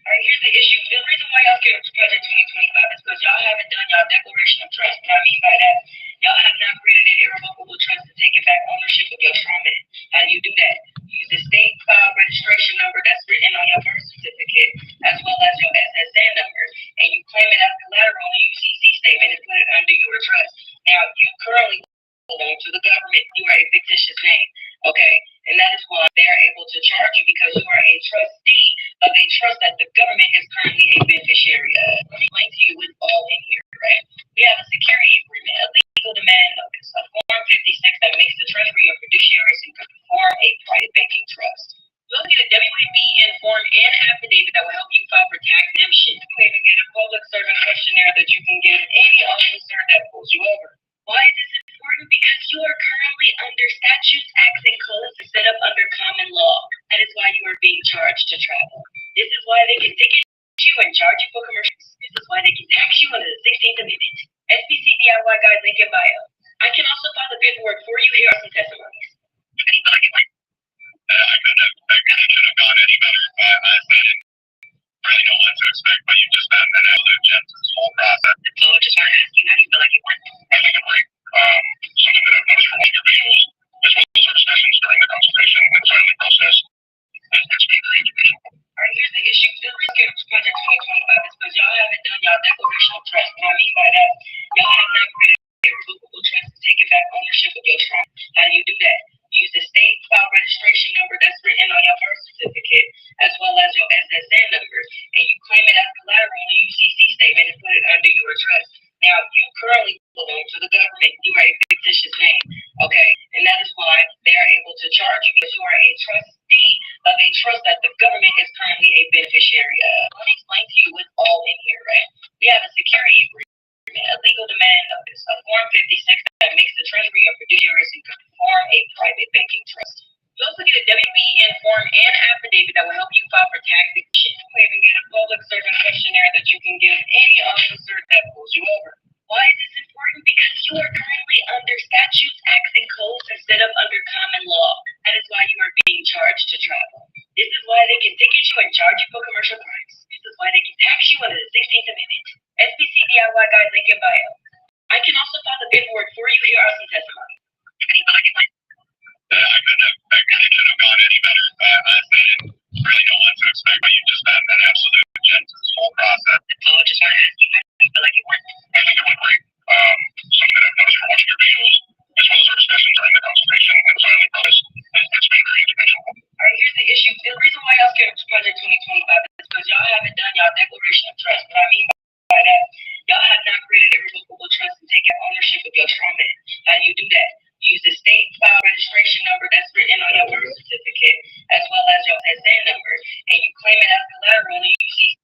All right, here's the issue. The reason why y'all scared of Project 2025 is because y'all haven't done y'all declaration of trust. What I mean by that, y'all have not created an irrevocable trust to take back ownership of your trauma. How do you do that? Use the state file registration number that's written on your birth certificate, as well as your SSN number, and you claim it as collateral in a UCC statement and put it under your trust. Now, you currently belong to the government. You are a fictitious name, okay? And that is why they are able to charge you, because you are a trustee of a trust that the government is currently a beneficiary of. Let me explain to you what's all in here, right? We have a security agreement, a legal demand notice, a Form 56 that makes the Treasury a fiduciary and can form a private banking trust. You'll get a WABN form and affidavit that will help you file for tax exemption. You even get a public servant questionnaire that you can give any officer that pulls you over. Why is this important? Because you are currently under statutes, acts, and codes set up under common law. That is why you are being charged to travel. This is why they can ticket you and charge you for commercials. This is why they can tax you under the 16th Amendment. SBC DIY guide link in bio. I can also file the paperwork for you. Here are some testimonies.
I couldn't have gone any better. I didn't really know what to expect, but you've just been an absolute gem through this whole process.
So I just want to ask you, how do you feel like it went?
I think it went something that I've noticed from watching your videos, as well as our discussions during the consultation and filing process. It's been very educational.
All right, here's the issue. The reason it's Project 2025 is because y'all haven't done y'all declaration of trust. What I mean by that, y'all have not created a irrevocable trust to take back ownership of your trauma. How do you do that? Use the state file registration number that's written on your birth certificate, as well as your SSN number, and you claim it as collateral in a UCC statement and put it under your trust. Now, you currently belong to the government. You are a fictitious name, okay? And that is why they are able to charge you, because you are a trustee of a trust that the government is currently a beneficiary of. Let me explain to you what's all in here, right? We have a security agreement, a legal demand notice, a Form 56 that makes the Treasury a fiduciary and can form a private banking trust. You also get a WBN form and affidavit that will help you file for tax exemption. You even get a public servant questionnaire that you can give any officer that pulls you over. Why is this important? Because DIY guide link in bio. I can also file the paperwork for you here as some testimony.
I couldn't have gone any better. Honestly, I didn't really know what to expect, but you just had an absolute gentle whole process.
So I just want to ask you, how do you feel like it went?
I think it went great. Something that I've noticed from watching your videos, as well as our discussion during the consultation and finally process, it's been very educational.
Alright, here's the issue. The reason why y'all scared of Project 2025 is because y'all haven't done y'all declaration of trust. What I mean by that, y'all have not created irrevocable trust and taken ownership of your trauma. How do you do that? You use the state file registration number that's written on your birth certificate, as well as your SN number, and you claim it as collateral and you see.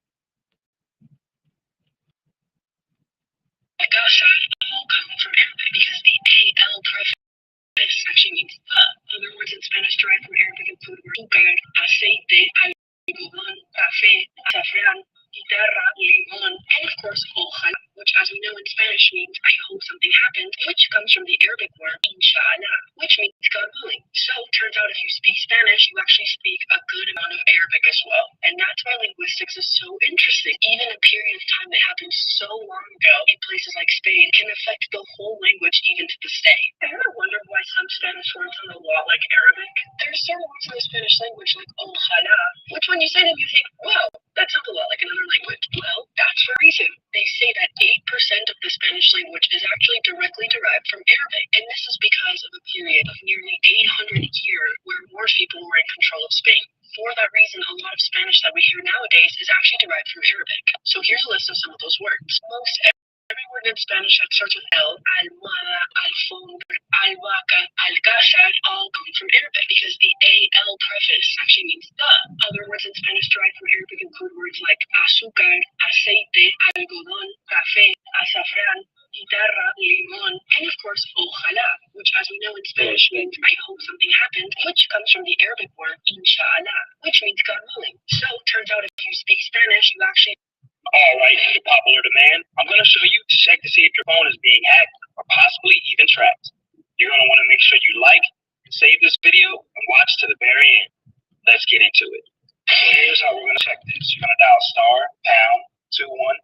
Like I said, all come from Arabic because the AL preface actually means other words in Spanish derived from Arabic include azúcar, aceite, algodón, café, azafrán, guitarra, limón, and of course, ojalá, which as we know in Spanish means I hope something happens, which comes from the Arabic word inshallah, which means God willing. So turns out if you speak Spanish, you actually speak a good amount of Arabic as well. And that's why linguistics is so interesting. Even a period of time that happened so long ago in places like Spain can affect the whole language even to this day. Have you ever wondered why some Spanish words sound a lot like Arabic? There's certain words in the Spanish language like ojalá, which when you say them you think, wow, that sounds a lot like another language. Well, that's the reason. They say that 8% of the Spanish language is actually directly derived from Arabic, and this is because of a period of nearly 800 years where Moorish people were in control of Spain. For that reason, a lot of Spanish that we hear nowadays is actually derived from Arabic. So here's a list of some of those words. Most every word in Spanish that starts with L, almohada, alfombra, albahaca, alcázar, all come from Arabic because the AL preface actually means the. Other words in Spanish derived from Arabic include words like azúcar, aceite, algodón, café, azafrán, guitarra, limón, and of course, ojalá, which as we know in Spanish means I hope something happens, which comes from the Arabic word inshallah, which means God willing. So turns out if you speak Spanish, you actually.
Alright, due to popular demand, I'm going to show you to check to see if your phone is being hacked or possibly even tracked. You're going to want to make sure you like and save this video and watch to the very end. Let's get into it. So here's how we're going to check this. You're going to dial *21#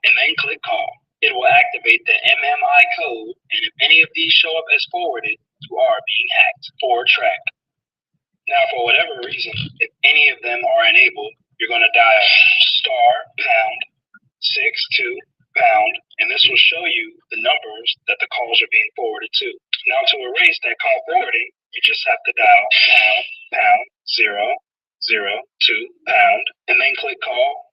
and then click call. It will activate the MMI code, and if any of these show up as forwarded, you are being hacked or tracked. Now, for whatever reason, if any of them are enabled, you're going to dial *62#, and this will show you the numbers that the calls are being forwarded to. Now, to erase that call forwarding, you just have to dial #002# and then click call.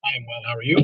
I am well. How are you?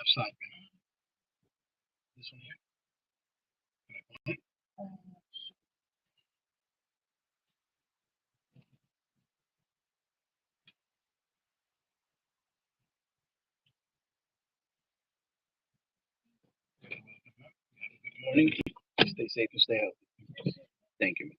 left side. This one here. Good morning. Stay safe and stay healthy. Thank you.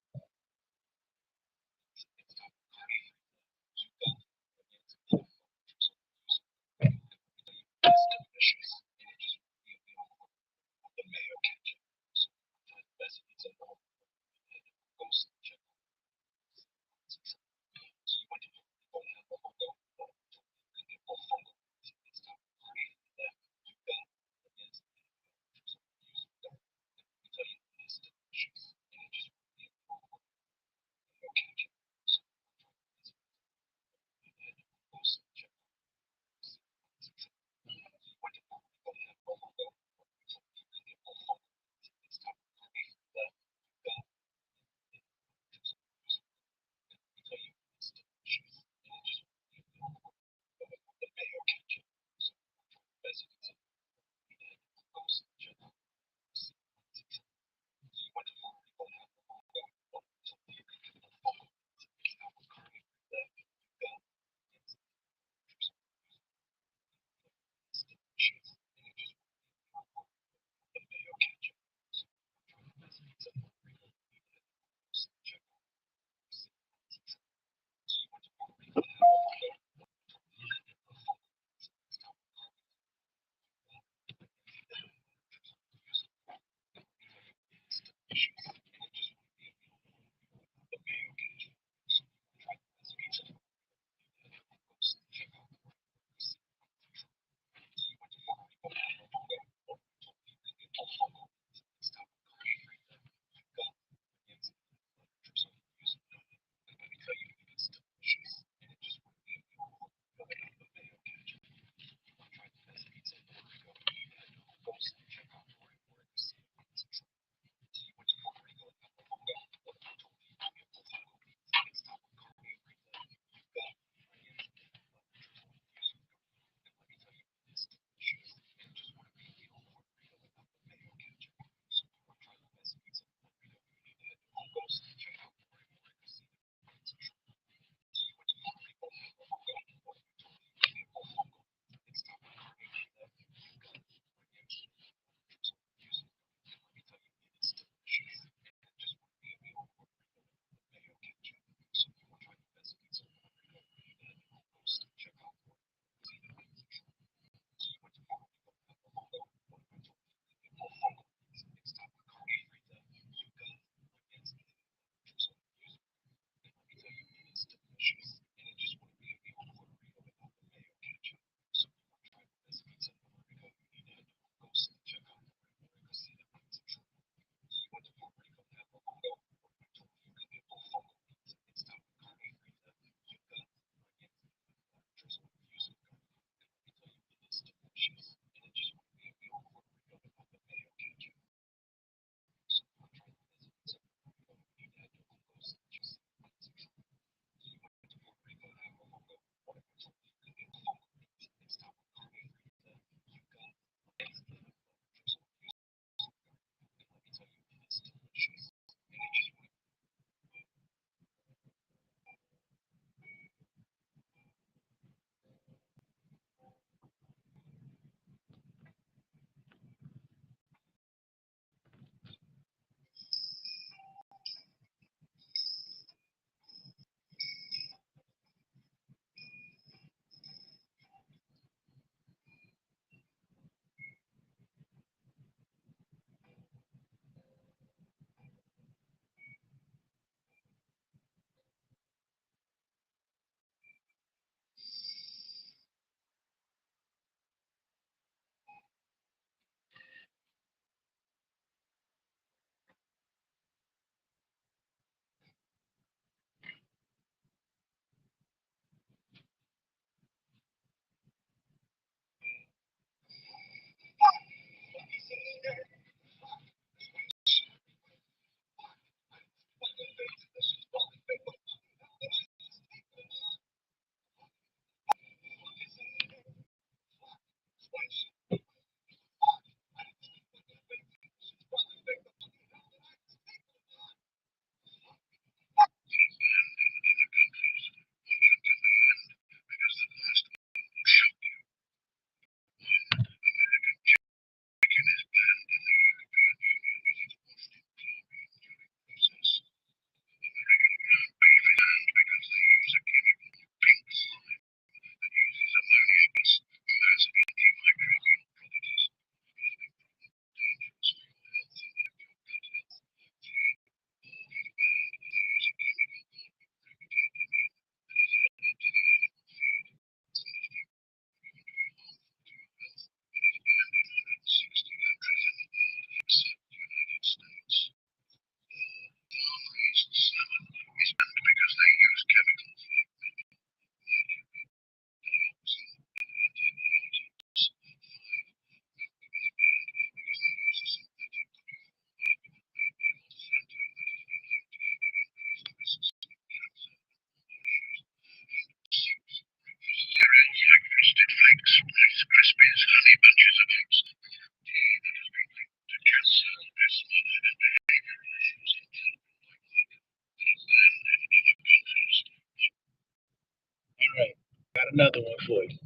another one for you.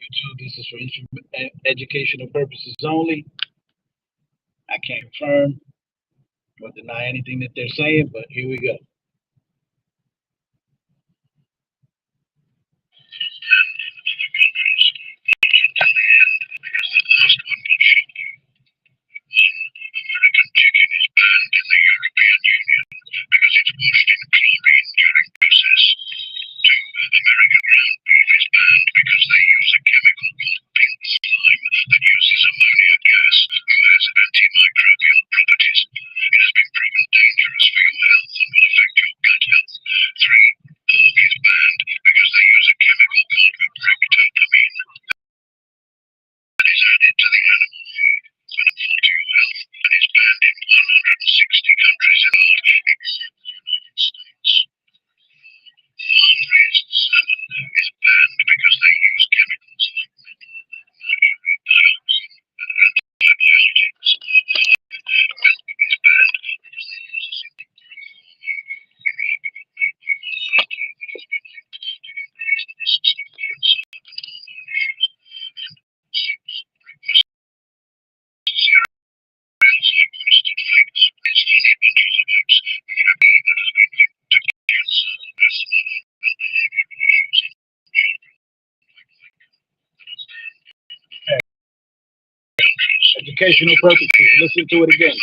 YouTube, this is for educational purposes only. I can't confirm or deny anything that they're saying, but here we go. Educational purposes. Listen to it again.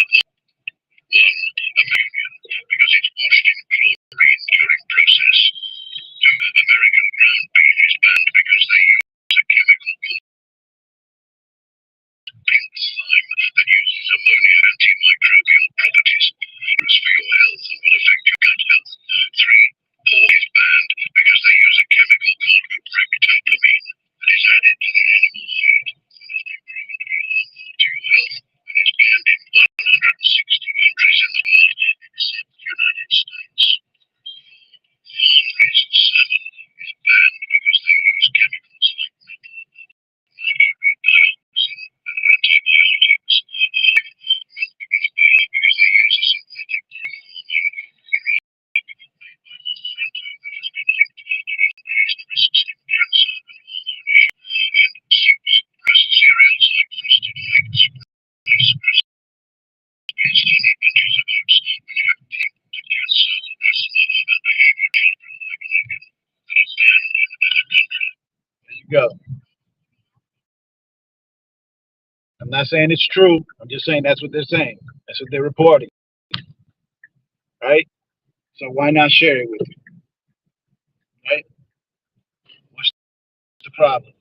There you go. I'm not saying it's true. I'm just saying that's what they're saying. That's what they're reporting. Right? So why not share it with you? Right? What's the problem?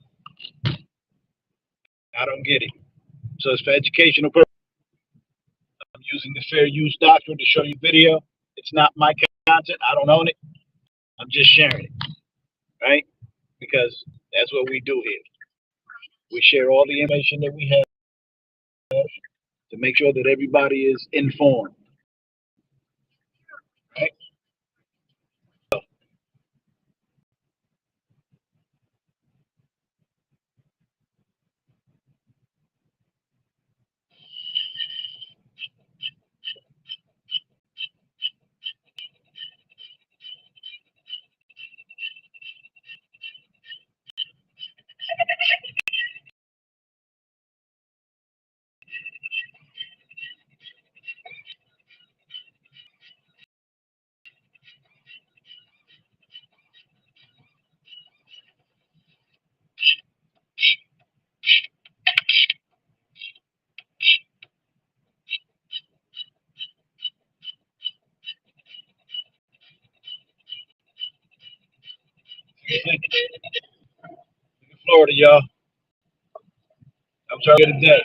I don't get it. So it's for educational purposes. I'm using the fair use doctrine to show you video. It's not my content. I don't own it. I'm just sharing it. Right? Because that's what we do here. We share all the information that we have to make sure that everybody is informed. Right? Florida, y'all. I'm trying to get a day.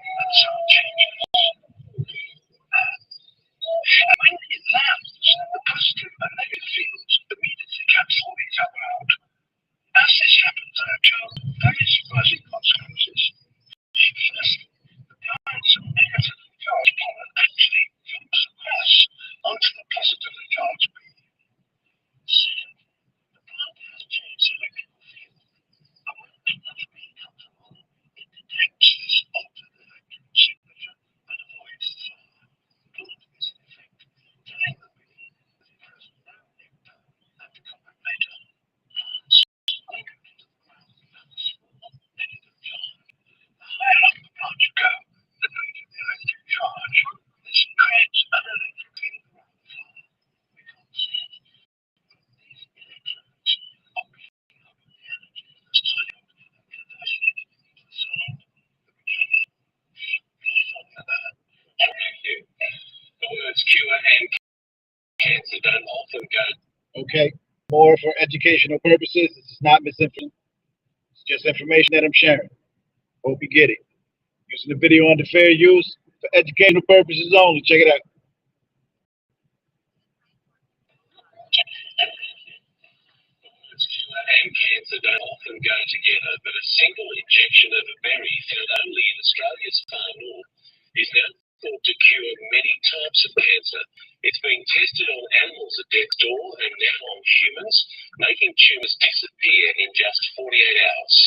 and so changing. When it lands, the positive and negative fields immediately cancel each other out. As this happens, there are two very surprising consequences. First, the lines of negatively charged pollen actually floats across onto the positively charged beam. Second, the plant has changed electrical field. And when another beam comes along, it detects this altered electrical signature and avoids the fire. Plant is in effect telling the bee that it has no nectar and to come back later. Plants anchored into the ground have a small negative charge. The higher up the plant you go, the greater the electric charge. This creates an electric field around the flower. We can't see it, but these electrodes are picking up the energy of the soil and converting it into the sound that we can hear. Bees, on the other hand, thank you. The words cure and cancer don't often go.
Okay. More for educational purposes. This is not misinformation. It's just information that I'm sharing. Hope you get it. Using the video under fair use for educational purposes only. Check it out.
And cancer don't often go together, but a single injection of a berry found only in Australia's far north is now thought to cure many types of cancer. It's being tested on animals at death's door and now on humans, making tumours disappear in just 48 hours.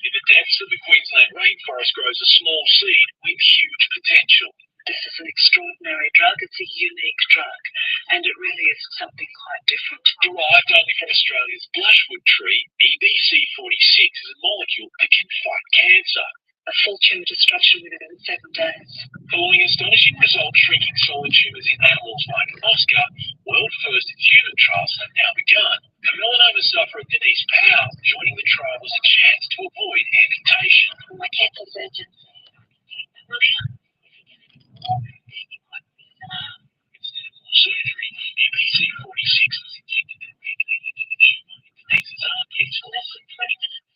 In the depths of the Queensland rainforest grows a small seed with huge potential. This is an extraordinary drug. It's a unique drug, and it really is something quite different. Derived only from Australia's blushwood tree, EBC46 is a molecule that can fight cancer. A full tumour destruction within 7 days. Following astonishing results shrinking solid tumours in animals like Oscar, world-first human trials have now begun. A melanoma sufferer, Denise Powell, joining the trial was a chance to avoid amputation. My cancer surgeon. Instead of more surgery, EBC46 was injected directly into the tumour in Denise's armpits for less than 20 minutes.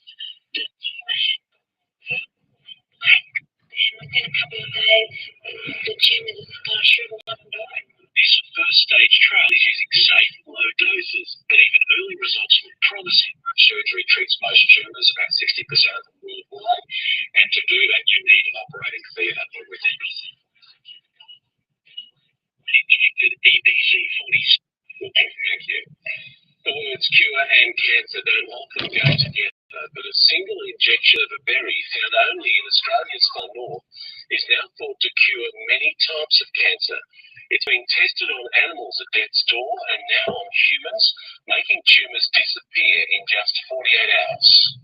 The tumour had within a couple of days, the tumour just shriveled up and died. This first stage trial is using safe, low doses, but even early results look promising. Surgery treats most tumours, about 60% of them worldwide, and to do that you need an operating theatre. But with EBC46, injected EBC46. Thank you. The words cure and cancer don't often go together, but a single injection of a berry found only in Australia's far north is now thought to cure many types of cancer. It's being tested on animals at death's door and now on humans, making tumours disappear in just 48 hours.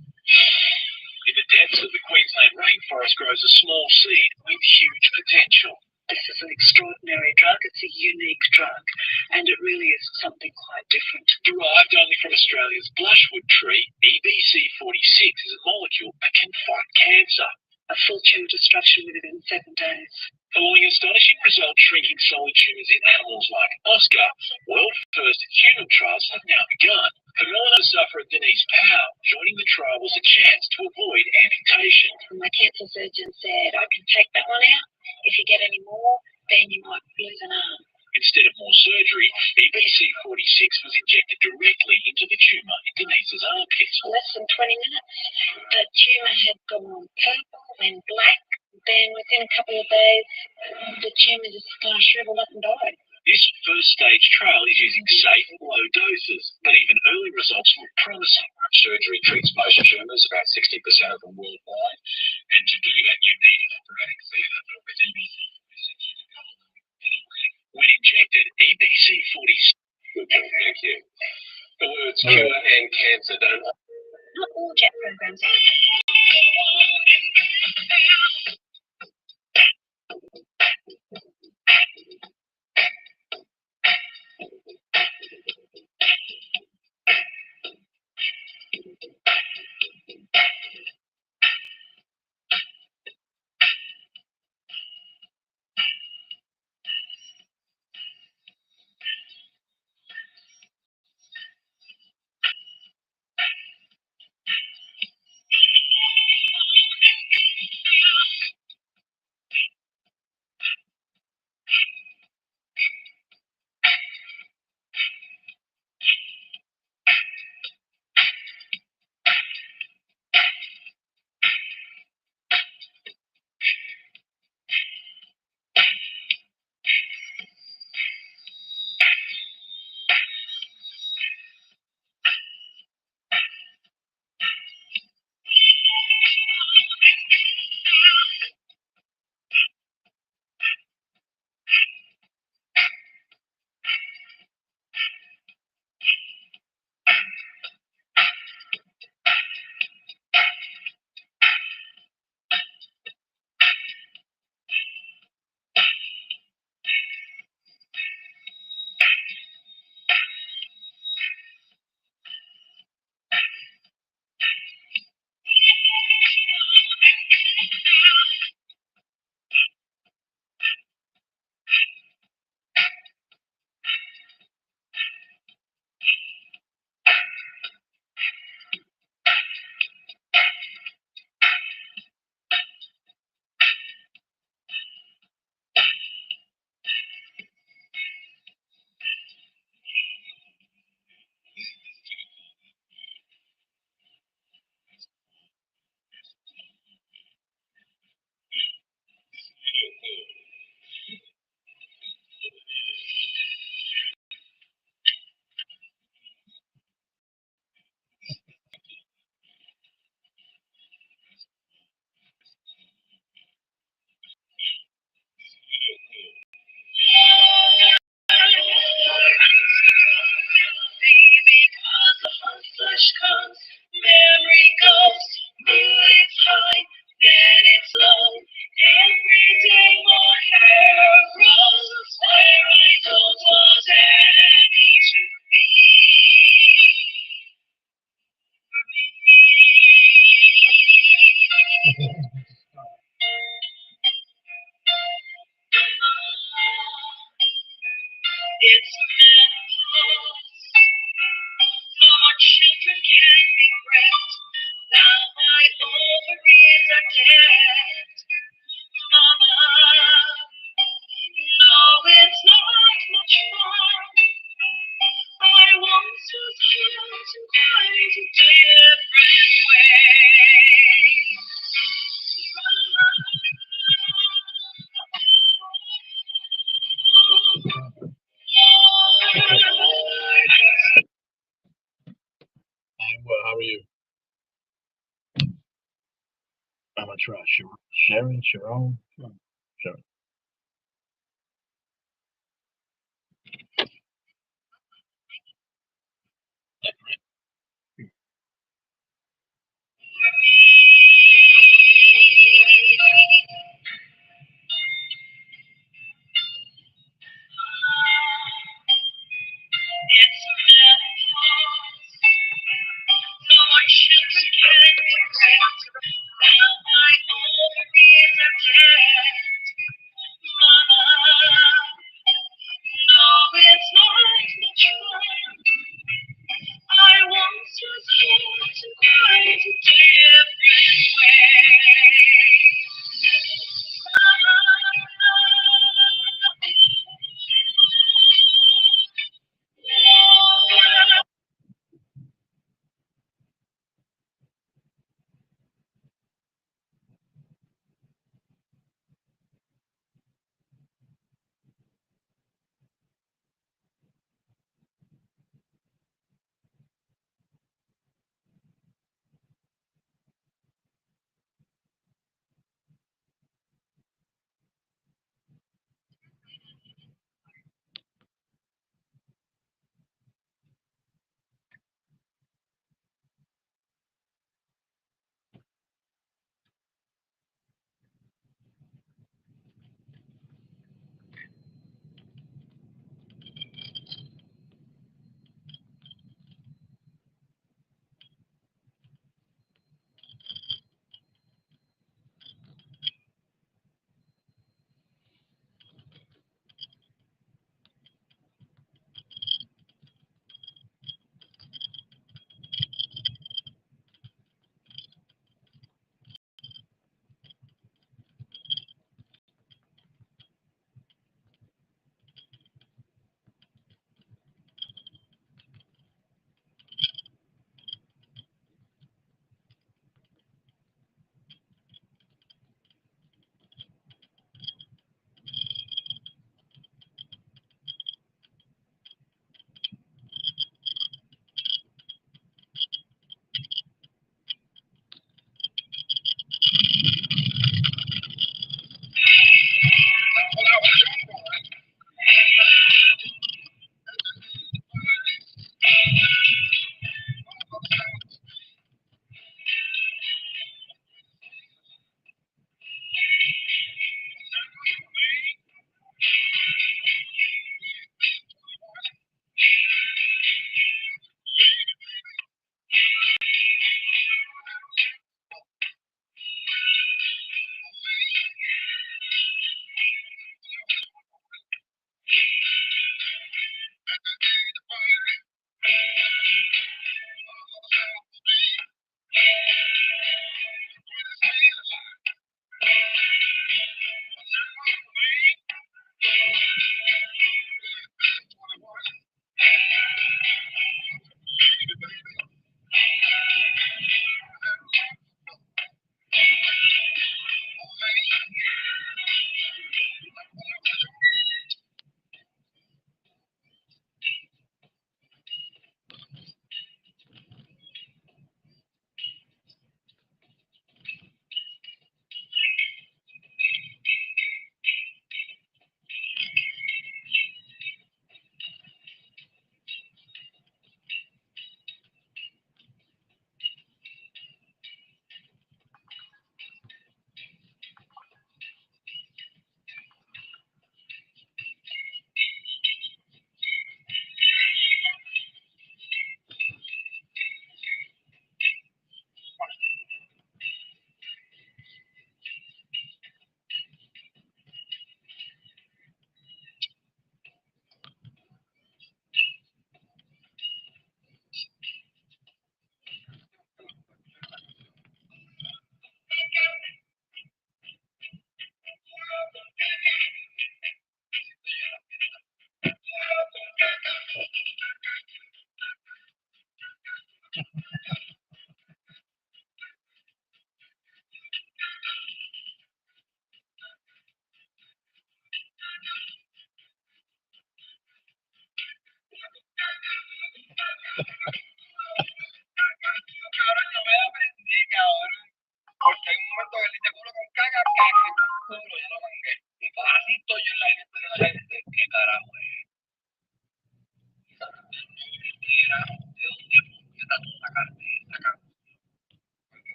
In the depths of the Queensland rainforest grows a small seed with huge potential. This is an extraordinary drug. It's a unique drug, and it really is something quite different. Derived only from Australia's blushwood tree, EBC46 is a molecule that can fight cancer. A full tumour destruction within 7 days. Following astonishing results shrinking solid tumours in animals like Oscar, world-first human trials have now begun. For melanoma sufferer Denise Powell, joining the trial was a chance to avoid amputation. My cancer surgeon said, I can take that one out. If you get any more, then you might lose an arm. Instead of more surgery, EBC46 was injected directly into the tumour in Denise's armpits. Less than 20 minutes, the tumour had gone purple and black. Then within a couple of days, the tumour just shriveled up and died. This first stage trial is using safe, low doses, but even early results look promising. Surgery treats most tumours, about 60% of them worldwide, and to do that you need an operating theatre. But with EBC46 you can go anywhere. When injected, EBC46. Thank you. The words cure and cancer don't. Not all jet programs.
It's Memphis. No more children can be bred. Now my ovaries are dead. Mama, no, it's not much fun. I once was hurt in quite a different way.
I'm well. How are you? I'm gonna try Sharon. Sharon.
It's Memphis. No more children can be bred. Now my ovaries are dead. Mama, no, it's not much fun. I once was hurt in quite a different way.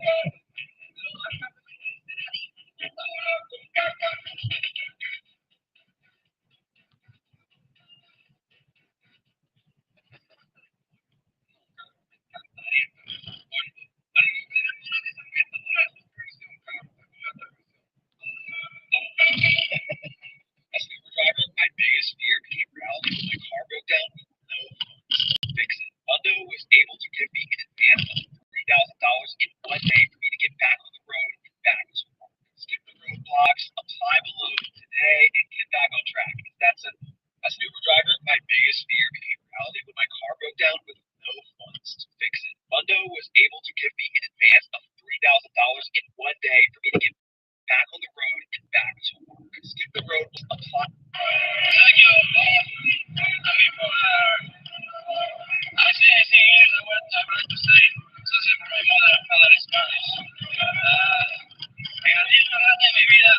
As an Uber driver, my biggest fear became reality when my car broke down with no funds to fix it. Mundo was able to give me an advance of $3,000 in one day for me to get back on the road and back to work. Skip the roadblocks, apply below today, and get back on track. That's it. As an Uber driver, my biggest fear became reality when my car broke down with no funds to fix it. Mundo was able to give me an advance of $3,000 in one day for me to get back on the road and back to work. Skip the road, apply. Thank you. I mean, hace 6 years I went to study. So siempre mi mother is Spanish. En algún lugar de mi vida,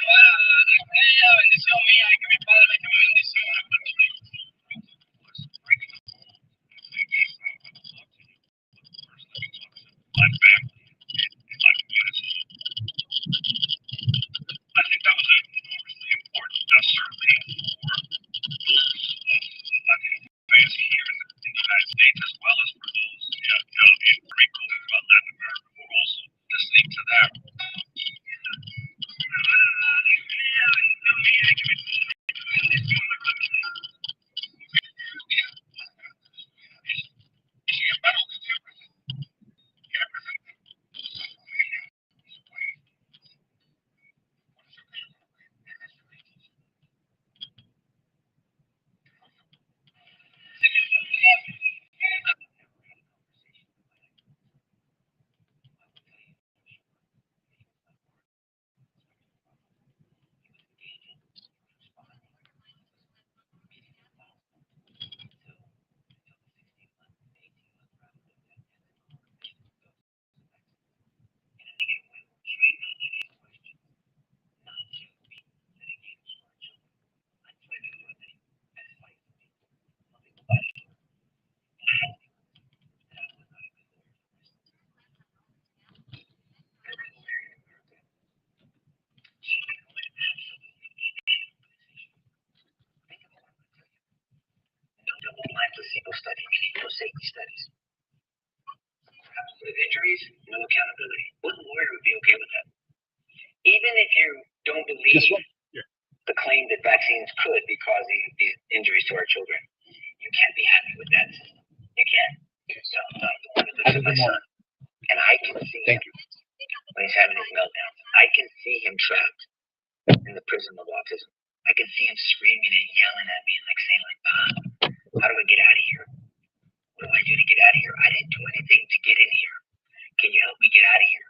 la bendición mía y que mi padre me dio mi bendición en Puerto Rico. My family and my community. I think that was enormously important, certainly for Latino fans here in the United States, as well as for those in Puerto Rico and throughout Latin America who are also listening to that. Double-blind placebo study, meaning no safety studies. With injuries, no accountability. What lawyer would be okay with that? Even if you don't believe the claim that vaccines could be causing these injuries to our children, you can't be happy with that system. You can't. So I'm the one that looks at my son, and I can see him when he's having his meltdowns. I can see him trapped in the prison of autism. I can see him screaming and yelling at me and like saying like, "Bob, how do I get out of here? What do I do to get out of here? I didn't do anything to get in here. Can you help me get out of here?"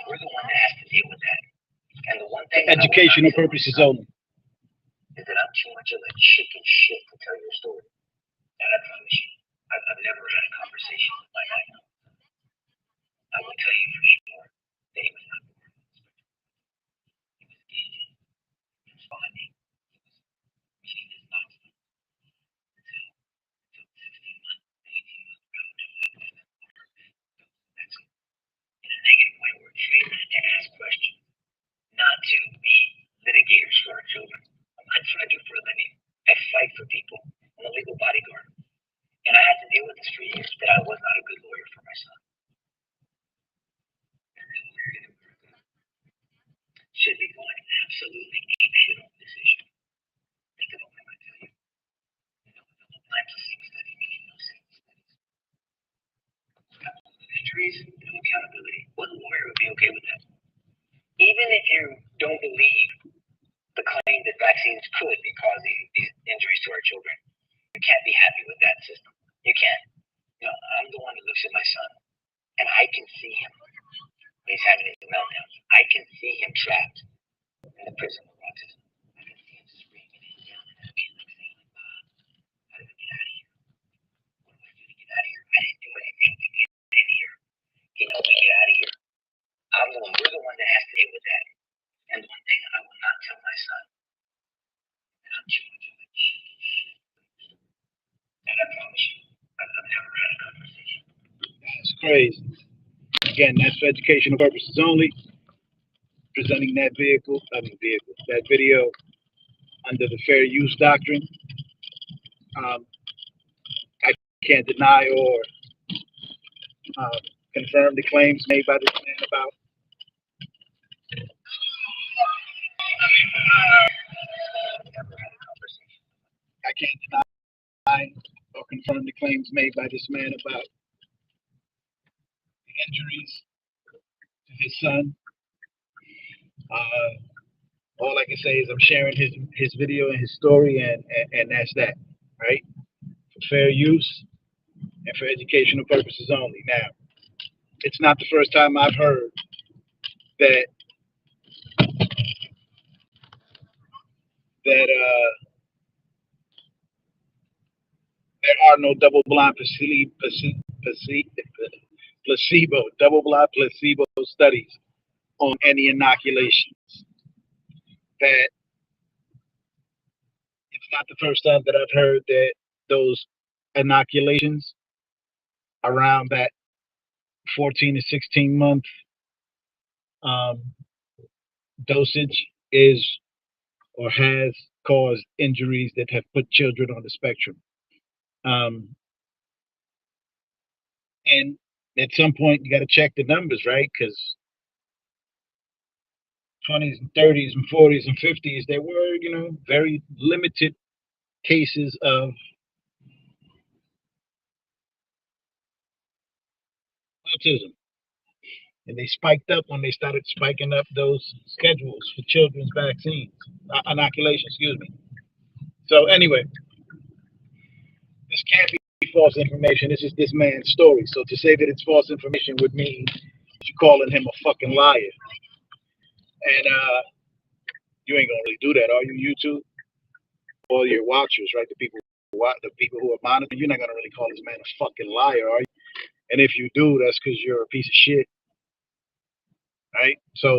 We're the one that has to deal with that. And the one thing
Educational purposes only.
Is that I'm too much of a chicken shit to tell your story. And I promise you, I've never had a conversation with my dad. I will tell you for sure that he was not born on the spectrum. He was engaging, responding, meeting his milestones until 16 months, 18 months, that's it. In a negative way, we're trained to ask questions, not to be litigators for our children. That's what I do for a living. I fight for people. I'm a legal bodyguard. And I had to deal with this for years, that I was not a good lawyer for my son. Should be going absolutely apeshit on this issue. Think about what I tell you. Double-blind placebo study, meaning no safety studies. Injuries, no accountability. What lawyer would be okay with that? Even if you don't believe the claim that vaccines could be causing these injuries to our children, you can't be happy with that system. You can't. I'm the one that looks at my son, and I can see him when he's having his meltdowns. I can see him trapped in the prison of autism. I can see him screaming and yelling at me like saying, "Bob, how do we get out of here? What do I do to get out of here? I didn't do anything to get in here. Can you help me get out of here?" We're the one that has to deal with that. And one thing I will not tell my son, that I'm too much of a chicken shit. And I promise you, I've never had a conversation.
That's crazy. Again, that's for educational purposes only. Presenting that that video under the fair use doctrine. Um, I can't deny or confirm the claims made by this man about. I can't deny or confirm the claims made by this man about the injuries to his son. All I can say is I'm sharing his video and his story, and that's that, right? For fair use and for educational purposes only. Now, it's not the first time I've heard that there are no double-blind double-blind placebo studies on any inoculations. That it's not the first time that I've heard that those inoculations around that 14 to 16 month dosage is or has caused injuries that have put children on the spectrum. And at some point, you got to check the numbers, right? Because 20s and 30s and 40s and 50s, there were, very limited cases of autism. And they spiked up when they started spiking up those schedules for children's vaccines, inoculation, excuse me. So anyway, this can't be false information. This is this man's story. So to say that it's false information would mean you're calling him a fucking liar. And you ain't gonna really do that, are you, YouTube? All your watchers, right? The people who are monitoring, you're not gonna really call this man a fucking liar, are you? And if you do, that's because you're a piece of shit, right? So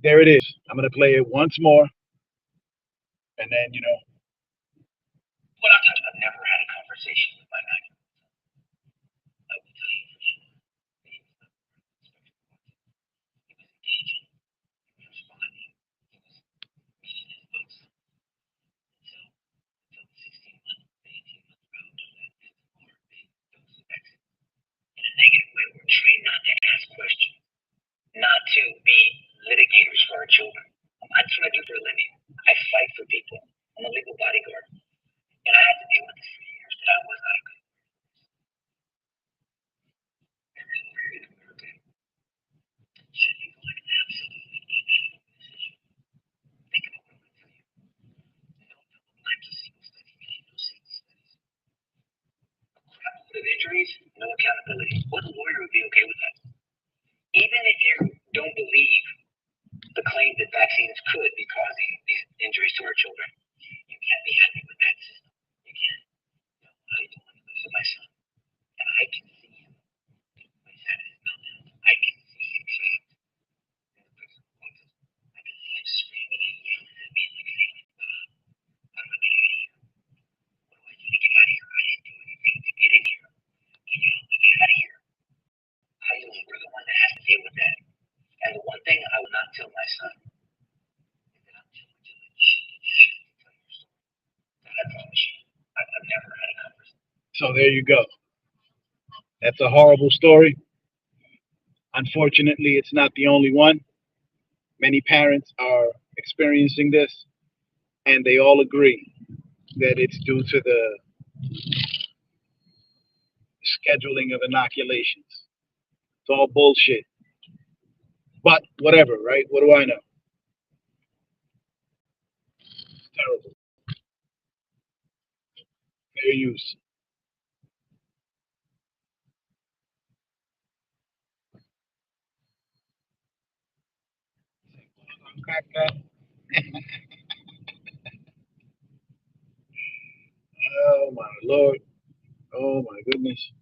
there it is. I'm gonna play it once more, and then
What I've never had a conversation with my guy. I will tell you for sure. He was engaging, he was responding, he was reading his books until the 16-month, 18-month round of that hard big dose of exit. In a negative way, we're trained not to ask questions, not to be litigators for our children. That's what I do for a living. I fight for people. I'm a legal bodyguard. And I had to deal with this for years that I was not a good person. Should be going absolutely emotional decision. Think about what I'm going to tell you. And don't double-blind placebo study. We need no safety studies. A crap load of injuries, no accountability. What lawyer would be okay with that? Even if you don't believe the claim that vaccines could be causing these injuries to our children, you can't be happy with that system. You can't. I don't want to lose my son. And I can see him when he's having his meltdown. I can see him trapped in the prison of autism. I can see him screaming and yelling at me like, hey, Bob, how do I get out of here? What do I do to get out of here? I didn't do anything to get in here. Can you help me get out of here? I know we're the one that has to deal with that. And the one thing I will not tell my son is that I'm too much of a shit to tell your story. That I promise you. I've never had a conversation.
So there you go. That's a horrible story. Unfortunately, it's not the only one. Many parents are experiencing this, and they all agree that it's due to the scheduling of inoculations. It's all bullshit. But whatever, right? What do I know? It's terrible. Fair use. Oh my Lord. Oh my goodness.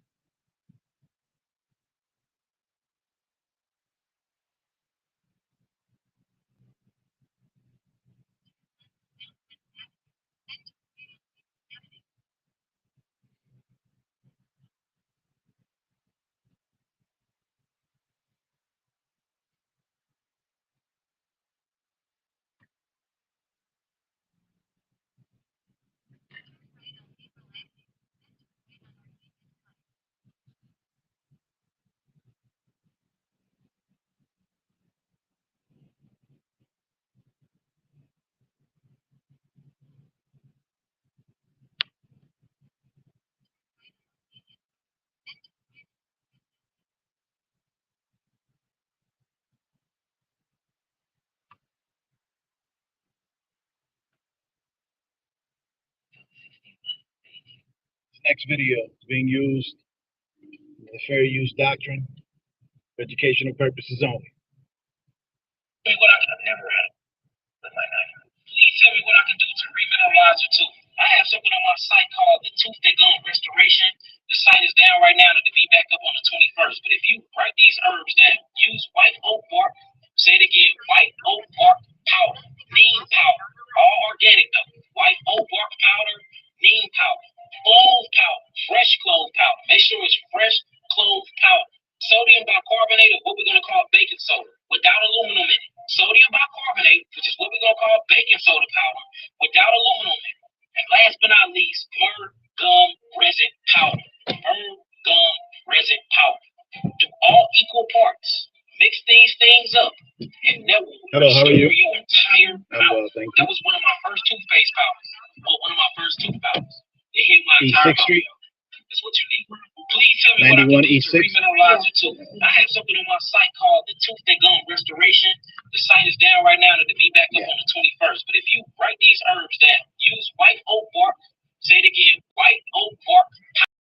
next video is being used, the fair use doctrine, for educational purposes only.
Tell me what I could have never had. Please tell me what I can do to remineralize your tooth. I have something on my site called the Tooth and Gum Restoration. The site is down right now to be back up on the 21st. But if you write these herbs down, use white oak bark, say it again, white oak bark powder, neem powder, all organic though. White oak bark powder, neem powder, clove powder, fresh clove powder. Make sure it's fresh clove powder. Sodium bicarbonate, or what we're going to call baking soda, without aluminum in it. Sodium bicarbonate, which is what we're going to call baking soda powder, without aluminum in it. And last but not least, myrrh gum resin powder. Myrrh gum resin powder. Do all equal parts. Mix these things up, and that will
Hello, how are you?
restore your entire mouth.
Well, thank
That
you.
was one of my first toothpaste powders. Well, one of my first tooth powders. It hit my entire
E6
mouth.
Street,
That's what you need. Please tell me what I can
91
do to
E6.
remineralize your tooth. I have something on my site called the Tooth and Gum Restoration. The site is down right now to be back up on the 21st. But if you write these herbs down, use white oak bark, say it again, white oak bark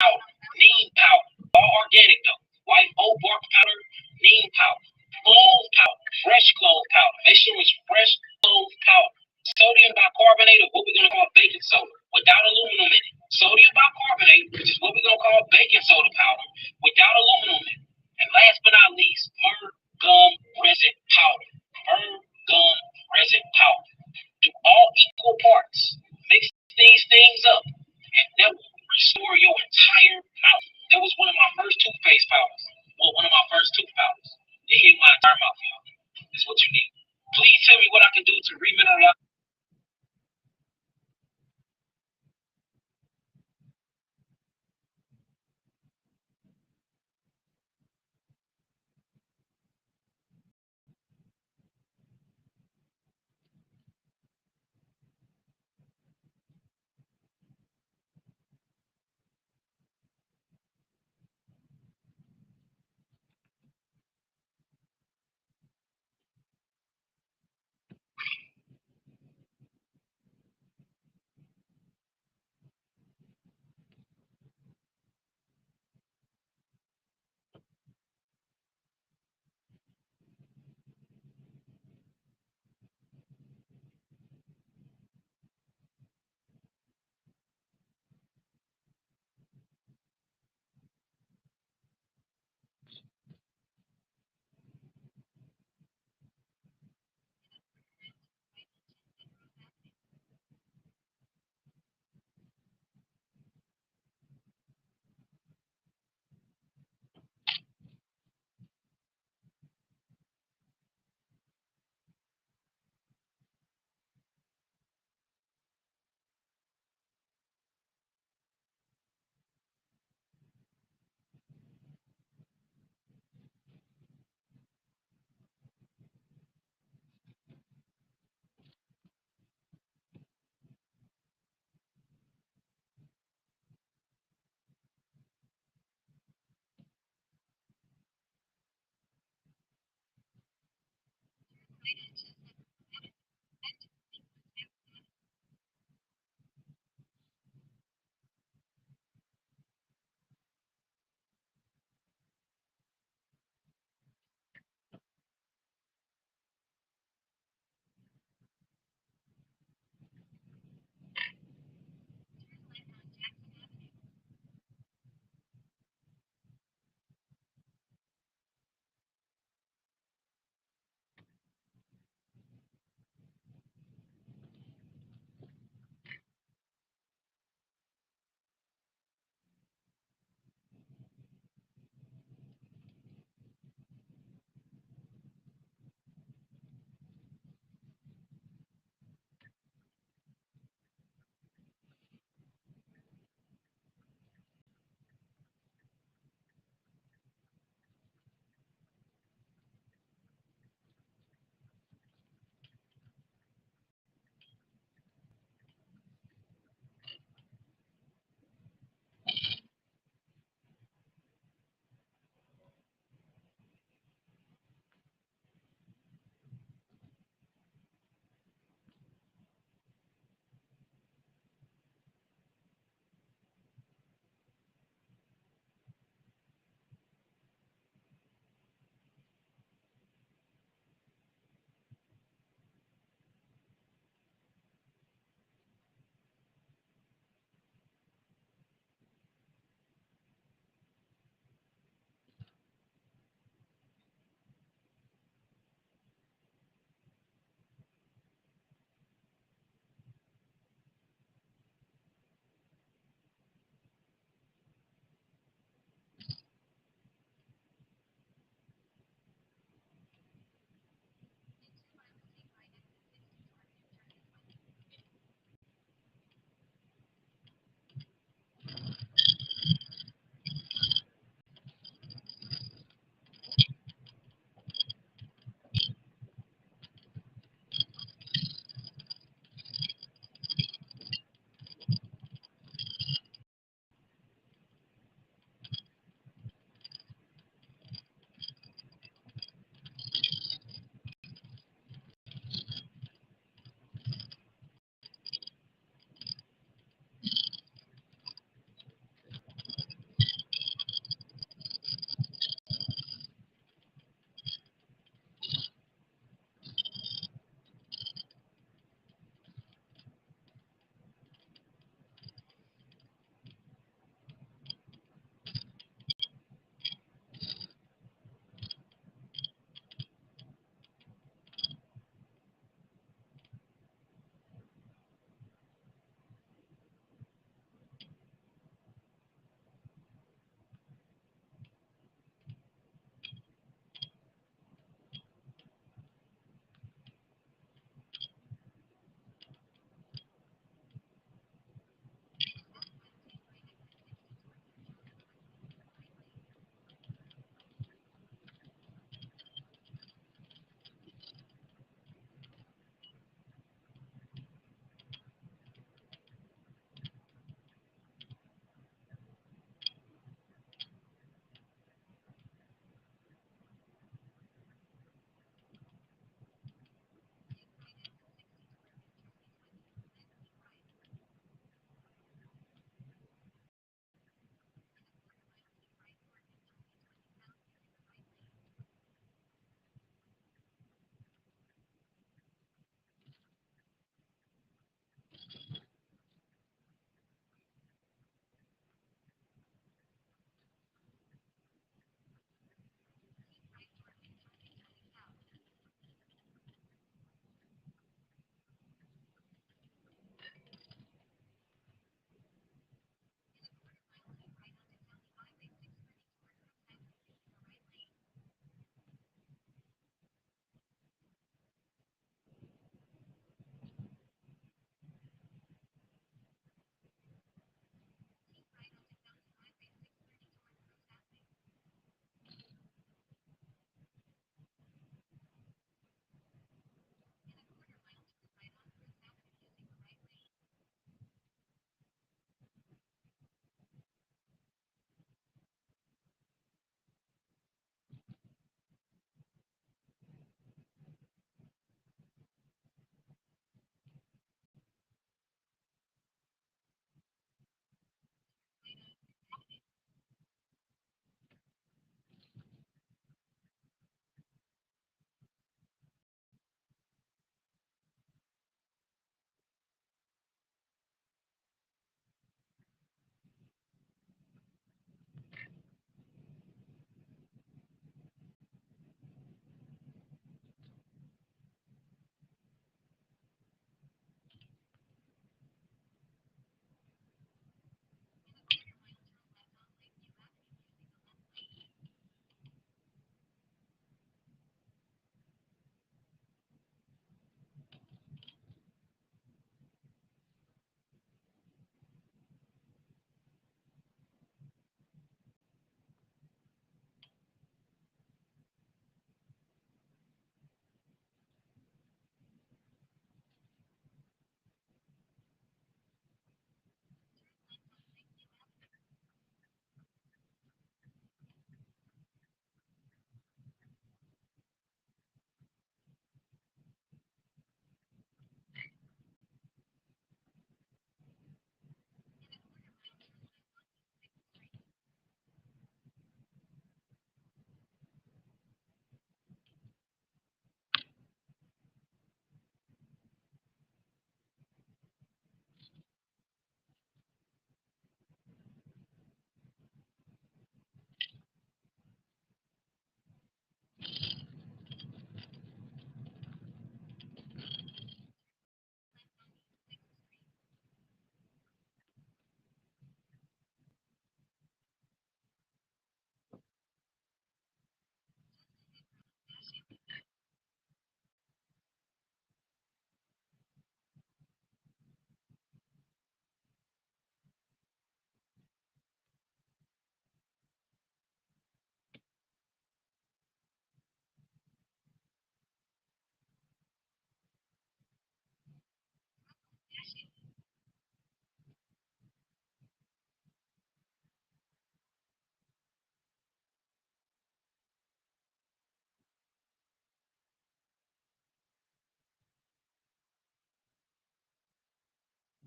powder, neem powder, all organic though. White oak bark powder, neem powder, clove powder, fresh clove powder. Make sure it's fresh clove powder. Sodium bicarbonate, or what we're going to call baking soda, without aluminum in it. Sodium bicarbonate, which is what we're going to call baking soda powder, without aluminum in it. And last but not least, myrrh gum resin powder. Myrrh gum resin powder. Do all equal parts. Mix these things up, and that will restore your entire mouth. That was one of my first toothpaste powders. Well, one of my first tooth powders. It hit my entire mouth, y'all. That's what you need. Please tell me what I can do to remineralize.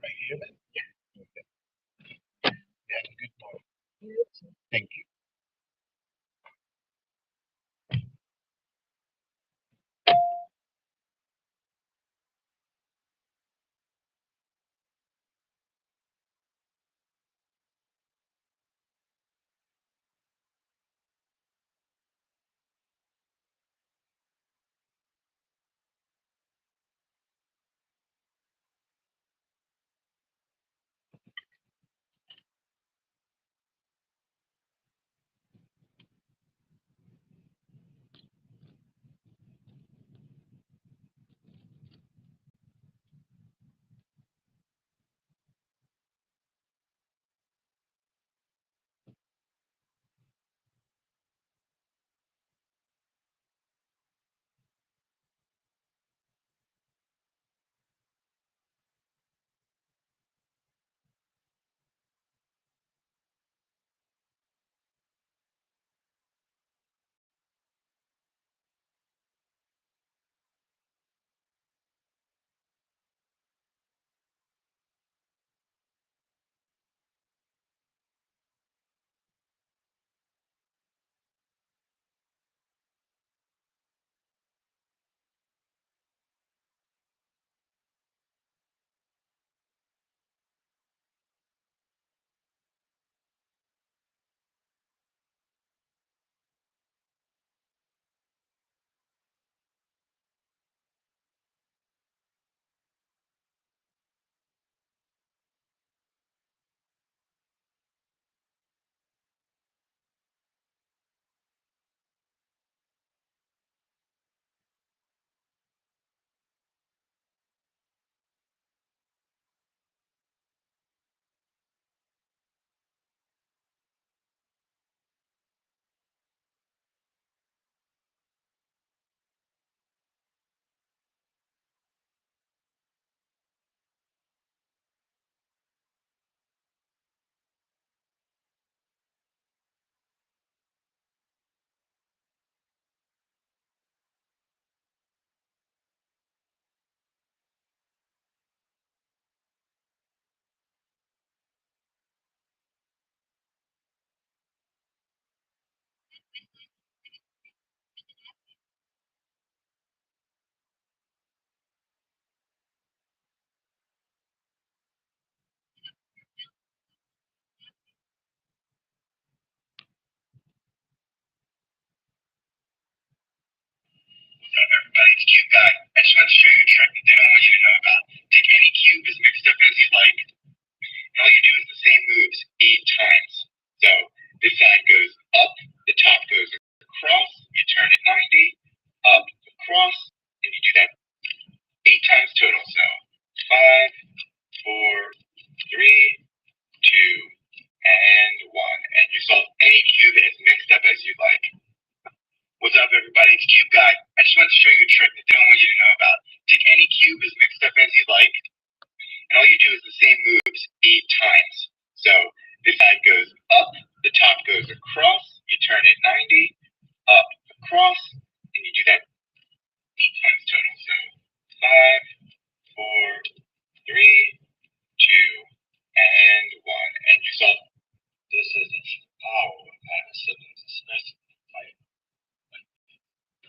Right here then?
Yeah.
Okay. You have a good morning.
You too.
Thank you.
What's up, everybody? It's Cube Guy. I just wanted to show you a trick that they don't want you to know about. Take any cube as mixed up as you like, and all you do is the same moves 8 times. So this side goes up, the top goes across, you turn it 90, up, across, and you do that 8 times total. So 5, 4, 3, 2, and 1. And you solve any cube as mixed up as you like. What's up, everybody? It's Cube Guy. I just wanted to show you a trick that they don't want you to know about. Take any cube as mixed up as you like, and all you do is the same moves 8 times. So this side goes up, the top goes across, you turn it 90, up, across, and you do that 8 times total. So 5, 4, 3, 2, and 1. And you solve. This is the power of having siblings. It's nice to fight.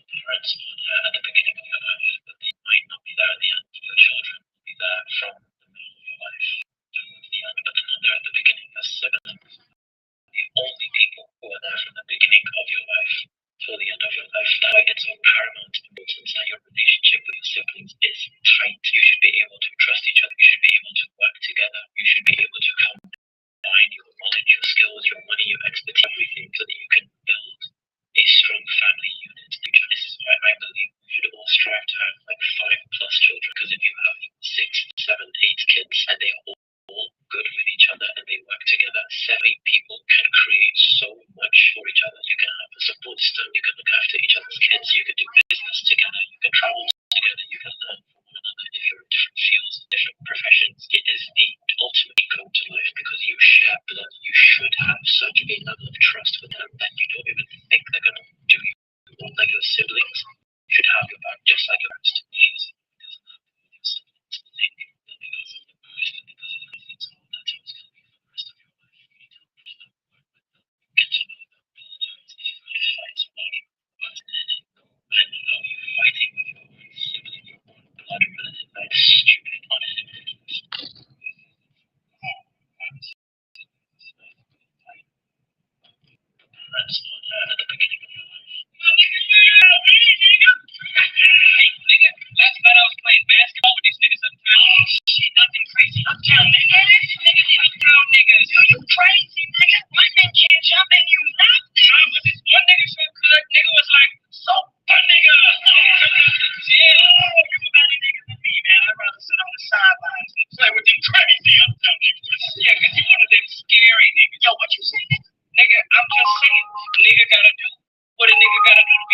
Parents at the beginning of your life, but they might not be there at the end. Your children will be there from the middle of your life to the end, but they're not there at the beginning. Your siblings, the only people who are there from the beginning of your life till the end of your life. That's why it's of paramount importance that your relationship with your siblings is tight. You should be able to trust each other. You should be able to work together. You should be able to combine your knowledge, your skills, your money, your expertise, everything, so that you can build a strong family unit. This is why I believe we should all strive to have like 5+ children, because if you have 6, 7, 8 kids and they are all good with each other and they work together, 7, 8 people can create so much for each other. You can have a support system, you can look after each other's kids, you can do business together, you can travel together, you can learn from one another if you're in different fields, different professions. It is the ultimate code to life because you share blood. You should have such a level of trust with them that you don't even think they're going to do you wrong. Like your siblings should have your back just like your parents do. If your siblings think that because of the past and because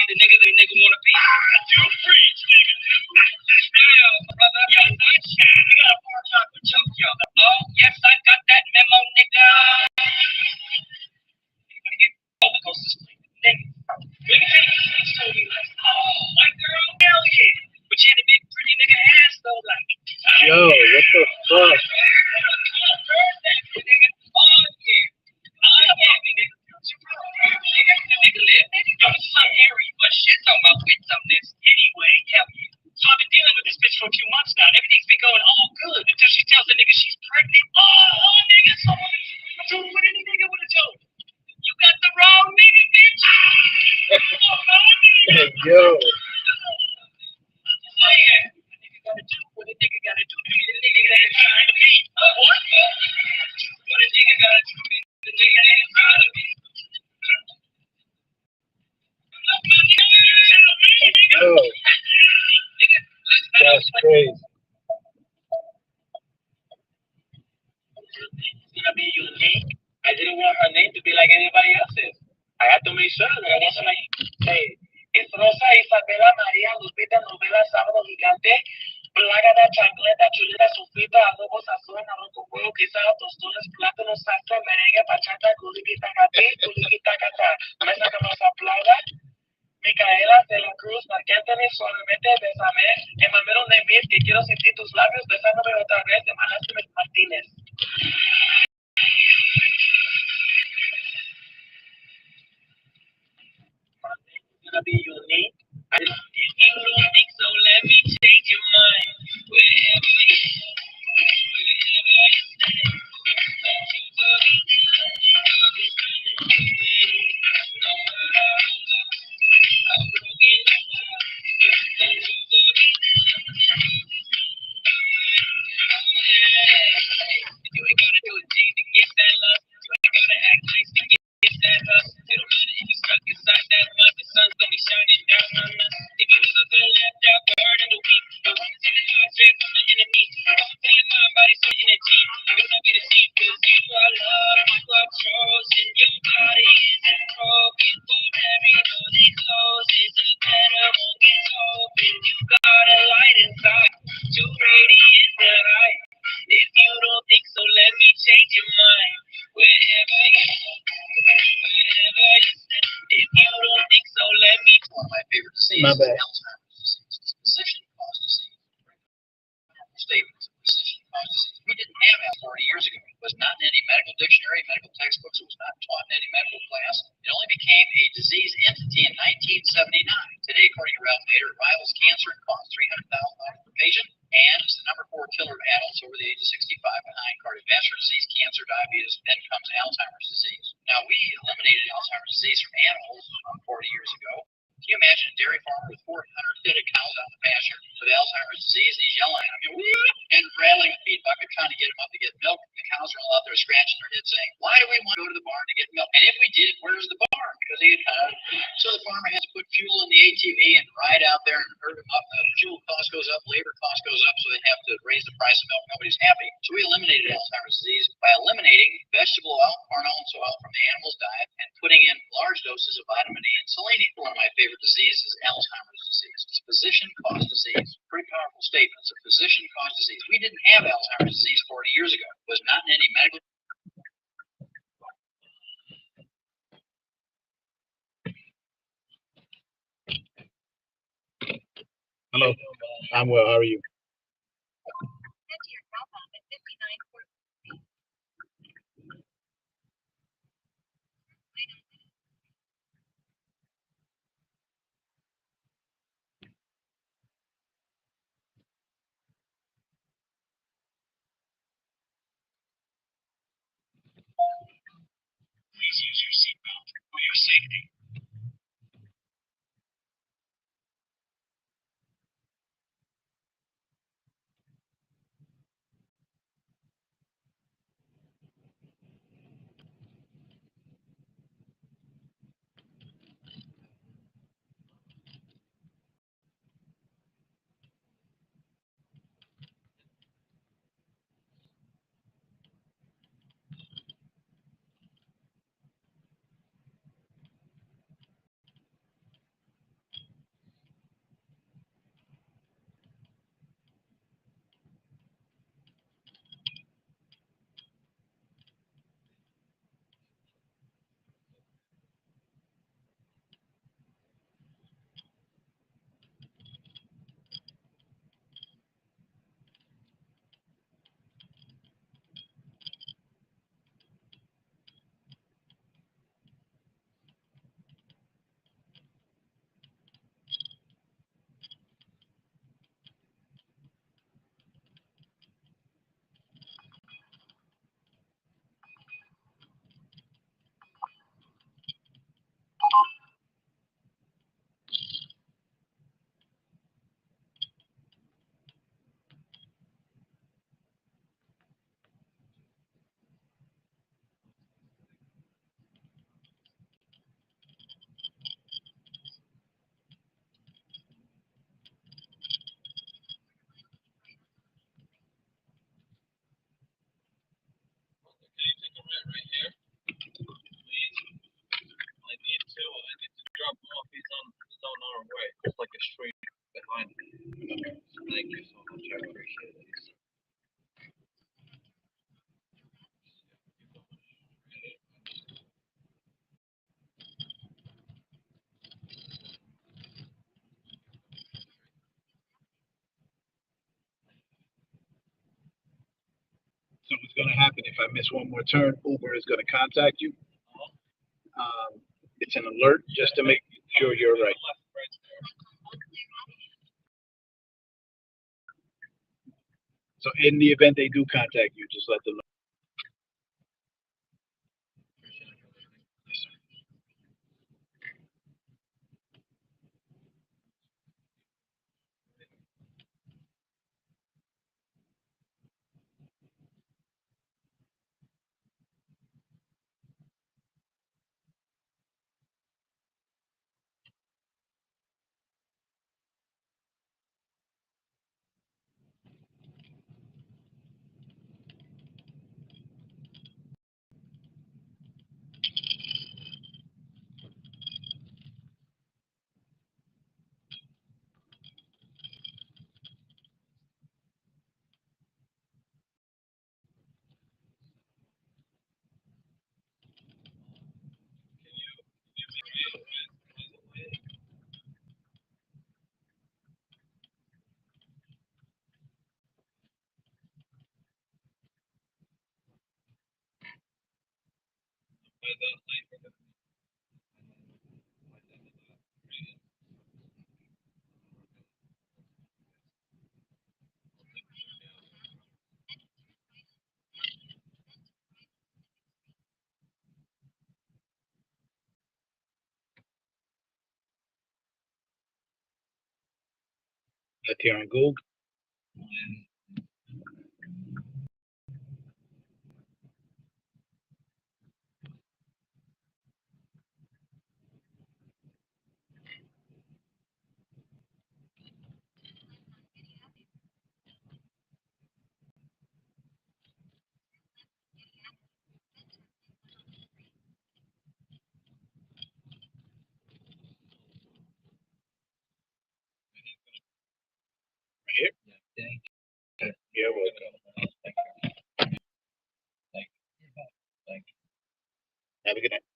the nigga wanna be. You preach, nigga. Yeah, brother. Yo, sunshine. We got a part-time for Tokyo. Oh, yes, I got that memo, nigga. Roller coasters, nigga. Nigga told me like, oh, white girl, hell yeah. But she had a big pretty nigga ass though, like.
Yo, what the fuck?
So I've been dealing with this bitch for a few months now. Everything's been going all good until she tells the nigga she's pregnant. Oh, nigga, so I told what any nigga would have told. You got the wrong nigga, bitch.
Yo.
Gotta do what a nigga gotta do. The nigga that ain't trying to be. What? What a nigga gotta do. The nigga that ain't trying to be.
Yo. That's crazy.
It's gonna be unique. I didn't want her name to be like anybody else's. I had to make sure that I wasn't like, hey, it's Rosa Isabela María Lupita Novela Sábado Gigante. Plagada, chancleta, chuleta, sofrita, adobo, sazón, arroz con huevo, guisado, tostones, plátanos, salsa, merengue, bachata, culiquita, catí, culiquita, catá. Mesa que nos aplauda. Micaela de la Cruz, Marquéntame, suavemente, bésame. Emamero de mí, que quiero sentir tus labios, besándome otra vez, de Manásime Martínez. It's gonna be unique. If you don't think so, let me change your mind. Wherever you stand, don't you worry, I'm broken. Don't you worry. You ain't gotta do a thing to get that love. You ain't gotta act nice to get that hug. It don't matter if you stuck inside that mud. The sun's gonna be shining down on us. If you ever feel left out, bird in the week. I wanna see the high straight from the enemy. I'm feeling my body switching the team. You're gonna be the seat, cause you are love. You are chosen. Your body isn't broken. For every door they close is a better one gets open. You got a light inside. To radiate the light. If you don't think so, let me change your mind. Wherever you stand. If you don't think so, let me. One of my favorite diseases.
My bad.
Alzheimer's disease. It's a physician-caused disease. Statements of physician-caused disease. We didn't have that 40 years ago. It was not in any medical dictionary, medical textbooks. It was not taught in any medical class. It only became a disease entity in 1979. Today, according to Ralph Nader, it rivals cancer and costs $300,000 per patient, and is the number 4 killer of adults over the age of 65 behind cardiovascular disease, cancer, diabetes. Then comes Alzheimer's disease. Now, we eliminated Alzheimer's disease from animals 40 years ago. Can you imagine a dairy farmer with 400 head of cows out in the pasture with Alzheimer's disease, and he's yelling at them, and rattling a feed bucket trying to get them up to get milk, and the cows are all out there scratching their heads saying, why do we want to go to the barn to get milk? And if we did, where's the barn? Because he had so the farmer has to put fuel in the ATV and ride out there and herd them up. The fuel cost goes up, labor cost goes up, so they have to raise the price of milk. Nobody's happy. So we eliminated Alzheimer's disease by eliminating vegetable oil, corn oil, and soy oil from the animal's diet and putting in large doses of vitamin E and selenium. One of my favorite diseases is Alzheimer's disease. It's a physician-caused disease. Pretty powerful statement. It's a physician-caused disease. We didn't have Alzheimer's disease 40 years ago. It was not in any medical.
Hello. I'm well. How are you?
Please use your seatbelt for your safety.
So what's going to happen if I miss one more turn? Uber is going to contact you. It's an alert just to make sure you're right. So in the event they do contact you, just let them know. That's here on Google. Right here. You're welcome. Have a good night.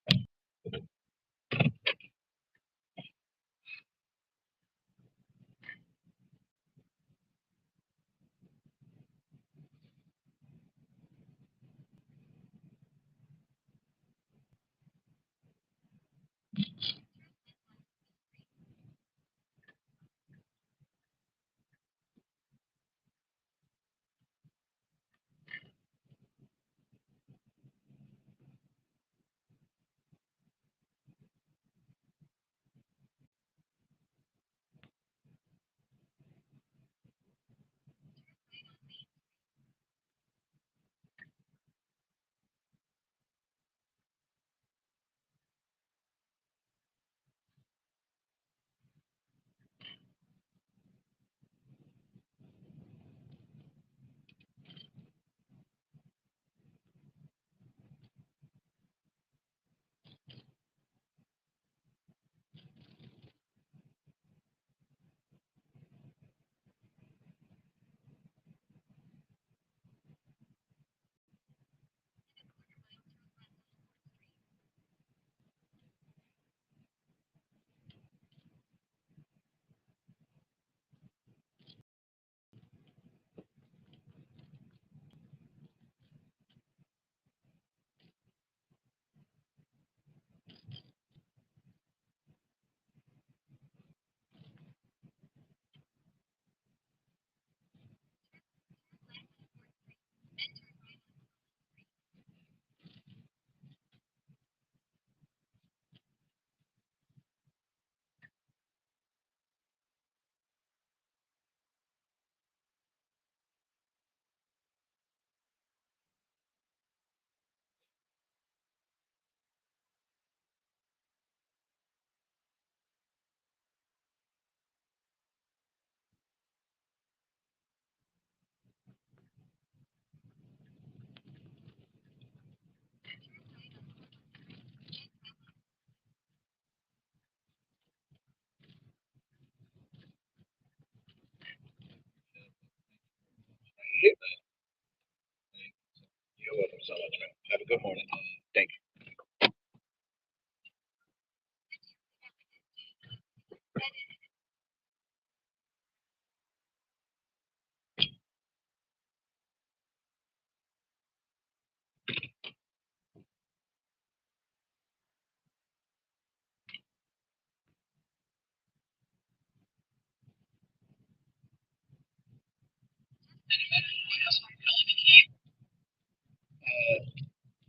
You're welcome so much, man. Have a good morning. Thank you.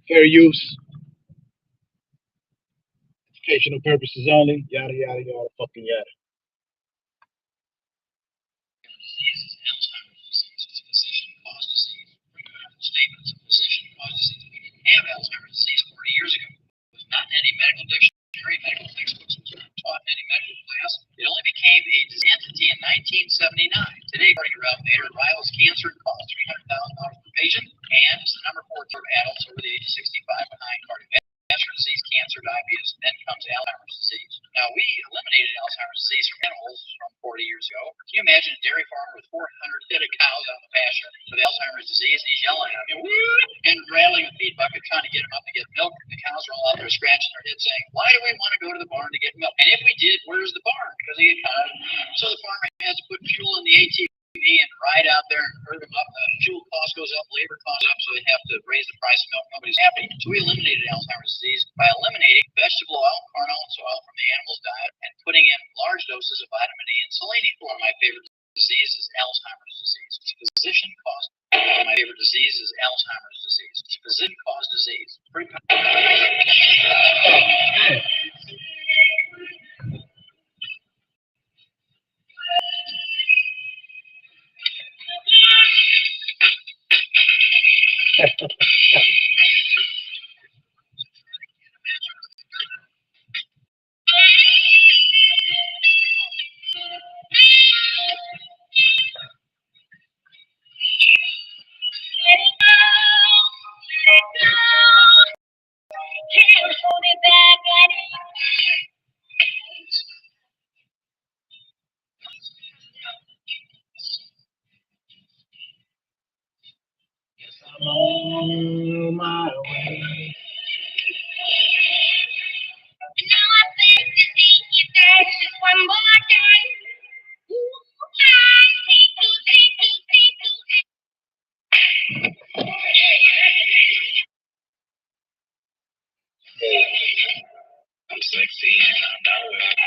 fair use, educational purposes only, yada yada yada, fucking yada.
Disease is Alzheimer's disease. It's a physician-caused disease. Statements of physician-caused disease. We didn't have Alzheimer's disease 40 years ago. It was not in any medical dictionary, medical textbooks. It was not taught in any medical class. It only became a entity in 1979. Today, according to Ralph Nader, rivals cancer costs $300,000 per patient and is the number 4 for adults over the age of 65 behind cardiovascular disease, cancer, diabetes, then comes Alzheimer's disease. Now, we eliminated Alzheimer's disease from animals from 40 years ago. Can you imagine a dairy farmer with 400 head of cows out in the pasture with Alzheimer's disease, and he's yelling at them and rattling a feed bucket trying to get them up to get milk? The cows are all out there scratching their heads saying, why do we want to go to the barn to get milk? And if we did, where's the barn? Because they get cows. So the farmer has to put fuel in the ATV and ride out there and herd them up. Fuel cost goes up, labor costs up, so they have to raise the price of milk. Nobody's happy. So we eliminated Alzheimer's disease by eliminating vegetable oil, corn oil, and soy oil from the animal's diet and putting in large doses of vitamin E and selenium. One of my favorite disease is Alzheimer's disease. It's a physician-caused. One of my favorite disease is Alzheimer's disease. It's a physician-caused disease. Pretty
I'm on my way.
Now I beg to see you dance just one more time. Ooh,
I'm sexy and I'm not well.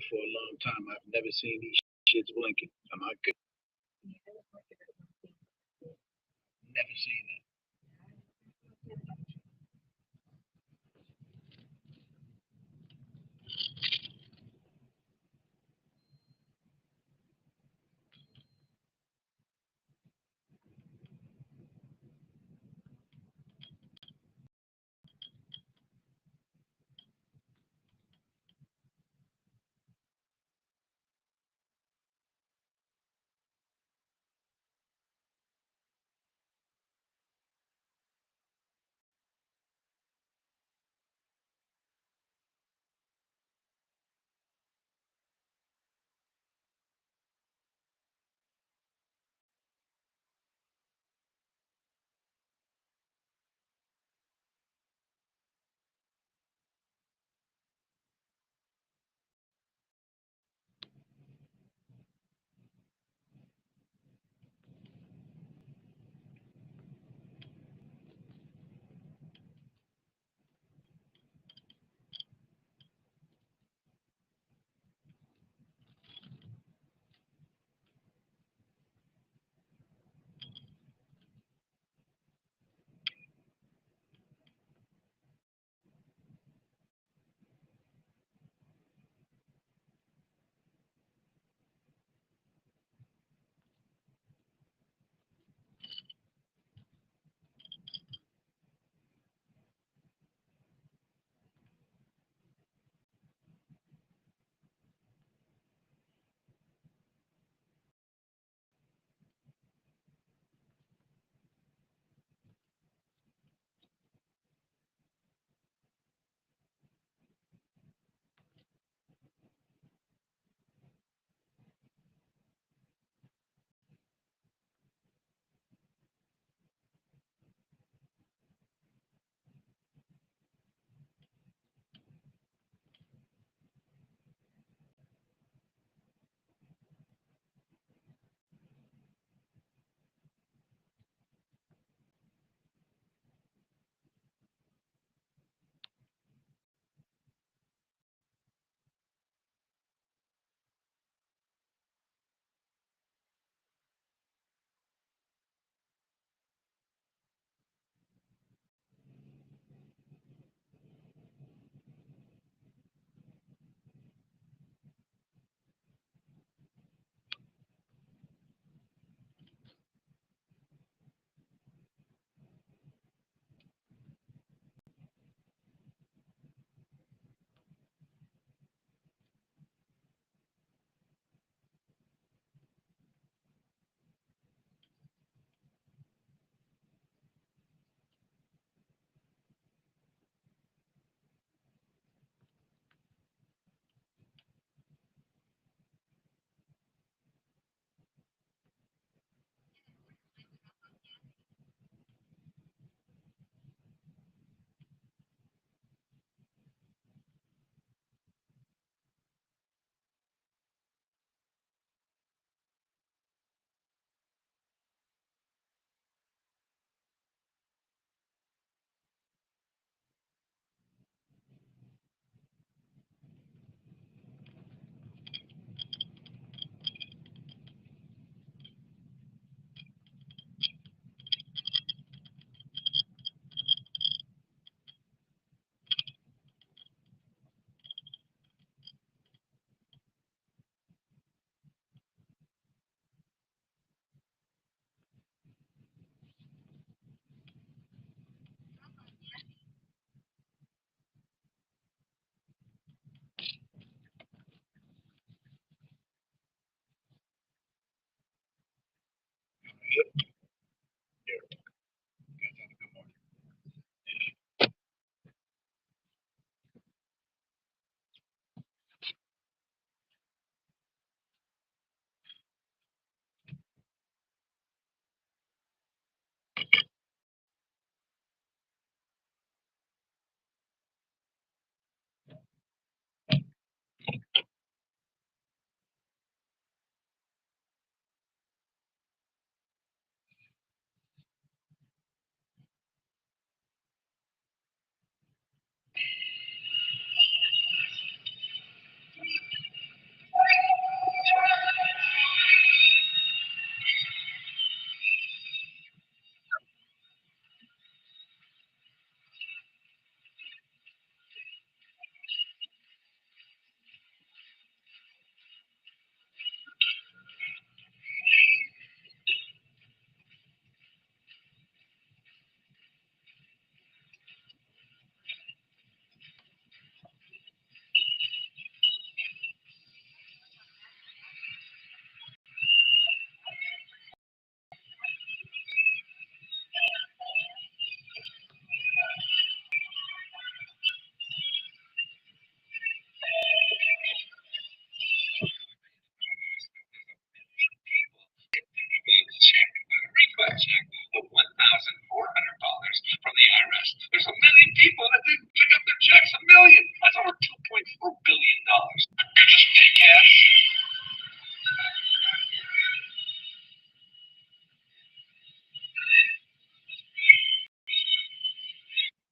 there for a long time. I've never seen these shits blinking. Am I good? Never seen that.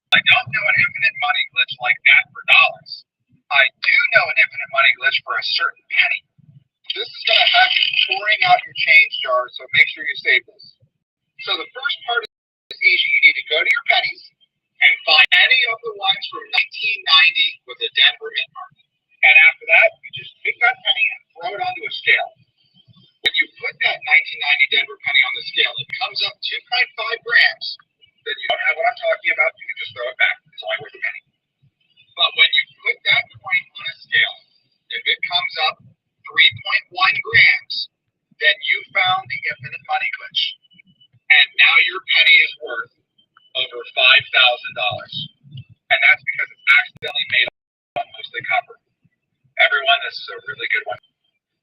I don't know an infinite money glitch like that for dollars. I do know an infinite money glitch for a certain penny. This is going to have you pouring out your change jar, so make sure you save this. So the first part is easy. You need to go to your pennies and find any of the ones from 1990 with a Denver mint mark. And after that, you just pick that penny and throw it onto a scale. When you put that 1990 Denver penny on the scale, it comes up 2.5 grams. Then you don't have what I'm talking about. You can just throw it back. It's only worth a penny. But when you put that coin on a scale, if it comes up 3.1 grams, then you found the infinite money glitch. And now your penny is worth over $5,000. And that's because it's accidentally made up mostly copper. Everyone, this is a really good one.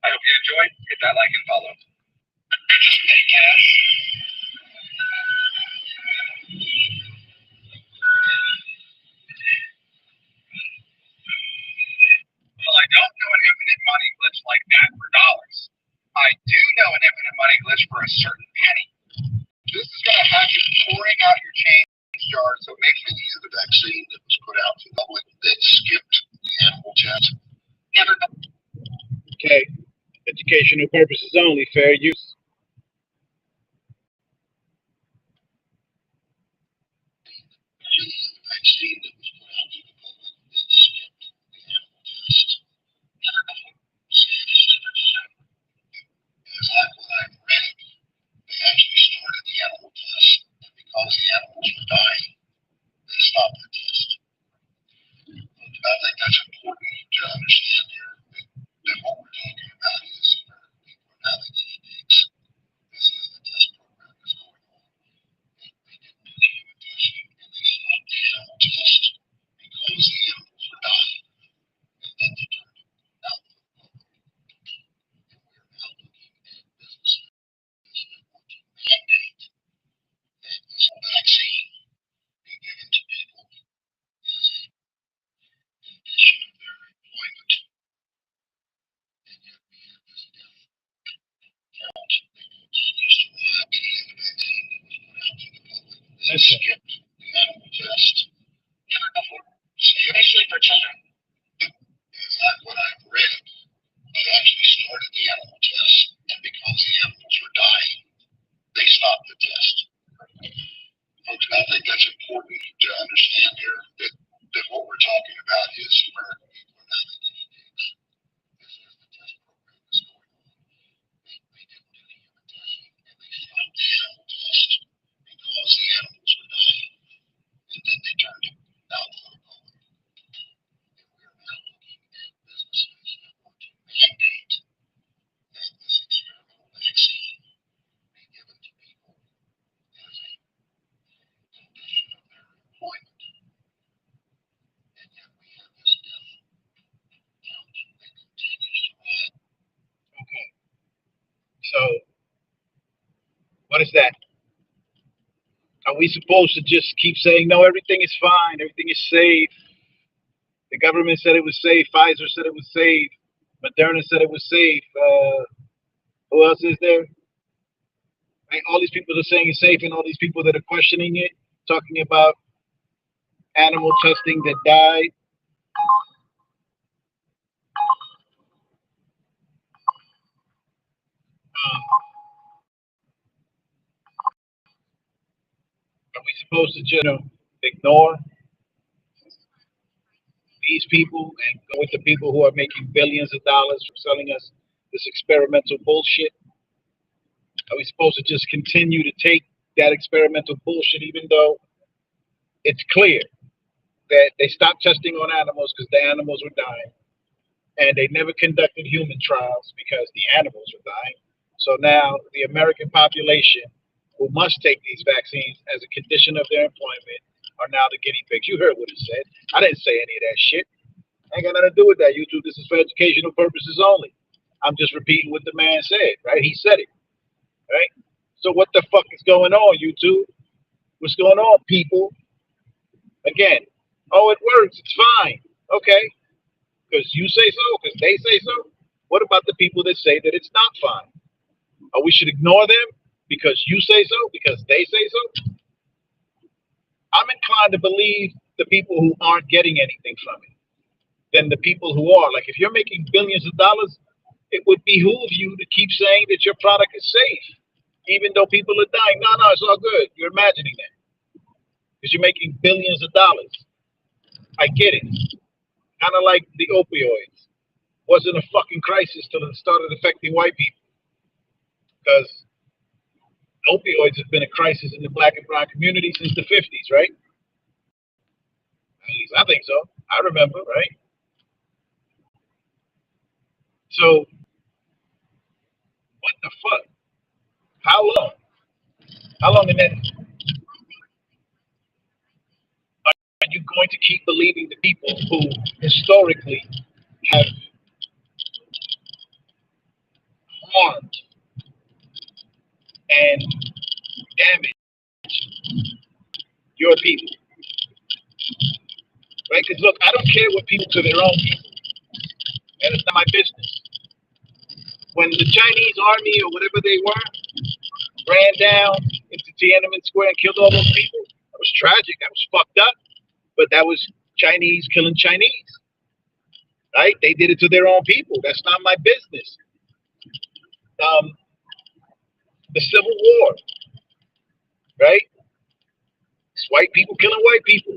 I hope you enjoyed. Hit that like and follow. Just pay cash. Well, I don't know an infinite money glitch like that for dollars. I do know an infinite money glitch for a certain penny. This is going to have you pouring out your change jar, so make sure you use the vaccine that was put out to the public that skipped the animal test. Never.
Okay. Educational purposes only. Fair use.
Vaccine that was put out to the public that skipped the animal test. Never before. Is that what I've read? They actually started the animal test, and because the animals were dying, they stopped the test. I think that's important to understand here that what we're talking about is we're not the guinea pigs. This is the test program that's going on. They didn't do the human testing, and they stopped the animal test because the animals were dying, and then they turned it out for the public. And we're now looking at businesses that want to mandate that this vaccine be given to people as a condition of their employment. And yet we have this death count that continues to rise. We have a vaccine that was put out to the public that skipped the animal test. Never before. Especially for children. Is that what I've read? They actually started the animal test, and because the animals were dying, they stopped the test. Folks, I think that's important to understand here that what we're talking about is American people are now the guinea pigs. This is the test program that's going on. They didn't do the human testing, and they stopped the animal test because the animals were dying, and then they turned it out for the public. And we're now looking at businesses that want to mandate that this experimental vaccine be given to people as a condition of their employment. And yet we have this death count that continues to rise.
Okay. So, what is that? Are we supposed to just keep saying, no, everything is fine, everything is safe? The government said it was safe. Pfizer said it was safe. Moderna said it was safe. Who else is there? Right? All these people are saying it's safe, and all these people that are questioning it, talking about animal testing that died. Are we supposed to just ignore these people and go with the people who are making billions of dollars from selling us this experimental bullshit? Are we supposed to just continue to take that experimental bullshit, even though it's clear that they stopped testing on animals because the animals were dying, and they never conducted human trials because the animals were dying? So now the American population, who must take these vaccines as a condition of their employment, are now the guinea pigs. You heard what it said. I didn't say any of that shit. Ain't got nothing to do with that, YouTube. This is for educational purposes only. I'm just repeating what the man said, right? He said it, right? So what the fuck is going on, YouTube? What's going on, people? Again, oh, it works. It's fine. Okay. Because you say so, because they say so. What about the people that say that it's not fine? Oh, we should ignore them because you say so, because they say so? I'm inclined to believe the people who aren't getting anything from it than the people who are. Like, if you're making billions of dollars, it would behoove you to keep saying that your product is safe, even though people are dying. No, no, it's all good. You're imagining that because you're making billions of dollars. I get it. Kind of like the opioids. Wasn't a fucking crisis till it started affecting white people, because opioids have been a crisis in the black and brown community since the 50s, right? At least I think so. I remember, right? So what the fuck? How long? How long in that are you going to keep believing the people who historically have harmed and damaged your people? Right? Because look, I don't care what people to their own people, and it's not my business. When the Chinese army or whatever they were ran down into Tiananmen Square and killed all those people, that was tragic. That was fucked up. But that was Chinese killing Chinese, right? They did it to their own people. That's not my business. The Civil War, right? It's white people killing white people.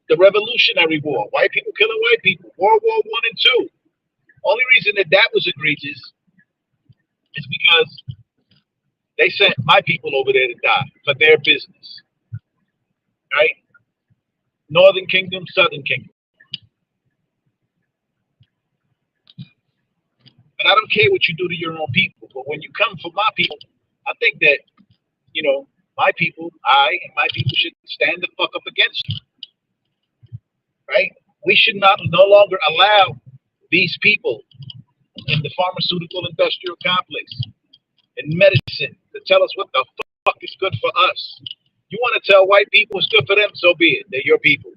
The Revolutionary War, white people killing white people. World War I and II. Only reason that was egregious is because they sent my people over there to die for their business, right? Northern Kingdom, Southern Kingdom. But I don't care what you do to your own people. But when you come for my people, I think that, my people, I and my people should stand the fuck up against you, right? We should no longer allow these people in the pharmaceutical industrial complex and medicine to tell us what the fuck is good for us. You want to tell white people it's good for them, so be it. They're your people.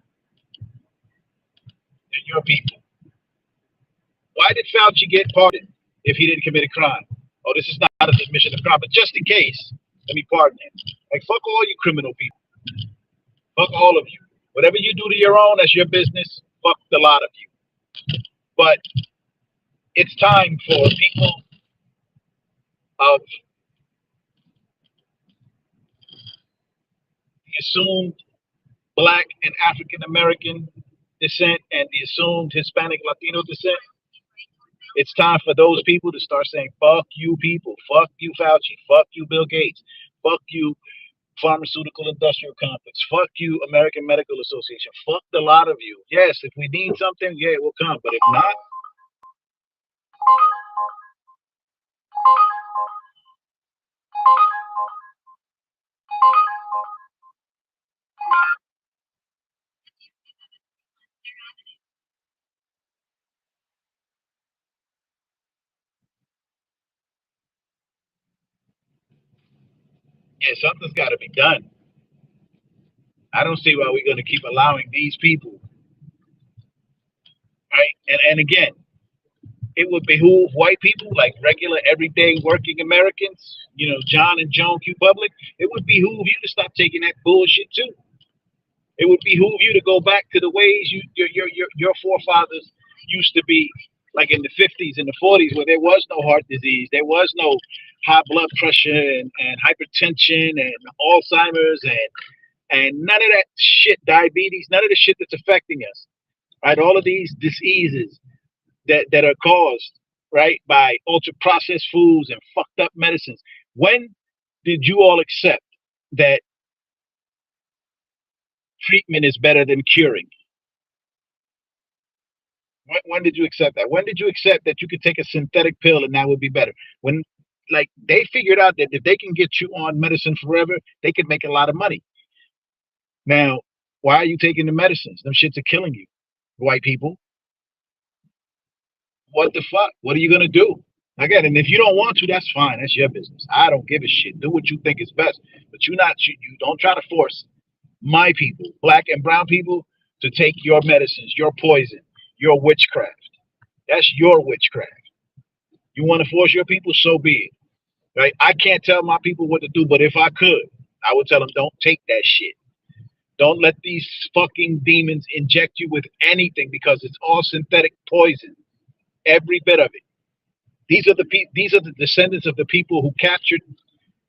They're your people. Why did Fauci get pardoned if he didn't commit a crime? Oh, this is not a admission of crime, but just in case, let me pardon him. Like, fuck all you criminal people. Fuck all of you. Whatever you do to your own, that's your business. Fuck the lot of you. But it's time for people of the assumed Black and African American descent and the assumed Hispanic Latino descent. It's time for those people to start saying, fuck you people, fuck you Fauci, fuck you Bill Gates, fuck you pharmaceutical industrial complex, fuck you American Medical Association, fuck the lot of you. Yes, if we need something, yeah, it will come. But if not, yeah, something's got to be done. I don't see why we're going to keep allowing these people, right? And again, it would behoove white people, like regular, everyday working Americans, John and Joan Q. Public. It would behoove you to stop taking that bullshit too. It would behoove you to go back to the ways your forefathers used to be, like in the 50s and the 40s, where there was no heart disease, there was no high blood pressure and hypertension and Alzheimer's and none of that shit, diabetes, none of the shit that's affecting us, right? All of these diseases that are caused, right, by ultra processed foods and fucked up medicines. When did you all accept that treatment is better than curing? When did you accept that? When did you accept that you could take a synthetic pill and that would be better? When, like, they figured out that if they can get you on medicine forever, they could make a lot of money. Now, why are you taking the medicines? Them shits are killing you, white people. What the fuck? What are you gonna do? Again, and if you don't want to, that's fine. That's your business. I don't give a shit. Do what you think is best. But you don't try to force my people, black and brown people, to take your medicines, your poison, your witchcraft. That's your witchcraft. You want to force your people, so be it. Right? I can't tell my people what to do, but if I could, I would tell them, don't take that shit. Don't let these fucking demons inject you with anything because it's all synthetic poison. Every bit of it. These are the descendants of the people who captured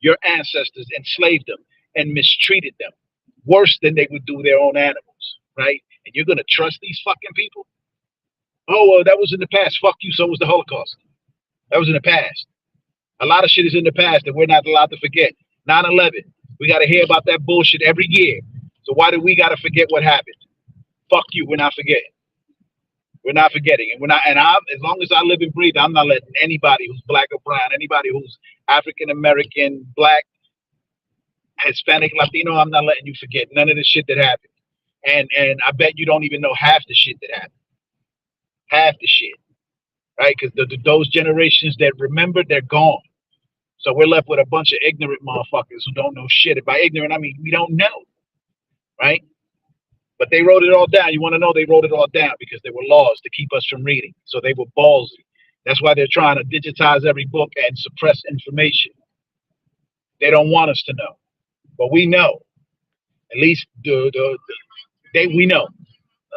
your ancestors, enslaved them, and mistreated them worse than they would do their own animals, right? And you're gonna trust these fucking people? Oh, well, that was in the past. Fuck you. So was the Holocaust. That was in the past. A lot of shit is in the past that we're not allowed to forget. 9/11. We got to hear about that bullshit every year. So why do we got to forget what happened? Fuck you. We're not forgetting. We're not forgetting, and we're not. And as long as I live and breathe, I'm not letting anybody who's black or brown, anybody who's African American, black, Hispanic, Latino, I'm not letting you forget none of the shit that happened. And I bet you don't even know half the shit that happened. Half the shit, right? Because those generations that remember, they're gone. So we're left with a bunch of ignorant motherfuckers who don't know shit. And by ignorant, I mean we don't know, right? But they wrote it all down. You want to know they wrote it all down because there were laws to keep us from reading. So they were ballsy. That's why they're trying to digitize every book and suppress information. They don't want us to know, but we know. At least we know.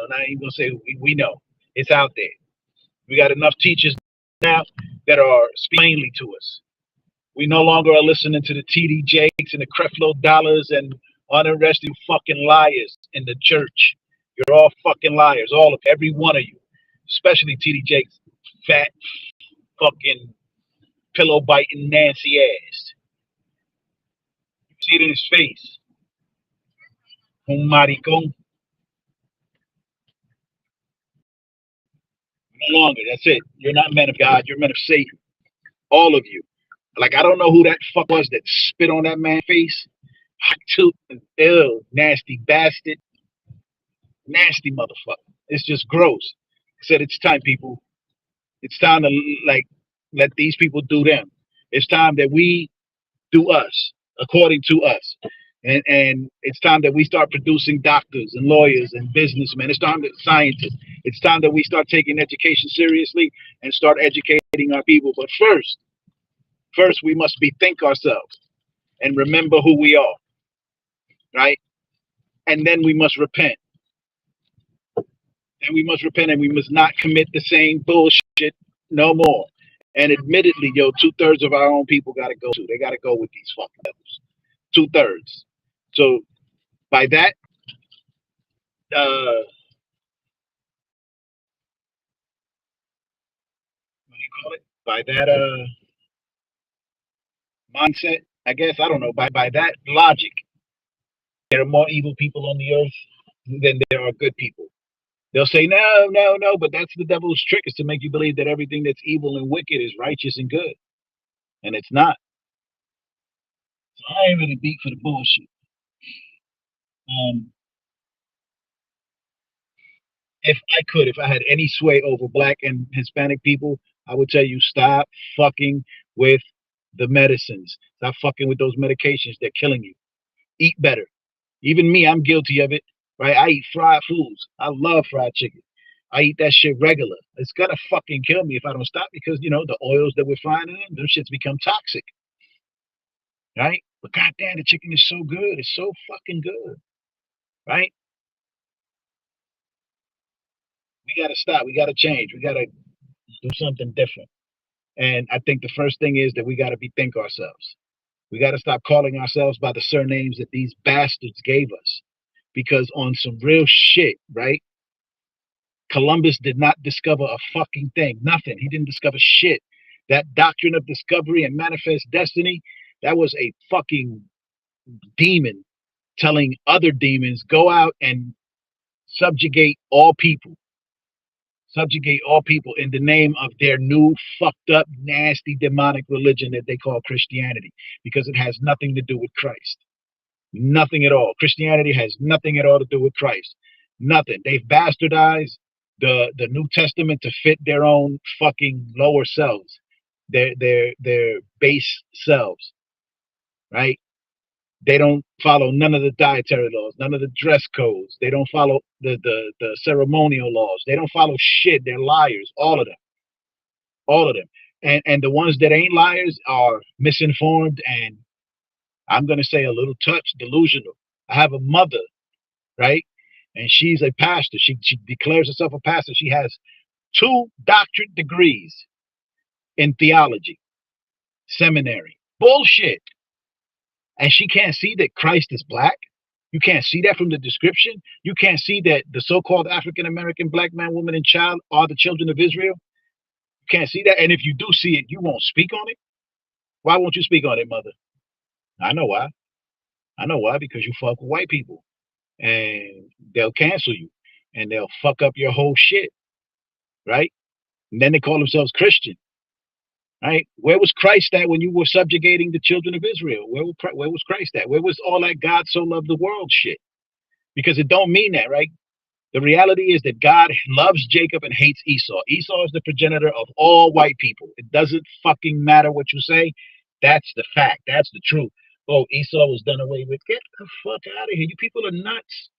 I'm not even gonna say we know. It's out there. We got enough teachers now that are speaking plainly to us. We no longer are listening to the TD Jakes and the Creflo Dollars and unarrested fucking liars in the church. You're all fucking liars, all of every one of you, especially TD Jakes, fat fucking pillow biting Nancy ass. You see it in his face. Un maricón. No longer. That's it. You're not men of God. You're men of Satan. All of you. Like, I don't know who that fuck was that spit on that man's face. Ew, nasty bastard. Nasty motherfucker. It's just gross. I said, it's time, people. It's time to, like, let these people do them. It's time that we do us, according to us. And it's time that we start producing doctors and lawyers and businessmen. It's time that scientists. It's time that we start taking education seriously and start educating our people. But first we must bethink ourselves and remember who we are, right? And then we must repent. And we must repent, and we must not commit the same bullshit no more. And admittedly, 2/3 of our own people got to go too. They got to go with these fucking devils. 2/3. So by that, what do you call it? By that mindset, I guess, I don't know. By that logic, there are more evil people on the earth than there are good people. They'll say, no, but that's the devil's trick, is to make you believe that everything that's evil and wicked is righteous and good. And it's not. So I ain't really beat for the bullshit. If I had any sway over black and Hispanic people, I would tell you, stop fucking with the medicines. Stop fucking with those medications. They're killing you. Eat better. Even me, I'm guilty of it, right? I eat fried foods. I love fried chicken. I eat that shit regular. It's gonna fucking kill me if I don't stop, because the oils that we're frying in, those shits become toxic, right? But goddamn, the chicken is so good. It's so fucking good, right? We gotta stop. We gotta change. We gotta do something different. And I think the first thing is that we gotta bethink ourselves. We gotta stop calling ourselves by the surnames that these bastards gave us, because on some real shit, right? Columbus did not discover a fucking thing. Nothing. He didn't discover shit. That doctrine of discovery and manifest destiny, that was a fucking demon telling other demons, go out and subjugate all people. Subjugate all people in the name of their new fucked up, nasty, demonic religion that they call Christianity, because it has nothing to do with Christ. Nothing at all. Christianity has nothing at all to do with Christ. Nothing. They've bastardized the New Testament to fit their own fucking lower selves, their base selves, right? They don't follow none of the dietary laws, none of the dress codes. They don't follow the ceremonial laws. They don't follow shit. They're liars, all of them, all of them. And the ones that ain't liars are misinformed and I'm going to say a little touch delusional. I have a mother, right? And she's a pastor. She declares herself a pastor. She has 2 doctorate degrees in theology, seminary. Bullshit. And she can't see that Christ is black. You can't see that from the description. You can't see that the so-called African American black man, woman, and child are the children of Israel. You can't see that. And if you do see it, you won't speak on it. Why won't you speak on it, mother? I know why. I know why. Because you fuck with white people, and they'll cancel you, and they'll fuck up your whole shit, right? And then they call themselves Christian, right? Where was Christ at when you were subjugating the children of Israel? Where was Christ at? Where was all that God so loved the world shit? Because it don't mean that, right? The reality is that God loves Jacob and hates Esau. Esau is the progenitor of all white people. It doesn't fucking matter what you say. That's the fact. That's the truth. Oh, Esau was done away with. Get the fuck out of here. You people are nuts.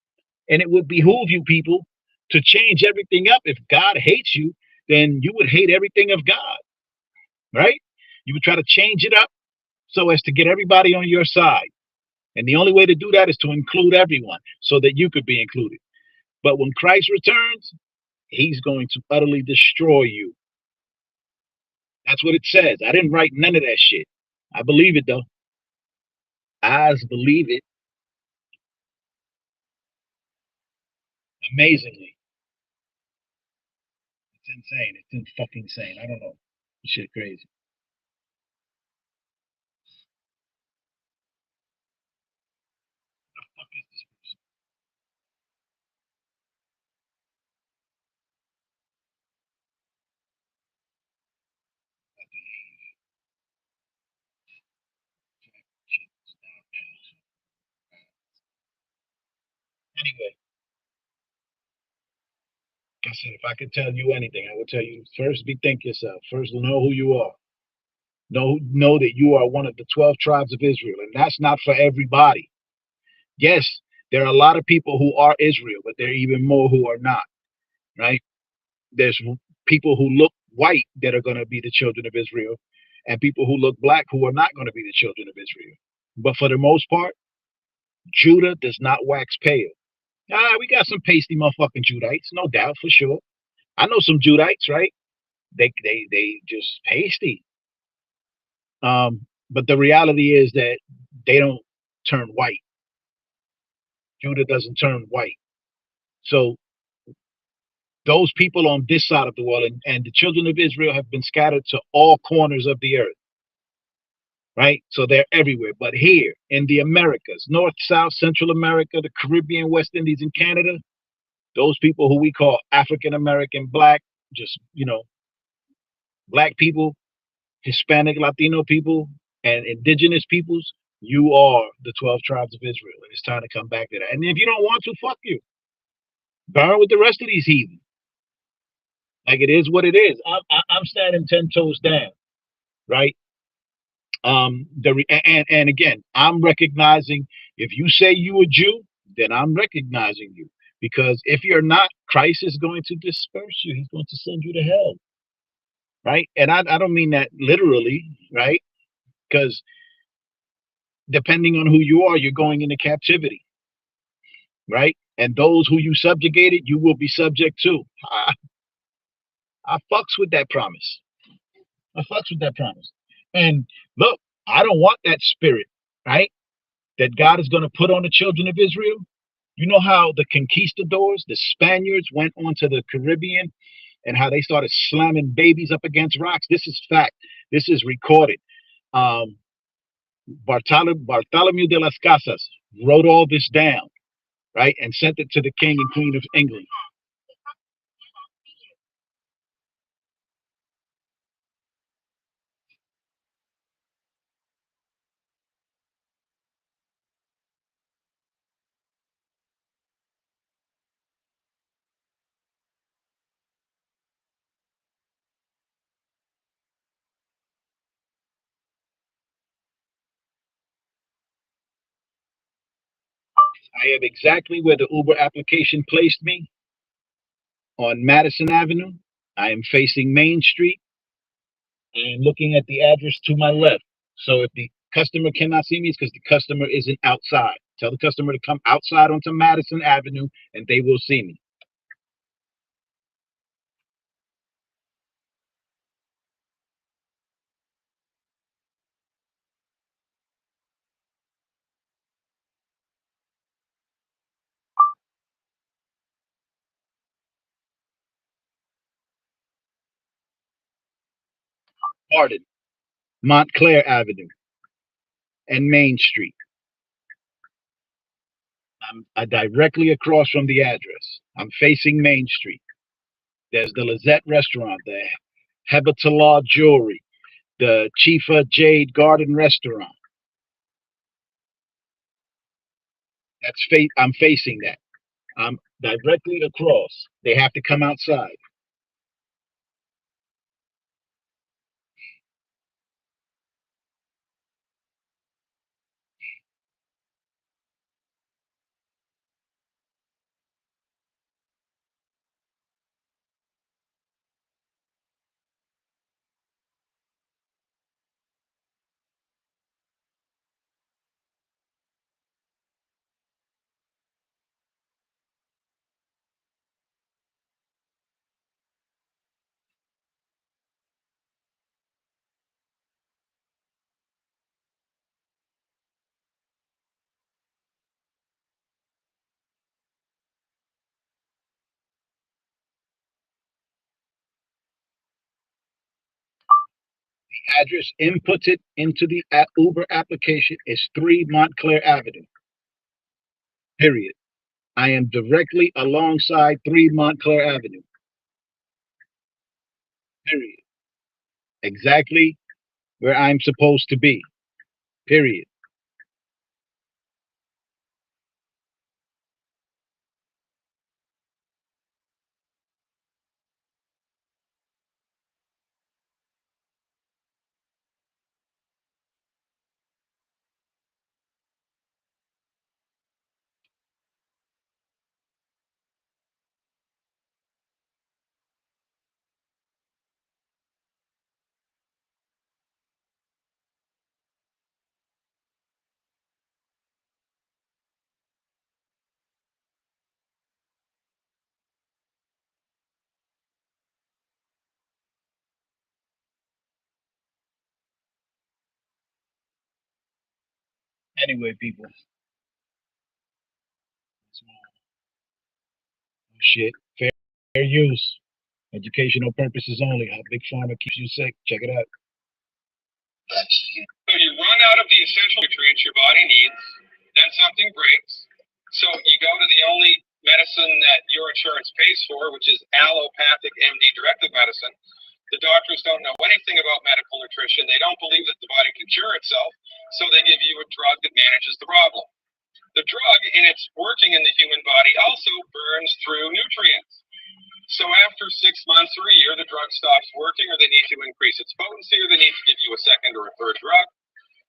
And it would behoove you people to change everything up. If God hates you, then you would hate everything of God, right? You would try to change it up so as to get everybody on your side. And the only way to do that is to include everyone so that you could be included. But when Christ returns, he's going to utterly destroy you. That's what it says. I didn't write none of that shit. I believe it, though. I believe it. Amazingly. It's insane. It's fucking insane. I don't know. This shit crazy. What the fuck is this person? I believe. Shit. Anyway, like I said, if I could tell you anything, I would tell you first bethink yourself. First know who you are. Know that you are one of the 12 tribes of Israel. And that's not for everybody. Yes, there are a lot of people who are Israel, but there are even more who are not, right? There's people who look white that are going to be the children of Israel, and people who look black who are not going to be the children of Israel. But for the most part, Judah does not wax pale. We got some pasty motherfucking Judites, no doubt, for sure. I know some Judites, right? They just pasty. But the reality is that they don't turn white. Judah doesn't turn white. So those people on this side of the world and the children of Israel have been scattered to all corners of the earth, right? So they're everywhere. But here in the Americas, North, South, Central America, the Caribbean, West Indies, and Canada, those people who we call African American, black, just, black people, Hispanic, Latino people, and indigenous peoples, you are the 12 tribes of Israel. And it's time to come back to that. And if you don't want to, fuck you. Burn with the rest of these heathen. Like, it is what it is. I'm standing 10 toes down, right? And again, I'm recognizing, if you say you a Jew, then I'm recognizing you. Because if you're not, Christ is going to disperse you. He's going to send you to hell, right? And I don't mean that literally, right? Because depending on who you are, you're going into captivity, right? And those who you subjugated, you will be subject to. I fucks with that promise. I fucks with that promise. And look, I don't want that spirit, right? That God is going to put on the children of Israel. You know how the conquistadors, the Spaniards, went onto the Caribbean and how they started slamming babies up against rocks? This is fact. This is recorded. Bartholomew de las Casas wrote all this down, right? And sent it to the King and Queen of England. I am exactly where the Uber application placed me, on Madison Avenue. I am facing Main Street. I am looking at the address to my left. So if the customer cannot see me is because the customer isn't outside. Tell the customer to come outside onto Madison Avenue and they will see me. Pardon. Montclair Avenue and Main Street. I'm directly across from the address. I'm facing Main Street. There's the Lizette Restaurant, the Hebatala Jewelry, the Chifa Jade Garden Restaurant. I'm facing that. I'm directly across. They have to come outside. The address inputted into the Uber application is 3 Montclair Avenue. Period. I am directly alongside 3 Montclair Avenue. Period. Exactly where I'm supposed to be. Period. Anyway, people. Shit. Fair use. Educational purposes only. How Big Pharma keeps you sick. Check it out.
So you run out of the essential nutrients your body needs, then something breaks. So you go to the only medicine that your insurance pays for, which is allopathic MD directed medicine. The doctors don't know anything about medical nutrition. They don't believe that the body can cure itself, so they give you a drug that manages the problem. The drug, in its working in the human body, also burns through nutrients. So after 6 months or a year, the drug stops working, or they need to increase its potency, or they need to give you a second or a third drug.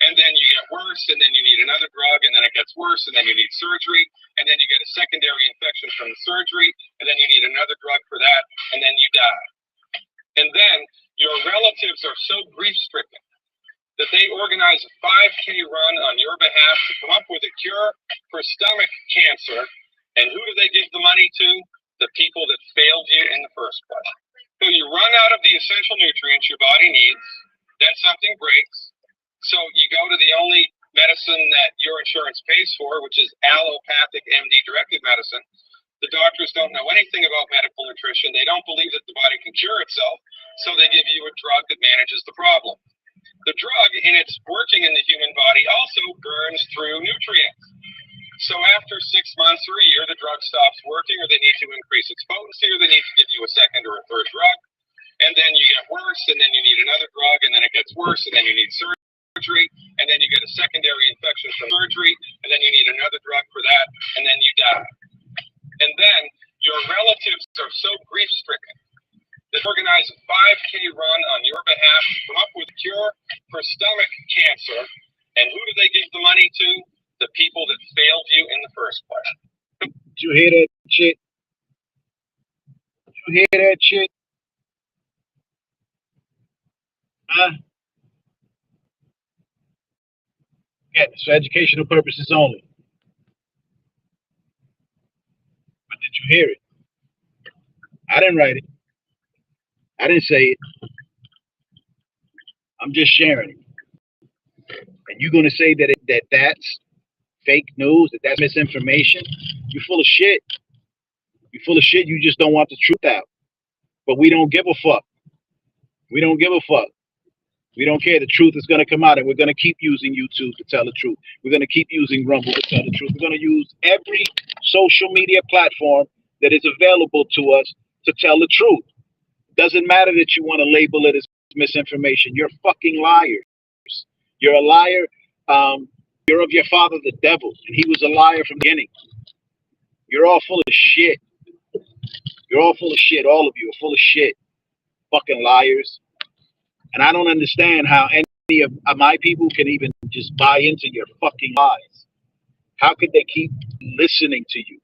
And then you get worse, and then you need another drug, and then it gets worse, and then you need surgery, and then you get a secondary infection from the surgery, and then you need another drug for that, and then you die. And then your relatives are so grief-stricken that they organize a 5K run on your behalf to come up with a cure for stomach cancer. And who do they give the money to? The people that failed you in the first place. So you run out of the essential nutrients your body needs, then something breaks. So you go to the only medicine that your insurance pays for, which is allopathic MD directed medicine. The doctors don't know anything about medical nutrition. They don't believe that the body can cure itself, so they give you a drug that manages the problem. The drug, in its working in the human body, also burns through nutrients. So after 6 months or a year, the drug stops working, or they need to increase its potency, or they need to give you a second or a third drug. And then you get worse, and then you need another drug, and then it gets worse, and then you need surgery, and then you get a secondary infection from surgery, and then you need another drug for that, and then you die. And then your relatives are so grief-stricken that organize a 5K run on your behalf to come up with a cure for stomach cancer. And who do they give the money to? The people that failed you in the first place.
Did you hear that shit? Did you hear that shit? Huh? Again, it's for educational purposes only. But did you hear it? I didn't write it. I didn't say it. I'm just sharing it. And you're gonna say that that's fake news, that's misinformation? You're full of shit. You're full of shit. You just don't want the truth out. But we don't give a fuck. We don't give a fuck. We don't care. The truth is going to come out, and we're going to keep using YouTube to tell the truth. We're going to keep using Rumble to tell the truth. We're going to use every social media platform that is available to us to tell the truth. Doesn't matter that you want to label it as misinformation. You're fucking liars. You're a liar. You're of your father, the devil, and he was a liar from the beginning. You're all full of shit. You're all full of shit. All of you are full of shit. Fucking liars. And I don't understand how any of my people can even just buy into your fucking lies. How could they keep listening to you?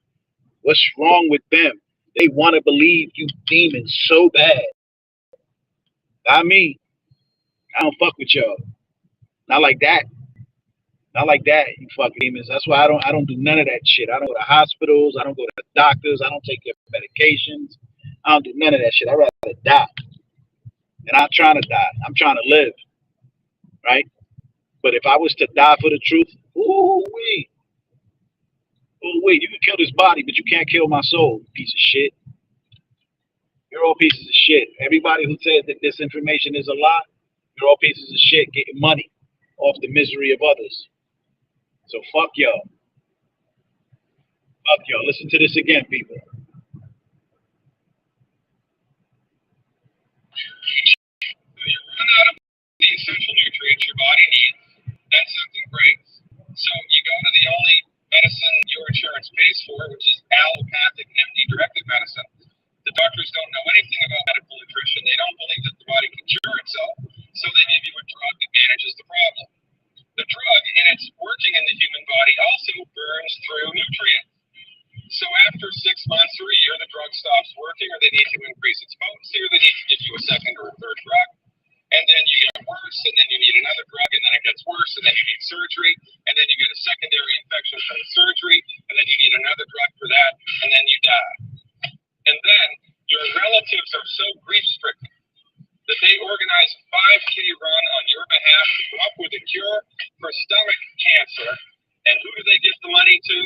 What's wrong with them? They want to believe you demons so bad. Not me. I don't fuck with y'all. Not like that. Not like that, you fucking demons. That's why I don't do none of that shit. I don't go to hospitals. I don't go to doctors. I don't take your medications. I don't do none of that shit. I'd rather die. And I'm trying to die. I'm trying to live. Right? But if I was to die for the truth, ooh-wee. Ooh-wee. You can kill this body, but you can't kill my soul, piece of shit. You're all pieces of shit. Everybody who says that this information is a lie, you're all pieces of shit getting money off the misery of others. So fuck y'all. Fuck y'all. Listen to this again, people.
You run out of the essential nutrients your body needs, then something breaks. So you go to the only medicine your insurance pays for, which is allopathic MD-directed medicine. The doctors don't know anything about medical nutrition. They don't believe that the body can cure itself, so they give you a drug that manages the problem. The drug, in its working in the human body, also burns through nutrients. So after 6 months or a year, the drug stops working, or they need to increase its potency, or they need to give you a second or a third drug. And then you get worse, and then you need another drug, and then it gets worse, and then you need surgery, and then you get a secondary infection from the surgery, and then you need another drug for that, and then you die. And then your relatives are so grief-stricken that they organize a 5K run on your behalf to come up with a cure for stomach cancer. And who do they give the money to?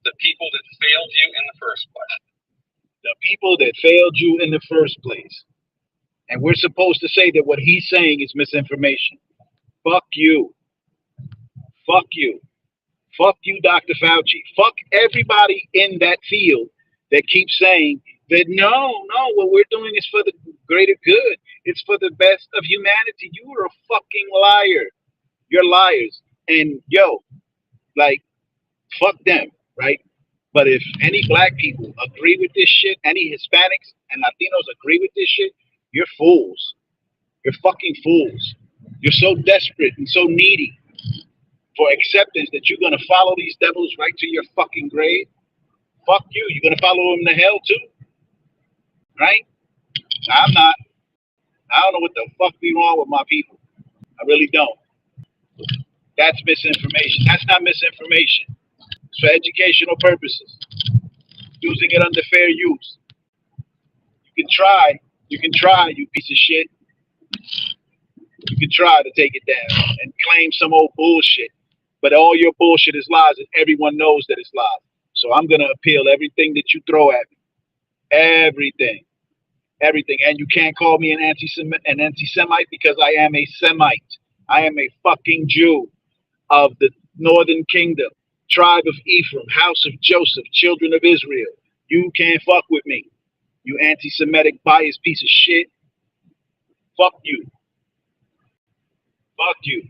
The people that failed you in the first place.
The people that failed you in the first place. And we're supposed to say that what he's saying is misinformation. Fuck you. Fuck you. Fuck you, Dr. Fauci. Fuck everybody in that field that keeps saying that no, what we're doing is for the greater good. It's for the best of humanity. You are a fucking liar. You're liars. And yo, like, fuck them, right? But if any black people agree with this shit, any Hispanics and Latinos agree with this shit, you're fools. You're fucking fools. You're so desperate and so needy for acceptance that you're gonna follow these devils right to your fucking grave. Fuck you. You're gonna follow them to hell too, right? I'm not. I don't know what the fuck be wrong with my people. I really don't. That's misinformation. That's not misinformation. It's for educational purposes. Using it under fair use. You can try, you piece of shit. You can try to take it down and claim some old bullshit. But all your bullshit is lies, and everyone knows that it's lies. So I'm gonna appeal everything that you throw at me. Everything. And you can't call me an anti-Semite because I am a Semite. I am a fucking Jew of the northern kingdom, tribe of Ephraim, house of Joseph, children of Israel. You can't fuck with me, you anti-Semitic biased piece of shit. Fuck you. Fuck you.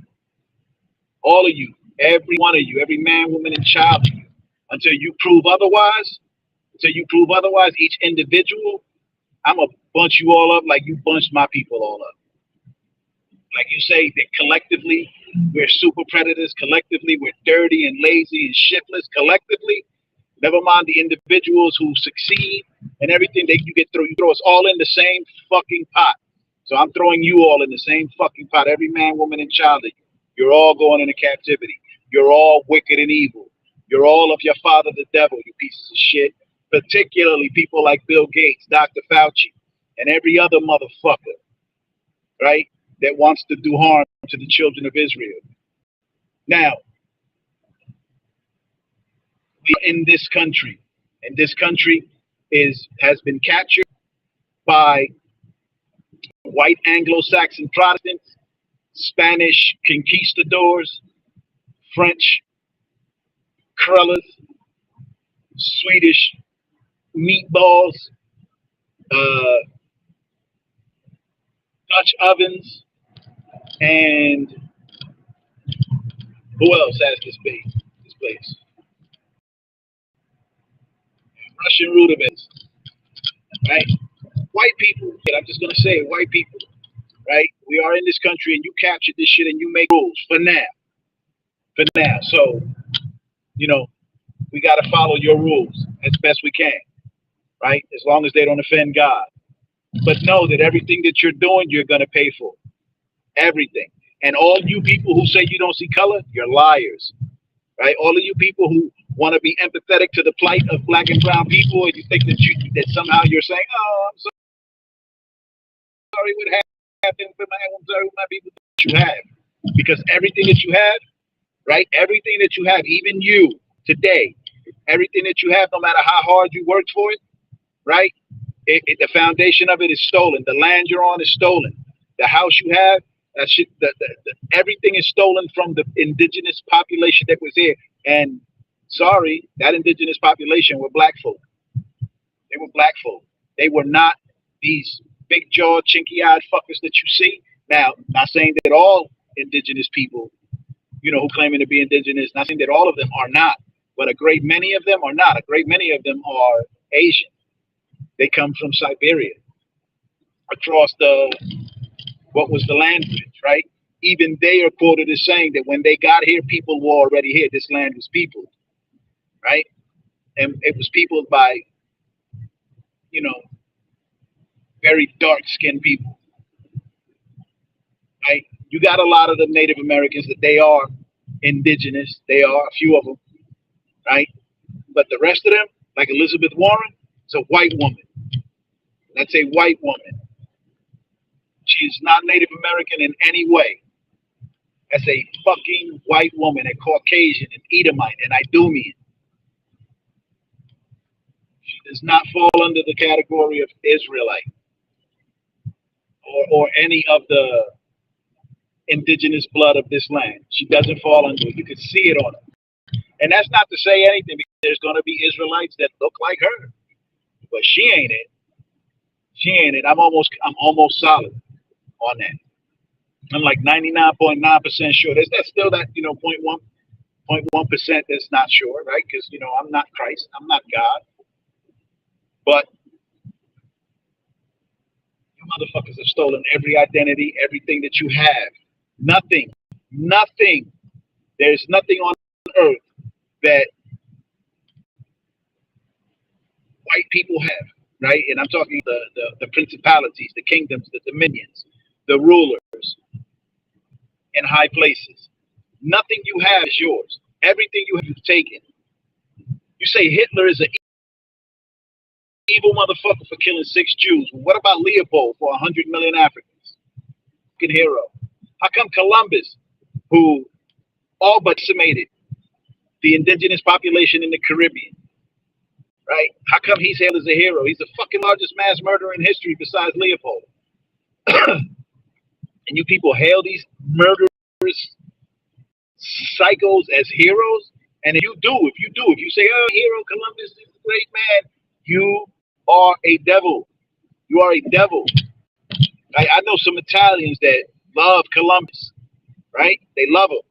All of you, every one of you, every man, woman, and child of you. Until you prove otherwise, each individual, I'm gonna bunch you all up like you bunched my people all up. Like you say that collectively we're super predators, collectively we're dirty and lazy and shiftless, collectively. Never mind the individuals who succeed and everything that you throw us all in the same fucking pot. So I'm throwing you all in the same fucking pot, every man, woman, and child of you. You're all going into captivity. You're all wicked and evil. You're all of your father, the devil, you pieces of shit. Particularly people like Bill Gates, Dr. Fauci, and every other motherfucker, right, that wants to do harm to the children of Israel. Now, we're in this country, and this country has been captured by white Anglo-Saxon Protestants, Spanish conquistadors, French crullers, Swedish meatballs, Dutch ovens, and who else has this place? Russian rudiments, right? White people, I'm just gonna say it, white people, right? We are in this country and you captured this shit and you make rules for now. So, you know, we gotta follow your rules as best we can, right? As long as they don't offend God. But know that everything that you're doing, you're gonna pay for. Everything. And all you people who say you don't see color, you're liars, right? All of you people who want to be empathetic to the plight of black and brown people, and you think that somehow you're saying, "Oh, I'm sorry what happened for my people." That you have, because everything that you have, right? Everything that you have, even you today, everything that you have, no matter how hard you worked for it, right? The foundation of it is stolen. The land you're on is stolen. The house you have, that shit, everything is stolen from the indigenous population that was here. And sorry, that indigenous population were black folk. They were black folk. They were not these big jawed, chinky eyed fuckers that you see. Now, not saying that all indigenous people, you know, who claiming to be indigenous, not saying that all of them are not, but a great many of them are not. A great many of them are Asian. They come from Siberia, across what was the land bridge, right? Even they are quoted as saying that when they got here, people were already here. This land was peopled, right? And it was peopled by, you know, very dark-skinned people, right? You got a lot of the Native Americans that they are indigenous. They are, a few of them, right? But the rest of them, like Elizabeth Warren, it's a white woman. That's a white woman. She's not Native American in any way. That's a fucking white woman, a Caucasian, an Edomite, an Idumean. She does not fall under the category of Israelite or any of the indigenous blood of this land. She doesn't fall under it. You can see it on her. And that's not to say anything, because there's going to be Israelites that look like her, but she ain't it. She ain't it. I'm almost solid on that. I'm like 99.9% sure. There's still that, you know, 0.1% that's not sure, right? Because, you know, I'm not Christ. I'm not God. But you motherfuckers have stolen every identity, everything that you have. Nothing. There's nothing on earth that white people have, right? And I'm talking the principalities, the kingdoms, the dominions, the rulers in high places. Nothing you have is yours. Everything you have, you've taken. You say Hitler is an evil motherfucker for killing 6 Jews. Well, what about Leopold for 100 million Africans? Fucking hero. How come Columbus, who all but decimated the indigenous population in the Caribbean, right? How come he's hailed as a hero? He's the fucking largest mass murderer in history besides Leopold. And you people hail these murderous psychos as heroes? And if you say, "Oh, hero Columbus is a great man," you are a devil. You are a devil. I know some Italians that love Columbus, right? They love him.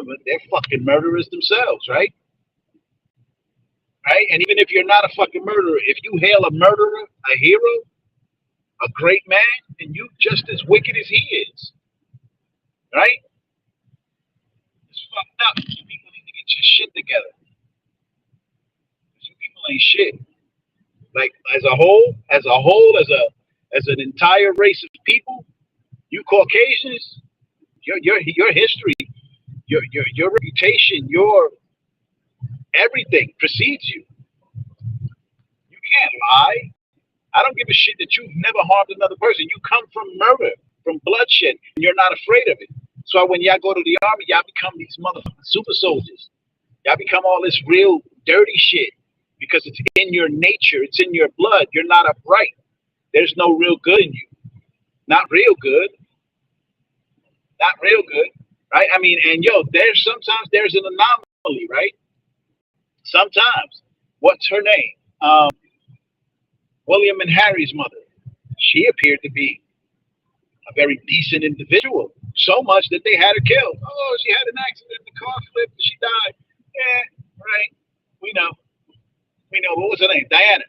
But they're fucking murderers themselves, right? Right? And even if you're not a fucking murderer, if you hail a murderer, a hero, a great man, then you just as wicked as he is. Right? It's fucked up. You people need to get your shit together. You people ain't shit. Like as an entire race of people, you Caucasians, your history Your reputation, your everything precedes you. You can't lie. I don't give a shit that you've never harmed another person. You come from murder, from bloodshed, and you're not afraid of it. So when y'all go to the army, y'all become these motherfucking super soldiers. Y'all become all this real dirty shit because it's in your nature, it's in your blood. You're not upright. There's no real good in you. Not real good. Not real good. Right? I mean, and yo, there's an anomaly, right? Sometimes. What's her name? William and Harry's mother. She appeared to be a very decent individual. So much that they had her killed. Oh, she had an accident, the car flipped, and she died. Yeah, right. We know. We know. What was her name? Diana.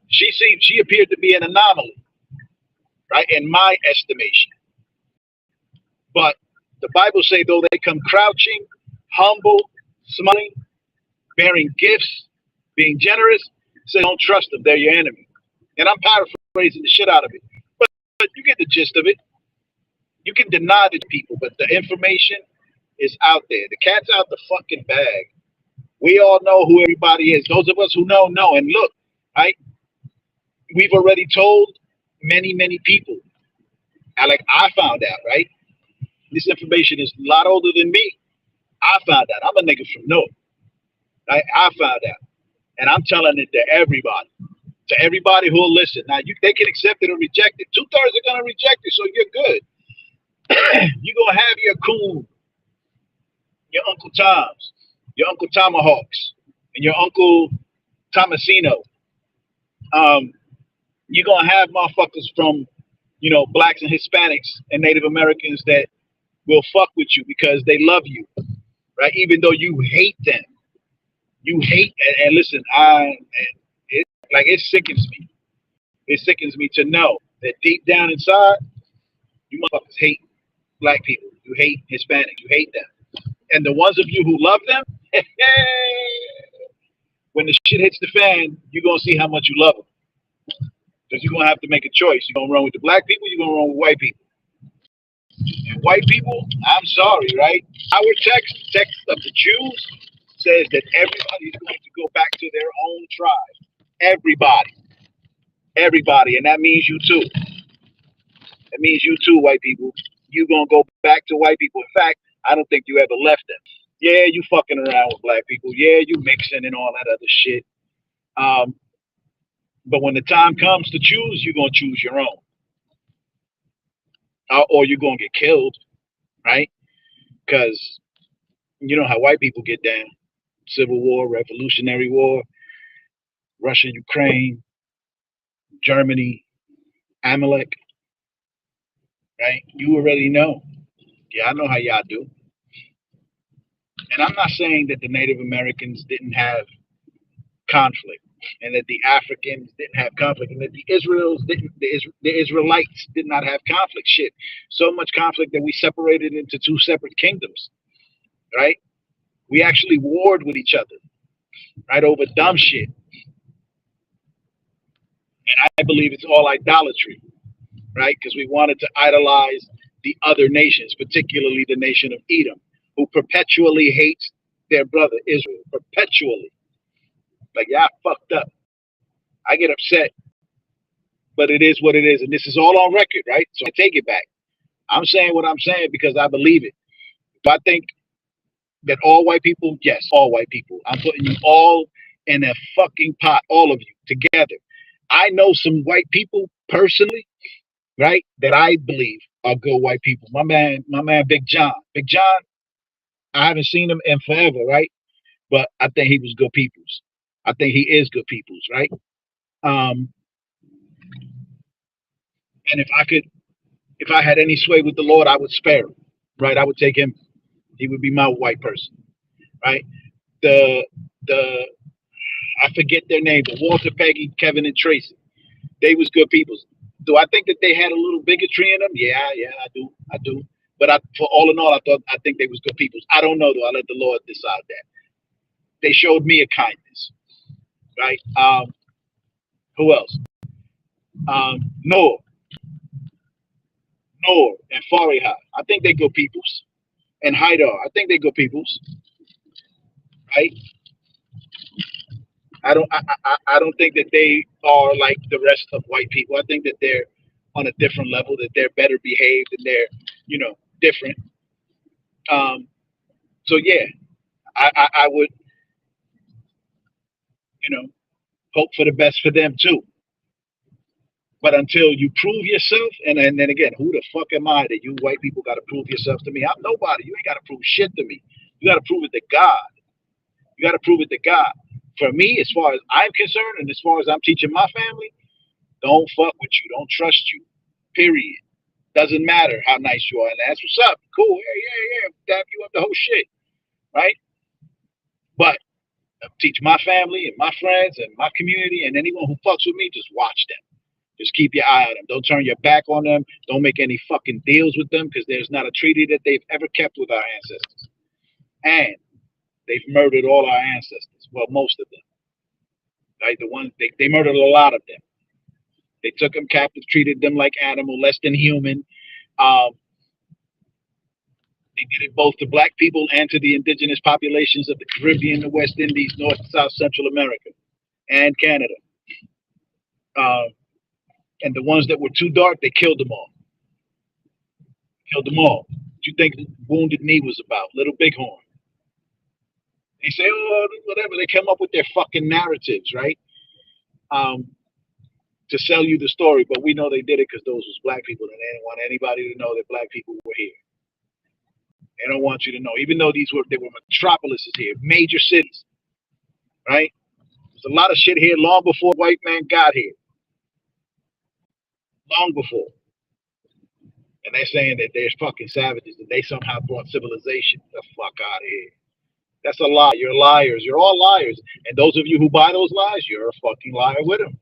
She appeared to be an anomaly, right? In my estimation. But the Bible say though they come crouching, humble, smiling, bearing gifts, being generous, say don't trust them, they're your enemy. And I'm paraphrasing the shit out of it. But you get the gist of it. You can deny the people, but the information is out there. The cat's out the fucking bag. We all know who everybody is. Those of us who know. And look, right? We've already told many, many people. I found out, right? This information is a lot older than me. I found out. I'm a nigga from North. Right? I found out. And I'm telling it to everybody. To everybody who'll listen. Now, they can accept it or reject it. 2/3 are going to reject it, so you're good. You're going to have your coon, your Uncle Toms, your Uncle Tomahawks, and your Uncle Tomasino. You're going to have motherfuckers from, blacks and Hispanics and Native Americans that will fuck with you because they love you, right? Even though you hate them. You hate, and listen, it sickens me. It sickens me to know that deep down inside, you motherfuckers hate black people. You hate Hispanics. You hate them. And the ones of you who love them, when the shit hits the fan, you're going to see how much you love them. Because you're going to have to make a choice. You're going to run with the black people, you're going to run with white people. And white people, I'm sorry, right? Our text of the Jews says that everybody is going to go back to their own tribe. Everybody. And that means you too. That means you too, white people. You're going to go back to white people. In fact, I don't think you ever left them. Yeah, you fucking around with black people. Yeah, you mixing and all that other shit. But when the time comes to choose, you're going to choose your own. Or you're going to get killed, right? Because you know how white people get down. Civil War, Revolutionary War, Russia, Ukraine, Germany, Amalek, right? You already know. Yeah, I know how y'all do. And I'm not saying that the Native Americans didn't have conflict and that the Africans didn't have conflict and that the Israelites did not have conflict. Shit. So much conflict that we separated into two separate kingdoms, right? We actually warred with each other, right? Over dumb shit. And I believe it's all idolatry, right? Because we wanted to idolize the other nations, particularly the nation of Edom, who perpetually hates their brother Israel, perpetually. Like, yeah, I fucked up. I get upset, but it is what it is. And this is all on record, right? So I take it back. I'm saying what I'm saying because I believe it. If I think that all white people, yes, all white people, I'm putting you all in a fucking pot, all of you together. I know some white people personally, right, that I believe are good white people. My man, Big John. Big John, I haven't seen him in forever, right? But I think he was good peoples. I think he is good peoples, right? And if I had any sway with the Lord, I would spare him, right? I would take him. He would be my white person, right? The I forget their name, but Walter, Peggy, Kevin, and Tracy. They was good peoples. Do I think that they had a little bigotry in them? Yeah, I do. But for all in all, I think they was good peoples. I don't know though. I let the Lord decide that. They showed me a kindness, right? Who else? Noah and Fariha. I think they good peoples. and Haidar. I think they're good peoples, right? I don't think that they are like the rest of white people. I think that they're on a different level, that they're better behaved and they're, different. Um, so yeah, I would, you know, hope for the best for them too. But until you prove yourself, and then again, who the fuck am I that you white people got to prove yourself to me? I'm nobody. You ain't got to prove shit to me. You got to prove it to God. You got to prove it to God. For me, as far as I'm concerned, and as far as I'm teaching my family, don't fuck with you. Don't trust you. Period. Doesn't matter how nice you are. And that's what's up. Cool. Yeah. Dap you up the whole shit. Right? But teach my family and my friends and my community and anyone who fucks with me, just watch them. Just keep your eye on them. Don't turn your back on them. Don't make any fucking deals with them because there's not a treaty that they've ever kept with our ancestors. And they've murdered all our ancestors. Well, most of them. Right? The ones they murdered a lot of them. They took them captive, treated them like animal, less than human. They did it both to black people and to the indigenous populations of the Caribbean, the West Indies, North, South, Central America, and Canada. And the ones that were too dark, they killed them all. Killed them all. What do you think Wounded Knee was about? Little Bighorn. They say, oh, whatever. They come up with their fucking narratives, right? To sell you the story, but we know they did it because those was black people, and they didn't want anybody to know that black people were here. They don't want you to know, even though they were metropolises here, major cities, right? There's a lot of shit here long before white man got here. Long before. And they're saying that there's fucking savages, that they somehow brought civilization the fuck out of here. That's a lie. You're liars. You're all liars. And those of you who buy those lies, you're a fucking liar with them.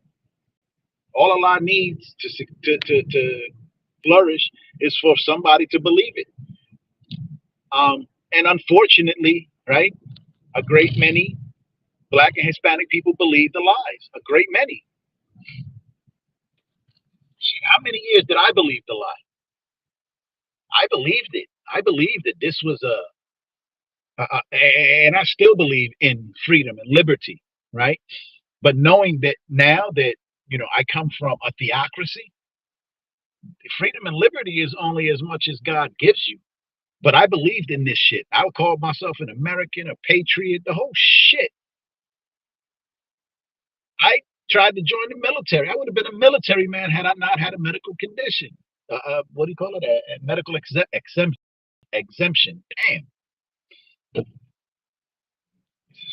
All a lie needs to flourish is for somebody to believe it. And unfortunately, right, a great many black and Hispanic people believe the lies. A great many. Shit, how many years did I believe the lie? I believed it. I believed that this was and I still believe in freedom and liberty, right? But knowing that now that, I come from a theocracy, freedom and liberty is only as much as God gives you. But I believed in this shit. I would call myself an American, a patriot, the whole shit. I tried to join the military. I would have been a military man had I not had a medical condition. What do you call it? A medical exemption. Damn. It's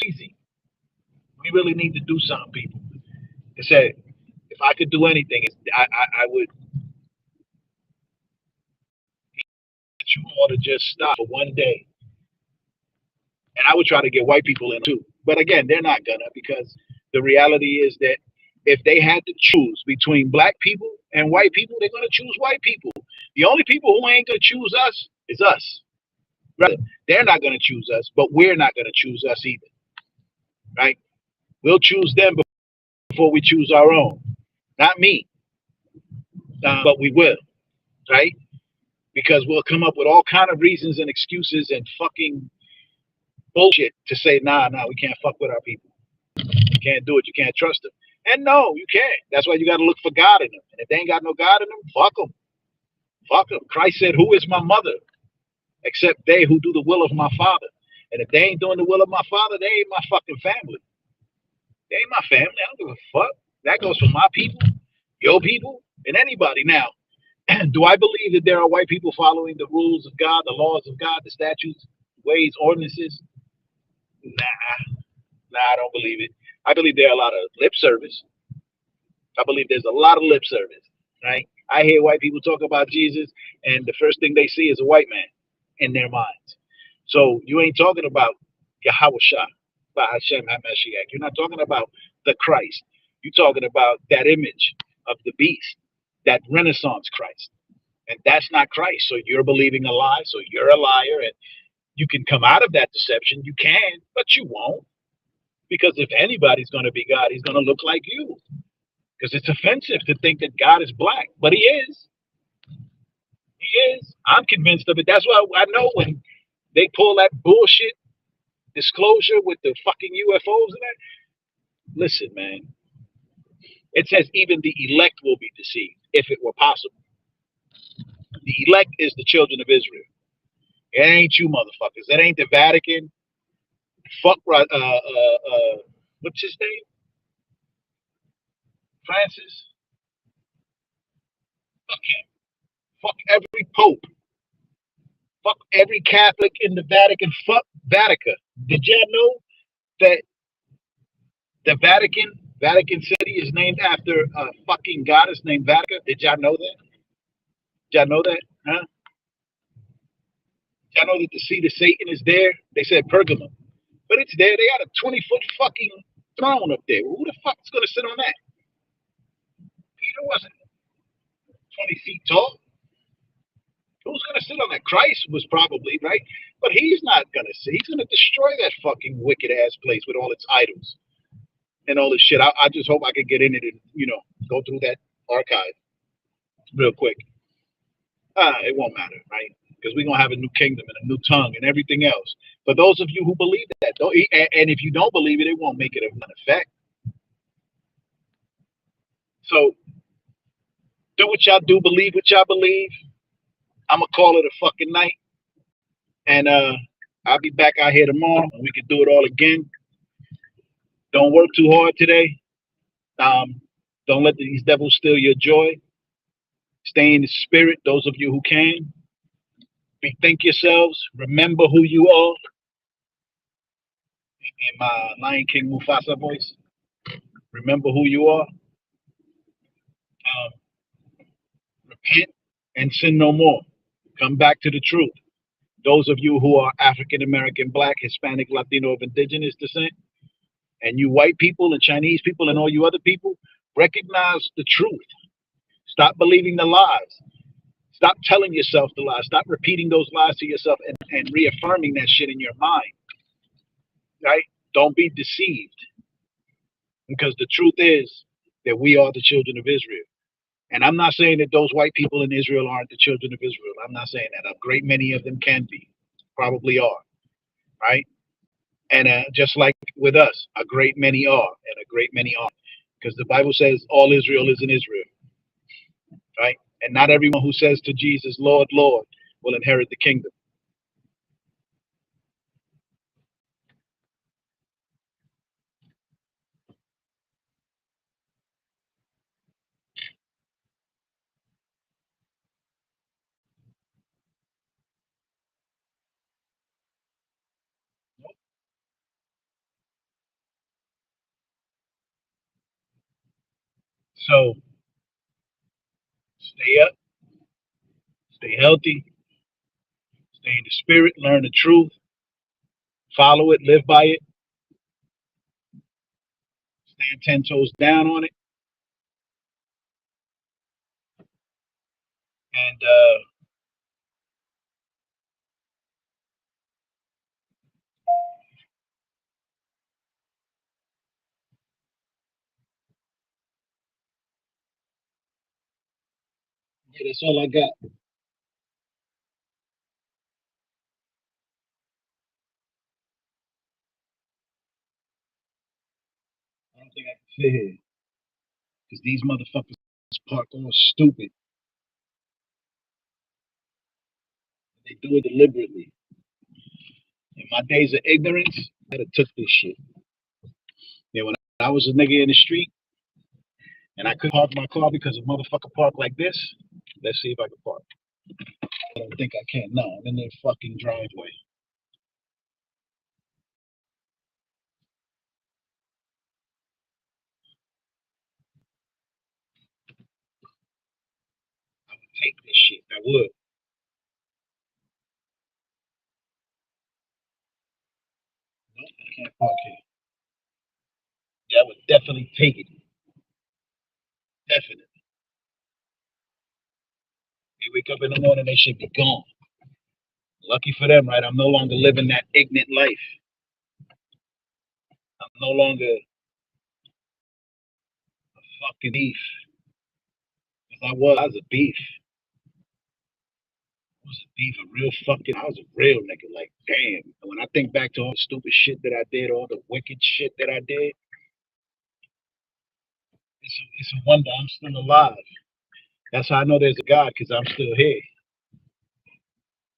easy. We really need to do something, people. They said, if I could do anything, I would get you all to just stop for one day. And I would try to get white people in too. But again, they're not gonna, because the reality is that if they had to choose between black people and white people, they're gonna choose white people. The only people who ain't gonna choose us is us. Rather, they're not gonna choose us, but we're not gonna choose us either. Right? We'll choose them before we choose our own. Not me, but we will. Right? Because we'll come up with all kind of reasons and excuses and fucking bullshit to say, nah, we can't fuck with our people. You can't do it. You can't trust them. And no, you can't. That's why you got to look for God in them. And if they ain't got no God in them, fuck them. Fuck them. Christ said, who is my mother? Except they who do the will of my Father. And if they ain't doing the will of my Father, they ain't my fucking family. They ain't my family. I don't give a fuck. That goes for my people, your people, and anybody. Now, do I believe that there are white people following the rules of God, the laws of God, the statutes, ways, ordinances? Nah, I don't believe it. I believe there are a lot of lip service. I believe there's a lot of lip service, right? I hear white people talk about Jesus, and the first thing they see is a white man in their minds. So you ain't talking about Yahawashah, Hashem HaMashiach. You're not talking about the Christ. You're talking about that image of the beast, that Renaissance Christ. And that's not Christ. So you're believing a lie. So you're a liar. And you can come out of that deception. You can, but you won't. Because if anybody's going to be God, he's going to look like you. Because it's offensive to think that God is black. But he is. He is. I'm convinced of it. That's why I know when They pull that bullshit disclosure with the fucking UFOs and that. Listen, man. It says even the elect will be deceived if it were possible. The elect is the children of Israel. It ain't you motherfuckers. It ain't the Vatican. Fuck, what's his name? Francis. Fuck him. Fuck every pope. Fuck every Catholic in the Vatican. Fuck Vatican. Did y'all know that the Vatican City is named after a fucking goddess named Vatica? Did y'all know that? Did y'all know that? Huh? Did y'all know that the seat of Satan is there? They said Pergamum. But it's there. They got a 20-foot fucking throne up there. Who the fuck is going to sit on that? Peter wasn't 20 feet tall. Who's going to sit on that? Christ was probably, right? But he's not going to sit. He's going to destroy that fucking wicked ass place with all its idols and all this shit. I just hope I can get in it and, go through that archive real quick. It won't matter, right? Because we're going to have a new kingdom and a new tongue and everything else. For those of you who believe that, and if you don't believe it, it won't make it an effect. So do what y'all do, believe what y'all believe. I'm going to call it a fucking night. And I'll be back out here tomorrow and we can do it all again. Don't work too hard today. Don't let these devils steal your joy. Stay in the spirit, those of you who can. Rethink yourselves. Remember who you are. In my Lion King Mufasa voice. Remember who you are. Repent and sin no more. Come back to the truth. Those of you who are African American, Black, Hispanic, Latino, of indigenous descent, and you white people and Chinese people and all you other people, recognize the truth. Stop believing the lies. Stop telling yourself the lies. Stop repeating those lies to yourself and reaffirming that shit in your mind. Right? Don't be deceived. Because the truth is that we are the children of Israel. And I'm not saying that those white people in Israel aren't the children of Israel. I'm not saying that. A great many of them can be. Probably are. Right? And just like with us, a great many are, and a great many aren't. Because the Bible says all Israel is in Israel. Right? And not everyone who says to Jesus, Lord, Lord, will inherit the kingdom. So stay up, stay healthy, stay in the spirit, learn the truth, follow it, live by it, stand 10 toes down on it. And yeah, that's all I got. I don't think I can fit here. Because these motherfuckers park all stupid. They do it deliberately. In my days of ignorance, I'd have took this shit. Yeah, when I was a nigga in the street and I couldn't park my car because a motherfucker parked like this, let's see if I can park. I don't think I can. No, I'm in their fucking driveway. I would take this shit. I would. Nope, I can't park here. Yeah, I would definitely take it. Definitely. They wake up in the morning, they should be gone. Lucky for them, right? I'm no longer living that ignorant life. I'm no longer a fucking thief. Because I was a thief. I was a thief, I was a real nigga. Like, damn, when I think back to all the stupid shit that I did, all the wicked shit that I did, it's a wonder I'm still alive. That's how I know there's a God, because I'm still here.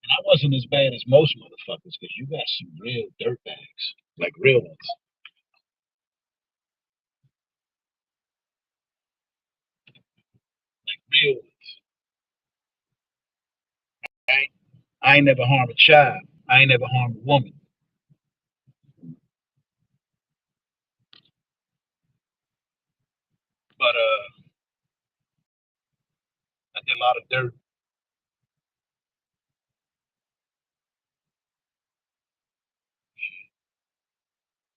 And I wasn't as bad as most motherfuckers, because you got some real dirtbags, like real ones, like real ones. Right? I ain't never harmed a child. I ain't never harmed a woman. But I did a lot of dirt.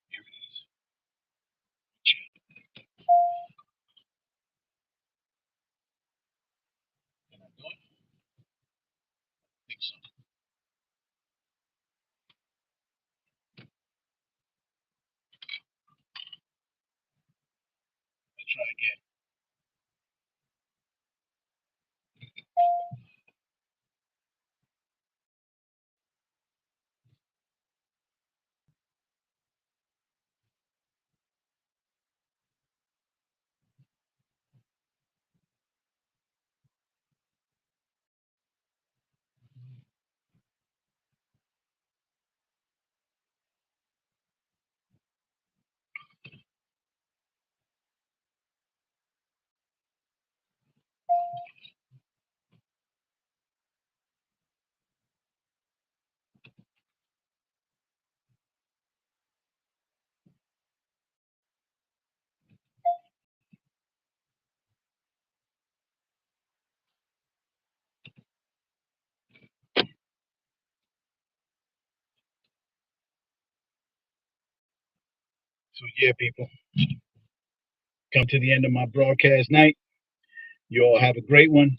Here it is. Can I do it? I think so. Let's try again. So yeah, people, come to the end of my broadcast night. You all have a great one.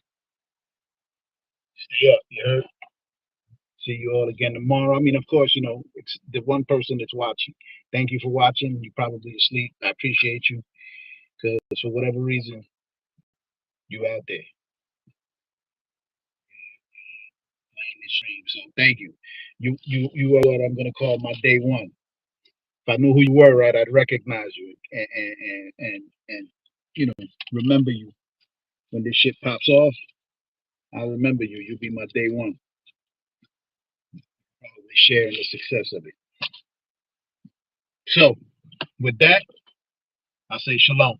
Stay up. You heard? See you all again tomorrow. I mean, of course, it's the one person that's watching. Thank you for watching. You're probably asleep. I appreciate you, because for whatever reason, you out there playing this stream. So thank you. You are what I'm gonna call my day one. If I knew who you were, right, I'd recognize you and remember you when this shit pops off. I'll remember you. You'll be my day one. Probably sharing the success of it. So with that, I say shalom.